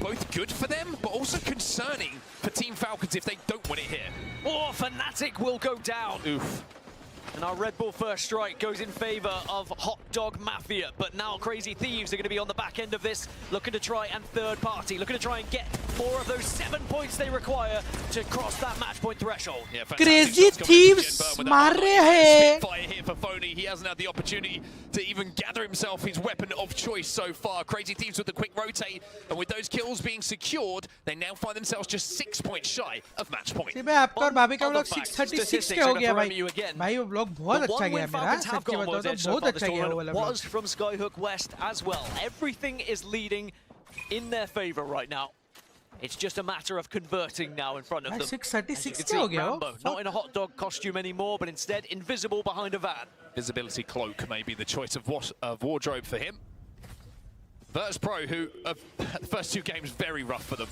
both good for them, but also concerning for Team Falcons if they don't win it here. Oh, Fnatic will go down. Oof. And our Red Bull first strike goes in favor of Hot Dog Mafia, but now Crazy Thieves are going to be on the back end of this, looking to try and third party, looking to try and get 4 of those 7 points they require to cross that match point threshold. Yeah, Crazy Thieves मार रहे हैं. Fire here for Phony. He hasn't had the opportunity to even gather himself his weapon of choice so far. Crazy Thieves with the quick rotate, and with those kills being secured, they now find themselves just 6 points shy of match point. सिर्फ आपका और भाभी का vlog 636 के हो गया भाई. भाई वो व्लॉग बहुत अच्छा गया मेरा. सच्ची बताओ तो बहुत अच्छा गया वो वाला was from Skyhook West as well. Everything is leading in their favor right now. It's just a matter of converting now in front of them. 636 के हो गया. Rambo, not in a hot dog costume anymore, but instead invisible behind a van. Visibility cloak may be the choice of wardrobe for him. Virtus Pro, who the first 2 games very rough for them.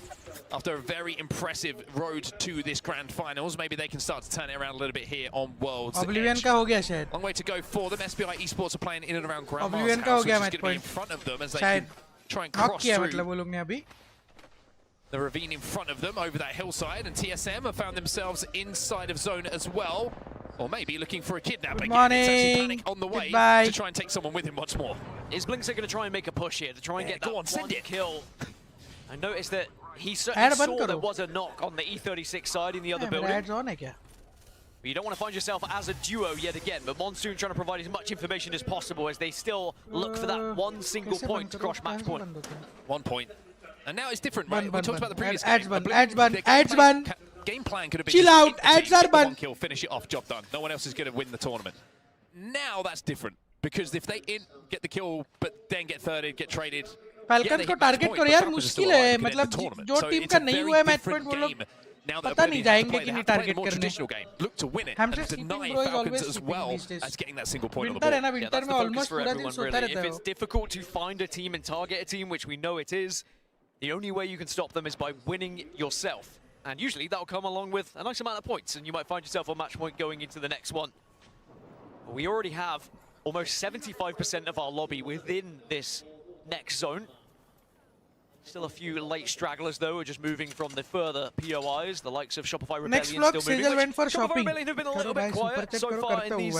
After a very impressive road to this grand finals, maybe they can start to turn it around a little bit here on World's Oblivion का हो गया शायद. Long way to go for them. SBI Esports are playing in and around Grandma's Oblivion का house, हो गया which is going to be in front of them as they can try and cross किया through मतलब वो लोग ने अभी. the ravine in front of them over that hillside, and TSM have found themselves inside of zone as well. Or maybe looking for a kidnap again. It's actually Panic on the way to try and take someone with him once more. Is Blinks going to try and make a push here to try and get that one kill? I noticed that he saw there was a knock on the E36 side in the other building. You don't want to find yourself as a duo yet again, but Monsoon trying to provide as much information as possible as they still look for that one single point to cross match point. 1 point. And now it's different, right? We talked about the previous game. Game plan could have been chill out, ads are banned. 1 kill, finish it off, job done. No one else is going to win the tournament. Now that's different. Because if they get the kill, but then get thirded, get traded, Falcons को target करो यार, मुश्किल है, मतलब जो team का नहीं हुआ है मैच पॉइंट वो लोग पता नहीं जाएंगे कि नहीं टारगेट करने. Hamster sleeping bro is always sleeping these days. Winter है ना, winter में almost पूरा दिन सोता रहता है. If it's difficult to find a team and target a team, which we know it is, the only way you can stop them is by winning yourself. And usually that'll come along with a nice amount of points, and you might find yourself on match point going into the next one. We already have almost 75% of our lobby within this next zone. Still a few late stragglers though, are just moving from the further POIs. The likes of Shopify Rebellion Next vlog, still moving. Sejal went for Shopify shopping. Rebellion have been a little bit quiet so far in these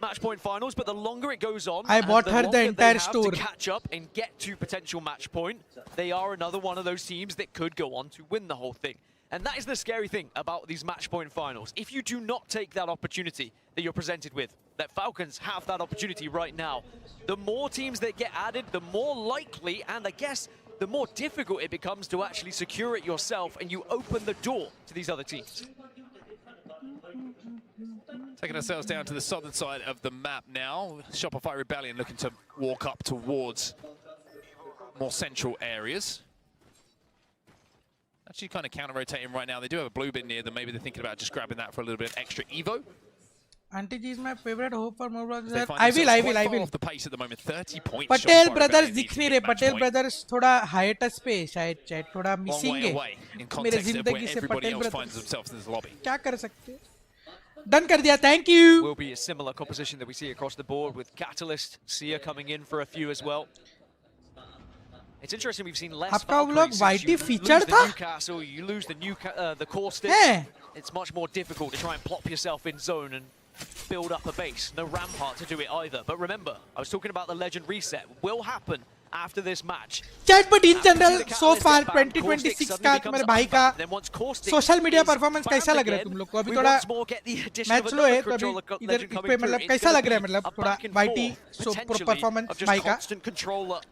match point finals, but the longer it goes on, I bought her the entire store to catch up and get to potential match point, they are another one of those teams that could go on to win the whole thing. And that is the scary thing about these match point finals. If you do not take that opportunity that you're presented with, that Falcons have that opportunity right now, the more teams that get added, the more likely, and I guess the more difficult it becomes to actually secure it yourself, and you open the door to these other teams. Taking ourselves down to the southern side of the map now. Shopify Rebellion looking to walk up towards more central areas. Actually kind of counter-rotating right now. They do have a blue bin near them. Maybe they're thinking about just grabbing that for a little bit extra Evo. Auntie G is my favorite. Hope for more vlogs. I will. Off the pace at the moment. 30 points. Patel brothers दिख नहीं रहे. Patel brothers थोड़ा hiatus पे शायद chat थोड़ा missing है. मेरे जिंदगी से Patel brothers. क्या कर सकते हैं? Done कर दिया. Thank you. Will be a similar composition that we see across the board with Catalyst, Sia coming in for a few as well. It's interesting we've seen less. आपका vlog YT featured था? Newcastle, you lose the core stick. It's much more difficult to try and plop yourself in zone and build up a base. No rampart to do it either. But remember, I was talking about the legend reset. Will happen after this match. Chat, but in general, so far 2026 का मेरे भाई का social media performance कैसा लग रहा है तुम लोग को? अभी थोड़ा मैच लो है तो अभी इधर पे मतलब कैसा लग रहा है, मतलब थोड़ा YT सो परफॉर्मेंस भाई का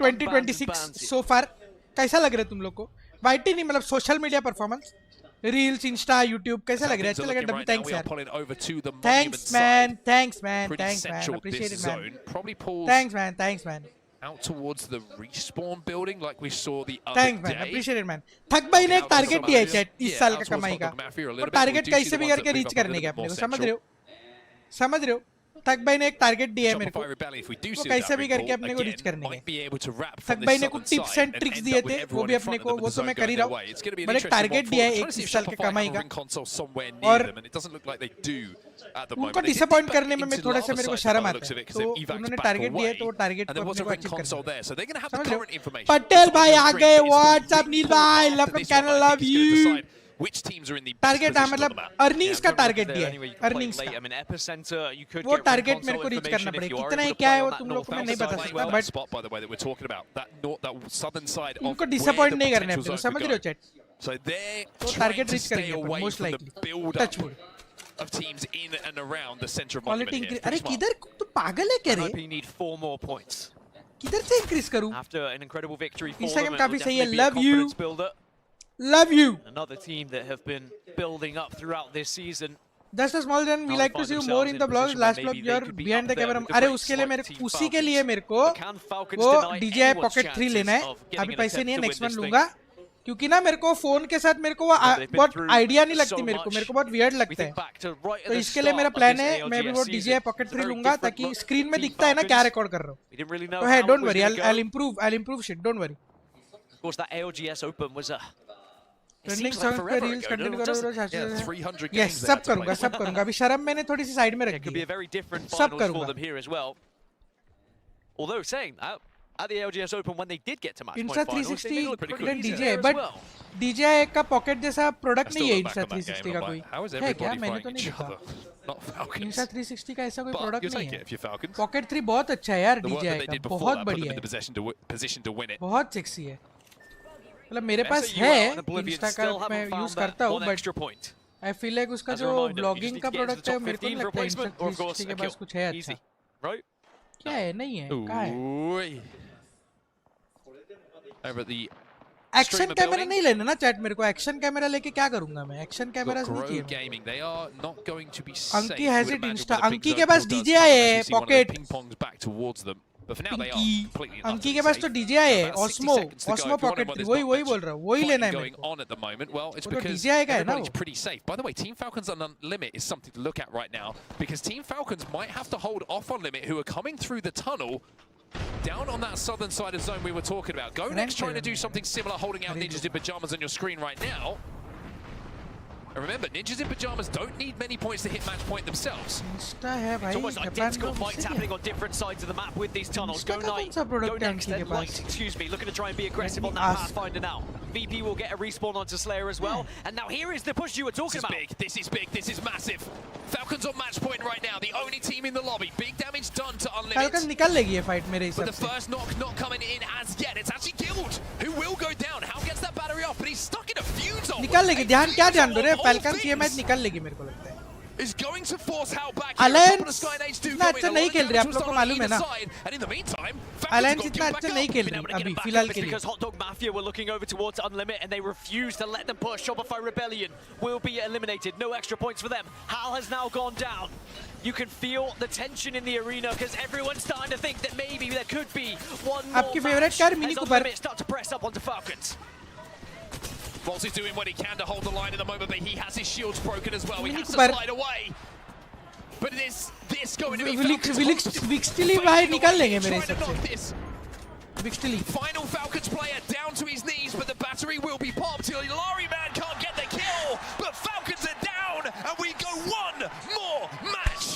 2026 so far कैसा लग रहा है तुम लोग को? YT नहीं मतलब social media performance, reels, Insta, YouTube कैसा लग रहा है? अच्छा लग रहा है? थैंक्स यार. Thanks man, thanks man, thanks man, appreciate it man. Thanks man. Out towards the respawn building like we saw the other Thanks man, appreciate it man. थक भाई ने एक टारगेट दिया है चैट इस साल का कमाई का. और टारगेट कैसे भी करके रीच करने का अपने को, समझ रहे हो? थक भाई ने एक टारगेट दिया है मेरे को, वो कैसे भी करके अपने को रीच करने का. थक भाई ने कुछ टिप्स एंड ट्रिक्स दिए थे, वो भी अपने को, वो तो मैं कर ही रहा हूँ. बट एक टारगेट दिया है एक इस साल के कमाई का, और उनको डिसअपॉइंट करने में थोड़ा सा मेरे को शर्म आता है. तो उन्होंने टारगेट दिया है तो वो टारगेट को अपने को अचीव करना है. समझ रहे हो? पटेल भाई आ गए. व्हाट्सअप नील भाई, love from canal, love you. Target है मतलब अर्निंग्स का टारगेट दिया है, अर्निंग्स का वो टारगेट मेरे को रीच करना पड़ेगा. कितना है क्या है वो तुम लोग को मैं नहीं बता सकता, बट उनको डिसअपॉइंट नहीं करने अपने, समझ रहे हो चैट? तो टारगेट रीच करेंगे most likely. Touch wood of teams in and around the center of quality monument here. अरे किधर तू पागल है क्या रे? We need 4 more points. किधर से इंक्रीज करूं? After an incredible victory for Instagram them, काफी सही है. Love you. Love you. Another team that have been building up throughout this season. Just a small then we like to see you more in the vlogs. Last vlog you're behind the camera. अरे उसके लिए मेरे उसी के लिए मेरे को वो DJI Pocket 3 लेना है. अभी पैसे नहीं है, नेक्स्ट वन लूंगा. क्योंकि ना मेरे को फोन के साथ मेरे को वो बहुत आइडिया नहीं लगती मेरे को बहुत वियर्ड लगता है. तो इसके लिए मेरा प्लान है मैं भी वो DJI Pocket 3 लूंगा ताकि स्क्रीन में दिखता है ना क्या रिकॉर्ड कर रहा हूँ. तो है, don't worry, I'll improve shit, don't worry. Of course that ALGS Open was a trending song पे रील्स कंटेंट करो ब्रो. यस, सब करूंगा. अभी शर्म मैंने थोड़ी सी साइड में रखी है. सब करूंगा. Although saying that at the ALGS Open when they did get to match point Insta finals, 360 DJI, but DJI का पॉकेट जैसा प्रोडक्ट नहीं है Insta 360 का कोई है क्या? मैंने तो नहीं देखा. Insta 360 का ऐसा कोई प्रोडक्ट नहीं है. पॉकेट 3 बहुत अच्छा है यार DJI का, बहुत बढ़िया है, बहुत सेक्सी है. मतलब मेरे पास है Insta का, मैं यूज करता हूँ, बट आई फील लाइक उसका जो ब्लॉगिंग का प्रोडक्ट है मेरे को नहीं लगता Insta 360 के पास कुछ है अच्छा. क्या है? नहीं है, कहाँ है? Over at the action camera नहीं लेना ना चैट मेरे को एक्शन कैमरा लेके क्या करूंगा मैं एक्शन कैमरास नहीं चाहिए Gaming, they are not going to be अंकी हैज इट इंस्टा अंकी के पास DJI है pocket back towards them. But for now they are completely अंकी के पास तो DJI है Osmo पॉकेट वही बोल रहा हूँ वही लेना है मेरे को on at the moment. Well, it's because DJI का है ना everybody's pretty safe. By the way, Team Falcons on Limit is something to look at right now because Team Falcons might have to hold off on Limit, who are coming through the tunnel down on that southern side of zone we were talking about. Go next trying to do something similar, holding out Ninjas in Pajamas on your screen right now. And remember, Ninjas in Pajamas don't need many points to hit match point themselves. It's almost identical fights happening on different sides of the map with these tunnels. Go next and Light, excuse me, looking to try and be aggressive on that Pathfinder now. VP will get a respawn onto Slayer as well. And now here is the push you were talking about. This is big, this is massive. Falcons on match point right now, the only team in the lobby. Big damage done to Unlimited. Falcons निकाल लेगी ये fight मेरे हिसाब से. But the first knock not coming in as yet. It's actually Guild who will go down. How gets that battery off? But he's stuck in a fuse zone. निकाल लेगी ध्यान क्या ध्यान दो रे Falcons ये मैच निकाल लेगी मेरे को लगता है. Is going to force Hal back. Alliance इतना अच्छा नहीं खेल रहे आप लोग को मालूम है ना. Alliance इतना अच्छा नहीं खेल रही अभी फिलहाल के लिए. Because Hot Dog Mafia were looking over towards Unlimit and they refused to let them push. Shopify Rebellion will be eliminated. No extra points for them. Hal has now gone down. You can feel the tension in the arena because everyone's starting to think that maybe there could be one more आपकी favorite car Mini Cooper. Unlimit start to press up onto Falcons. Waltz is doing what he can to hold the line at the moment, but he has his shields broken as well. He has to Cooper. slide away. But is this going to be Vixtily बाहर निकाल लेंगे मेरे हिसाब से. Vixtily. Final Falcons player down to his knees, but the battery will be popped. Ilari Man can't get the kill, but Falcons are down, and we go one more match.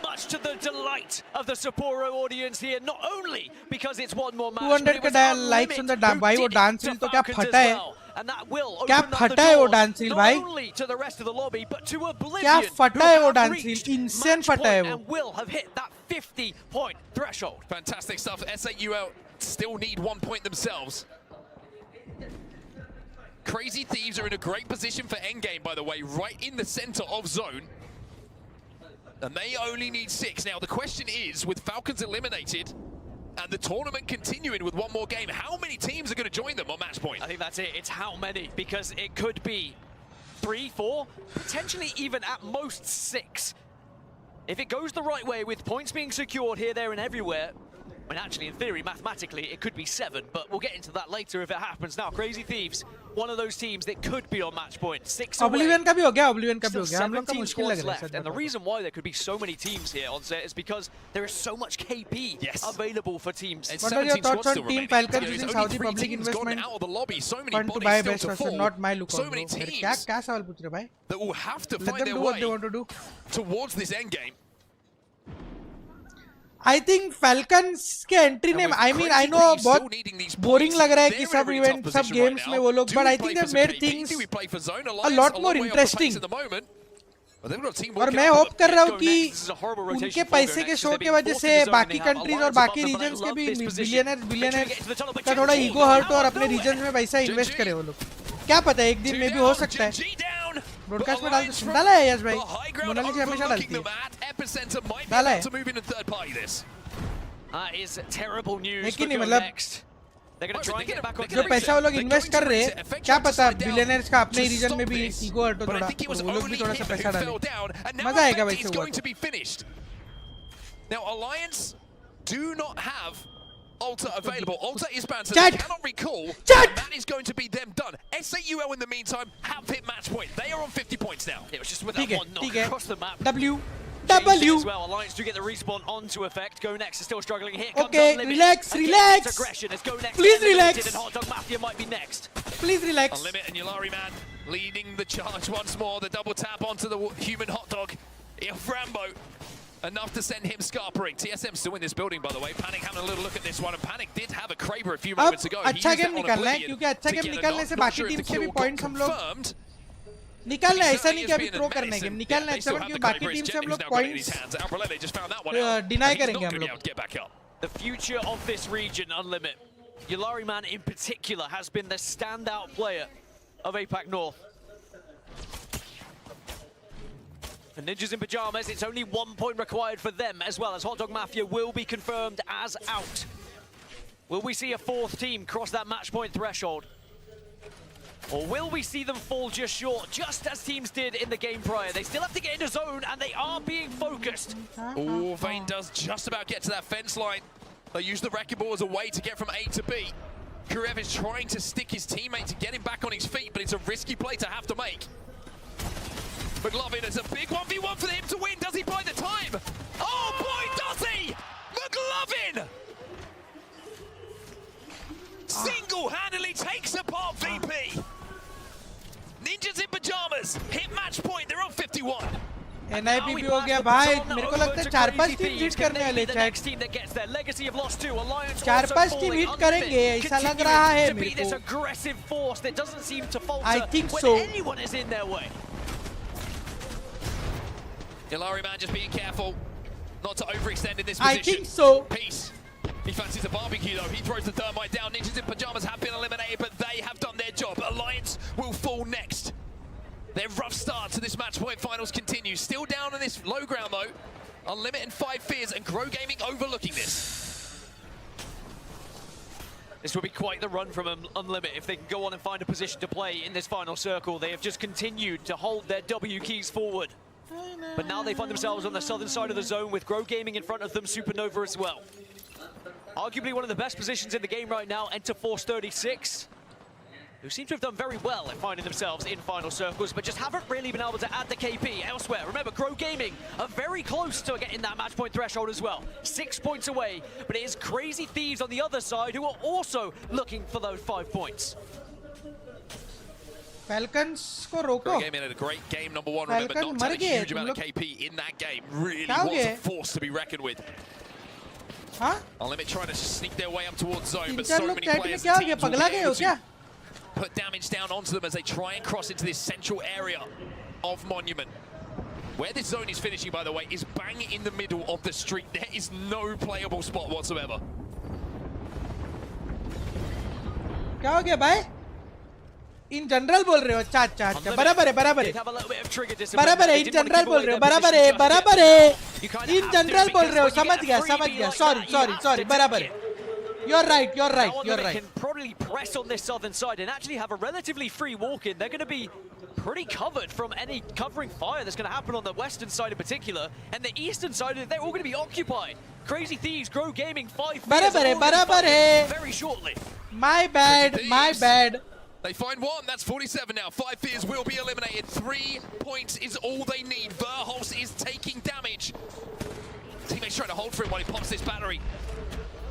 Much to the delight of the Sapporo audience here, not only because it's one more match, 200 का likes on the भाई वो dance reel तो क्या फटा है. And that will क्या open up the फटा है वो doors, dance reel भाई. not only to the rest of the lobby, but to Oblivion, क्या फटा है वो who have dance reel. reached Insane match फटा है point वो. and will have hit that 50-point threshold. Fantastic stuff. S8UL still need 1 point themselves. Crazy Thieves are in a great position for endgame, by the way, right in the center of zone. And they only need 6. Now, the question is, with Falcons eliminated, and the tournament continuing with one more game, how many teams are going to join them on match point? I think that's it. It's how many, because it could be 3, 4, potentially even at most 6. If it goes the right way with points being secured here, there and everywhere, I mean, actually, in theory, mathematically, it could be 7, but we'll get into that later if it happens. Now, Crazy Thieves, one of those teams that could be on match point. 6 away. Oblivion का भी हो गया, Oblivion का भी हो गया. हम लोग का 17 मुश्किल लग squads रहा है left, and the reason why there could be so many teams here on set is because there is so much KP available for teams. What are your thoughts on Team Falcons using Saudi public investment fund to buy best person? Not my look. So many teams क्या सवाल पूछ रहे भाई? that will have to Let find them their do what way they want to do. towards this endgame. I think Falcons के entry ने I mean I know बहुत boring लग रहा है कि सब event सब games में वो लोग, but I think they've made things a lot more interesting. और मैं होप कर रहा हूँ कि उनके पैसे के शो के वजह से बाकी कंट्रीज और बाकी रीजन्स के भी बिलियनर का थोड़ा ईगो हर्ट और अपने रीजन में पैसा इन्वेस्ट करे वो लोग. क्या पता है एक दिन में भी हो सकता है. ब्रॉडकास्ट में डाला है यस भाई. मोनालिसा हमेशा डालती है. डाला है. That is terrible news. लेकिन नहीं मतलब They're going to try and get back on जो पैसा वो लोग इन्वेस्ट कर रहे हैं क्या पता बिलियनर्स का अपने रीजन में भी ईगो हर्ट हो थोड़ा वो लोग भी थोड़ा सा पैसा डालें. मजा आएगा वैसे हुआ. Now Alliance do not have Alta available. Alta is banned, so they cannot recall. That is going to be them done. S8UL in the meantime have hit match point. They are on 50 points now. It was just with that one knock across the map. W. As well. Alliance do get the respawn onto effect. Go Next is still struggling. Here comes okay, Unlimited. relax. Aggression as Go Next please relax. And Hot Dog Mafia might be next. Please relax. Unlimited and Yulari Man leading the charge once more. The double tap onto the human hot dog. Rambo. Enough to send him scarpering. TSM still in this building, by the way. Panic having a little look at this one, and Panic did have a Kraber a few moments ago. अच्छा game निकालना है क्योंकि अच्छा game निकालने से बाकी team से भी पॉइंट्स हम लोग निकालना है. ऐसा नहीं कि अभी थ्रो करने गेम निकालना है क्योंकि बाकी टीम से हम लोग पॉइंट्स डिनाई करेंगे हम लोग. The future of this region, Unlimited. Yulari Man in particular has been the standout player of APAC North. The Ninjas in Pajamas, it's only 1 point required for them as well as Hot Dog Mafia will be confirmed as out. Will we see a 4th team cross that match point threshold? Or will we see them fall just short, just as teams did in the game prior? They still have to get into zone, and they are being focused. Oh, Vayne does just about get to that fence line. They use the wrecking ball as a way to get from A to B. Kurev is trying to stick his teammate to get him back on his feet, but it's a risky play to have to make. McLovin is a big 1v1 for him to win. Does he buy the time? Oh boy, does he! McLovin! Single-handedly takes apart VP. Ninjas in pajamas hit match point. They're on 51. NIP भी हो गया भाई. मेरे को लगता है 4-5 team hit करने वाले चैट. 4-5 टीम हिट करेंगे ऐसा लग रहा है मेरे को. I think so. Ilari man just being careful not to overextend in this position. I think so. Peace. He fancies a barbecue though. He throws the thermite down. Ninjas in pajamas have been eliminated, but they have done their job. Alliance will fall next. Their rough start to this match point finals continues. Still down on this low ground though. Unlimited 5 fears and Grow Gaming overlooking this. This will be quite the run from Unlimit if they can go on and find a position to play in this final circle. They have just continued to hold their W keys forward. But now they find themselves on the southern side of the zone with Grow Gaming in front of them, Supernova as well. Arguably one of the best positions in the game right now, enter Force 36, who seem to have done very well at finding themselves in final circles, but just haven't really been able to add the KP elsewhere. Remember, Grow Gaming are very close to getting that match point threshold as well. 6 points away, but it is Crazy Thieves on the other side who are also looking for those 5 points. Falcons को रोको. Grow Gaming had a great game number 1. Remember, not had a huge amount of KP in that game. Really was a force to be reckoned with. Huh? Unlimit trying to sneak their way up towards zone, but so many players क्या हो गया? पगला गए हो क्या? Put damage down onto them as they try and cross into this central area of Monument. Where this zone is finishing, by the way, is bang in the middle of the street. There is no playable spot whatsoever. क्या हो गया भाई? In general बोल रहे हो? अच्छा अच्छा बराबर है बराबर है in general बोल रहे हो बराबर है in general बोल रहे हो समझ गया sorry बराबर है. You're right. Can probably press on this southern side and actually have a relatively free walk in. They're going to be pretty covered from any covering fire that's going to happen on the western side in particular, and the eastern side, they're all going to be occupied. Crazy Thieves, Grow Gaming, 5 बराबर है very shortly. My bad. They find one. That's 47 now. 5 fears will be eliminated. 3 points is all they need. Verholz is taking damage. Teammates trying to hold for him while he pops this battery.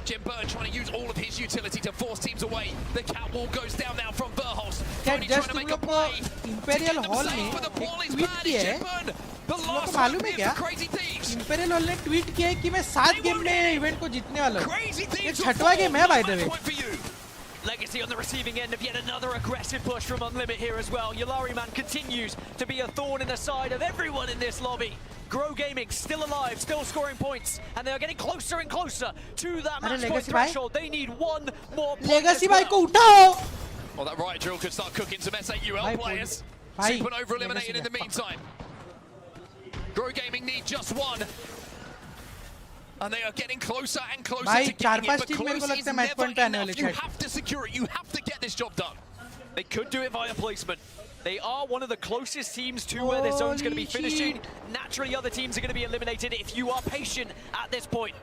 Jim Byrne trying to use all of his utility to force teams away. The catwalk goes down now from Verholz. Tony trying to make a play. Imperial Hall में but the ball is tweet bad. किया है. Jim Byrne, the लोगों last को मालूम है one क्या? for Crazy Thieves. Imperial Hall ने tweet किया है कि मैं 7 गेम में इवेंट को जीतने वाला हूँ. Crazy ये Thieves 6वां गेम है by the way. point for you. Legacy on the receiving end of yet another aggressive push from Unlimit here as well. Yulari Man continues to be a thorn in the side of everyone in this lobby. Grow Gaming still alive, still scoring points, and they are getting closer and closer to that match point threshold. They need one more point. Legacy भाई को उठाओ. Well, that riot drill could start cooking some S8UL players. Supernova eliminated in the meantime. Grow Gaming need just one. And they are getting closer and closer to getting it, but close is never enough. You have to secure it. You have to get this job done. They could do it via placement. They are one of the closest teams to where this zone's going to be finishing. Naturally, other teams are going to be eliminated if you are patient at this point.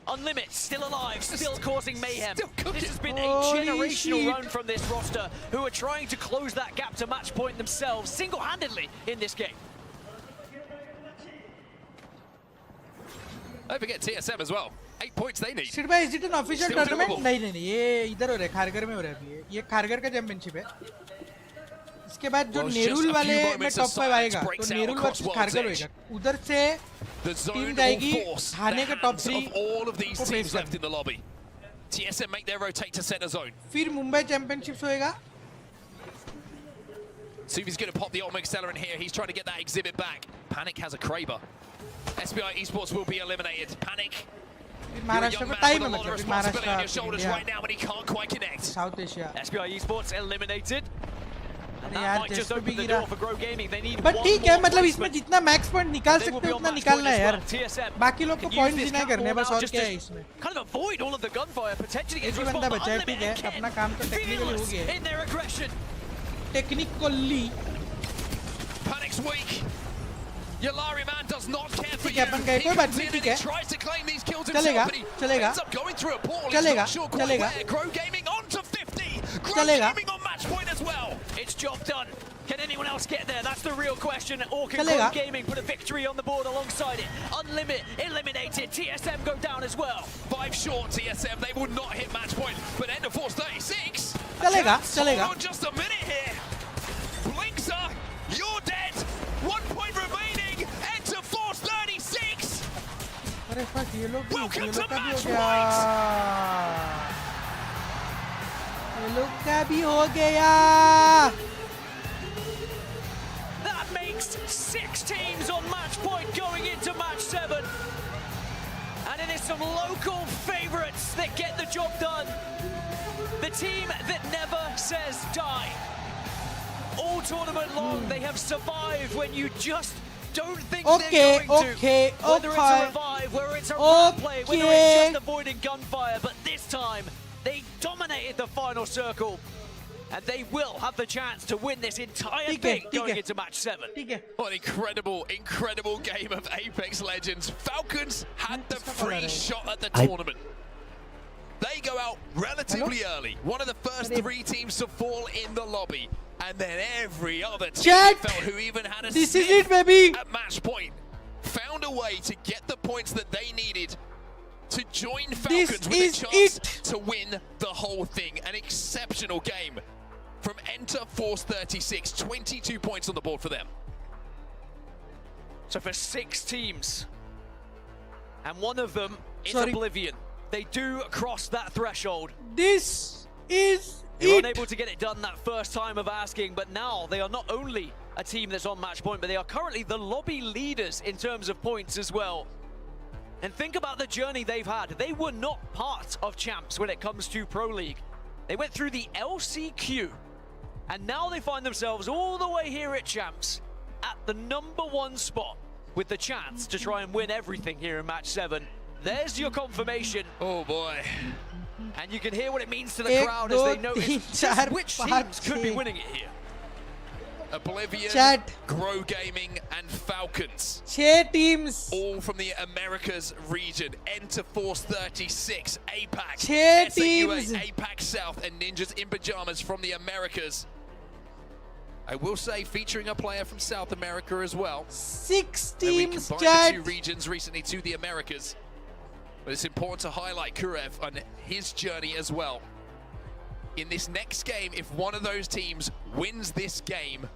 Unlimit, still alive, still causing mayhem. This has been a generational run from this roster, who are trying to close that gap to match point themselves single-handedly in this game. Don't forget TSM as well. 8 points they need. Sid bhai, is it an official tournament? नहीं, ये इधर हो रहा है, खारगर में हो रहा है अभी. ये खारगर का चैंपियनशिप है. इसके बाद जो नेरुल वाले में टॉप 5 आएगा, तो नेरुल वर्सेस खारगर होएगा. उधर से टीम जाएगी थाने के top 3 all of these teams left in the lobby. TSM make their rotate to center zone. फिर मुंबई चैंपियनशिप्स होएगा. Suvi's going to pop the ultimate accelerant here. He's trying to get that exhibit back. Panic has a Kraber. SBI Esports will be eliminated. Panic. Maharashtra में time है मतलब responsibility on your shoulders right now, and he can't quite connect. South Asia. SBI Esports eliminated. And that might just open the door for Grow Gaming. They need but ठीक है मतलब इसमें जितना max point निकाल सकते हो उतना निकालना है यार. बाकी लोग को पॉइंट्स डिनाई करने हैं बस और क्या है इसमें. Kind of avoid all of the gunfire potentially. एक ही बंदा बचा है ठीक है अपना काम तो टेक्निकली हो गया है. technically. Panic's weak. Yalari man does not care for ठीक है अपन गए कोई बात नहीं ठीक है tries to claim these kills चलेगा himself, but he चलेगा ends up going through a portal. चलेगा He's not sure quite चलेगा where. Grow Gaming on to 50. Grow चलेगा Gaming on match point as well. It's job done. Can anyone else get there? That's the real question. Or can चलेगा Grow Gaming put a victory on the board alongside it? Unlimit, eliminated. TSM go down as well. 5 short TSM. They will not hit match point, but end of force 36. चलेगा चलेगा Hold on just a minute here. Blinkser, you're dead. 1 point remaining. Enter force 36. अरे fuck ये लोग का भी हो गया That makes 6 teams on match point going into match 7. And it is some local favorites that get the job done. The team that never says die. All tournament long, they have survived when you just don't think they're going to. Whether it's a revive, whether it's a run play, whether it's just avoiding gunfire. But this time, they dominated the final circle. And they will have the chance to win this entire thing going into match 7. What an incredible game of Apex Legends. Falcons had the free shot at the tournament. They go out relatively early. One of the first 3 teams to fall in the lobby. And then every other team felt who even had a sniff at match point found a way to get the points that they needed to join Falcons with a chance to win the whole thing. An exceptional game from Enter Force 36. 22 points on the board for them. So for 6 teams, and one of them is Oblivion. They do cross that threshold. This is They were unable to get it done that first time of asking, but now they are not only a team that's on match point, but they are currently the lobby leaders in terms of points as well. And think about the journey they've had. They were not part of champs when it comes to Pro League. They went through the LCQ, and now they find themselves all the way here at champs at the #1 spot with the chance to try and win everything here in match 7. There's your confirmation. Oh boy. And you can hear what it means to the crowd as they notice just which teams could be winning it here. Oblivion, Grow Gaming, and Falcons. 6 teams. All from the Americas region. Enter Force 36, APAC, 6 teams. S8UL, APAC South, and Ninjas in Pajamas from the Americas. I will say, featuring a player from South America as well. 6 We teams, combined the 2 regions recently to the Americas. But it's important to highlight Kurev on his journey as well. In this next game, if one of those teams wins this game,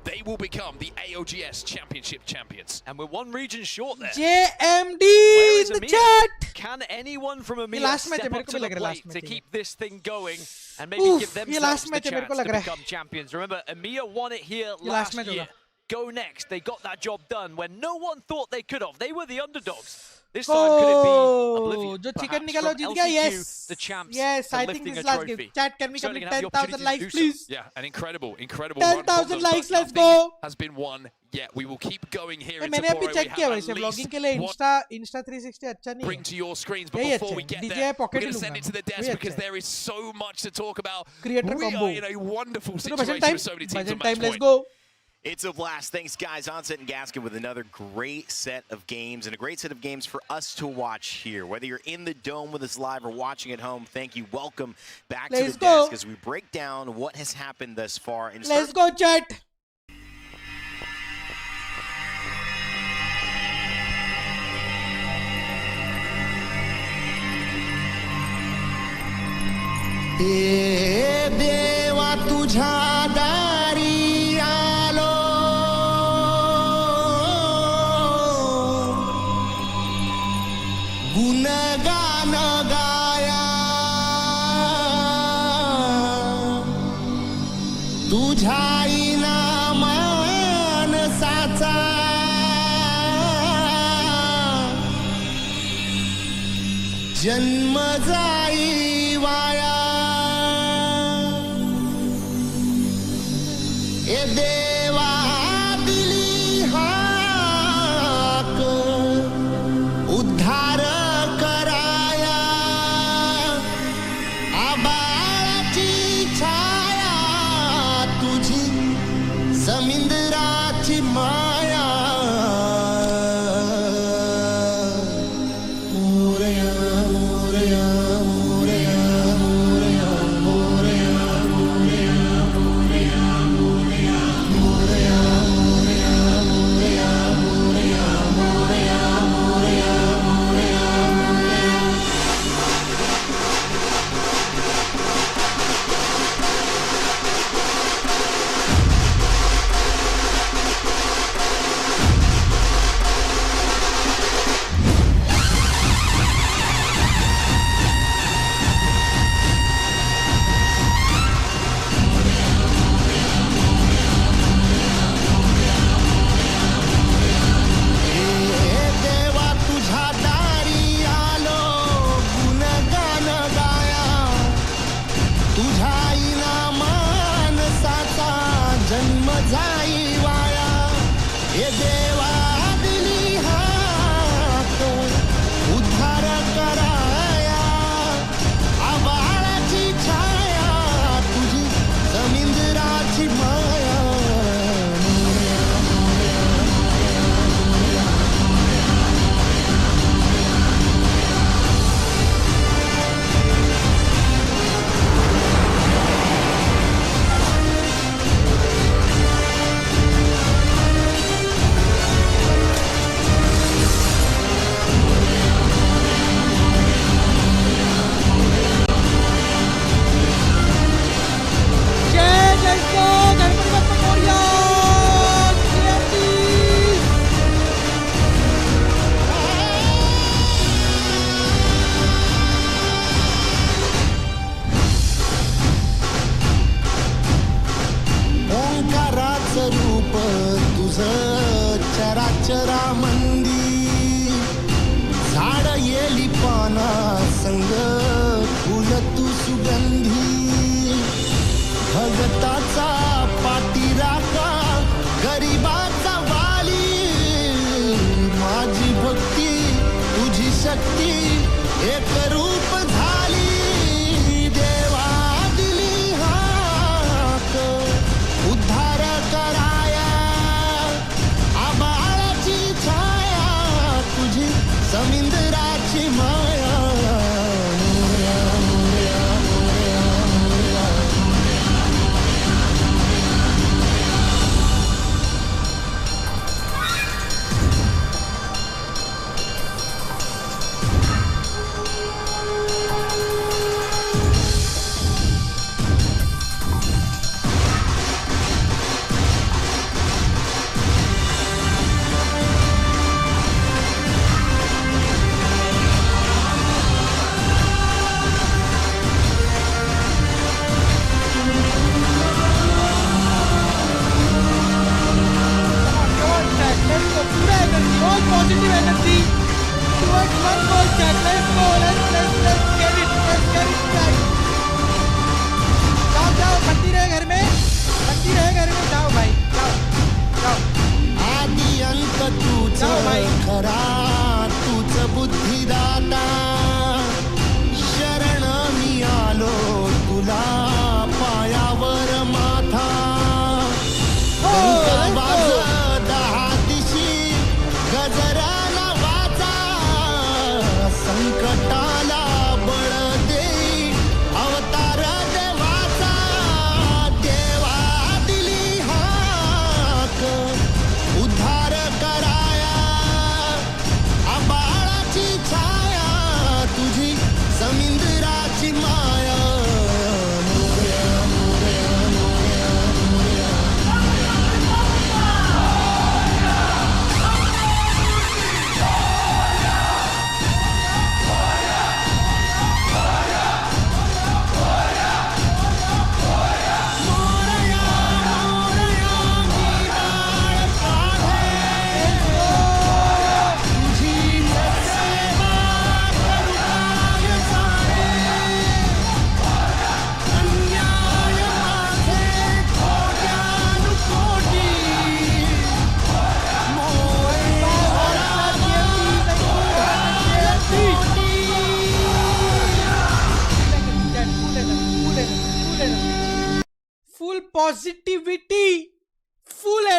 they will become the ALGS Championship champions. And we're 1 region short there. JMD in the chat. Can anyone from EMEA step up to the plate to keep this thing going and maybe give themselves the chance to become champions? Remember, EMEA won it here last year. Go Next, they got that job done when no one thought they could have. They were the underdogs. This time could it be Oblivion? जो chicken निकालो जीत गया, yes. The champs yes, I think this is last game. Chat, can we complete 10,000 likes, please? Yeah, an incredible 10,000 likes, let's go. Has been won. Yeah, we will keep going here. मैंने अभी check किया वैसे vlogging के लिए Insta 360 अच्छा नहीं है. Bring to your screens, but before we get there, we're going to send it to the desk because there is so much to talk about. Creator we combo. are in a wonderful situation with so many teams on match Let's point. go. It's a blast. Thanks, guys. Onset and Gaskin with another great set of games and a great set of games for us to watch here. Whether you're in the dome with us live or watching at home, thank you. Welcome back to the desk as we break down what has happened thus far. And let's go, chat. देवा तुझा दारी आलो गुणगान गाया तुझा मानसाचा जन्म जाई via ए देवा दिली हाक उद्धार कराया आबाळाची छाया समिंदराची माया मोरया मोरया मोरया मोरया मोरया मोरया मोरया मोरया मोरया मोरया मोरया मोरया मोरया जन्म जाई वाया हे देवा दिली हाक उद्धार कराया आबाळाची छाया तुझी समिंदराची माया ओंकाराचं रूप तुझं चराचरामंदी झाड येली पाना संग फुल तू सुगंधी भगताचा पाठीराखा गरीबाचा वाली माझी भक्ती तुझी शक्ती एक रूप झाली देवा दिली हाक उद्धार कराया आबाळाची छाया तुझी समिंदराची माया Morya Morya Morya Morya Positive energy towards one goal, Jack. Let's go. Let's get it. Let's get it right. जाओ बनती रहे घर में जाओ भाई जाओ आदि अंत तूच खरा तूच बुद्धिदाता शरण मी आलो तुला पायावर माथा गजराला वाचा संकटाला बळ देई अवतार देवाचा देवा दिली हाक उद्धार कराया आबाळाची छाया तुझी समिंदराची माया Morya Morya Morya Morya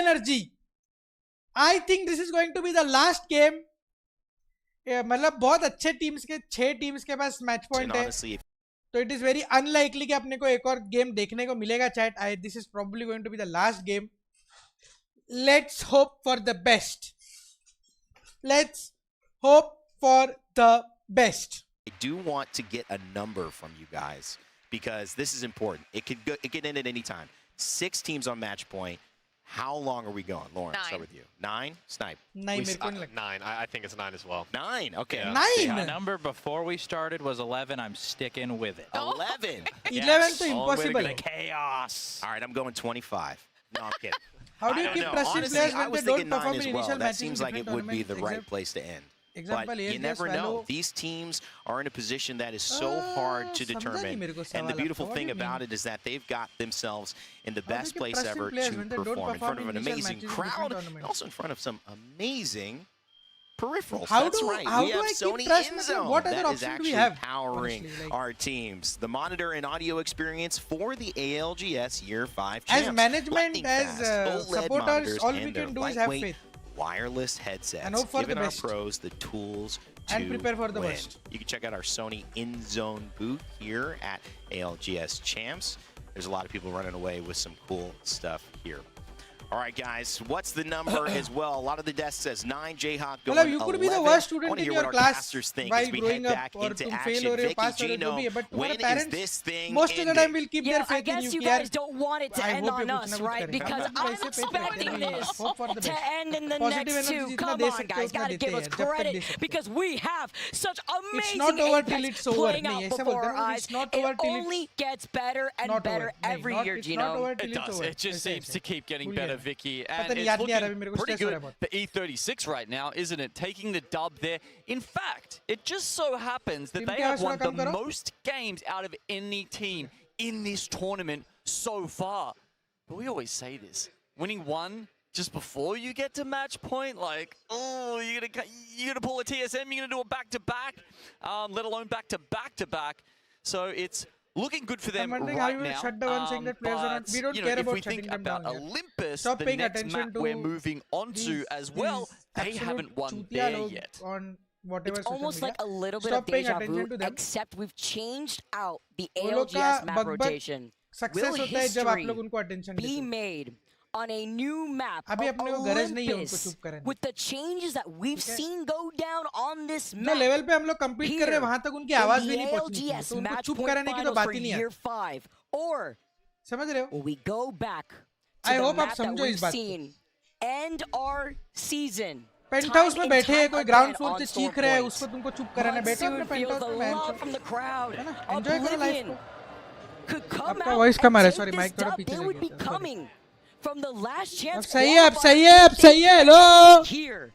energy. I think this is going to be the last game. मतलब बहुत अच्छे टीम्स के 6 टीम्स के पास मैच पॉइंट है, तो इट इज वेरी अनलाइकली कि अपने को एक और गेम देखने को मिलेगा chat. This is probably going to be the last game. Let's hope for the best. Let's hope for the best. I do want to get a number from you guys because this is important. It could end at any time. 6 teams on match point. How long are we going? Lauren, 9. start with you. 9? Snipe. 9. I think it's 9 as well. 9? Okay. Yeah. 9? The number before we started was 11. I'm sticking with it. 11? 11 to impossible. Chaos. All right, I'm going 25. No, I'm kidding. How do you keep pressing Honestly, players I when was they don't thinking 9 perform as in well. initial That matches? seems like it would be the right place to end. Example, But you never know. These teams are in a position that is so hard to determine. And the beautiful thing about it is that they've got themselves in the best place ever to perform in front of an amazing crowd and also in front of some amazing peripherals. That's right. We have Sony InZone. What that other is option do we actually have? powering our teams. The monitor and audio experience for the ALGS Year 5 champs. As management, as supporters, all we can do is have faith. Wireless headsets, and hope for giving the our best. pros the tools to And prepare for the win. worst. You can check out our Sony InZone booth here at ALGS Champs. There's a lot of people running away with some cool stuff here. All right, guys, what's the number as well? A lot of the desk says 9. Jayhawk going 11. You could be the worst student in your class think while as we growing head up, back or into तुम action. fail हो रहे हो, Vicky, pass हो रहे हो, जो भी है, but when तुम्हारे is parents this thing most of the time will keep their I faith in guess you. you guys don't want it to end on us, right? Because I'm expecting this to end in the next 2. Come on, guys, gotta give us credit because we have such amazing Apex playing out before our eyes. It only gets better and better every year, Gino. It does. It just seems to keep getting better, Vicky. And it's looking pretty good for E36 right now, isn't it? Taking the dub there. In fact, it just so happens that they have won the most games out of any team in this tournament so far. But we always say this. Winning one just before you get to match point, like, oh, you're gonna pull a TSM, you're gonna do a back-to-back, let alone back-to-back-to-back. So it's looking good for them right now. Shut down saying that players are not, we don't care about if we think about down Olympus, Stop the paying next attention map to we're moving on to as well, they haven't won there yet. On whatever it's almost like a little bit Stop of deja paying vu, attention to them. except we've changed out the वो लोग का ALGS map bug-bug rotation. success Will होता है जब आप लोग history उनको attention देते be हैं. made on a new map अभी of अपने को गरज नहीं है उनको Olympus चुप करने. with the changes that we've seen go down on this जो map? लेवल पे हम लोग compete कर रहे हैं वहां तक उनकी आवाज भी नहीं पहुंचनी चाहिए, ALGS तो उनको match चुप point कराने की तो finals बात for ही नहीं year है. 5, or समझ रहे हो? we go back to I the hope आप map that समझो we've इस बात को. seen end our season. Penthouse में बैठे हैं, कोई ग्राउंड फ्लोर on से store चीख रहा है, points. उसको तुमको चुप कराना. बैठो अपने Monsoon feels पेंटहाउस the में love from the crowd. Enjoy करो लाइफ Oblivion को. could come आपका out वॉइस कम आ रहा है, and sorry take mic this थोड़ा dub. पीछे They would be लगे. Sorry. coming from the last अब chance सही है, अब सही है, अब सही है. Hello here.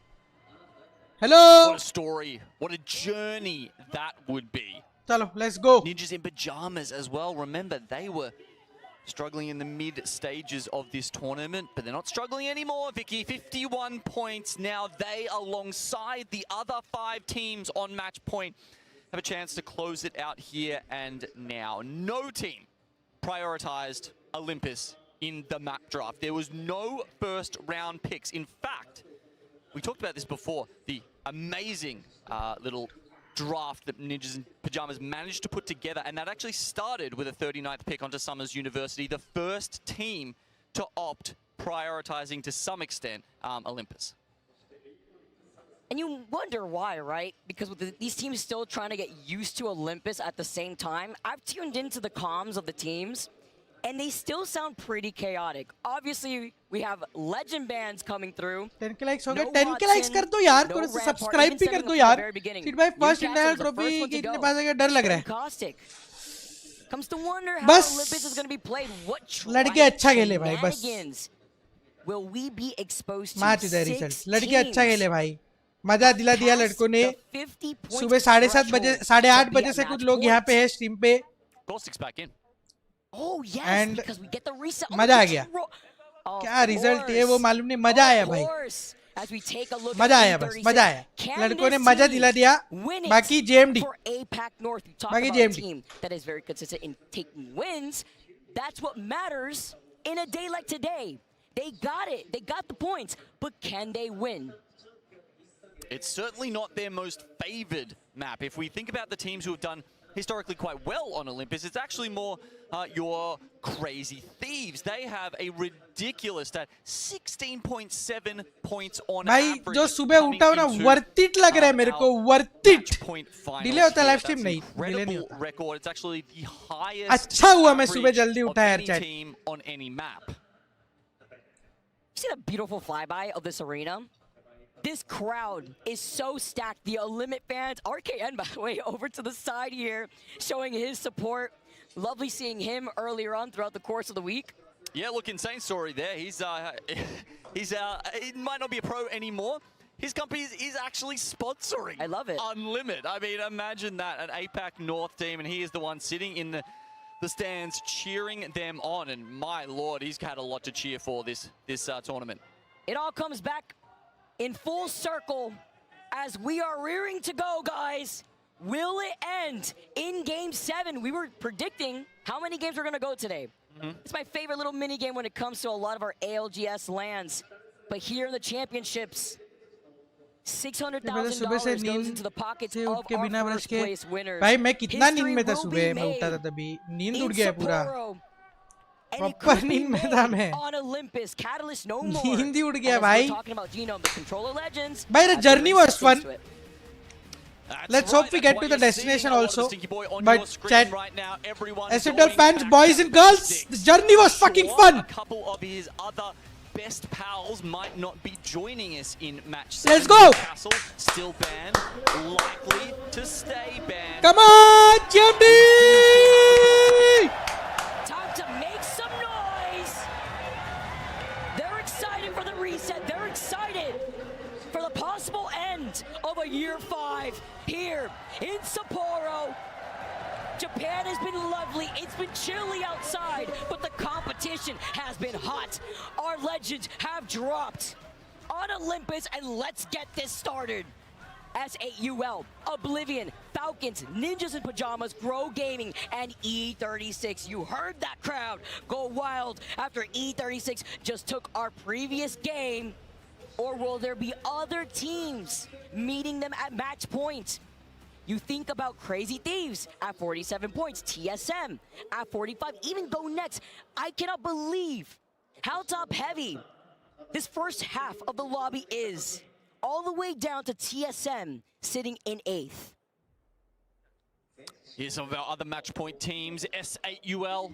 Hello. What a story. What a journey that would be. चलो let's go. Ninjas in pajamas as well. Remember, they were struggling in the mid stages of this tournament, but they're not struggling anymore, Vicky. 51 points now. They, alongside the other 5 teams on match point, have a chance to close it out here and now. No team prioritized Olympus in the map draft. There was no first round picks. In fact, we talked about this before, the amazing little draft that Ninjas in Pajamas managed to put together, and that actually started with a 39th pick onto Summers University, the first team to opt, prioritizing to some extent Olympus. And you wonder why, right? Because with these teams still trying to get used to Olympus at the same time, I've tuned into the comms of the teams, and they still sound pretty chaotic. Obviously, we have legend bands coming through. 10 के likes हो गए. 10 के likes कर दो यार, थोड़ा सा subscribe भी कर दो यार. सीट भाई फर्स्ट इंडियन ट्रॉफी कितने पास है, डर लग रहा है. Comes to wonder how बस Olympus is going to be played. What लड़के अच्छा खेले भाई, बस will we be exposed to match इधर 6 रिजल्ट. लड़के अच्छा खेले भाई, मजा दिला दिया लड़कों ने. सुबह 7:30 बजे 8:30 बजे से कुछ लोग यहाँ पे है स्ट्रीम पे. back in. Oh yes, And because we get the reset. मजा आ गया. क्या रिजल्ट है वो मालूम नहीं, मजा आया भाई. मजा आया, बस मजा आया. लड़कों ने मजा दिला दिया. बाकी JMD, बाकी JMD. That is very consistent in taking wins. That's what matters in a day like today. They got it. They got the points. But can they win? It's certainly not their most favored map. If we think about the teams who have done historically quite well on Olympus, it's actually more your Crazy Thieves. They have a ridiculous stat, 16.7 points on भाई average. जो सुबह उठा हो ना worth it लग रहा है मेरे को, worth it. डिले होता है लाइव स्ट्रीम नहीं, डिले नहीं होता. Record. It's actually the highest. अच्छा हुआ मैं सुबह जल्दी उठा यार chat. Team on any map. See the beautiful flyby of this arena? This crowd is so stacked. The Limit fans, RKN by the way, over to the side here, showing his support. Lovely seeing him earlier on throughout the course of the week. Yeah, look, insane story there. He might not be a pro anymore. His company is actually sponsoring. I love it. Unlimit. I mean, imagine that, an APAC North team, and he is the one sitting in the stands cheering them on. And my lord, he's had a lot to cheer for this tournament. It all comes back in full circle as we are rearing to go, guys. Will it end in Game 7? We were predicting how many games we're going to go today. It's my favorite little mini game when it comes to a lot of our ALGS lands. But here in the championships, $600,000 goes into the pockets of our first place winners. भाई मैं कितना नींद में था सुबह, मैं उठा था तभी नींद उड़ गया पूरा. प्रॉपर नींद में था मैं. नींद ही उड़ गया भाई. भाई the journey was fun. Let's hope we get to the destination also. But chat, S8UL fans, boys and girls, the journey was fucking fun. A couple of his other best pals might not be joining us in match 7. Let's go. Castle still banned, likely to stay banned. Come on, GMD! Time to make some noise. They're excited for the reset. They're excited for the possible end of a year 5 here in Sapporo. Japan has been lovely. It's been chilly outside, but the competition has been hot. Our legends have dropped on Olympus, and let's get this started. S8UL, Oblivion, Falcons, Ninjas in Pajamas, Grow Gaming, and E36. You heard that crowd go wild after E36 just took our previous game. Or will there be other teams meeting them at match point? You think about Crazy Thieves at 47 points, TSM at 45, even Go Next. I cannot believe how top heavy this first half of the lobby is. All the way down to TSM sitting in 8th. Here's some of our other match point teams. S8UL,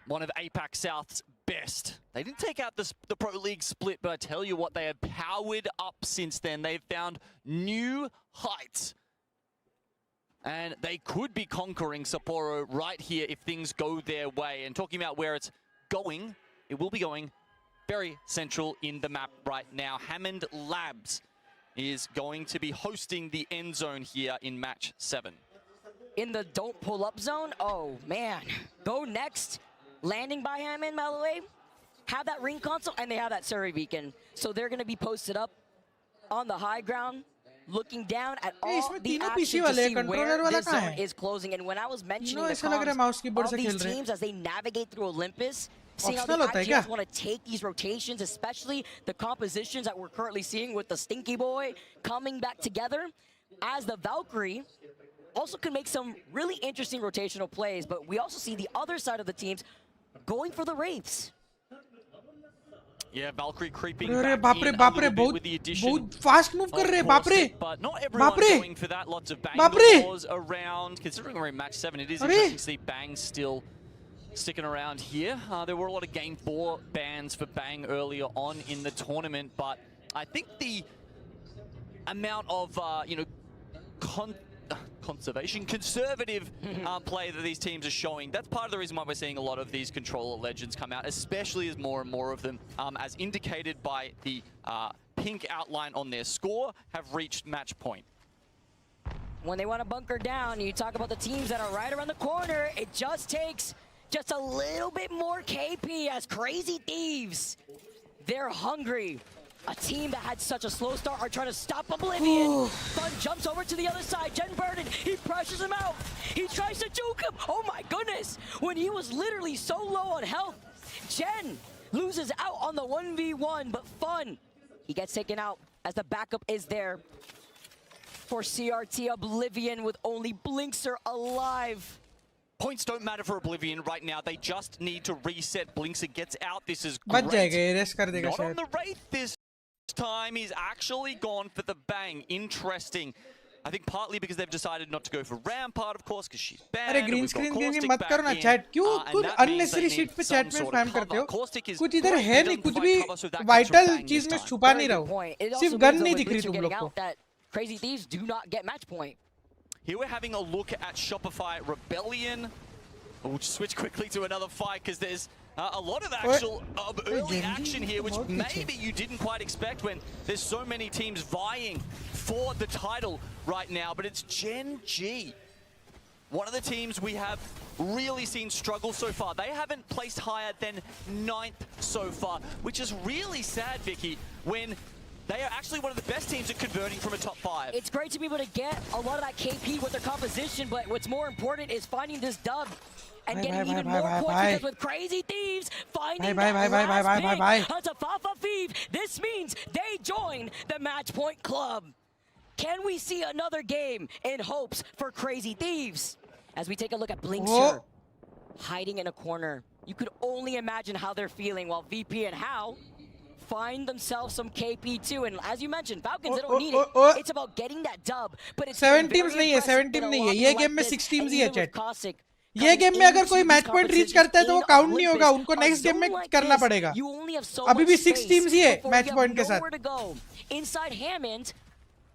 one of APAC South's best. They didn't take out the Pro League split, but I tell you what, they have powered up since then. They've found new heights. And they could be conquering Sapporo right here if things go their way. And talking about where it's going, it will be going very central in the map right now. Hammond Labs is going to be hosting the end zone here in match 7. In the don't pull up zone? Oh man. Go Next. Landing by Hammond, by the way, have that ring console, and they have that Surrey beacon. So they're going to be posted up on the high ground, looking down at all the action to see where this zone is closing. And when I was mentioning the comms of these teams as they navigate through Olympus, seeing how the IGs want to take these rotations, especially the compositions that we're currently seeing with the Stinky Boy coming back together, as the Valkyrie also can make some really interesting rotational plays. But we also see the other side of the teams going for the Wraiths. Yeah, Valkyrie creeping back in a little bit with the addition fast move कर रहे बाप रे but not everyone going for that. Lots of bang wars around. Considering we're in match 7, it is interesting to see Bang still sticking around here. There were a lot of Game 4 bans for Bang earlier on in the tournament, but I think the amount of conservative play that these teams are showing, that's part of the reason why we're seeing a lot of these controller legends come out, especially as more and more of them, as indicated by the pink outline on their score, have reached match point. When they want to bunker down, you talk about the teams that are right around the corner, it just takes just a little bit more KP as Crazy Thieves. They're hungry. A team that had such a slow start are trying to stop Oblivion. Fun jumps over to the other side. Jen Burden, he pressures him out. He tries to juke him. Oh my goodness. When he was literally so low on health, Jen loses out on the 1v1, but Fun, he gets taken out as the backup is there for CRT. Oblivion with only Blinkster alive. Points don't matter for Oblivion right now. They just need to reset. Blinkster gets out. This is great. बच जाएगा, rest कर देगा Not on शायद. the Wraith this time. He's actually gone for the Bang. Interesting. I think partly because they've decided not to go for Rampart, of course, because she's banned. अरे green screen gaming मत करो ना chat. क्यों कुछ unnecessary sheet पे chat में spam करते हो? कुछ इधर है नहीं, कुछ भी वाइटल चीज में छुपा नहीं रहा हो. सिर्फ गन नहीं दिख रही तुम लोग को. Crazy Thieves do not get match point. Here we're having a look at Shopify Rebellion. We'll just switch quickly to another fight because there's a lot of actual early action here, which maybe you didn't quite expect when there's so many teams vying for the title right now. But it's Gen G, one of the teams we have really seen struggle so far. They haven't placed higher than 9th so far, which is really sad, Vicky, when they are actually one of the best teams at converting from a top 5. It's great to be able to get a lot of that KP with their composition, but what's more important is finding this dub and getting even more points, because with Crazy Thieves finding that last pick onto Fafa Feeve, this means they join the Match Point Club. Can we see another game in hopes for Crazy Thieves? As we take a look at Blinkster hiding in a corner. You could only imagine how they're feeling, while VP and How find themselves some KP too. And as you mentioned, Falcons, they don't need it. It's about getting that dub. But it's 7 teams नहीं है, 7 team नहीं है. ये game में 6 teams ही है chat. ये game में अगर कोई मैच पॉइंट रीच करता है तो वो काउंट नहीं होगा. उनको नेक्स्ट गेम में करना पड़ेगा. अभी भी 6 teams ही है मैच पॉइंट के साथ. Inside Hammond,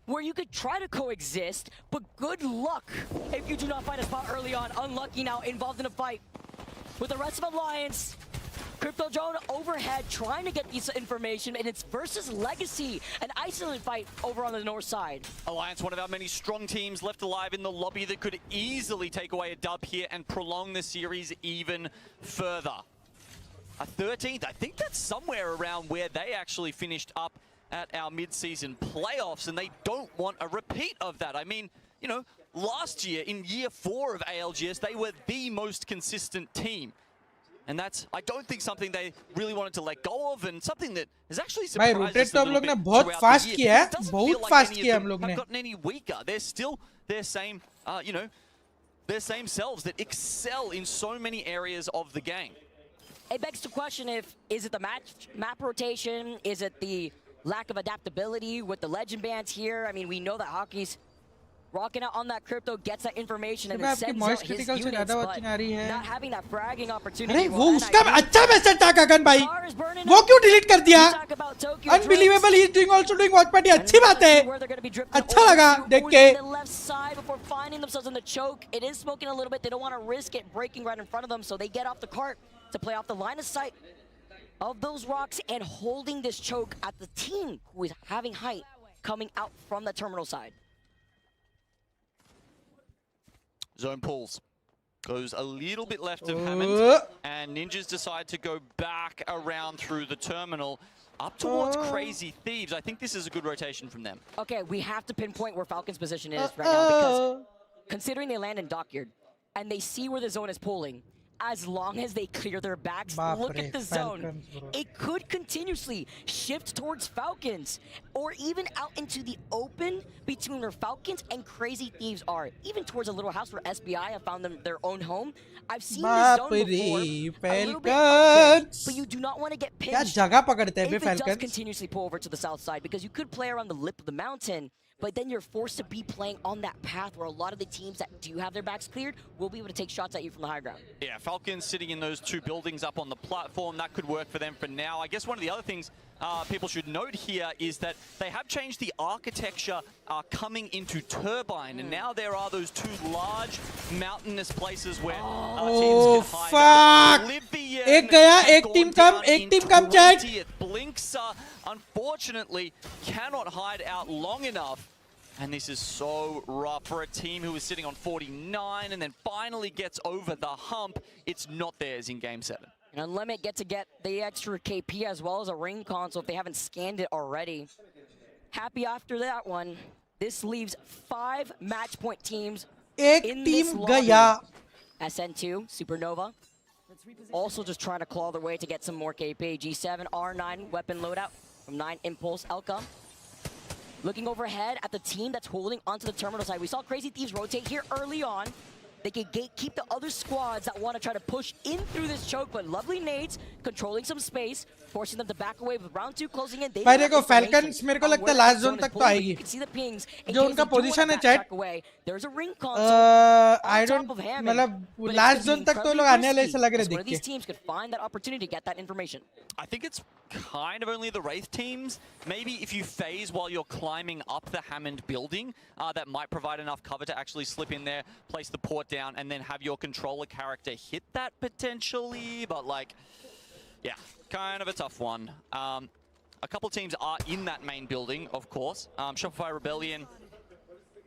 where you could try to coexist, but good luck if you do not find a spot early on. Unlucky now, involved in a fight with the rest of Alliance. Crypto Drone overhead trying to get this information, and it's versus Legacy, an isolated fight over on the north side. Alliance, one of our many strong teams left alive in the lobby that could easily take away a dub here and prolong the series even further. A 13th, I think that's somewhere around where they actually finished up at our mid-season playoffs, and they don't want a repeat of that. I mean, you know, last year, in year 4 of ALGS, they were the most consistent team. And that's, I don't think, something they really wanted to let go of, and something that has actually surprised us a little bit throughout the year. It doesn't feel like any of them have gotten any weaker. They're still their same, you know, their same selves that excel in so many areas of the game. It begs the question is it the map rotation? Is it the lack of adaptability with the legend bands here? I mean, we know that Hockey's rocking out on that crypto, gets that information, and then sends out his units, but not having that fragging opportunity. अरे वो उसका अच्छा message था गगन भाई. वो क्यों delete कर दिया? Unbelievable, he is doing also doing Watchparty. अच्छी बात है. अच्छा लगा देख के. The left side before finding themselves in the choke. It is smoking a little bit. They don't want to risk it breaking right in front of them, so they get off the cart to play off the line of sight of those rocks and holding this choke at the team who is having height coming out from the terminal side. Zone pulls. Goes a little bit left of Hammond, and Ninjas decide to go back around through the terminal up towards Crazy Thieves. I think this is a good rotation from them. Okay, we have to pinpoint where Falcon's position is right now, because considering they land in Dockyard and they see where the zone is pulling, as long as they clear their backs, look at the zone. It could continuously shift towards Falcons, or even out into the open between where Falcons and Crazy Thieves are. Even towards a little house where SBI have found them their own home. I've seen this zone before, a little bit open, but you do not want to get pinched if it does continuously pull over to the south side, because you could play around the lip of the mountain, but then you're forced to be playing on that path where a lot of the teams that do have their backs cleared will be able to take shots at you from the high ground. Yeah, Falcons sitting in those 2 buildings up on the platform, that could work for them for now. I guess one of the other things people should note here is that they have changed the architecture coming into Turbine, and now there are those 2 large mountainous places where teams can hide. Oblivion एक गया, एक team come chat. Blinkster, unfortunately, cannot hide out long enough. And this is so rough for a team who is sitting on 49 and then finally gets over the hump. It's not theirs in Game 7. And Unlimit get the extra KP as well as a ring console if they haven't scanned it already. Happy after that one. This leaves 5 match point teams in this lobby. SN2, Supernova. also just trying to claw their way to get some more KP. G7, R9 weapon loadout from 9 Impulse. Elka looking overhead at the team that's holding onto the terminal side. We saw Crazy Thieves rotate here early on. They can gatekeep the other squads that want to try to push in through this choke, but lovely nades controlling some space, forcing them to back away with round 2 closing in. भाई देखो Falcons मेरे को लगता है last zone तक तो आएगी. जो उनका पोजीशन है चैट, I don't मतलब लास्ट जोन तक तो लोग आने वाले ऐसा लग रहे देख के. I think it's kind of only the Wraith teams. Maybe if you phase while you're climbing up the Hammond building, that might provide enough cover to actually slip in there, place the port down, and then have your controller character hit that potentially. But like, yeah, kind of a tough one. A couple teams are in that main building, of course. Shopify Rebellion,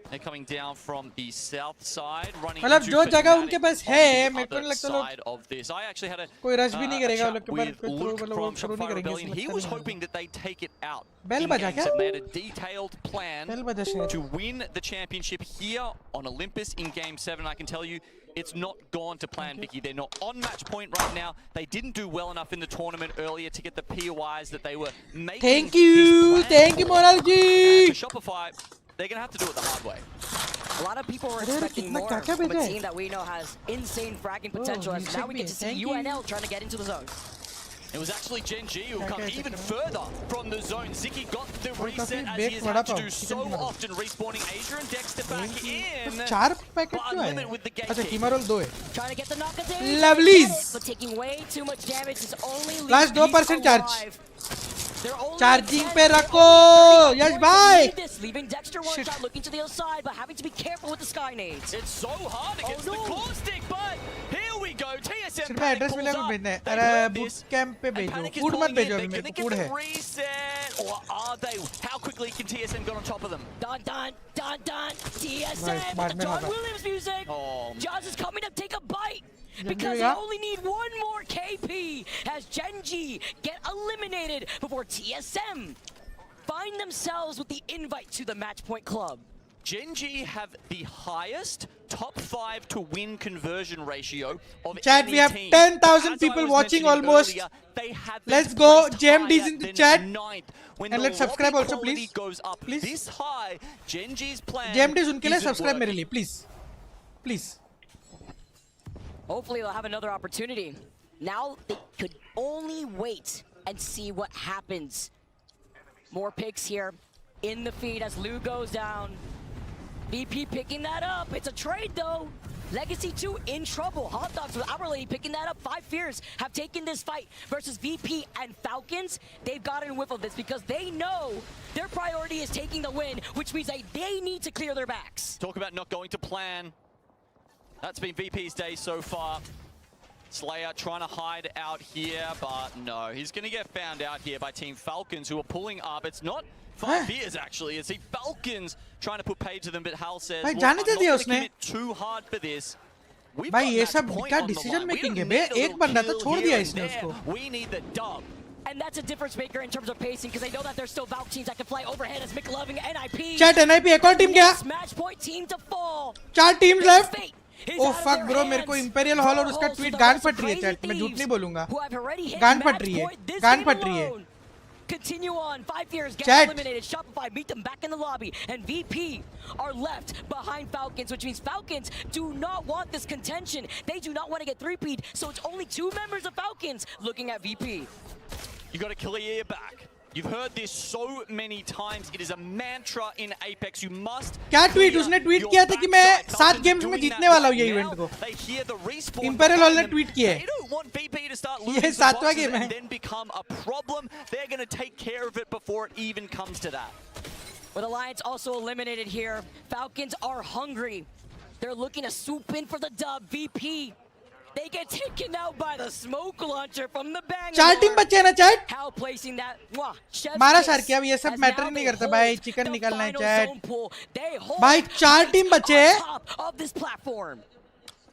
they're coming down from the south side, running into जो जगह उनके पास है, मेरे को the लगता side of this. I actually had a कोई rush भी नहीं करेगा लोग के पास with कोई Luke थ्रो from नहीं Shopify करेंगे. Rebellion. He was hoping that they take it out. Bell in बजा game क्या? seven. They had a detailed plan Bell बजा शायद. to win the championship here on Olympus in Game 7. I can tell you, it's not gone to plan, Vicky. They're not on match point right now. They didn't do well enough in the tournament earlier to get the POIs that they were making. Thank you, Moralji. For Shopify, they're going to have to do it the hard way. A lot of people were expecting more from a team that we know has insane fragging potential, as now we get to see UNL trying to get into the zone. It was actually Gen G who come even further from the zone. Zicky got the reset as he has had to do so often, respawning Asia and Dexter back in. 4 packet क्यों है? अच्छा कीमा role 2 है. Trying to get the knockers in. Lovelies. But taking way too much damage is only Last 2% charge. Charging पे रखो, यश भाई. Leaving Dexter one shot, looking to the other side, but having to be careful with the sky nades. It's so hard against the caustic, but here we go. TSM सिर्फ address मिलेगा कुछ भेजना है. अरे boot camp पे भेजो. Food मत भेजो अभी मेरे को फूड है. Reset, or are they? How quickly can TSM get on top of them? Dun dun dun dun. TSM with the John Williams music. Jaws is coming to take a bite. Because they only need one more KP as Genji get eliminated before TSM find themselves with the invite to the Match Point Club. Genji have the highest top 5 to win conversion ratio of chat. any We have team. 10,000 people watching almost. Earlier, Let's go. JMD's in the chat. When and let's subscribe also, please. Goes up please. This high, Genji's plan. JMD's उनके लिए subscribe मेरे लिए, please. Please. Hopefully they'll have another opportunity. Now they could only wait and see what happens. More picks here in the feed as Lou goes down. VP picking that up. It's a trade though. Legacy 2 in trouble. Hot Dogs with Our Lady picking that up. 5 Fears have taken this fight versus VP and Falcons. They've gotten a whiff of this because they know their priority is taking the win, which means they need to clear their backs. Talk about not going to plan. That's been VP's day so far. Slayer trying to hide out here, but no. He's going to get found out here by Team Falcons, who are pulling up. It's not 5 Fears, actually. It's the Falcons trying to put paid to them, but Hal says, well, I'm not going to commit too hard for this. भाई ये सब क्या decision making है बे. एक बंदा तो छोड़ दिया इसने उसको. We need the dub. And that's a difference maker in terms of pacing, because they know that there's still Valk teams that can fly overhead as McLovin and NIP. Chat NIP एक और team क्या? Match point team to fall. 4 teams left. Oh fuck bro, मेरे को imperial hall और उसका tweet गांड फट रही है चैट. मैं झूठ नहीं बोलूंगा. गांड फट रही है. गांड फट रही है. Continue on. 5 Fears get eliminated. Shopify meet them back in the lobby, and VP are left behind Falcons, which means Falcons do not want this contention. They do not want to get 3-peat, so it's only 2 members of Falcons looking at VP. You got to clear back. You've heard this so many times. It is a mantra in Apex. You must. क्या tweet उसने tweet किया था कि मैं 7 games में जीतने वाला हूँ ये इवेंट को. इंपेरियल हॉल ने ट्वीट किया है. ये 7वां गेम है. Then become a problem. They're going to take care of it before it even comes to that. With Alliance also eliminated here, Falcons are hungry. They're looking to swoop in for the dub. VP. They get taken out by the smoke launcher from the bang. 4 team बचे ना chat. How placing that? मारा sir क्या ये सब matter नहीं करता भाई. Chicken निकालना है चैट. भाई 4 टीम बचे.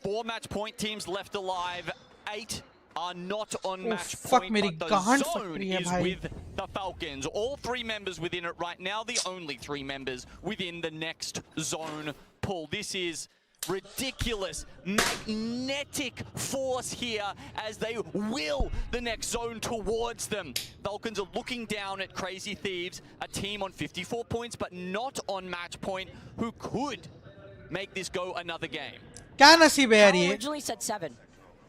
4 match point teams left alive. 8 are not on match fuck point. मेरी But गांड the फट zone रही है is भाई. with the Falcons. All 3 members within it right now. The only 3 members within the next zone pull. This is ridiculous, magnetic force here as they will the next zone towards them. Falcons are looking down at Crazy Thieves, a team on 54 points, but not on match point, who could make this go another game. क्या नसीब है यार ये? Originally said 7.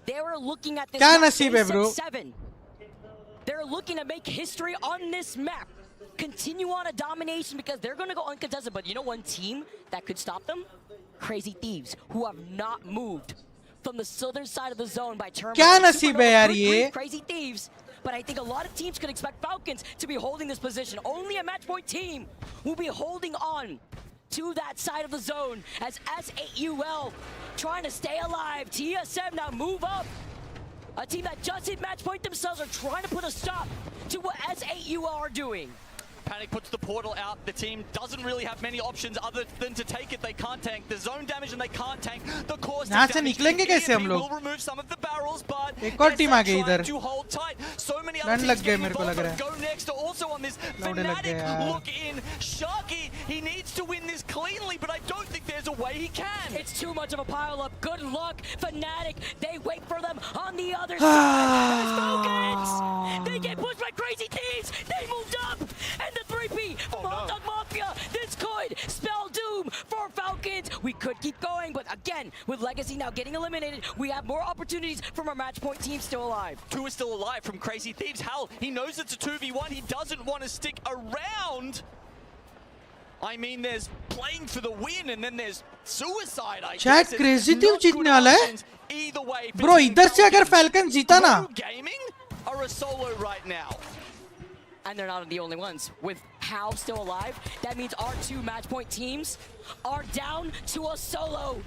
They were looking at this क्या map, नसीब they है bro? said 7. They're looking to make history on this map. Continue on a domination because they're going to go uncontested. But you know one team that could stop them? Crazy Thieves, who have not moved from the southern side of the zone by turn. क्या नसीब है यार ये? Crazy Thieves. But I think a lot of teams could expect Falcons to be holding this position. Only a match point team will be holding on to that side of the zone as S8UL trying to stay alive. TSM now move up. A team that just hit match point themselves are trying to put a stop to what S8UL are doing. Panic puts the portal out. The team doesn't really have many options other than to take it. They can't tank the zone damage and they can't tank the course यहाँ से damage. निकलेंगे कैसे हम लोग? Will remove some of the barrels, but एक और team आ गई इधर. to hold tight. So many run other लग teams गए getting मेरे को लग involved. रहा है. Go next are also on this. लौड़े लग गए Fnatic यार. look in. Sharky, he needs to win this cleanly, but I don't think there's a way he can. It's too much of a pile up. Good luck, Fnatic. They wait for them on the other side. It's Falcons. They get pushed by Crazy Thieves. They moved up, and the 3P from Hot Dog Mafia. This could spell doom for Falcons. We could keep going, but again, with Legacy now getting eliminated, we have more opportunities from our match point team still alive. 2 is still alive from Crazy Thieves. Hal, he knows it's a 2v1. He doesn't want to stick around. I mean, there's playing for the win, and then there's suicide. I शायद guess Crazy Thieves जीतने वाला है. Either way, Bro, इधर से अगर Falcons जीता ना. Gaming are a solo right now. And they're not the only ones. With Hal still alive, that means our 2 match point teams are down to a solo.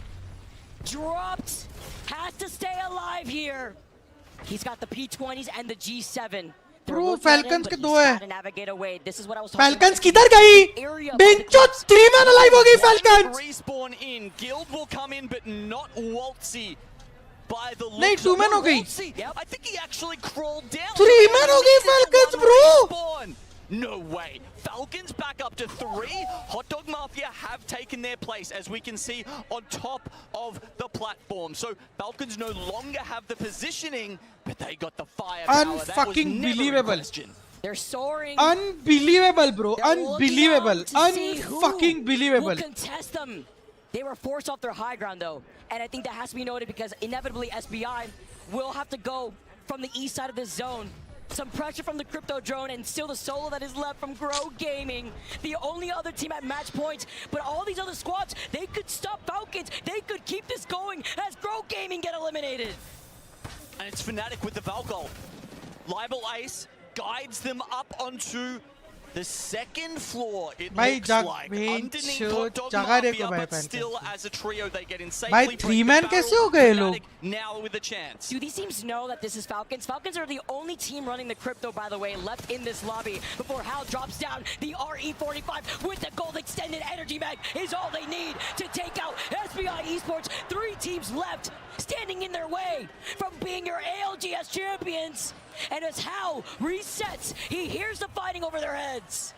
Dropped, has to stay alive here. He's got the P20s and the G7. Bro, Falcons के 2 है. Falcons Falcons किधर गई? बेंचो 3 man alive हो गई Falcons. Respawn in. Guild will come in, but not Waltzy. By the नहीं 2 man हो गई. I think he actually crawled down. 3 man हो गई Falcons bro. No way. Falcons back up to 3. Hot Dog Mafia have taken their place, as we can see on top of the platform. So Falcons no longer have the positioning, but they got the firepower. Unfucking believable. They're soaring. Unbelievable, bro. They're Unbelievable. Unfucking believable. Who contest them? They were forced off their high ground, though. And I think that has to be noted because inevitably SBI will have to go from the east side of this zone. Some pressure from the crypto drone and still the solo that is left from Grow Gaming. The only other team at match points, but all these other squads, they could stop Falcons. They could keep this going as Grow Gaming get eliminated. And it's Fnatic with the Valkyrie. Libel Ace guides them up onto the second floor, it looks like. Underneath Hot Dog Mafia, but still as a trio they get in safely. 3 man कैसे हो गए लोग? Now with a chance. Do these teams know that this is Falcons? Falcons are the only team running the crypto, by the way, left in this lobby before Hal drops down. The RE45 with the gold extended energy mag is all they need to take out SBI Esports. 3 teams left standing in their way from being your ALGS champions. And as Hal resets, he hears the fighting over their heads.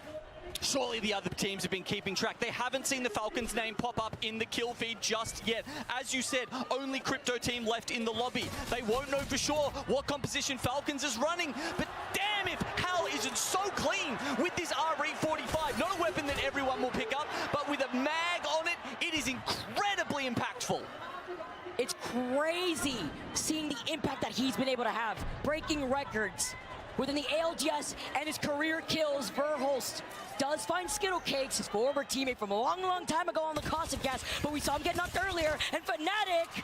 Surely the other teams have been keeping track. They haven't seen the Falcons name pop up in the kill feed just yet. As you said, only crypto team left in the lobby. They won't know for sure what composition Falcons is running. But damn if Hal isn't so clean with this RE45. Not a weapon that everyone will pick up, but with a mag on it, it is incredibly impactful. It's crazy seeing the impact that he's been able to have. Breaking records within the ALGS and his career kills. Verholst does find Skittle Cakes, his former teammate from a long, long time ago on the Caustic Gas, but we saw him get knocked earlier. And Fnatic,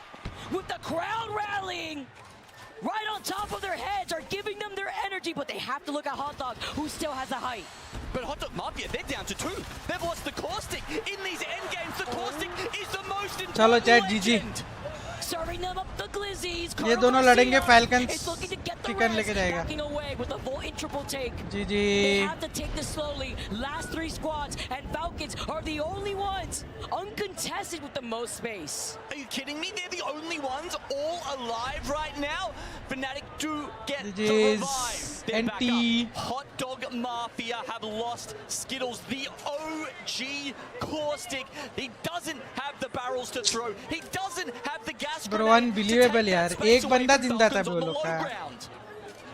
with the crowd rallying right on top of their heads, are giving them their energy, but they have to look at Hot Dog, who still has the height. But Hot Dog Mafia, they're down to 2. They've lost the Caustic. In these endgames, the Caustic is the most important legend. GG. carving them up the glizzies. ये दोनों लड़ेंगे Falcons chicken लेके जाएगा GG. They have to take this slowly. Last 3 squads and Falcons are the only ones uncontested with the most space. Are you kidding me? They're the only ones all alive right now. Fnatic do get to revive. They're back up. Hot Dog Mafia have lost Skittles, the OG Caustic. He doesn't have the barrels to throw. He doesn't have the gas Bro, unbelievable यार. एक बंदा जिंदा था वो लोग का.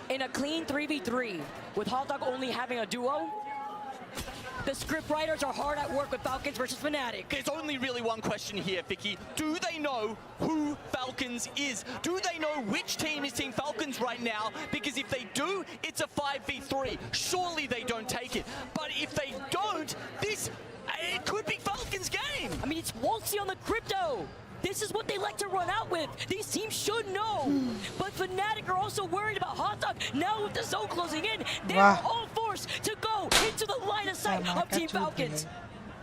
In a clean 3v3 with Hot Dog only having a duo, the script writers are hard at work with Falcons versus Fnatic. There's only really one question here, Vicky. Do they know who Falcons is? Do they know which team is Team Falcons right now? Because if they do, it's a 5v3. Surely they don't take it. But if they don't, it could be Falcons' game. I mean, it's Waltzy on the crypto. This is what they like to run out with. These teams should know. But Fnatic are also worried about Hot Dog. Now with the zone closing in, they are all forced to go into the line of sight of Team Falcons.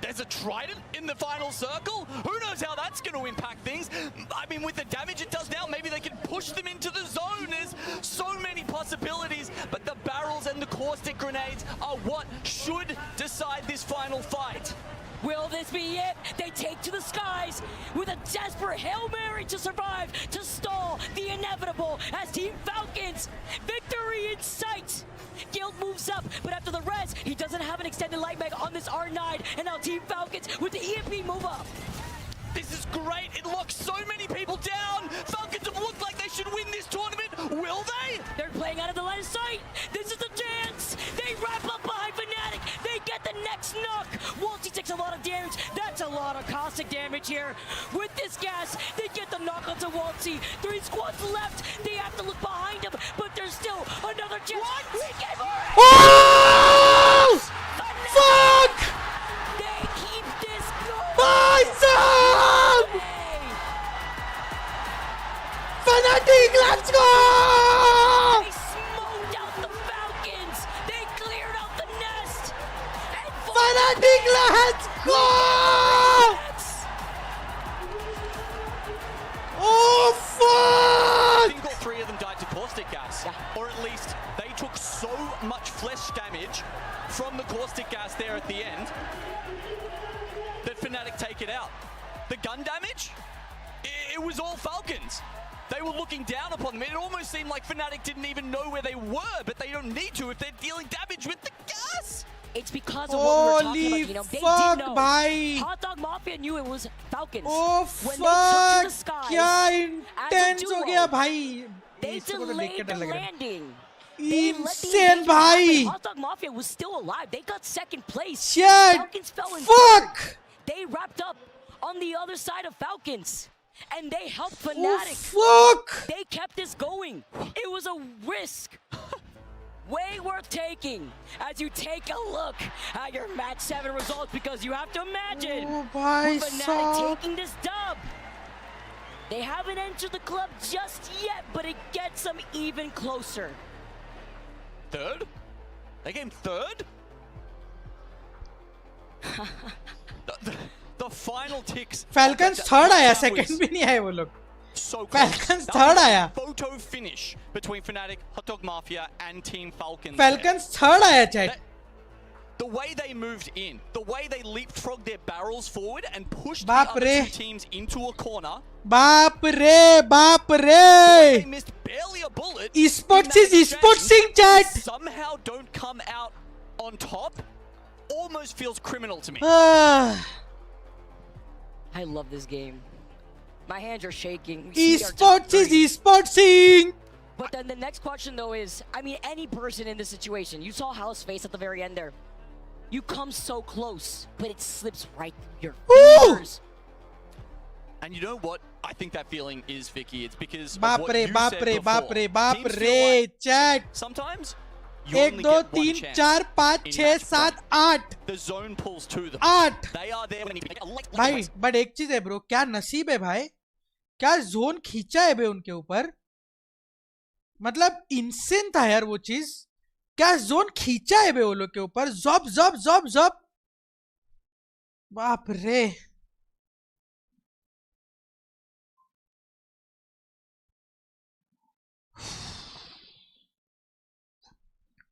There's a Trident in the final circle. Who knows how that's going to impact things? I mean, with the damage it does now, maybe they can push them into the zone. There's so many possibilities, but the barrels and the caustic grenades are what should decide this final fight. Will this be it? They take to the skies with a desperate Hail Mary to survive, to stall the inevitable as Team Falcons. Victory in sight. Guild moves up, but after the res, he doesn't have an extended light mag on this R9, and now Team Falcons with the EMP move up. This is great. It locks so many people down. Falcons have looked like they should win this tournament. Will they? They're playing out of the line of sight. This is the chance. They wrap up behind Fnatic. They get the next knock. Waltzy takes a lot of damage. That's a lot of caustic damage here. With this gas, they get the knock onto Waltzy. 3 squads left. They have to look behind them, but there's still another chance. Oh! Fuck! They keep this going. Awesome! Fnatic, let's go! They smoked out the Falcons. They cleared out the nest. Fnatic, let's go! Oh fuck! I think all 3 of them died to caustic gas, or at least they took so much flesh damage from the caustic gas there at the end that Fnatic take it out. The gun damage, it was all Falcons. They were looking down upon them. It almost seemed like Fnatic didn't even know where they were, but they don't need to if they're dealing damage with the gas. It's because of what we were talking about, They did know. Bhai. Hot Dog Mafia knew it was Falcons. Oh when fuck! they took to the skies, क्या intense हो गया भाई. They delayed the landing. Insane bhai. Hot Dog Mafia was still alive. They got second place. Shit. Falcons fell in Fuck. third. They wrapped up on the other side of Falcons. And they helped Fnatic. Oh, fuck. They kept this going. It was a risk. Way worth taking as you take a look at your match 7 results, because you have to imagine Fnatic taking this dub. They haven't entered the club just yet, but it gets them even closer. Third? They came third? The final ticks. Falcons third आया, second भी नहीं आए वो लोग. So Falcons third आया. Photo finish between Fnatic, Hot Dog Mafia, and Team Falcons. Falcons third आया chat. The way they moved in, the way they leapfrogged their barrels forward and pushed the Baap other re. 2 teams into a corner. बाप रे, बाप रे. They missed barely a bullet. Esports is esportsing chat. Somehow don't come out on top. Almost feels criminal to me. I love this game. My hands are shaking. Esports is esportsing. But then the next question though is, I mean, any person in this situation, you saw Hal's face at the very end there. You come so close, but it slips right through your fingers. And you know what? I think that feeling is, Vicky. It's because of बाप what रे, you बाप said रे, before. बाप रे, बाप Teams feel रे, like chat. sometimes you 1 only 2 get 3 one chance 4 5 in 6 match 7 play. 8. The zone pulls to them. 8. They are there when you make a late भाई but एक चीज है ब्रो, क्या नसीब है भाई, क्या जोन खींचा है बे उनके ऊपर. मतलब इंसेन था यार वो चीज. क्या जोन खींचा है बे वो लोग के ऊपर. Job job job job. बाप रे.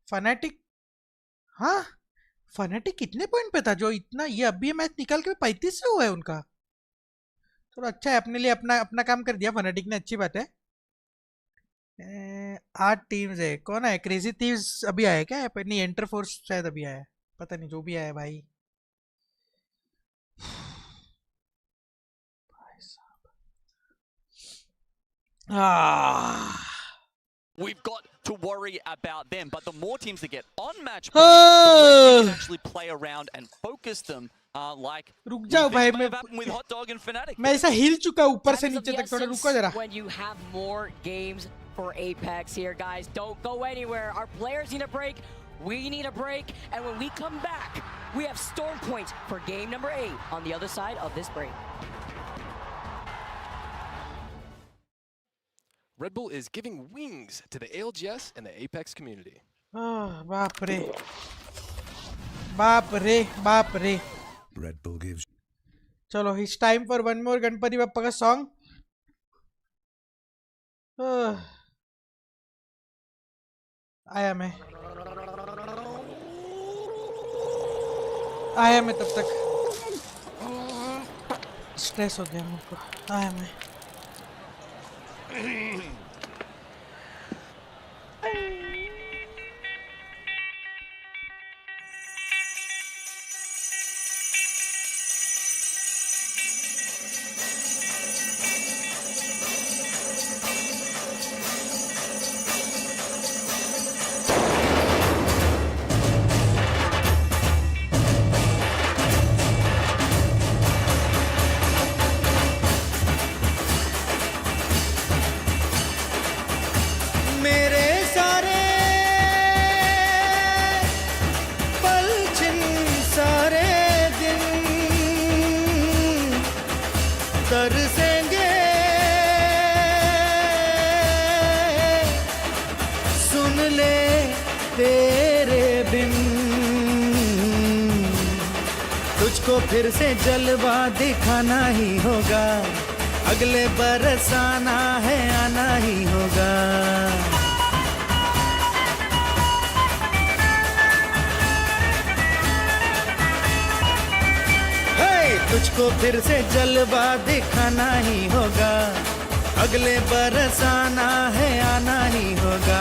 फनेटिक, हाँ फनेटिक कितने पॉइंट पे था जो इतना, ये अभी मैच निकाल के 35 से हुआ है उनका। तो अच्छा है, अपने लिए अपना काम कर दिया फनेटिक ने, अच्छी बात है। 8 टीम्स है, कौन है? क्रेजी थीव्स अभी आया क्या? नहीं, एंटर फोर्स शायद अभी आया है, पता नहीं, जो भी आया भाई। We've got to worry about them, but the more teams that get on match point, the more you can actually play around and focus them. Like रुक जाओ भाई, with Hot Dog and Fnatic. मैं ऐसा हिल चुका ऊपर से नीचे तक, थोड़ा रुको जरा। When you have more games for Apex here, guys, don't go anywhere. Our players need a break. We need a break, and when we come back, we have Storm Point for game number 8 on the other side of this break. Red Bull is giving wings to the ALGS and the Apex community. बाप रे, बाप रे, बाप रे। Red Bull gives. चलो, it's time for one more Ganpati Bappa का song. आया मैं तब तक स्ट्रेस हो गया मुझको। आया मैं। तरसेंगे सुन ले तेरे बिन, तुझको फिर से जलवा दिखाना ही होगा, अगले बरस आना है, आना ही होगा। तुझको फिर से जलवा दिखाना ही होगा, अगले बरस आना है, आना ही होगा।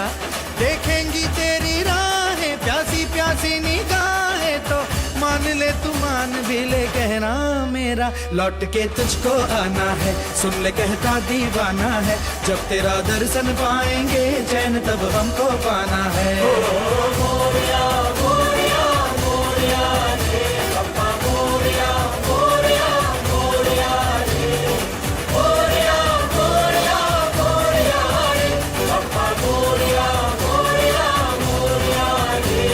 देखेंगी तेरी राहें प्यासी प्यासी निगाहें, तो मान ले तू मान भी ले, कहना मेरा लौट के तुझको आना है, सुन ले कहता दीवाना है, जब तेरा दर्शन पाएंगे चैन तब हमको पाना है। मोरिया मोरिया मोरिया रे पप्पा मोरिया मोरिया मोरिया रे, मोरिया मोरिया मोरिया रे पप्पा मोरिया मोरिया मोरिया रे।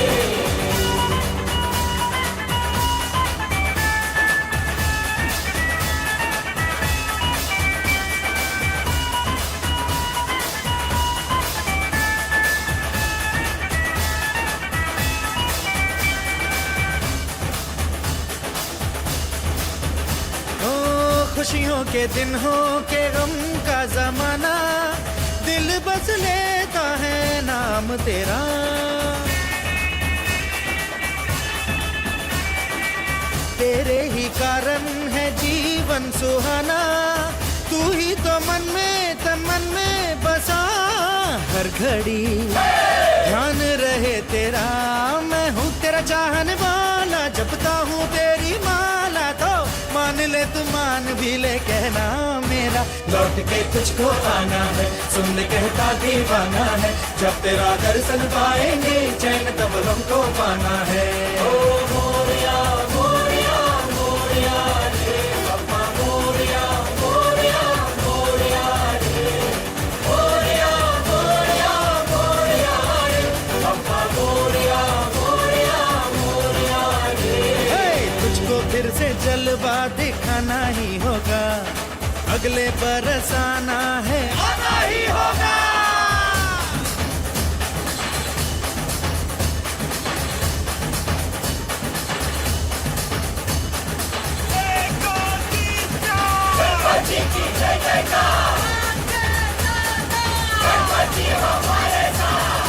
खुशियों के दिन हो के गम का जमाना, दिल बस लेता है नाम तेरा। तेरे ही कारण है जीवन सुहाना, तू ही तो मन में तन मन में बसा, हर घड़ी ध्यान रहे तेरा। मैं हूँ तेरा चाहने वाला, जपता हूँ तेरी माला, तो मान ले तू मान भी ले, कहना मेरा लौट के तुझको आना है, सुन ले कहता दीवाना है, जब तेरा दर्शन पाएंगे चैन तब हमको पाना है। ओ मोरिया मोरिया मोरिया रे पप्पा मोरिया मोरिया मोरिया रे, मोरिया मोरिया मोरिया रे पप्पा मोरिया मोरिया मोरिया रे। तुझको फिर से जलवा दिखाना ही होगा, अगले बरस आना है, आना ही होगा। गणपति की जय जयकार, गणपति हमारे साथ।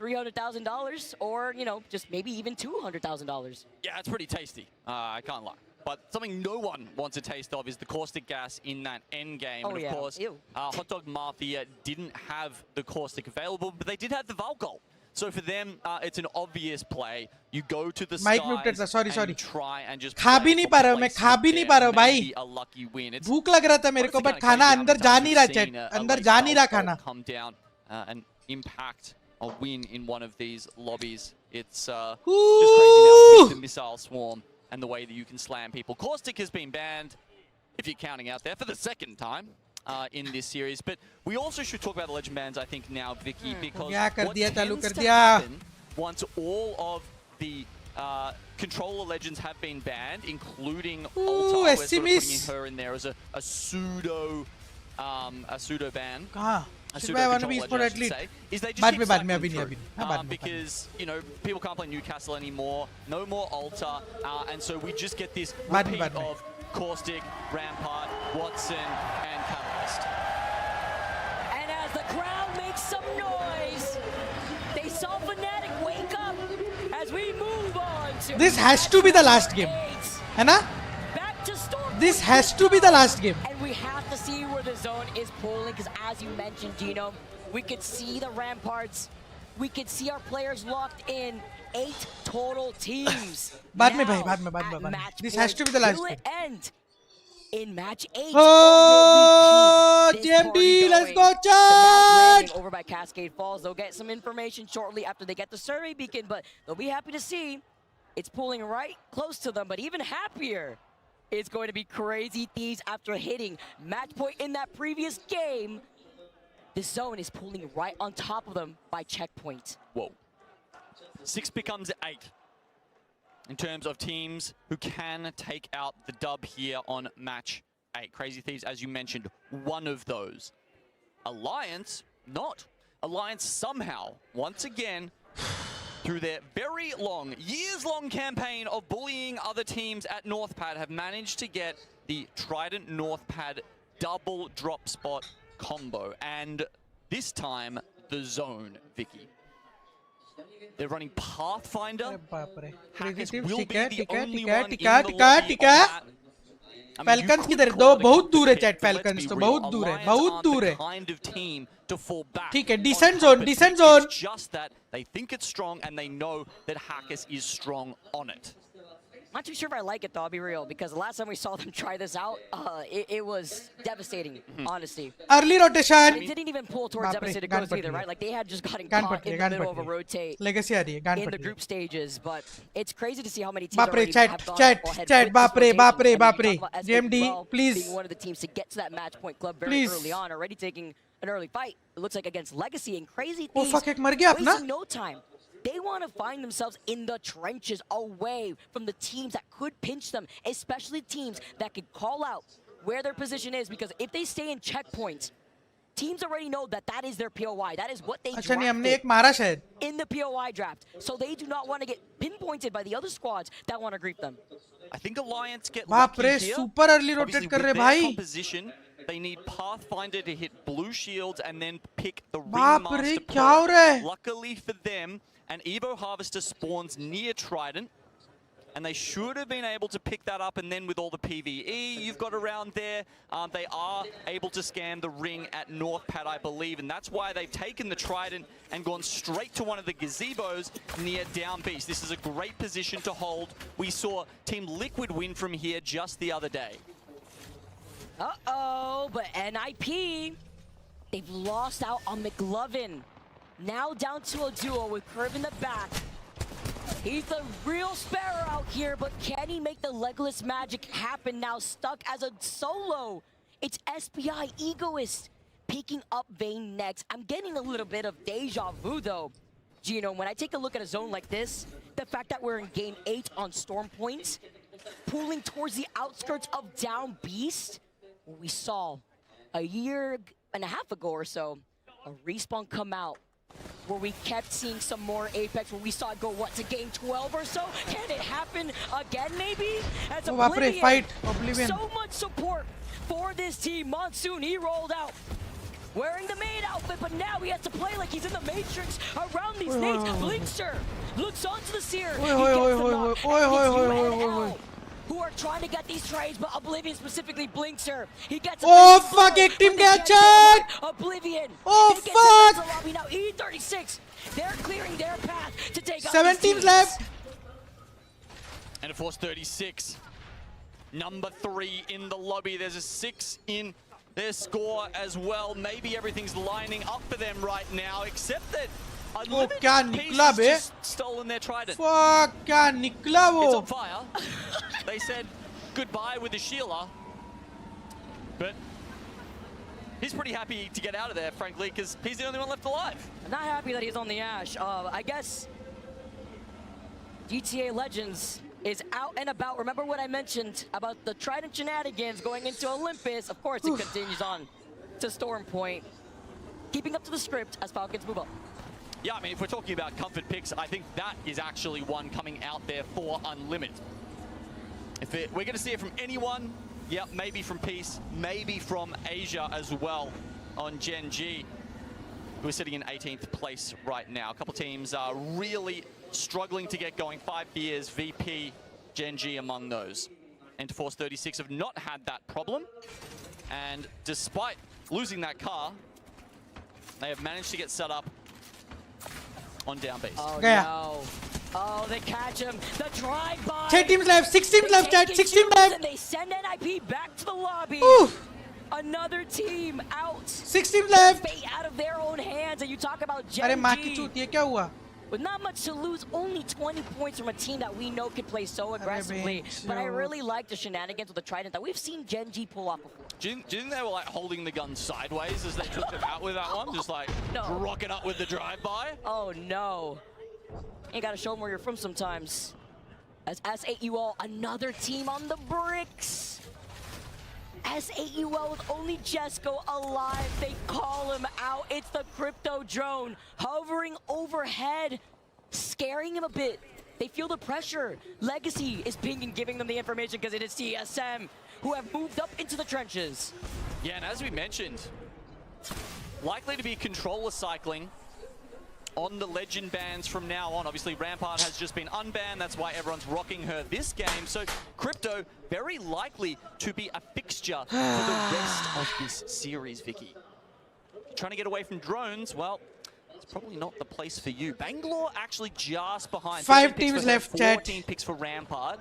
$300,000 or, you know, just maybe even $200,000. Yeah, it's pretty tasty. I can't lie. But something no one wants a taste of is the caustic gas in that end game. Oh, and of course, Hot Dog Mafia didn't have the caustic available, but they did have the Valgol. So for them, it's an obvious play. You go to the skies and you try and just खा भी नहीं पा रहा हूँ मैं खा भी नहीं पा रहा हूँ भाई भूख लग रहा था मेरे को बट खाना अंदर जा नहीं रहा चैट अंदर जा नहीं रहा खाना come down and impact a win in one of these lobbies. It's just crazy now with the missile swarm and the way that you can slam people. Caustic has been banned, if you're counting out there, for the second time in this series. But we also should talk about the legend bans, I think, now, Vicky, because what tends to happen once all of the controller legends have been banned, including Alta, we're sort of putting her in there as a pseudo ban. Should I want to be sport athlete? Is they just keep cycling through, because, you know, people can't play Newcastle anymore, no more Alta, and so we just get this repeat of Caustic, Rampart, Watson, and Catalyst. And as the crowd makes some noise, they saw Fnatic wake up as we move on to... This has to be the last game. है ना? This has to be the last game. And we have to see where the zone is pulling, because as you mentioned, Gino, we could see the Ramparts. We could see our players locked in. 8 total teams. बाद में This has to be the last game. End in match 8. Oh, JMD, let's go, chat! Over by Cascade Falls. They'll get some information shortly after they get the survey beacon, but they'll be happy to see it's pulling right close to them. But even happier, it's going to be Crazy Thieves after hitting match point in that previous game. The zone is pulling right on top of them by checkpoint. Whoa. 6 becomes 8 in terms of teams who can take out the dub here on match 8. Crazy Thieves, as you mentioned, one of those. Alliance, not. Alliance somehow, once again, through their very long, years-long campaign of bullying other teams at Northpad, have managed to get the Trident Northpad double drop spot combo. And this time, the zone, Vicky. They're running Pathfinder. Hackers will be the only one in the lobby on that. Falcons किधर दो बहुत दूर है chat Falcons तो बहुत दूर है बहुत दूर है ठीक है decent zone just that they think it's strong and they know that Hackers is strong on it. Not too sure if I like it though, I'll be real, because the last time we saw them try this out, it was devastating, honestly. Early rotation. And it didn't even pull towards devastated growth either, right? Like they had just gotten caught in the middle of a rotate Legacy in the group stages, but it's crazy to see how many teams already have gone ahead chat, बाप JMD, please. Being one of the teams to get to that match point club very early on, already taking an early fight. It looks like against Legacy and Crazy Thieves. Wasting no time. They want to find themselves in the trenches away from the teams that could pinch them, especially teams that could call out where their position is, because if they stay in checkpoints, teams already know that that is their POI. That is what they drafted in the POI draft. So they do not want to get pinpointed by the other squads that want to greet them. I think Alliance get lucky here. Super early rotate कर रहे भाई. Composition, they need Pathfinder to hit blue shields and then pick the Ringmaster Pro. क्या हो रहा है? Luckily for them, an Evo Harvester spawns near Trident, and they should have been able to pick that up, and then with all the PvE you've got around there, they are able to scam the ring at Northpad, I believe, and that's why they've taken the Trident and gone straight to one of the gazebos near Down Beast. This is a great position to hold. We saw Team Liquid win from here just the other day. Uh-oh, but NIP, they've lost out on McLovin. Now down to a duo with Curve in the back. He's the real Sparrow out here, but can he make the Legolas magic happen now, stuck as a solo? It's SPI Egoist picking up Vayne next. I'm getting a little bit of deja vu though. Gino, when I take a look at a zone like this, the fact that we're in game 8 on Storm Points, pulling towards the outskirts of Down Beast, we saw a year and a half ago or so, a Respawn come out, where we kept seeing some more Apex, where we saw it go, what, to game 12 or so? Can it happen again, maybe? As Oblivion, fight Oblivion. So much support for this team. Monsoon, he rolled out. wearing the main outfit, but now he has to play like he's in the Matrix around these nades. Blinkster looks onto the Seer. He gets the knock. It's who are trying to get these trades, but Oblivion specifically Blinkster. He gets fuck, एक team captured! Oblivion. Fuck! Lobby now E36. They're clearing their path to take out 7 teams left. And of course 36. Number 3 in the lobby. There's a 6 in their score as well. Maybe everything's lining up for them right now, except that क्या निकला बे? stolen their trident. Fuck, क्या निकला वो? It's on fire. They said goodbye with the Sheila, but he's pretty happy to get out of there, frankly, because he's the only one left alive. I'm not happy that he's on the Ash. I guess GTA Legends is out and about. Remember what I mentioned about the Trident shenanigans going into Olympus? Of course, it continues on to Storm Point, keeping up to the script as Falcons move up. Yeah, I mean, if we're talking about comfort picks, I think that is actually one coming out there for Unlimited. We're going to see it from anyone, yeah, maybe from Peace, maybe from Asia as well on Gen G, who are sitting in 18th place right now. A couple teams are really struggling to get going. 5 years, VP, Gen G among those. And Force 36 have not had that problem. And despite losing that car, they have managed to get set up on down base. Oh no. Oh, they catch him. The drive-by. 10 teams left, 6 teams left, chat, 6 teams left. And they send NIP back to the lobby. Another team out. 6 teams left. Fate out of their own hands. And you talk about Gen अरे माँ G. की चूत, ये क्या हुआ? With not much to lose, only 20 points from a team that we know can play so aggressively. But I really like the shenanigans with the Trident that we've seen Gen G pull off before. Do you think they were like holding the gun sideways as they took them out with that one? Just like rocking up with the drive-by? Oh no. You gotta show them where you're from sometimes. As S8UL, another team on the bricks. S8UL with only Jesco alive. They call him out. It's the crypto drone hovering overhead, scaring him a bit. They feel the pressure. Legacy is pinging, giving them the information because it is TSM who have moved up into the trenches. Yeah, and as we mentioned, likely to be controller cycling on the legend bans from now on. Obviously, Rampart has just been unbanned. That's why everyone's rocking her this game. So Crypto very likely to be a fixture for the rest of this series, Vicky. Trying to get away from drones, well, it's probably not the place for you. Bangalore actually just behind. 5 teams left, chat. 14 picks for Rampart.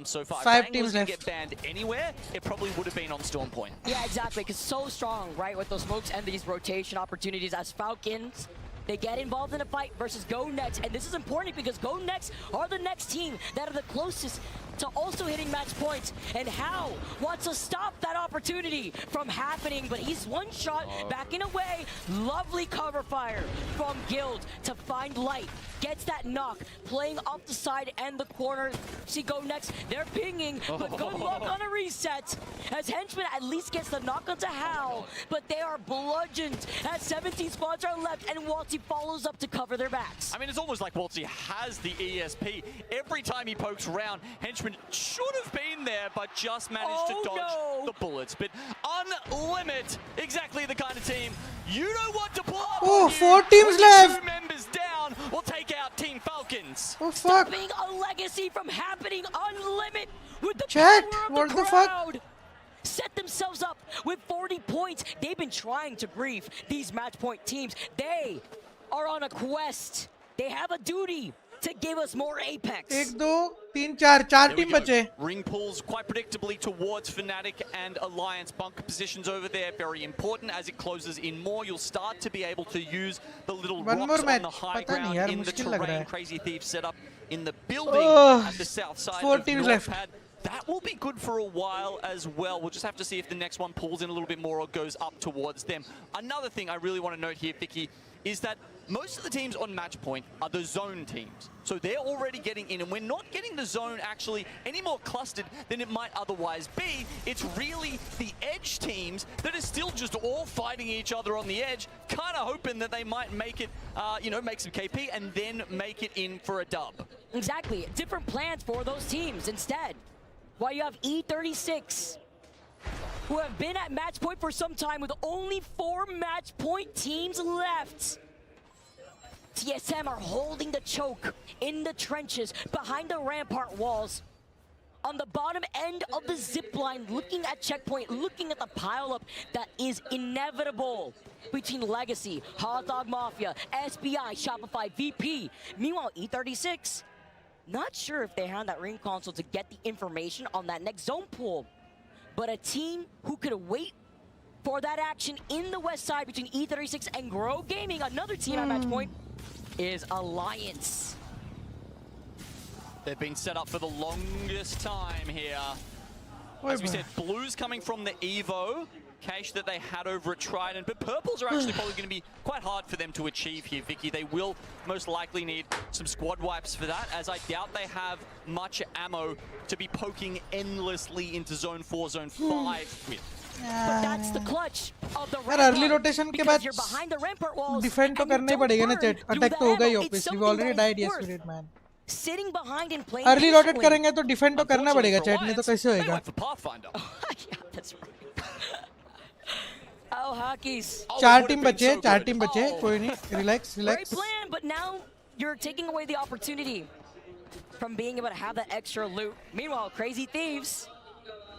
So far, 5 teams didn't left. get banned anywhere, it probably would have been on Storm Point. Yeah, exactly, because so strong, right, with those smokes and these rotation opportunities as Falcons. They get involved in a fight versus Go Next, and this is important because Go Next are the next team that are the closest to also hitting match points. And Hao wants to stop that opportunity from happening, but he's one shot backing away. Lovely cover fire from Guild to find light. Gets that knock, playing off the side and the corner. See Go Next, they're pinging, but good luck on a reset. As Henchman at least gets the knock onto Hao, but they are bludgeoned as 17 spots are left, and Walty follows up to cover their backs. I mean, it's almost like Walty has the ESP. Every time he pokes around, Henchman should have been there, but just managed to dodge the bullets. But Unlimited, exactly the kind of team you know what to pull up. Oh, 4 teams left. 2 members down will take out Team Falcons. Oh fuck! Stopping a legacy from happening. Unlimited with the Chat, power of what the the crowd. fuck? Set themselves up with 40 points. They've been trying to grief these match point teams. They are on a quest. They have a duty to give us more Apex. 1, 2, 3, 4 team बचे. Ring pulls quite predictably towards Fnatic and Alliance. Bunker positions over there, very important. As it closes in more, you'll start to be able to use the little rocks on the high ground in the terrain. Crazy Thief set up in the building at the south side 4 of teams North left. Pad. That will be good for a while as well. We'll just have to see if the next one pulls in a little bit more or goes up towards them. Another thing I really want to note here, Vicky, is that most of the teams on match point are the zone teams. So they're already getting in, and we're not getting the zone actually any more clustered than it might otherwise be. It's really the edge teams that are still just all fighting each other on the edge, kind of hoping that they might make it, make some KP and then make it in for a dub. Exactly. Different plans for those teams instead. While you have E36 who have been at match point for some time with only 4 match point teams left. TSM are holding the choke in the trenches behind the rampart walls. On the bottom end of the zip line, looking at checkpoint, looking at the pileup that is inevitable between Legacy, Hot Dog Mafia, SBI, Shopify, VP. Meanwhile, E36, not sure if they have that ring console to get the information on that next zone pool. But a team who could wait for that action in the west side between E36 and Grow Gaming, another team at match point, is Alliance. They've been set up for the longest time here. As we said, blues coming from the Evo cache that they had over at Trident, but purples are actually probably going to be quite hard for them to achieve here, Vicky. They will most likely need some squad wipes for that, as I doubt they have much ammo to be poking endlessly into Zone 4, Zone 5 with. But that's the clutch of the early rotation के बाद you're behind the rampart walls. Defend तो करना ही पड़ेगा ना chat. Attack तो होगा ही obviously. We already died yesterday, man. Sitting behind and playing. Early rotate करेंगे तो defend तो करना पड़ेगा chat. नहीं तो कैसे होएगा? Yeah, that's right. Oh, hockeys. 4 team बचे, कोई नहीं. Relax. Great plan, but now you're taking away the opportunity from being able to have that extra loot. Meanwhile, Crazy Thieves,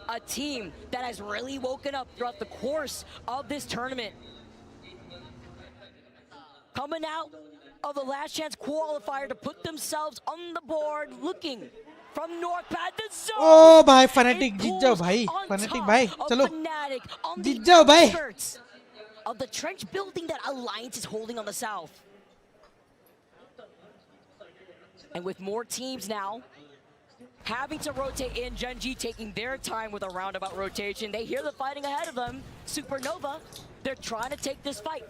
a team that has really woken up throughout the course of this tournament. Coming out of the last chance qualifier to put themselves on the board, looking from North Pad the zone. Oh भाई Fnatic जीत जाओ भाई. Fnatic भाई चलो. जीत जाओ भाई. Of the trench building that Alliance is holding on the south. And with more teams now having to rotate in, Gen G taking their time with a roundabout rotation. They hear the fighting ahead of them. Supernova, they're trying to take this fight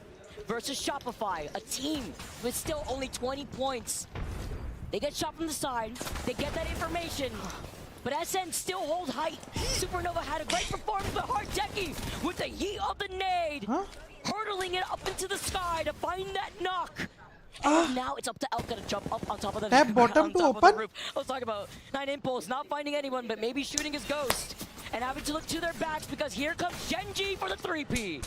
versus Shopify, a team with still only 20 points. They get shot from the side, they get that information, but SN still holds height. Supernova had a great performance, but Hardeki with the heat of the nade, hurtling it up into the sky to find that knock. And now it's up to Elka to jump up on top of the Tap bottom to open. roof. I was talking about 9 Impulse not finding anyone, but maybe shooting his ghost and having to look to their backs because here comes Gen G for the 3P.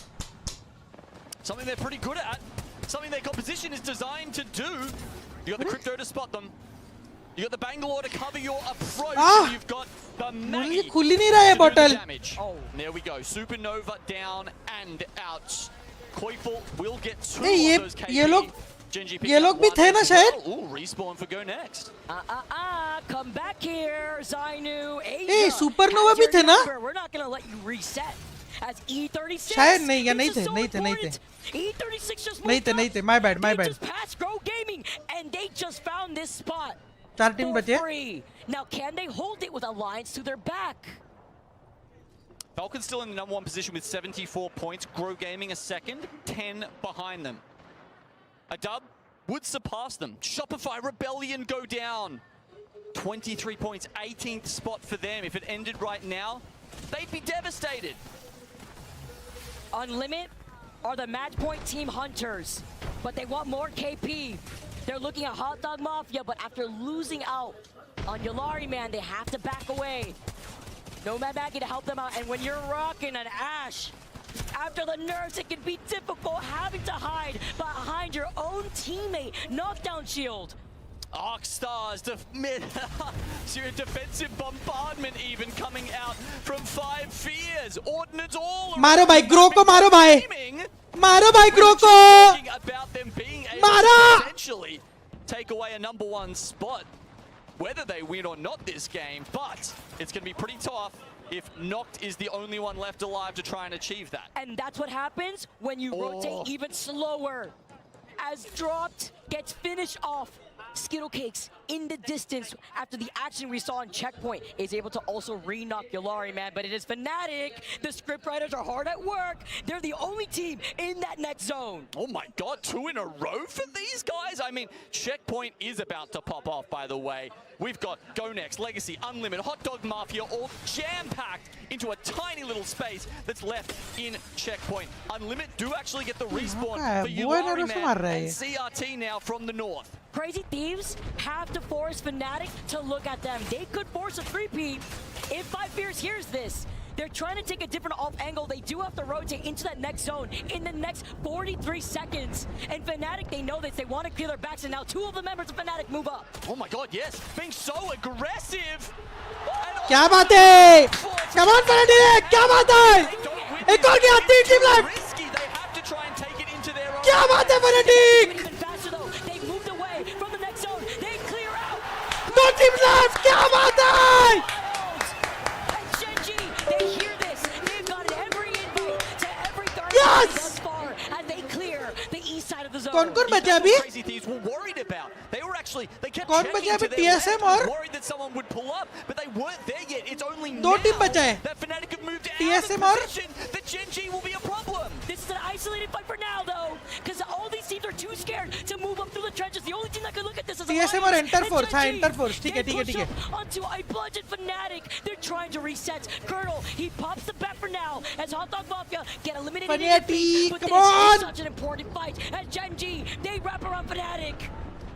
Something they're pretty good at. Something their composition is designed to do. You got the Crypto to spot them. You got the Bangalore to cover your approach. You've got the Maggie खुल ही नहीं रहा है bottle. Damage. Oh, there we go. Supernova down and out. Koifel will get 2 of those KP. ये लोग भी थे ना शायद? Ooh, respawn for go next. Come back here, Zainu. Hey, Supernova भी थे ना? We're not gonna let you reset. As E36. शायद नहीं थे. E36 just नहीं थे. My bad. They just passed Grow Gaming and they just found this spot. 4 team बचे. Free. Now can they hold it with Alliance to their back? Falcons still in the #1 position with 74 points. Grow Gaming a second, 10 behind them. A dub would surpass them. Shopify Rebellion go down. 23 points, 18th spot for them. If it ended right now, they'd be devastated. Unlimit are the match point team hunters, but they want more KP. They're looking at Hot Dog Mafia, but after losing out on Yulari, man, they have to back away. Nomad Maggie to help them out, and when you're rocking an Ashe, after the nerfs, it can be difficult having to hide behind your own teammate. Knockdown shield. Arcstars, defensive bombardment even coming out from 5 Fears. Ordnance all मारो भाई grow को मारो भाई grow को about them being able to potentially take away a #1 spot, whether they win or not this game, but it's going to be pretty tough if Noct is the only one left alive to try and achieve that. And that's what happens when you rotate even slower. As Dropped gets finished off, Skittle Cakes in the distance after the action we saw on Checkpoint is able to also re-knock Yulari, man. But it is Fnatic. The scriptwriters are hard at work. They're the only team in that next zone. Oh my god, 2 in a row for these guys? I mean, Checkpoint is about to pop off, by the way. We've got Go Next, Legacy, Unlimited, Hot Dog Mafia, all jam-packed into a tiny little space that's left in Checkpoint. Unlimited do actually get the respawn for Yulari, man, and CRT now from the north. Crazy Thieves have to force Fnatic to look at them. They could force a 3P if 5 Fears hears this. They're trying to take a different off angle. They do have to rotate into that next zone in the next 43 seconds. And Fnatic, they know this. They want to clear their backs, and now 2 of the members of Fnatic move up. Oh my god, yes. Being so aggressive. क्या बात है? Come on, Fnatic! क्या बात है? एक और गया, 3 team left. Risky. They have to try and take it into their own. क्या बात है, Fnatic? Even faster though. They moved away from the next zone. They clear out. 2 teams left. क्या बात है? And Genji, they hear this. They've got every invite to every third Yes! thus far as they clear the east side of the zone. कौन-कौन बचा अभी? Crazy Thieves were worried about. They were actually, they kept कौन checking बचा to अभी? their left, TSM और? worried that someone would pull up, but they weren't there yet. It's only 2 now team बचा है. that Fnatic have moved out TSM of और? position that Genji will be a problem. This is an isolated fight for now, though, because all these teams are too scared to move up through the trenches. The only team that can look at this is TSM और Alliance Enter and Force. हाँ, Genji. Enter Force. ठीक है, They ठीक है, push ठीक है. up onto a bludgeon Fnatic. They're trying to reset. Colonel, he pops the bet for now as Hot Dog Mafia get eliminated. in Fnatic, defeat, but come this on! is such an important fight as Genji, they wrap around Fnatic.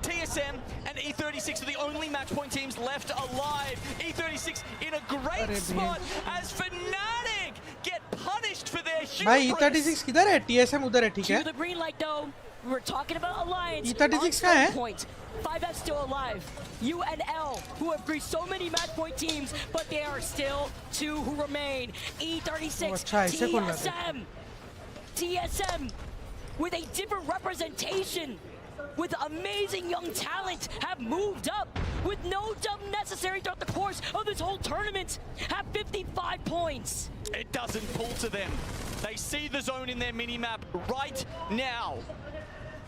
TSM and E36 are the only match point teams left alive. E36 in a great spot as Fnatic get punished for their hubris. भाई E36 किधर है? TSM उधर है, ठीक To है? the green light though, we're talking about Alliance. E36 कहाँ है? Point. 5F still alive. UNL, who have greased so many match point teams, but there are still 2 who remain. E36, अच्छा, ऐसे खोल रहा था. TSM with a different representation, with amazing young talent, have moved up with no dub necessary throughout the course of this whole tournament, have 55 points. It doesn't pull to them. They see the zone in their mini-map right now.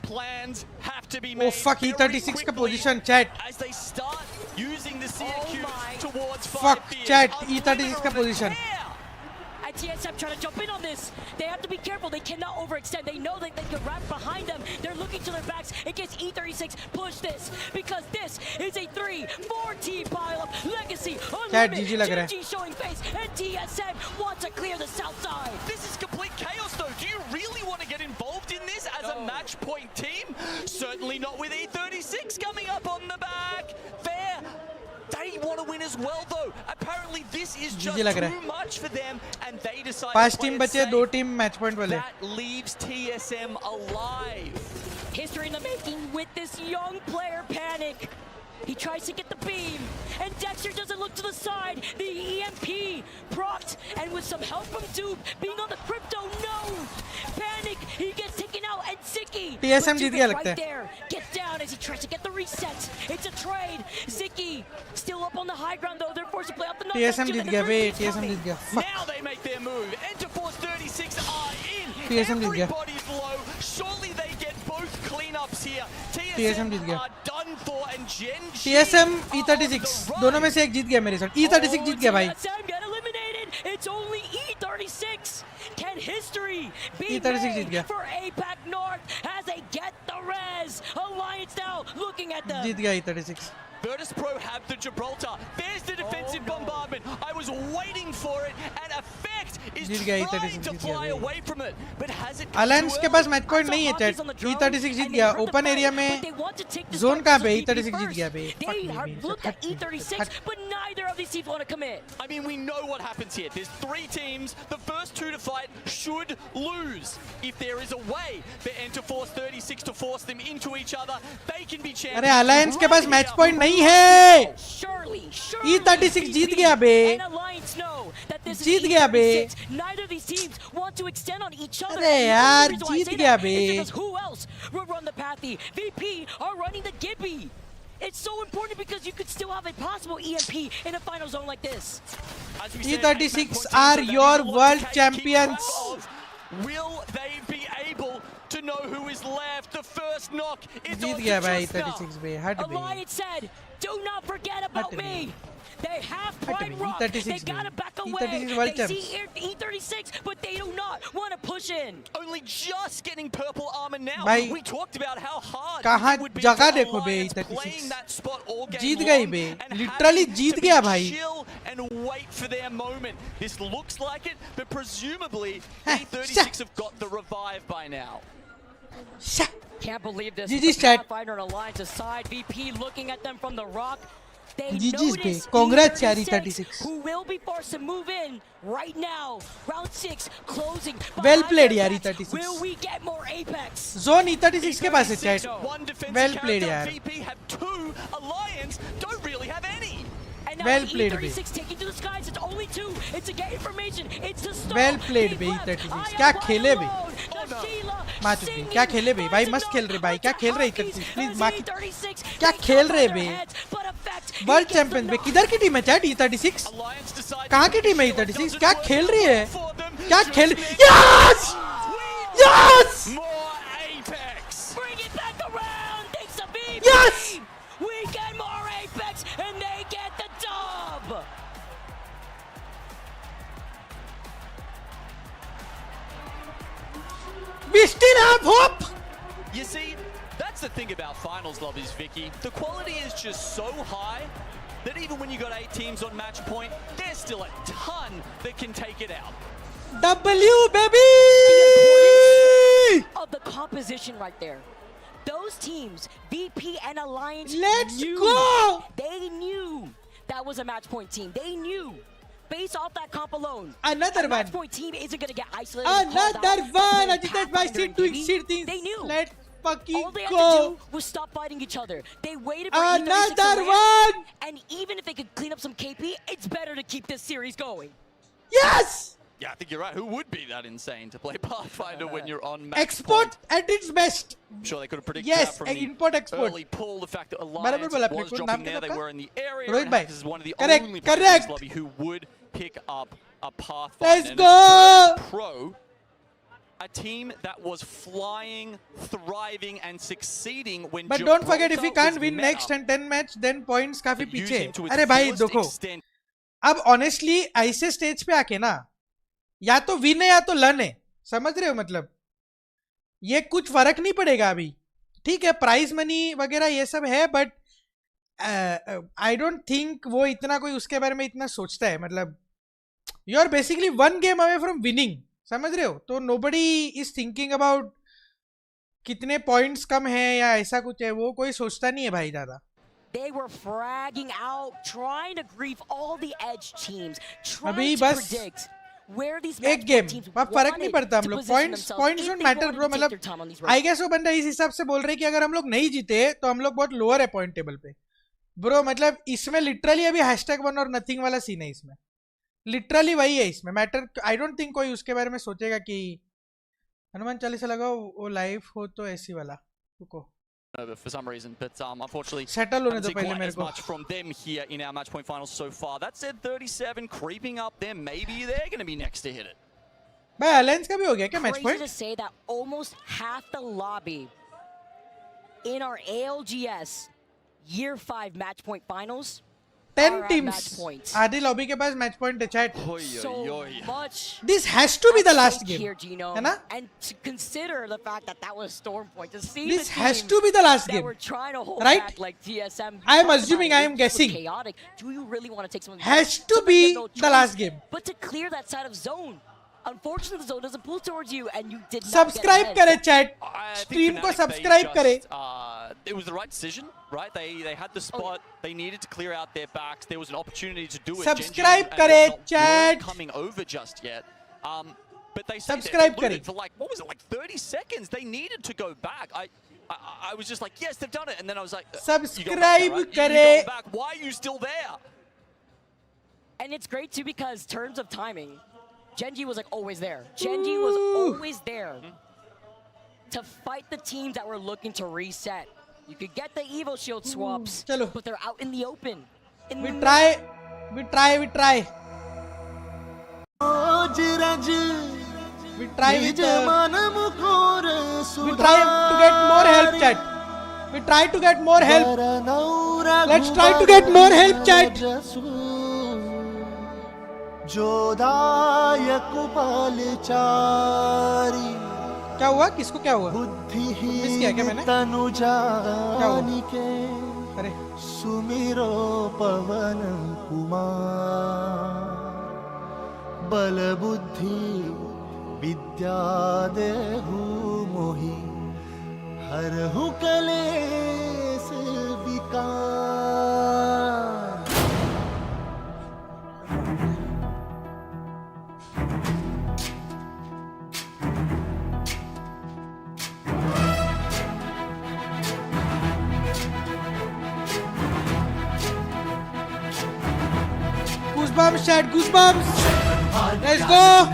Plans have to be made. Oh fuck, E36 का position, chat. As they start using the CQ towards Fuck, 5 chat. E36 का position. And TSM trying to jump in on this. They have to be careful. They cannot overextend. They know that they can wrap behind them. They're looking to their backs in case E36 push this. Because this is a 3-4 team pileup. Legacy, GG लग रहा है. Genji showing face. And TSM wants to clear the south side. This is complete chaos though. Do you really want to get involved in this as a match point team? Certainly not with E36 coming up on the back. Fair. They want to win as well though. Apparently this is just too much for them and they decide 5 team बचे, 2 team match point वाले. That leaves TSM alive. History in the making with this young player, Panic. He tries to get the beam, and Dexter doesn't look to the side. The EMP procced, and with some help from Dupe being on the crypto node, Panic, he gets taken out, and Ziki TSM जीत गया लगता है. right there gets down as he tries to get the reset. It's a trade. Ziki still up on the high ground though. They're forced to play off the knockback. TSM जीत गया बे, TSM जीत गया. Now they make their move. Enter Force 36 are in. TSM जीत गया. Everybody's low. Surely they get both cleanups here. TSM जीत गया. are done for and Genji TSM E36 दोनों में से एक जीत गया मेरे साथ. E36 जीत गया भाई. TSM get eliminated. It's only E36. Can history be E36 Jeet made गया. for APAC North as they get the res? Alliance now looking at them. जीत गया E36. Virtus Pro have the Gibraltar. There's the defensive bombardment. I was waiting for it, and Effect is trying to fly away from it, but has it? Alliance के पास match point नहीं है chat. E36 जीत गया. Open area में zone कहाँ पे? E36 जीत गया बे. They have looked at E36, but neither of these teams want to commit. I mean, we know what happens here. There's 3 teams. The first 2 to fight should lose. If there is a way for Enter Force 36 to force them into each other, they can be champions. अरे Alliance के पास match point नहीं है. E36 जीत गया बे. जीत गया बे. Neither of these teams want to extend on each other. अरे यार जीत गया बे. Who else will run the Pathy? VP are running the Gibby. It's so important because you could still have a possible EMP in a final zone like this. E36 are your world champions. Will they be able to know who is left? The first knock is Jeet on गया भाई Trustner. E36 बे. हट बे. Alliance said, "Do not forget about me." They have Pride Rock. E36 They gotta back away. E36 world They champs. see E36, but they do not want to push in. Only just getting purple armor now. भाई, We talked about how hard कहाँ it would be जगह for देखो बे Alliance E36. playing that spot all game जीत गई long bay. and Literally having Jeet to गया be भाई. chill and wait for their moment. This looks like it, but presumably E36 have got the revive by now. Can't believe this. GG stat. Pathfinder and Alliance aside. VP looking at them from the rock. GG's bhai. Congrats यार E36. Who will be forced to move in right now. Round 6 closing. Well played यार E36. Will we get more Apex? Zone E36 के पास है chat. Well played यार. VP have 2, Alliance don't really have any. And now well played bhai. E36 taking to the skies. It's only 2. It's to get information. It's to stop. Well played bhai E36. क्या खेले बे? मार चुके. क्या खेले बे? भाई मस्त खेल रहे भाई. क्या खेल रहे E36? Please मार. क्या खेल रहे बे? वर्ल्ड चैंपियन बे. किधर की टीम है चैट E36? कहाँ की टीम है E36? क्या खेल रही है? क्या खेल? Yes! Yes! Yes! We get more Apex and they get the dub. We still have hope. You see, that's the thing about finals lobbies, Vicky. The quality is just so high that even when you got 8 teams on match point, there's still a ton that can take it out. W baby! Of the composition right there. Those teams, VP and Alliance, Let's knew. go! They knew that was a match point team. They knew. Based off that comp alone, another a one. match point team isn't gonna get isolated. Another one. Ajitesh bhai, sit doing shit things. They knew. Let's fucking All they had go. to do was stop fighting each other. They waited for Another E36 to land, one. and even if they could clean up some KP, it's better to keep this series going. Yes! Yeah, I think you're right. Who would be that insane to play Pathfinder when you're on match Export point? at its best. I'm sure they could have predicted Yes, that from the import export. early pull. The fact that बराबर Alliance बोला was अपने को. dropping नाम there, क्या they था? were in the area. Rohit and भाई. This is one of the Correct, only players in correct. this lobby who would pick up a Pathfinder. Let's And go! as Pro, a team that was flying, thriving, and succeeding when. But don't forget, if Gibraltar we can't was win meta, next and 10 match, then points काफी but पीछे. using to its अरे भाई fullest देखो. extent. अब honestly ऐसे stage पे आके ना, या तो विन है या तो लन है. समझ रहे हो मतलब? ये कुछ फर्क नहीं पड़ेगा अभी. ठीक है, प्राइज मनी वगैरह ये सब है, बट आई डोंट थिंक वो इतना कोई उसके बारे में इतना सोचता है. मतलब you are basically 1 game away from winning. समझ रहे हो? तो नोबडी इज थिंकिंग अबाउट कितने पॉइंट्स कम है या ऐसा कुछ है. वो कोई सोचता नहीं है भाई ज्यादा. They were fragging out, trying to grief all the edge teams, अभी trying to बस predict where these एक गेम. teams अब फर्क नहीं पड़ता हम लोग. Points don't matter bro. मतलब आई गेस वो बंदा इस हिसाब से बोल रहे कि अगर हम लोग नहीं जीते तो हम लोग बहुत लोअर है पॉइंट टेबल पे. ब्रो मतलब इसमें लिटरली अभी #1 और नथिंग वाला सीन है. इसमें लिटरली वही है. इसमें मैटर आई डोंट थिंक कोई उसके बारे में सोचेगा कि हनुमान चालीसा लगाओ वो लाइव हो तो ऐसी वाला. रुको for some reason, but unfortunately, Settle होने haven't दो seen पहले quite मेरे as को. much from them here in our match point finals so far. That said, 37 creeping up there. Maybe they're going to be next to hit it. भाई alliance का भी हो गया क्या match Crazy point? to say that almost half the lobby in our ALGS Year 5 match point finals 10 are at teams. match points. आधी lobby के पास match point है chat. So much This has to be the at last stake game. here, Gino. है ना? And to consider the fact that that was Storm Point, to see This the has teams to be the last that game. were trying to hold Right? back like TSM. I am talked assuming, about I it, am it was guessing. chaotic. Do you really want to take some of these Has shots? to Some of you be have no the choice last game. But to clear that side of zone. Unfortunately, the zone doesn't pull towards you, and you did not subscribe get करे ahead. Chat. I think stream को Fnatic, they subscribe करे. it was the right decision, right? They had the spot. They needed to clear out their backs. There was an opportunity to do it. Subscribe Genji and करे, whatnot chat. weren't coming over just yet. But they Subscribe stayed करे. for like, what was it, like 30 seconds? They needed to go back. I was just like, yes, they've done it. And then I was like, Subscribe you करे. go back. Why are you still there? And it's great too because terms of timing, Genji was like always there. Genji was always there to fight the teams that were looking to reset. You could get the Evo Shield swaps, but they're out in the open. We try. We try. We try. We try with we try to get more help, chat. We try to get more help. Let's try to get more help, chat. क्या हुआ? किसको क्या हुआ? Miss किया क्या मैंने? क्या हुआ? अरे सुमिरो पवन कुमार बल बुद्धि विद्या देहु मोहि हरहु कलेस विकार Goosebumps chat, goosebumps. Let's go.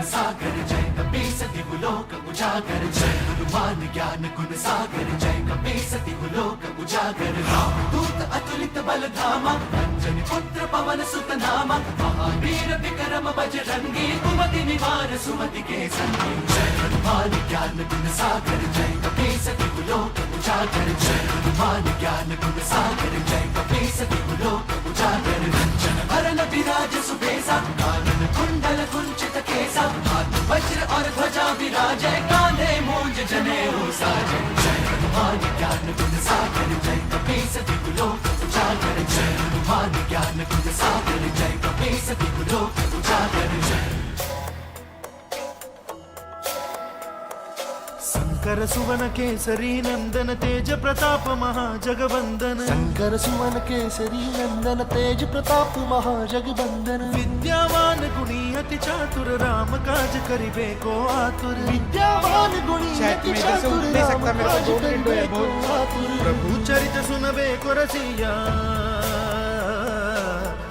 वज्र और ध्वजा विराजय कांधे मूंज जनेऊ साजय जय हनुमान ज्ञान गुण सागर जय कपीस दिगुलोक उजागर जय हनुमान ज्ञान गुण सागर जय कपीस दिगुलोक उजागर जय शंकर सुवन केसरी नंदन तेज प्रताप महाजगवंदन शंकर सुवन केसरी नंदन तेज प्रताप महाजगवंदन विद्यावान गुणी अति चातुर राम काज करिबे को आतुर विद्यावान गुणी अति चातुर राम काज करिबे को आतुर प्रभु चरित सुनबे को रसिया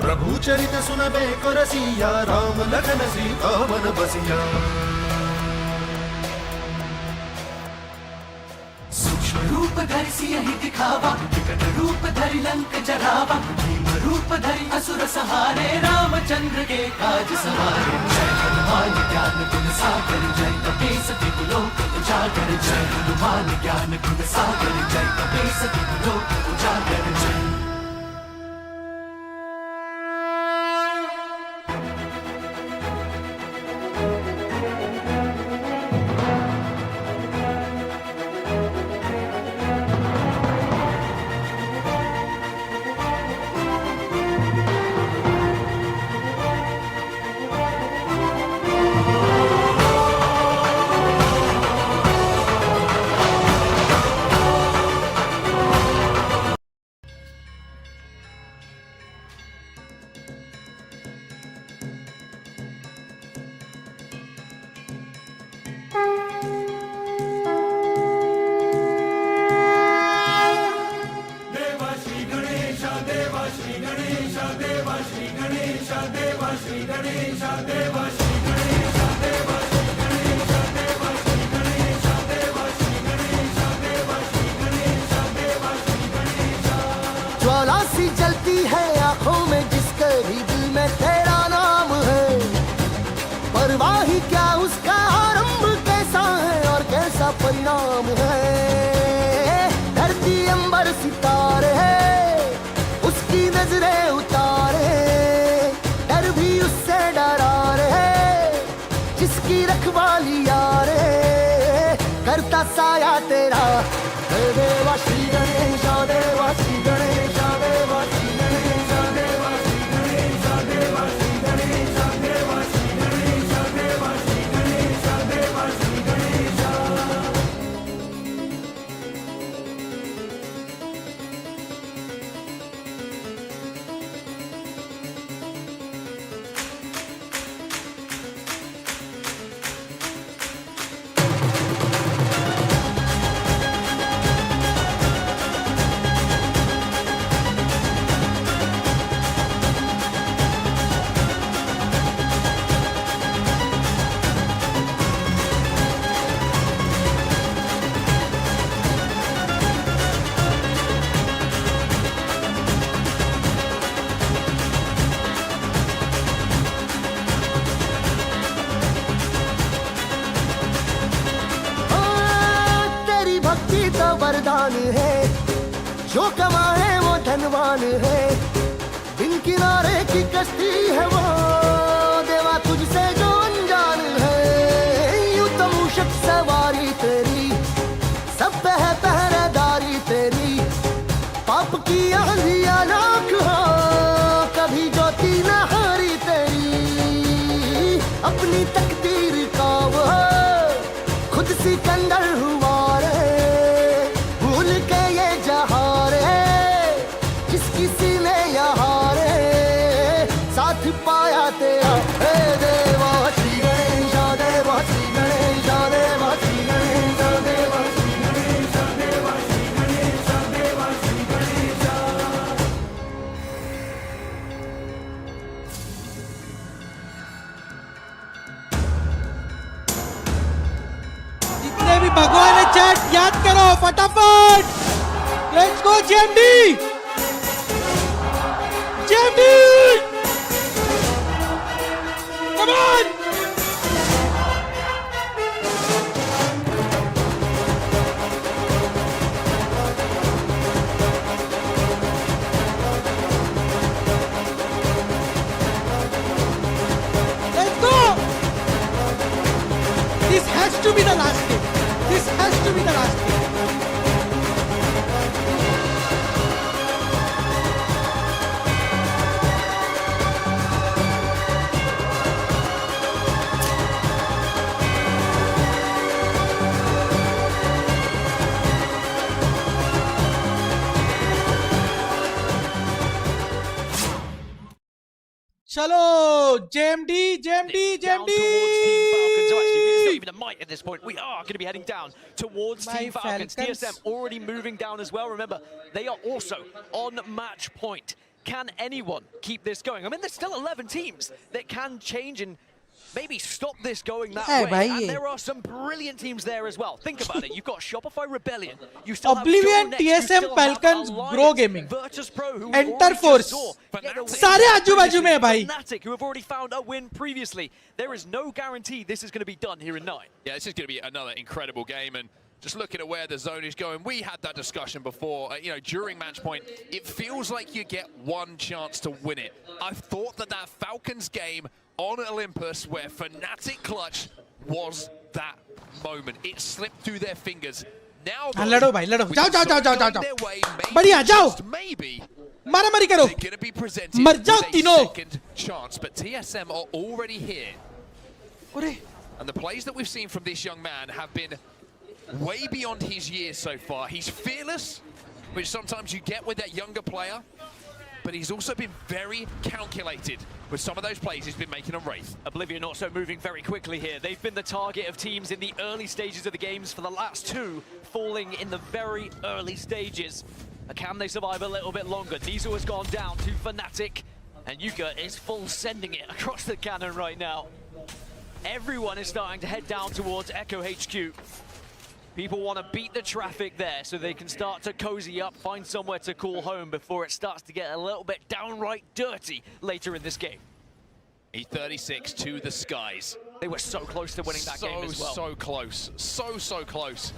प्रभु चरित सुनबे को रसिया राम लखन सीता मन बसिया रूप धरि सियहि दिखावा विकट रूप धरि लंक जरावा भीम रूप धरि असुर सहारे रामचंद्र के काज सवारे जय हनुमान ज्ञान गुण सागर जय कपीस दिगुलोक उजागर जय हनुमान ज्ञान गुण सागर जय कपीस दिगुलोक उजागर जय ज्वाला सी जलती है आंखों में जिसके भी दिल में तेरा नाम है परवाह ही क्या उसका आरंभ कैसा है और कैसा परिणाम है धरती अंबर सितारे है उसकी नजरें उतारे डर भी उससे डरा रहे जिसकी रखवाली यारे करता साया तेरा देवा श्री गणेश देवा श्री गणेश देवा श्री गणेश देवा श्री गणेश देवा श्री गणेश देवा श्री गणेश देवा श्री गणेश देवा श्री गणेश वरदान है जो कमाए वो धनवान है बिन किनारे की कश्ती है वो देवा तुझसे जो अनजान है यूं तो मूषक सवारी तेरी सब पे है पहरेदारी तेरी पाप की आंधियां लाख हो कभी ज्योति न हारी तेरी अपनी तकदीर का वो खुद सिकंदर हुआ रे पाया तेरा हे देवा श्री गणेश देवा श्री गणेश देवा श्री गणेश देवा श्री गणेश देवा श्री गणेश देवा श्री गणेश भगवान है चैट, याद करो फटाफट. Let's go JMD. JMD. Come on. Let's go. This has to be the last game. This has to be the last game. Chalo, JMD. Down towards Team Falcons. So actually, it's not even a might at this point. We are going to be heading down towards Team Falcons. TSM already moving down as well. Remember, they are also on match point. Can anyone keep this going? I mean, there's still 11 teams that can change and maybe stop this going that way. And there are some brilliant teams there as well. Think about it. You've got Shopify Rebellion. You still Oblivion, have Next, TSM, Falcons, Bro Gaming, Virtus Pro, who Enter Force. सारे आजू-बाजू में है भाई. Fnatic, who have already found a win previously. There is no guarantee this is going to be done here in 9. Yeah, this is going to be another incredible game, and just looking at where the zone is going, we had that discussion before. You know, during match point, it feels like you get one chance to win it. I thought that Falcons game on Olympus, where Fnatic clutch was that moment. It slipped through their fingers. Now, लड़ो भाई लड़ो. जाओ. बढ़िया जाओ. Maybe मारामारी करो. they're going to be presented मर जाओ with a तीनों. second chance, but TSM are already here. And the plays that we've seen from this young man have been way beyond his years so far. He's fearless, which sometimes you get with that younger player, but he's also been very calculated with some of those plays he's been making on Wraith. Oblivion also moving very quickly here. They've been the target of teams in the early stages of the games for the last 2, falling in the very early stages. Can they survive a little bit longer? Diesel has gone down to Fnatic, and Yuka is full sending it across the cannon right now. Everyone is starting to head down towards Echo HQ. People want to beat the traffic there so they can start to cozy up, find somewhere to call home before it starts to get a little bit downright dirty later in this game. E36 to the skies. They were so close to winning that game as well. So close. So close.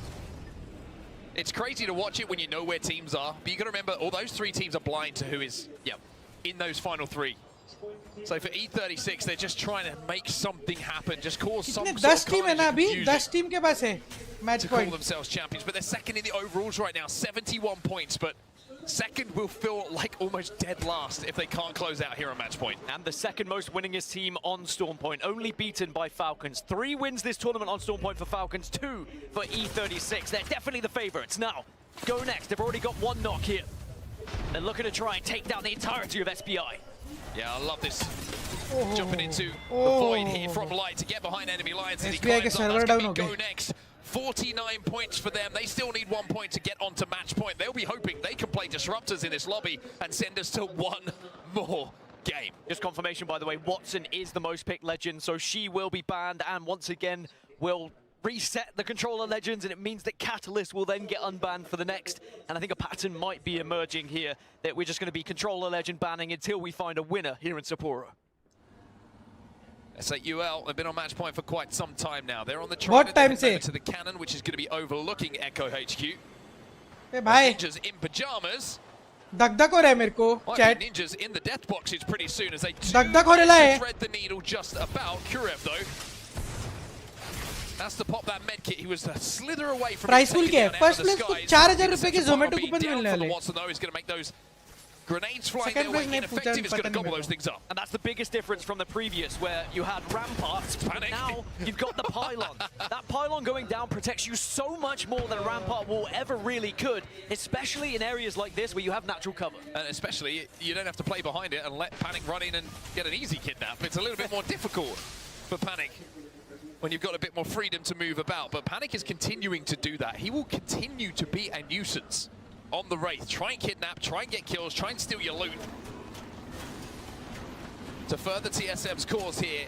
It's crazy to watch it when you know where teams are, but you got to remember all those 3 teams are blind to who is in those final 3. So for E36, they're just trying to make something happen, just cause some sort of 10 team है ना अभी, 10 team के पास है match to point. call themselves champions, but they're second in the overalls right now, 71 points, but second will feel like almost dead last if they can't close out here on match point. And the second most winningest team on Stormpoint, only beaten by Falcons. 3 wins this tournament on Stormpoint for Falcons, 2 for E36. They're definitely the favorites. Now, go next. They've already got 1 knock here. They're looking to try and take down the entirety of SBI. Yeah, I love this. Jumping into the void here from Light to get behind enemy lines as he climbs on. That's going to be go next. 49 points for them. They still need 1 point to get onto match point. They'll be hoping they can play disruptors in this lobby and send us to 1 more game. Just confirmation, by the way, Watson is the most picked legend, so she will be banned and once again will reset the controller legends, and it means that Catalyst will then get unbanned for the next. And I think a pattern might be emerging here that we're just going to be controller legend banning until we find a winner here in Sapporo. S8UL have been on match point for quite some time now. They're on the train to the cannon, which is going to be overlooking Echo HQ. Hey, bye. Ninjas in pajamas. दगदग हो रहा है मेरे को. Chat. Ninjas in the death boxes pretty soon as they दगदग हो रहा है. thread the needle just about. Kurev though. That's to pop that med kit. He was a slither away from price pool क्या है? First place को 4000 रुपए के Zomato coupon मिलने वाले. Watson though is going to make those grenades flying their way ineffective. Is going to gobble those things up. And that's the biggest difference from the previous, where you had ramparts. Panic. Now you've got the pylon. That pylon going down protects you so much more than a rampart will ever really could, especially in areas like this where you have natural cover. And especially, you don't have to play behind it and let Panic run in and get an easy kidnap. It's a little bit more difficult for Panic when you've got a bit more freedom to move about. But Panic is continuing to do that. He will continue to be a nuisance on the Wraith. Try and kidnap, try and get kills, try and steal your loot. To further TSM's cause here,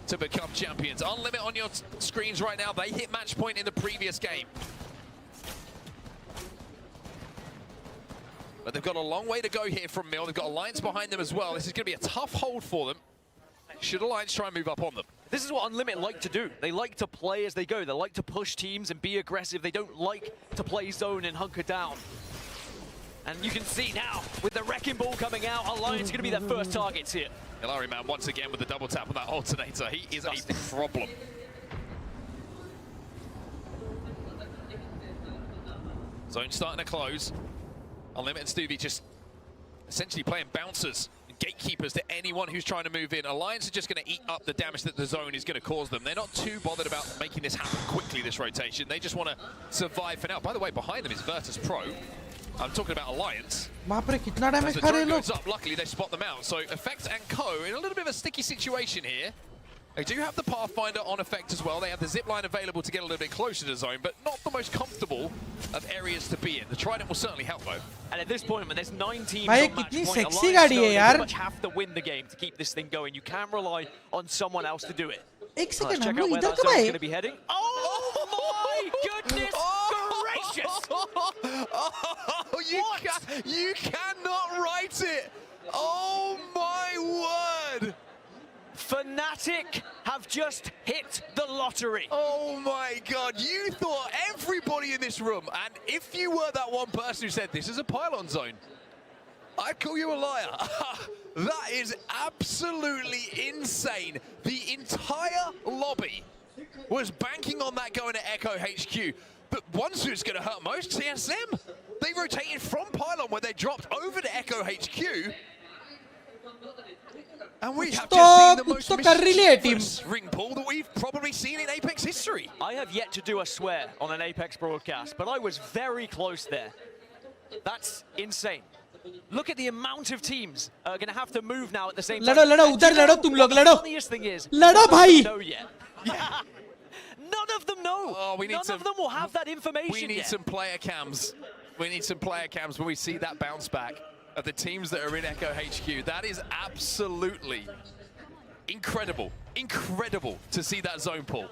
to become champions. Unlimit on your screens right now. They hit match point in the previous game. But they've got a long way to go here from Mill. They've got Alliance behind them as well. This is going to be a tough hold for them. Should Alliance try and move up on them? This is what Unlimit like to do. They like to play as they go. They like to push teams and be aggressive. They don't like to play zone and hunker down. And you can see now, with the Wrecking Ball coming out, Alliance going to be their first targets here. Hilary Man once again with the double tap on that alternator. He is a problem. Zone starting to close. Unlimit and Stuvie just essentially playing bouncers and gatekeepers to anyone who's trying to move in. Alliance are just going to eat up the damage that the zone is going to cause them. They're not too bothered about making this happen quickly, this rotation. They just want to survive for now. By the way, behind them is Virtus Pro. I'm talking about Alliance. बाप रे कितना As damage the खा रहे drone लोग. goes up, luckily they spot them out. So Effect and Co in a little bit of a sticky situation here. They do have the Pathfinder on Effect as well. They have the zipline available to get a little bit closer to zone, but not the most comfortable of areas to be in. The Trident will certainly help though. And at this point, when there's 9 teams भाई on match कितनी point, sexy Alliance गाड़ी है know they यार. pretty much have to win the game to keep this thing going. You can rely on someone else to do it. एक Let's second check हम out लोग where इधर that कब zone's आए? going to be heading. Oh my goodness gracious! Oh, you cannot write it! Oh my word! Fnatic have just hit the lottery. Oh my god, you thought everybody in this room, and if you were that one person who said this is a pylon zone, I'd call you a liar. That is absolutely insane. The entire lobby was banking on that going to Echo HQ. But one's who's going to hurt most, TSM. They rotated from pylon where they dropped over to Echo HQ. And we have just seen the most mischievous ring pull that we've probably seen in Apex history. I have yet to do a swear on an Apex broadcast, but I was very close there. That's insane. Look at the amount of teams are going to have to move now at the same time. लड़ो उधर लड़ो तुम लोग लड़ो. The funniest thing is, लड़ो भाई. know yet. None of them know. Oh, we need None of them will have that information We need yet. some player cams. We need some player cams when we see that bounce back of the teams that are in Echo HQ. That is absolutely incredible. Incredible to see that zone pull.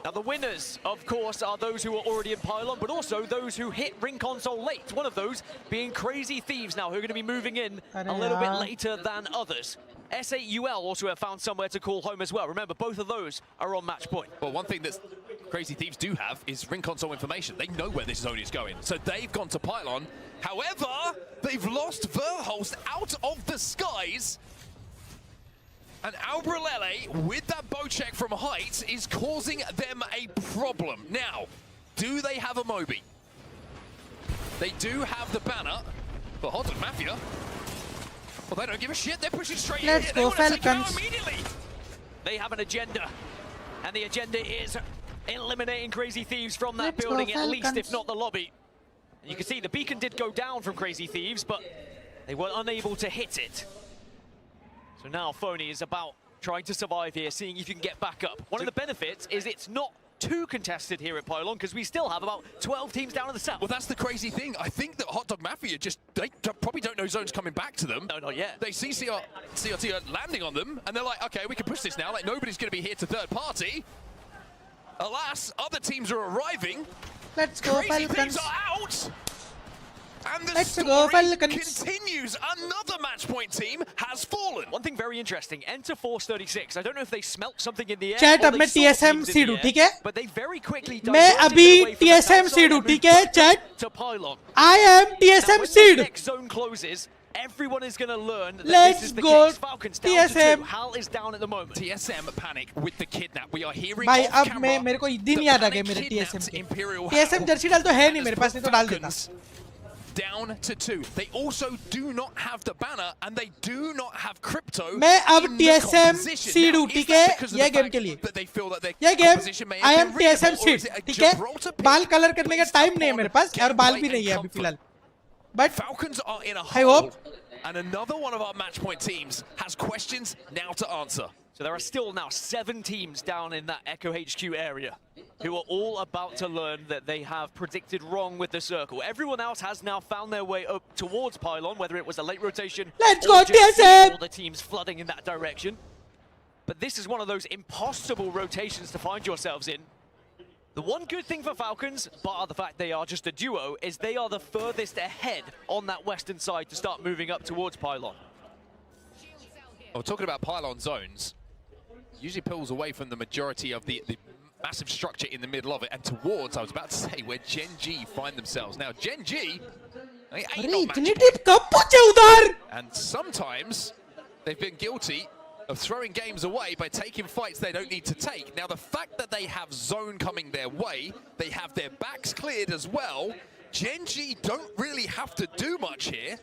Now the winners, of course, are those who are already in pylon, but also those who hit ring console late. One of those being Crazy Thieves now, who are going to be moving in a little bit later than others. S8UL also have found somewhere to call home as well. Remember, both of those are on match point. Well, one thing that Crazy Thieves do have is ring console information. They know where this zone is going. So they've gone to pylon. However, they've lost Verholst out of the skies. And Albrelele, with that bow check from height, is causing them a problem. Now, do they have a Moby? They do have the banner, but Hot Dog Mafia, well, they don't give a shit. They're pushing straight in. Let's go, Falcons. Immediately. They have an agenda, and the agenda is eliminating Crazy Thieves from that Let's building, go, at least, Falcons. if not the lobby. And you can see the beacon did go down from Crazy Thieves, but they were unable to hit it. So now Phony is about trying to survive here, seeing if you can get back up. One of the benefits is it's not too contested here at Pylon, because we still have about 12 teams down in the south. Well, that's the crazy thing. I think that Hot Dog Mafia they probably don't know zones coming back to them. No, not yet. They see CRT landing on them, and they're like, okay, we can push this now. Like, nobody's going to be here to third party. Alas, other teams are arriving. Let's go, Crazy Falcons. Thieves are out. And the Let's go, story Falcons. continues. Another match point team has fallen. One thing very interesting, enter Force 36. I don't know if they smelt something in the air. Chat, or अब they मैं saw TSM teams in seed the हूँ, air, ठीक है? But they very quickly मैं अभी TSM seed हूँ, ठीक है, chat? To Pylon. I am TSM Now, seed. when the next zone closes, everyone is going to learn that Let's this is the go, case. Falcons down to TSM. 2. Hal is down at the moment. TSM panic with the kidnap. We are hearing भाई off अब camera मेरे को दिन याद आ गए मेरे TSM के. TSM Jersey डाल तो है नहीं मेरे पास, नहीं तो डाल देता. Down to 2. They also do not have the banner, and they do not have crypto. मैं अब in the TSM composition. Seed Now, हूँ, is ठीक that है, because of ये the गेम fact के लिए. that they feel that their ये game composition may I have am been reasonable, TSM or is seed, it a ठीक है? Gibraltar pick बाल कलर करने का based टाइम नहीं है upon मेरे पास और बाल भी gameplay नहीं है and अभी comfort? फिलहाल. But Falcons are in a I hole, hope. and another one of our match point teams has questions now to answer. So there are still now 7 teams down in that Echo HQ area who are all about to learn that they have predicted wrong with the circle. Everyone else has now found their way up towards Pylon, whether it was a late rotation Let's or go, just TSM! all the teams flooding in that direction. but this is one of those impossible rotations to find yourselves in. The one good thing for Falcons, bar the fact they are just a duo, is they are the furthest ahead on that western side to start moving up towards Pylon. Oh, talking about Pylon zones, usually pulls away from the majority of the massive structure in the middle of it and towards, I was about to say, where Gen G find themselves. Now, Gen G, they ain't not match. And sometimes they've been guilty of throwing games away by taking fights they don't need to take. Now, the fact that they have zone coming their way, they have their backs cleared as well, Gen G don't really have to do much here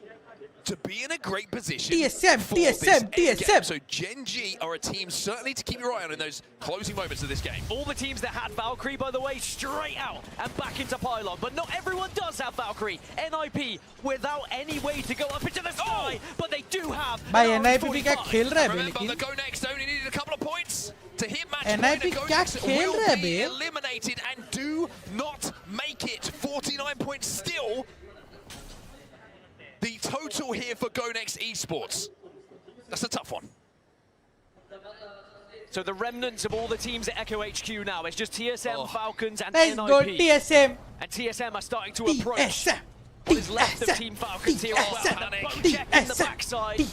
to be in a great position. TSM. So Gen G are a team certainly to keep your eye on in those closing moments of this game. All the teams that had Valkyrie, by the way, straight out and back into Pylon. But not everyone does have Valkyrie. NIP without any way to go up into the sky, but they do have. NIP भी क्या खेल रहा है बे Remember, the Go Next only needed a couple of points to hit match NIP point. क्या खेल रहा है बे? Eliminated and do not make it. 49 points still. The total here for Go Next Esports. That's a tough one. So the remnants of all the teams at Echo HQ now, it's just TSM, Falcons, and Let's NIP. go TSM. And TSM are starting to approach what is left of Team Falcons here as well. And a boat check in the backside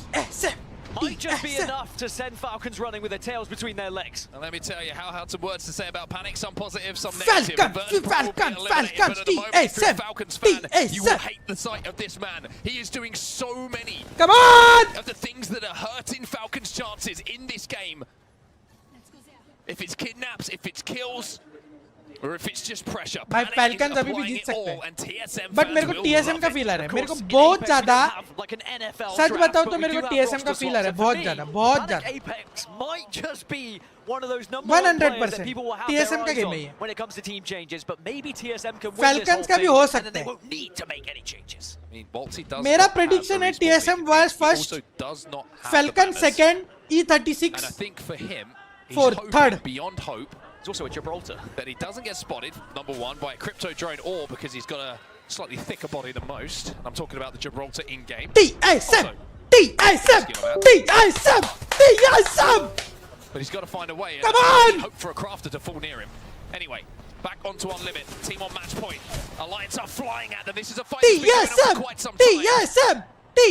might just be enough to send Falcons running with their tails between their legs. And let me tell you, how had some words to say about Panic, some positive, some Falcons, negative. Falcons, TSM, Falcons fan, you will hate the sight of this man. He is doing so many of the things that are hurting Falcons' chances in this game. If it's kidnaps, if it's kills, or if it's just pressure. भाई Falcons अभी भी जीत सकते हैं, but मेरे को TSM का feel आ रहा है, मेरे को बहुत ज़्यादा, सच बताओ तो मेरे को TSM का फील आ रहा है, बहुत ज़्यादा. Apex might just be one of those number 100% TSM का गेम है ये. When it comes to team changes, but maybe TSM can win Falcons this का भी whole हो thing, and then सकता they है. won't need to make any changes. I mean, Balti does मेरा prediction है TSM was first, Falcons second, E36 and I think for him, fourth, third. Beyond hope. It's also a Gibraltar. That he doesn't get spotted, number one, by a crypto drone or because he's got a slightly thicker body than most. I'm talking about the Gibraltar in-game. TSM! But he's got to find a way. Come on! Hope for a crafter to fall near him. Anyway, back onto Unlimit. Team on match point. Alliance are flying at them. This is a fight that's been going on for quite some time. TSM! I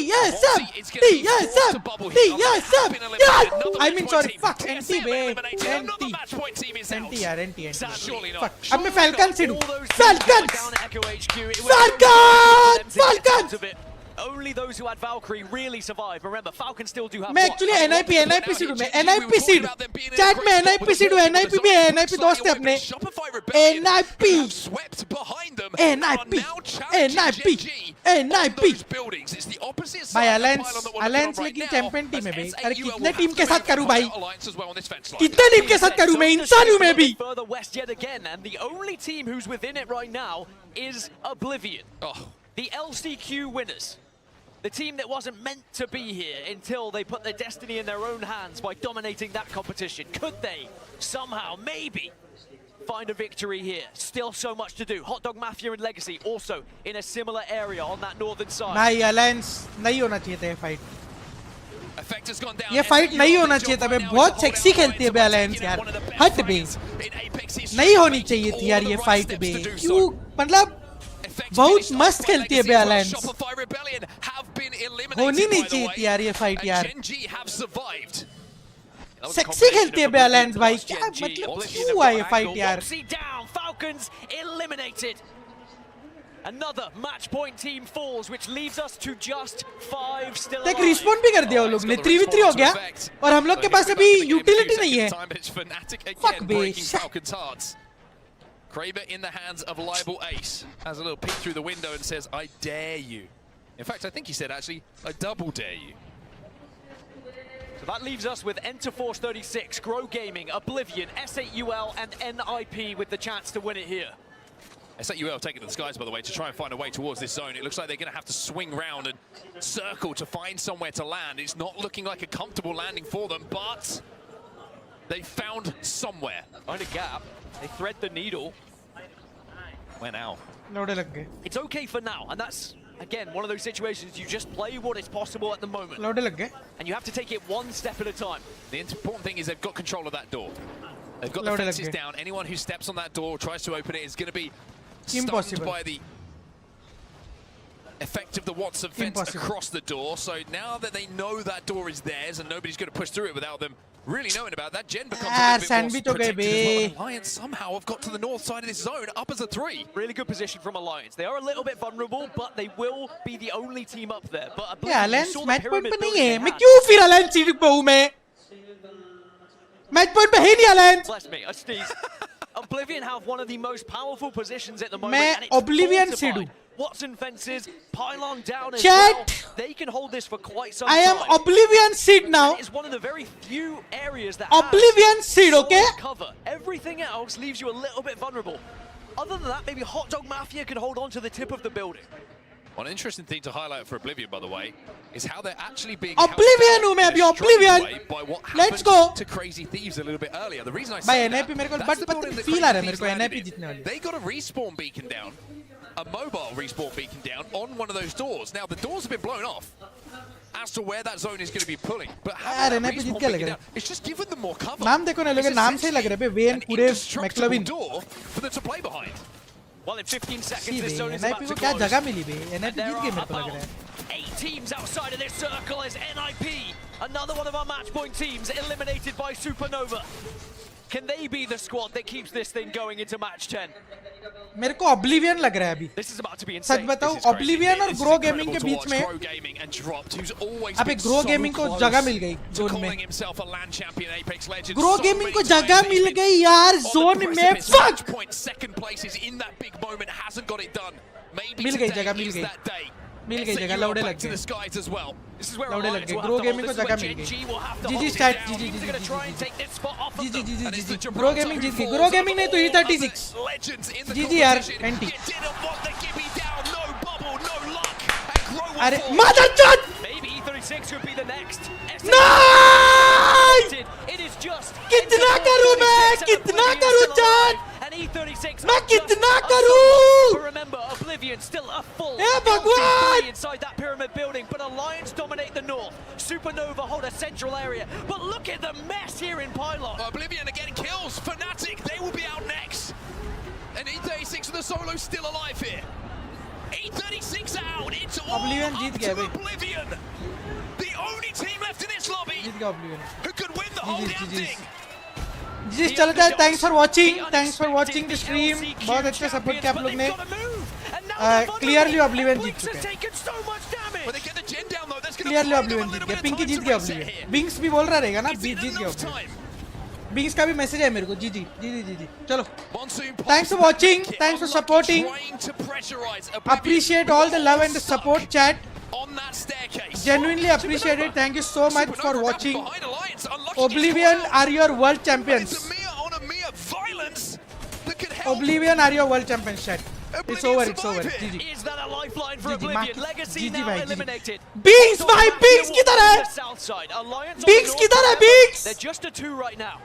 mean, sorry, fuck, NT bhai, NT yaar, NT. Fuck, अब मैं Falcons से दूँ, Falcons! Only those who had Valkyrie really survive. Remember, Falcons still do have. मैं actually NIP seed हूँ, मैं NIP seed. Chat में NIP seed हूँ, NIP भी है, NIP दोस्त है अपने. NIP. भाई Alliance लेकिन चैंपियन टीम है भाई. अरे कितने टीम के साथ करूँ भाई? कितने टीम के साथ करूँ मैं? इंसान हूँ मैं भी. Further west yet again, and the only team who's within it right now is Oblivion. The LCQ winners. The team that wasn't meant to be here until they put their destiny in their own hands by dominating that competition. Could they somehow, maybe, find a victory here? Still so much to do. Hot Dog Mafia and Legacy also in a similar area on that northern side. भाई Alliance नहीं होना चाहिए था ये fight. ये fight नहीं होना चाहिए था. बहुत sexy खेलती है बे Alliance यार. हट बे. नहीं होनी चाहिए थी यार ये fight बे. क्यों? मतलब बहुत मस्त खेलती है बे Alliance. होनी नहीं चाहिए थी यार ये फाइट यार. सेक्सी खेलती है बे Alliance भाई. क्या मतलब क्यों हुआ ये फाइट यार? Falcons eliminated. Another match point team falls, which leaves us to just 5 still alive. देख respawn भी कर दिया वो लोग ने. 3v3 हो गया और हम लोग के पास अभी utility नहीं है. Fuck bay. Kraber in the hands of Libel Ace has a little peek through the window and says, I dare you. In fact, I think he said actually, I double dare you. So that leaves us with Enterforce 36, Grow Gaming, Oblivion, S8UL and NIP with the chance to win it here. S8UL taking to the skies, by the way, to try and find a way towards this zone. It looks like they're going to have to swing round and circle to find somewhere to land. It's not looking like a comfortable landing for them, but they found somewhere. Find a gap. They thread the needle. Where now? लोड़े लग गए. It's okay for now, and that's again, one of those situations you just play what is possible at the moment. लौटे लग गए. And you have to take it one step at a time. The important thing is they've got control of that door. They've got the fences down. Anyone who steps on that door or tries to open it is going to be stunned by the effect of the Watson fence across the door. So now that they know that door is theirs and nobody's going to push through it without them really knowing about that, Gen becomes a little bit more protected as well. Alliance somehow have got to the north side of this zone, up as a 3. Really good position from Alliance. They are a little bit vulnerable, but they will be the only team up there. But Alliance match point पे नहीं है. मैं क्यों फिर Alliance seat पे हूँ मैं? Match point पे है नहीं Alliance. Bless me, I sneeze. Oblivion have one of the most powerful positions at the moment. मैं Oblivion सीट हूँ. Watson fences, pylon down as Chat. well. They can hold this for quite some I time. am Oblivion seed now. It's one of the very few areas that Oblivion seed, okay? Cover. Everything else leaves you a little bit vulnerable. Other than that, maybe Hot Dog Mafia can hold on to the tip of the building. One interesting thing to highlight for Oblivion, by the way, is how they're actually being Oblivion हूँ मैं अभी Oblivion. Let's go. To Crazy Thieves a little bit earlier. The reason I by say NIP मेरे को but feel आ रहा है मेरे को NIP जीतने वाली. They got a respawn beacon down. A mobile respawn beacon down on one of those doors. Now the doors have been blown off as to where that zone is going to be pulling. But having that respawn beacon down, it's just given them more cover. नाम देखो ना लोग नाम से लग रहे हैं when कुरेव मैक्लोविन. door for them to play behind. Well, in 15 seconds, this zone is NIP about to को क्या close. जगह मिली बे? NIP जीत गए मेरे को लग रहा है. 8 teams outside of this circle as NIP, another one of our match point teams, eliminated by Supernova. Can they be the squad that keeps this thing going into match 10? मेरे को Oblivion लग रहा है अभी. This is about to be such insane. बताऊं Oblivion और Grow Gaming के बीच में अबे Grow Gaming को जगह मिल गई जोन में. Grow Gaming को जगह मिल गई यार जोन में. Fuck. Second place is in that big moment, hasn't got it done. Maybe मिल गई today जगह मिल is गई. that day. मिल गई जगह लौड़े लग To the गए. skies as well. This is where लौड़े लग Alliance गए. will Grow have to Gaming hold. को This is जगह where मिल GG गई. will have to GG hold it start. down. GG Teams are gonna try and take this spot off of them. GG. Grow Gaming जीत गई. Grow Gaming नहीं तो E36. GG यार NT. अरे motherfucker! Maybe E36 could be the next. Nice! It is just. कितना करूँ मैं? कितना करूँ Chan? And E36. मैं कितना करूँ? But remember, Oblivion still a full. हे भगवान! Inside that pyramid building, but Alliance dominate the north. Supernova hold a central area, but look at the mess here in Pylon. Oblivion are getting kills. Fnatic, they will be out next. And E36 with the solo still alive here. E36 out. It's all Oblivion up Jeet to गया भाई. Oblivion. The only team left in this lobby जीत गया Oblivion. who could win the whole damn thing. जी चलो जाए. Thanks for watching. Thanks for watching the stream. बहुत अच्छा support किया आप लोग ने. Clearly Oblivion जीत चुके हैं. Clearly Oblivion जीत गया. Pinky जीत गया Oblivion. Binks भी बोल रहा रहेगा ना. जीत गया Oblivion. Binks का भी मैसेज है मेरे को. जी. चलो. Thanks for watching. Thanks for supporting. Appreciate all the love and the support, chat. Genuinely appreciate it. Thank you so much for watching. Oblivion are your world champions. Oblivion are your world champions, chat. It's over. GG. Is that a lifeline for Oblivion? Legacy now eliminated. Binks भाई, Binks किधर है? Binks किधर है Binks? They're just a 2 right now.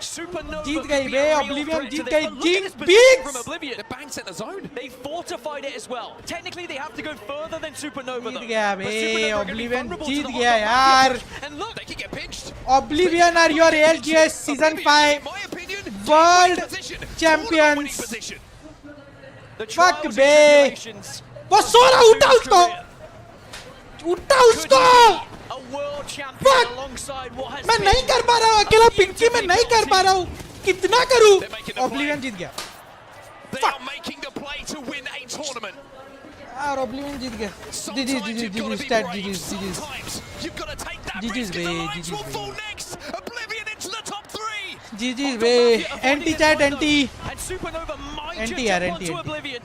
Supernova जीत गई बे. Oblivion जीत गई. Binks Binks. the bank set the zone. They fortified it as well. Technically, they have to go further than Supernova. जीत गया बे. Oblivion जीत गया यार. And look, they can get pinched. Oblivion are your ALGS season 5 world champions. Fuck बे. वो सो रहा. उठा उसको. Fuck. मैं नहीं कर पा रहा हूँ अकेला. पिंकी में नहीं कर पा रहा हूँ. कितना करूँ? Oblivion जीत गया. Fuck. यार Oblivion जीत गया. GG stat GG. GG's bay. GG's bay. NT chat NT. And Supernova might NT just यार jump NT. onto Oblivion.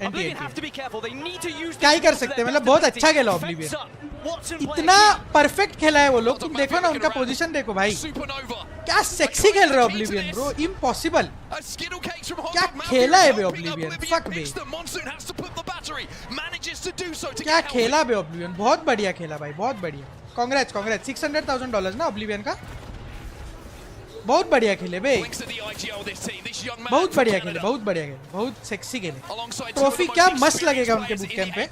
Oblivion have to be careful. They need to use क्या ही कर सकते हैं. मतलब बहुत अच्छा खेला Oblivion. इतना परफेक्ट खेला है वो लोग. तुम देखो ना उनका पोजीशन देखो भाई. क्या सेक्सी खेल रहा है Oblivion ब्रो. इम्पॉसिबल. क्या खेला है बे Oblivion. फक बे. क्या खेला बे Oblivion. बहुत बढ़िया खेला भाई. बहुत बढ़िया. कांग्रेट्स $600,000 ना Oblivion का. बहुत बढ़िया खेले बे, बहुत बढ़िया खेले, बहुत बढ़िया खेले, बहुत सेक्सी खेले। ट्रॉफी क्या मस्त लगेगा उनके बूट कैंप पे।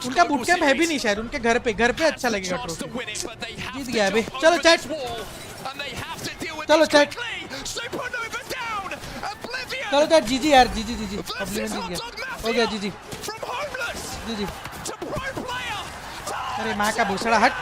उनका बूट कैंप है भी नहीं शायद, उनके घर पे अच्छा लगेगा ट्रॉफी। जीत गया बे। चलो चैट, चलो चैट, चलो चैट, जीजी यार, जीजी जीजी, ऑब्लिवियन जीत गया, हो गया जीजी जीजी। अरे माँ का भूसड़ा, हट।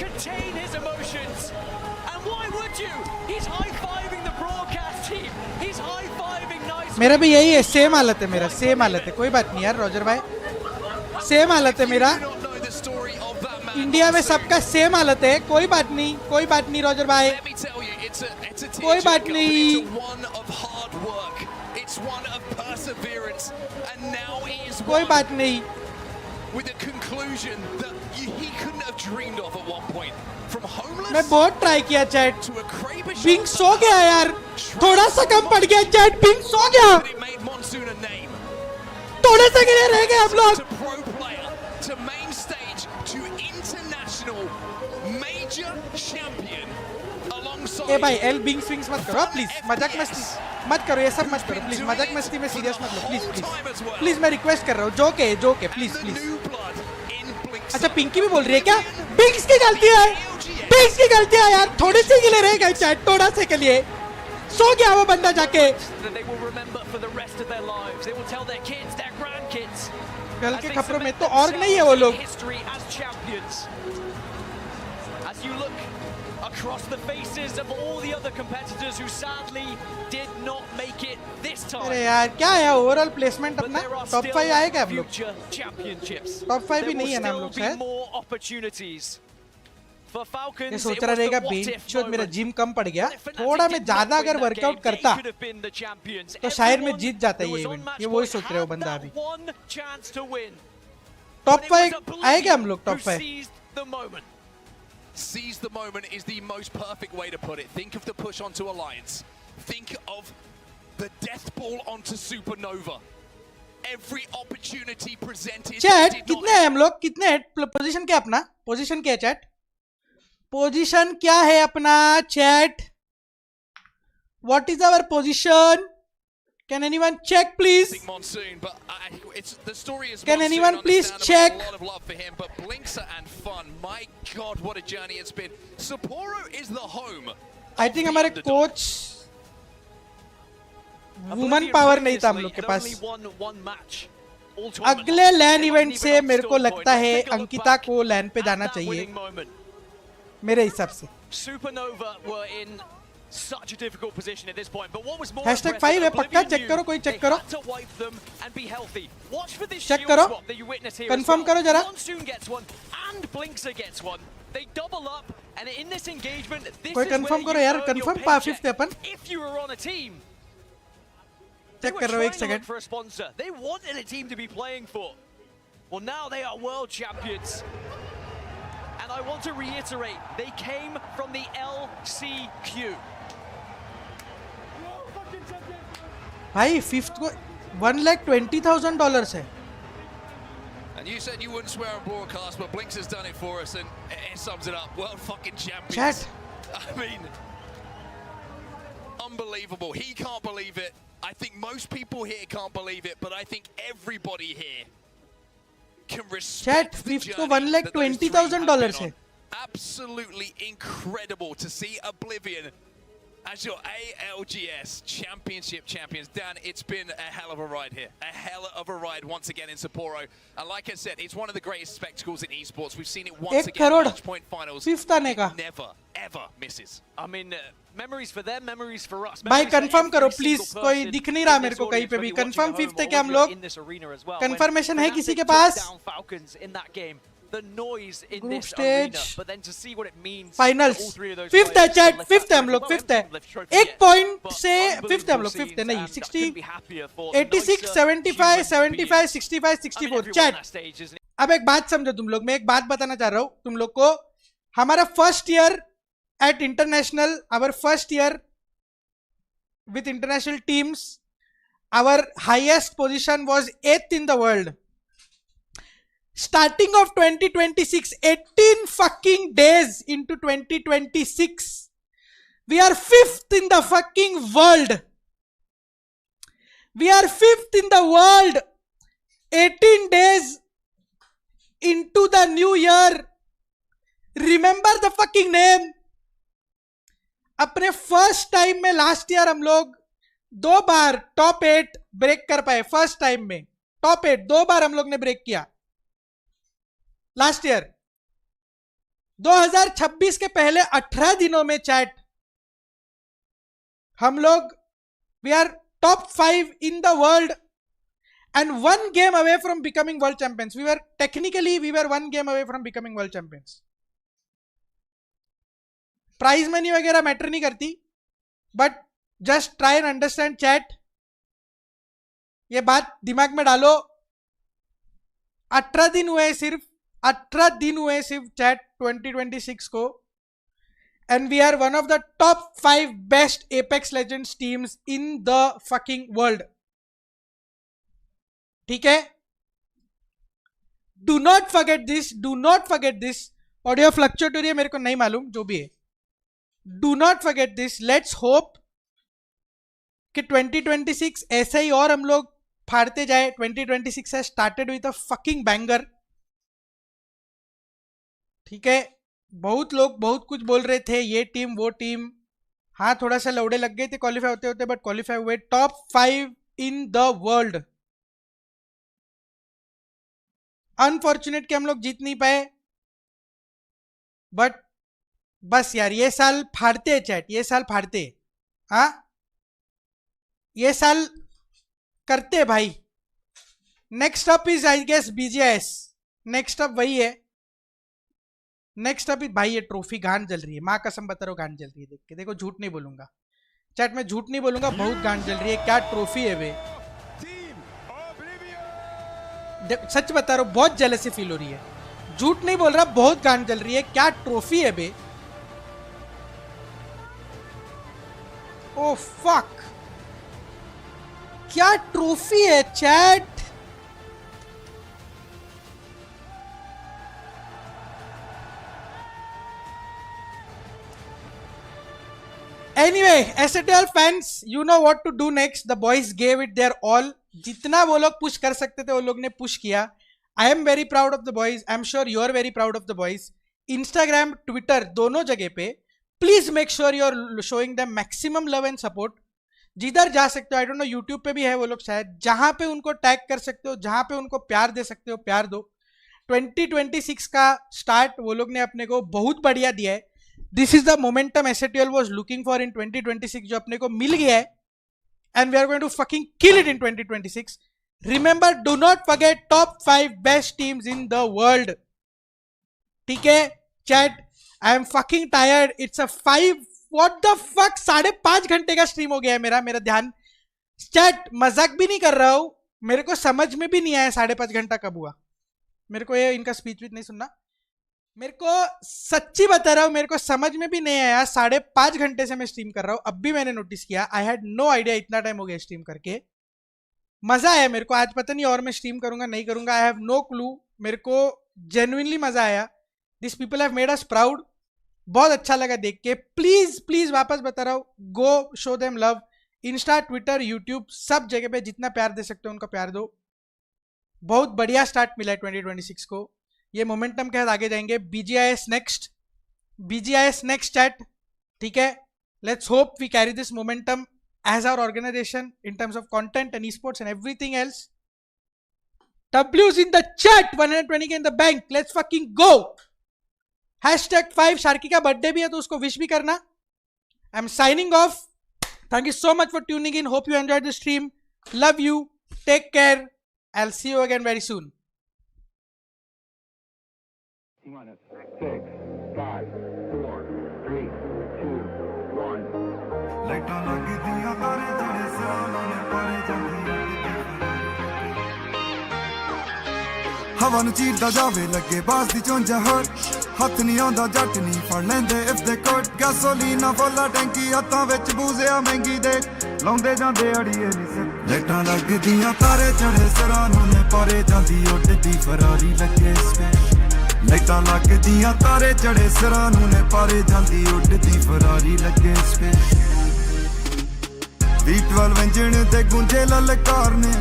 Contain his emotions, and why would you? He's high-fiving the broadcast team. He's high-fiving nice. मेरा भी यही है, सेम हालत है मेरा, सेम हालत है। कोई बात नहीं यार रॉजर भाई, सेम हालत है मेरा। इंडिया में सबका सेम हालत है, कोई बात नहीं, कोई बात नहीं रॉजर भाई, कोई बात नहीं। कोई बात नहीं। मैं बहुत ट्राई किया चैट, बिंग सो गया यार, थोड़ा सा कम पड़ गया चैट, बिंग सो गया, थोड़े से के लिए रह गए हम लोग। ए भाई एल बिंग स्विंग्स मत करो प्लीज, मजाक मस्ती मत करो, ये सब मत करो प्लीज, मजाक मस्ती में सीरियस मत लो प्लीज प्लीज प्लीज, मैं रिक्वेस्ट कर रहा हूँ, जोक है प्लीज प्लीज। अच्छा पिंकी भी बोल रही है क्या? बिंग्स की गलती है, बिंग्स की गलती है यार, थोड़े से के लिए रह गए चैट, थोड़ा से के लिए सो गया वो बंदा जाके। कल के खबरों में तो और नहीं है वो लोग। Across the faces of all the other competitors who sadly did not make it this time. अरे यार क्या है ओवरऑल प्लेसमेंट अपना? टॉप 5 आएगा हम लोग? टॉप 5 भी नहीं है ना हम लोग शायद। ये सोच रहा रहेगा बेंचोद मेरा जिम कम पड़ गया, थोड़ा मैं ज्यादा अगर वर्कआउट करता तो शायद मैं जीत जाता ये इवेंट। ये वही सोच रहे हो बंदा अभी। टॉप 5 आएगा हम लोग, top 5। Seize the moment is the most perfect way to put it. Think of the push onto Alliance. Think of the death ball onto Supernova. Every opportunity presented. Chat कितने हैं हम लोग? कितने पोजीशन क्या अपना? पोजीशन क्या है chat? Position क्या है अपना chat? What is our position? Can anyone check please? Can anyone please check? A lot of love for him, but Blinkster and Fun, my God, what a journey it's been. Sapporo is the home. I think हमारे coach woman power नहीं था हम लोग के पास। अगले लैन event से मेरे को लगता है अंकिता को लैन पे जाना चाहिए मेरे हिसाब से। Such a difficult position at this point, but what was more #5 है पक्का, चेक करो, कोई चेक करो, चेक करो, कंफर्म करो जरा। Monsoon gets one and Blinkster gets one. They double up and in this engagement this कोई is कंफर्म करो यार, कंफर्म 5th अपन। If you were on a team, check कर रहा हूँ एक second. for a sponsor, they wanted a team to be playing for. Well, now they are world champions. And I want to reiterate, they came from the LCQ. भाई 5th को $1,20,000 है। And you said you wouldn't swear on broadcast, but Blinks has done it for us, and it sums it up. World fucking champions. Chat. I mean, unbelievable. He can't believe it. I think most people here can't believe it, but I think everybody here can respect Chat, the 5th को journey that those three have $1,20,000 been है। on. Absolutely incredible to see Oblivion as your ALGS Championship champions. Dan, it's been a hell of a ride here. A hell of a ride once again in Sapporo. And like I said, it's one of the greatest spectacles in esports. We've seen it once again in Match Point Finals. It never, ever misses. I mean, memories for them, memories for us. भाई confirm करो please, कोई दिख नहीं रहा मेरे को कहीं पे भी. कंफर्म 5th है क्या हम लोग? कंफर्मेशन है किसी के पास? The noise in Group this stage. arena, but then to see what it means. Finals. For all three of those 5th है players chat, 5th है हम लोग, 5th है. 1 point से 5th है हम लोग, 5th है नहीं. 60, 86, 75, 75, 65, 64. Chat. अब एक बात समझो तुम लोग, मैं एक बात बताना चाह रहा हूँ तुम लोग को. हमारा first year at international, our first year with international teams, our highest position was 8th in the world. Starting of 2026, 18 fucking days into 2026, we are 5th in the fucking world. We are 5th in the world. 18 days into the new year. Remember the fucking name. अपने first time में last year हम लोग 2 बार top 8 break कर पाए. First time में top 8 2 बार हम लोग ने ब्रेक किया लास्ट ईयर. 2026 के पहले 18 दिनों में चैट हम लोग we are top 5 in the world and 1 game away from becoming world champions. We were 1 game away from becoming world champions. Prize money वगैरह मैटर नहीं करती, but just try and understand chat. ये बात दिमाग में डालो. 18 दिन हुए सिर्फ, 18 दिन हुए सिर्फ चैट 2026 को, and we are one of the top 5 best apex legends teams in the fucking world. ठीक है, do not forget this, do not forget this. Audio fluctuate हो रही है मेरे को नहीं मालूम, जो भी है. Do not forget this. Let's hope कि 2026 ऐसे ही और हम लोग फाड़ते जाए. 2026 has started with a fucking banger. ठीक है, बहुत लोग बहुत कुछ बोल रहे थे, ये टीम वो टीम. हाँ, थोड़ा सा लौड़े लग गए थे क्वालिफाई होते होते, बट क्वालिफाई हुए top 5 in the world. Unfortunate कि हम लोग जीत नहीं पाए, बट बस यार ये साल फाड़ते हैं चैट, ये साल फाड़ते. हाँ, ये साल करते भाई. Next up is I guess BGS. Next up वही है. नेक्स्ट अप भाई ये ट्रॉफी गांड जल रही है, माँ कसम बता रहा हूँ गांड जल रही है. देख के देखो, झूठ नहीं बोलूंगा चैट में, झूठ नहीं बोलूंगा, बहुत गांड जल रही है. क्या ट्रॉफी है वे, सच बता रहा हूँ, बहुत जेलसी फील हो रही है. झूठ नहीं बोल रहा, बहुत गांड जल रही है. क्या ट्रॉफी है बे. ओ फक, क्या ट्रॉफी है chat. Anyway, S8UL fans, you know what to do next. The boys gave it their all. जितना वो लोग पुश कर सकते थे वो लोग ने पुश किया. I am very proud of the boys. I'm sure you are very proud of the boys. Instagram, Twitter, दोनों जगह पे please make sure you are showing them maximum love and support. जिधर जा सकते हो, I don't know, YouTube पे भी है वो लोग शायद, जहां पे उनको टैग कर सकते हो, जहां पे उनको प्यार दे सकते हो, प्यार दो. 2026 का स्टार्ट वो लोग ने अपने को बहुत बढ़िया दिया है. This is the momentum S8UL was looking for in 2026, जो अपने को मिल गया है, and we are going to fucking kill it in 2026. Remember, do not forget top 5 best teams in the world. ठीक है chat, I am fucking tired. It's a 5 what the fuck 5.5 घंटे का stream हो गया है मेरा ध्यान. चैट मजाक भी नहीं कर रहा हूं, मेरे को समझ में भी नहीं आया 5.5 घंटा कब हुआ. मेरे को ये इनका स्पीच भी नहीं सुनना, मेरे को सच्ची बता रहा हूँ, मेरे को समझ में भी नहीं आया. 5.5 घंटे से मैं स्ट्रीम कर रहा हूँ, अब भी मैंने नोटिस किया. आई हैड नो आइडिया इतना टाइम हो गया स्ट्रीम करके. मजा आया मेरे को. आज पता नहीं और मैं स्ट्रीम करूंगा नहीं करूंगा, आई हैव नो क्लू. मेरे को जेन्युइनली मजा आया. This people have made us proud. बहुत अच्छा लगा देख के. प्लीज प्लीज वापस बता रहा हूँ, go show them love. Insta, Twitter, YouTube, सब जगह पे जितना प्यार दे सकते हो उनका प्यार दो. बहुत बढ़िया स्टार्ट मिला है 2026 को. ये मोमेंटम के साथ आगे जाएंगे. BGIS next, BGIS next chat. ठीक है, Let's hope we carry this momentum as our organization in terms of content and esports and everything else. W's in the chat, 120k in the bank. Let's fucking go. #5 Sharky का birthday भी है तो उसको wish भी करना. I'm signing off. Thank you so much for tuning in. Hope you enjoyed the stream. Love you. Take care. I'll see you again very soon. 6, 5, 4, 3, 2, 1. ਲਾਈਟਾਂ ਲੱਗਦੀਆਂ ਤਾਰੇ ਜਿਹੜੇ ਸਿਰਾਂ ਨੇ ਪਾਰੇ ਜਾਂਦੀਆਂ ਹਵਾ ਨੂੰ ਚੀਰਦਾ ਜਾਵੇ ਲੱਗੇ ਬਾਸ ਦੀ ਚੁੰਝ ਹਰ ਹੱਥ ਨਹੀਂ ਆਉਂਦਾ ਜੱਟ ਨਹੀਂ ਫੜ ਲੈਂਦੇ ਇਫ ਦੇ ਕੋਟ ਗੈਸੋਲੀਨਾ ਫੁੱਲਾ ਟੈਂਕੀ ਹੱਥਾਂ ਵਿੱਚ ਬੂਜ਼ਿਆ ਮਹਿੰਗੀ ਦੇ ਲਾਉਂਦੇ ਜਾਂਦੇ ਅੜੀਏ ਨਹੀਂ ਸਿਰ ਲਾਈਟਾਂ ਲੱਗਦੀਆਂ ਤਾਰੇ ਚੜੇ ਸਿਰਾਂ ਨੂੰ ਨੇ ਪਾਰੇ ਜਾਂਦੀ ਉੱਡਦੀ ਫਰਾਰੀ ਲੱਗੇ ਸਪੈਸ਼ ਲਾਈਟਾਂ ਲੱਗਦੀਆਂ ਤਾਰੇ ਚੜੇ ਸਿਰਾਂ ਨੂੰ ਨੇ ਪਾਰੇ ਜਾਂਦੀ ਉੱਡਦੀ ਫਰਾਰੀ ਲੱਗੇ ਸਪੈਸ਼ V12 ਇੰਜਣ ਤੇ ਗੁੰਝੇ ਲਲਕਾਰ ਨੇ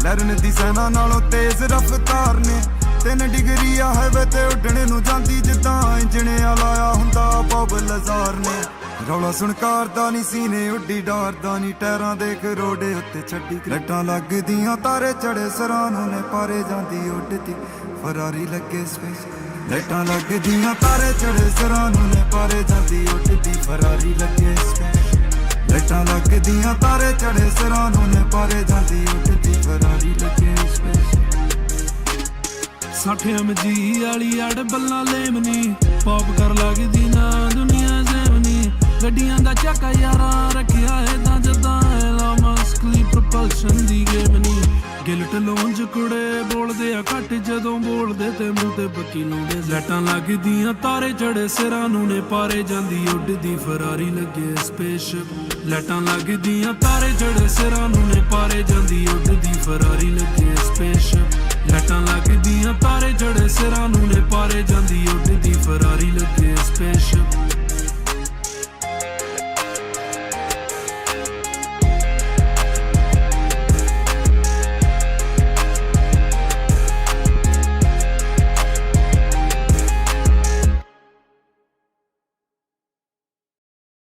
ਲਰਨ ਦੀ ਸੈਨਾ ਨਾਲੋਂ ਤੇਜ਼ ਰਫ਼ਤਾਰ ਨੇ 3 ਡਿਗਰੀ ਆ ਹਾਈਵੇ ਤੇ ਉੱਡਣੇ ਨੂੰ ਜਾਂਦੀ ਜਿੱਦਾਂ ਇੰਜਣ ਆ ਲਾਇਆ ਹੁੰਦਾ ਬੌਬ ਲਜ਼ਾਰ ਨੇ ਰੌਲਾ ਸੁਣ ਕਾਰ ਦਾ ਨਹੀਂ ਸੀਨੇ ਉੱਡੀ ਡਾਰਦਾ ਨਹੀਂ ਟਾਇਰਾਂ ਦੇ ਖਰੋੜੇ ਉੱਤੇ ਛੱਡੀ ਲਾਈਟਾਂ ਲੱਗਦੀਆਂ ਤਾਰੇ ਚੜੇ ਸਿਰਾਂ ਨੂੰ ਨੇ ਪਾਰੇ ਜਾਂਦੀ ਉੱਡਦੀ ਫਰਾਰੀ ਲੱਗੇ ਸਪੇਸ ਲਾਈਟਾਂ ਲੱਗਦੀਆਂ ਤਾਰੇ ਚੜੇ ਸਿਰਾਂ ਨੂੰ ਨੇ ਪਾਰੇ ਜਾਂਦੀ ਉੱਡਦੀ ਫਰਾਰੀ ਲੱਗੇ ਸਪੇਸ ਲਾਈਟਾਂ ਲੱਗਦੀਆਂ ਤਾਰੇ ਚੜੇ ਸਿਰਾਂ ਨੂੰ ਨੇ ਪਾਰੇ ਜਾਂਦੀ ਉੱਡਦੀ ਫਰਾਰੀ ਲੱਗੇ ਸਪੇਸ 60 MG ਵਾਲੀ ਅੜ ਬੱਲਾਂ ਲੇਮਨੀ ਪੌਪ ਕਰ ਲੱਗਦੀ ਨਾ ਦੁਨੀਆ ਜ਼ੇਮਨੀ ਗੱਡੀਆਂ ਦਾ ਚੱਕਾ ਯਾਰਾਂ ਰੱਖਿਆ ਏ ਤਾਂ ਜਦਾਂ ਐਲਾ ਮਸਕਲੀ ਪ੍ਰੋਪਲਸ਼ਨ ਦੀ ਗੇਮ ਨੀ ਗਿਲਟ ਲੋਂਜ ਕੁੜੇ ਬੋਲਦੇ ਆ ਘੱਟ ਜਦੋਂ ਬੋਲਦੇ ਤੇ ਮੂੰਹ ਤੇ ਬੱਕੀ ਲਾਉਂਦੇ ਲਾਈਟਾਂ ਲੱਗਦੀਆਂ ਤਾਰੇ ਚੜੇ ਸਿਰਾਂ ਨੂੰ ਨੇ ਪਾਰੇ ਜਾਂਦੀ ਉੱਡਦੀ ਫਰਾਰੀ ਲੱਗੇ ਸਪੇਸਸ਼ਿਪ ਲਾਈਟਾਂ ਲੱਗਦੀਆਂ ਤਾਰੇ ਚੜੇ ਸਿਰਾਂ ਨੂੰ ਨੇ ਪਾਰੇ ਜਾਂਦੀ ਉੱਡਦੀ ਫਰਾਰੀ ਲੱਗੇ ਸਪੇਸਸ਼ਿਪ ਲਾਈਟਾਂ ਲੱਗਦੀਆਂ ਤਾਰੇ ਚੜੇ ਸਿਰਾਂ ਨੂੰ ਨੇ ਪਾਰੇ ਜਾਂਦੀ ਉੱਡਦੀ ਫਰਾਰੀ ਲੱਗੇ ਸਪੇਸਸ਼ਿਪ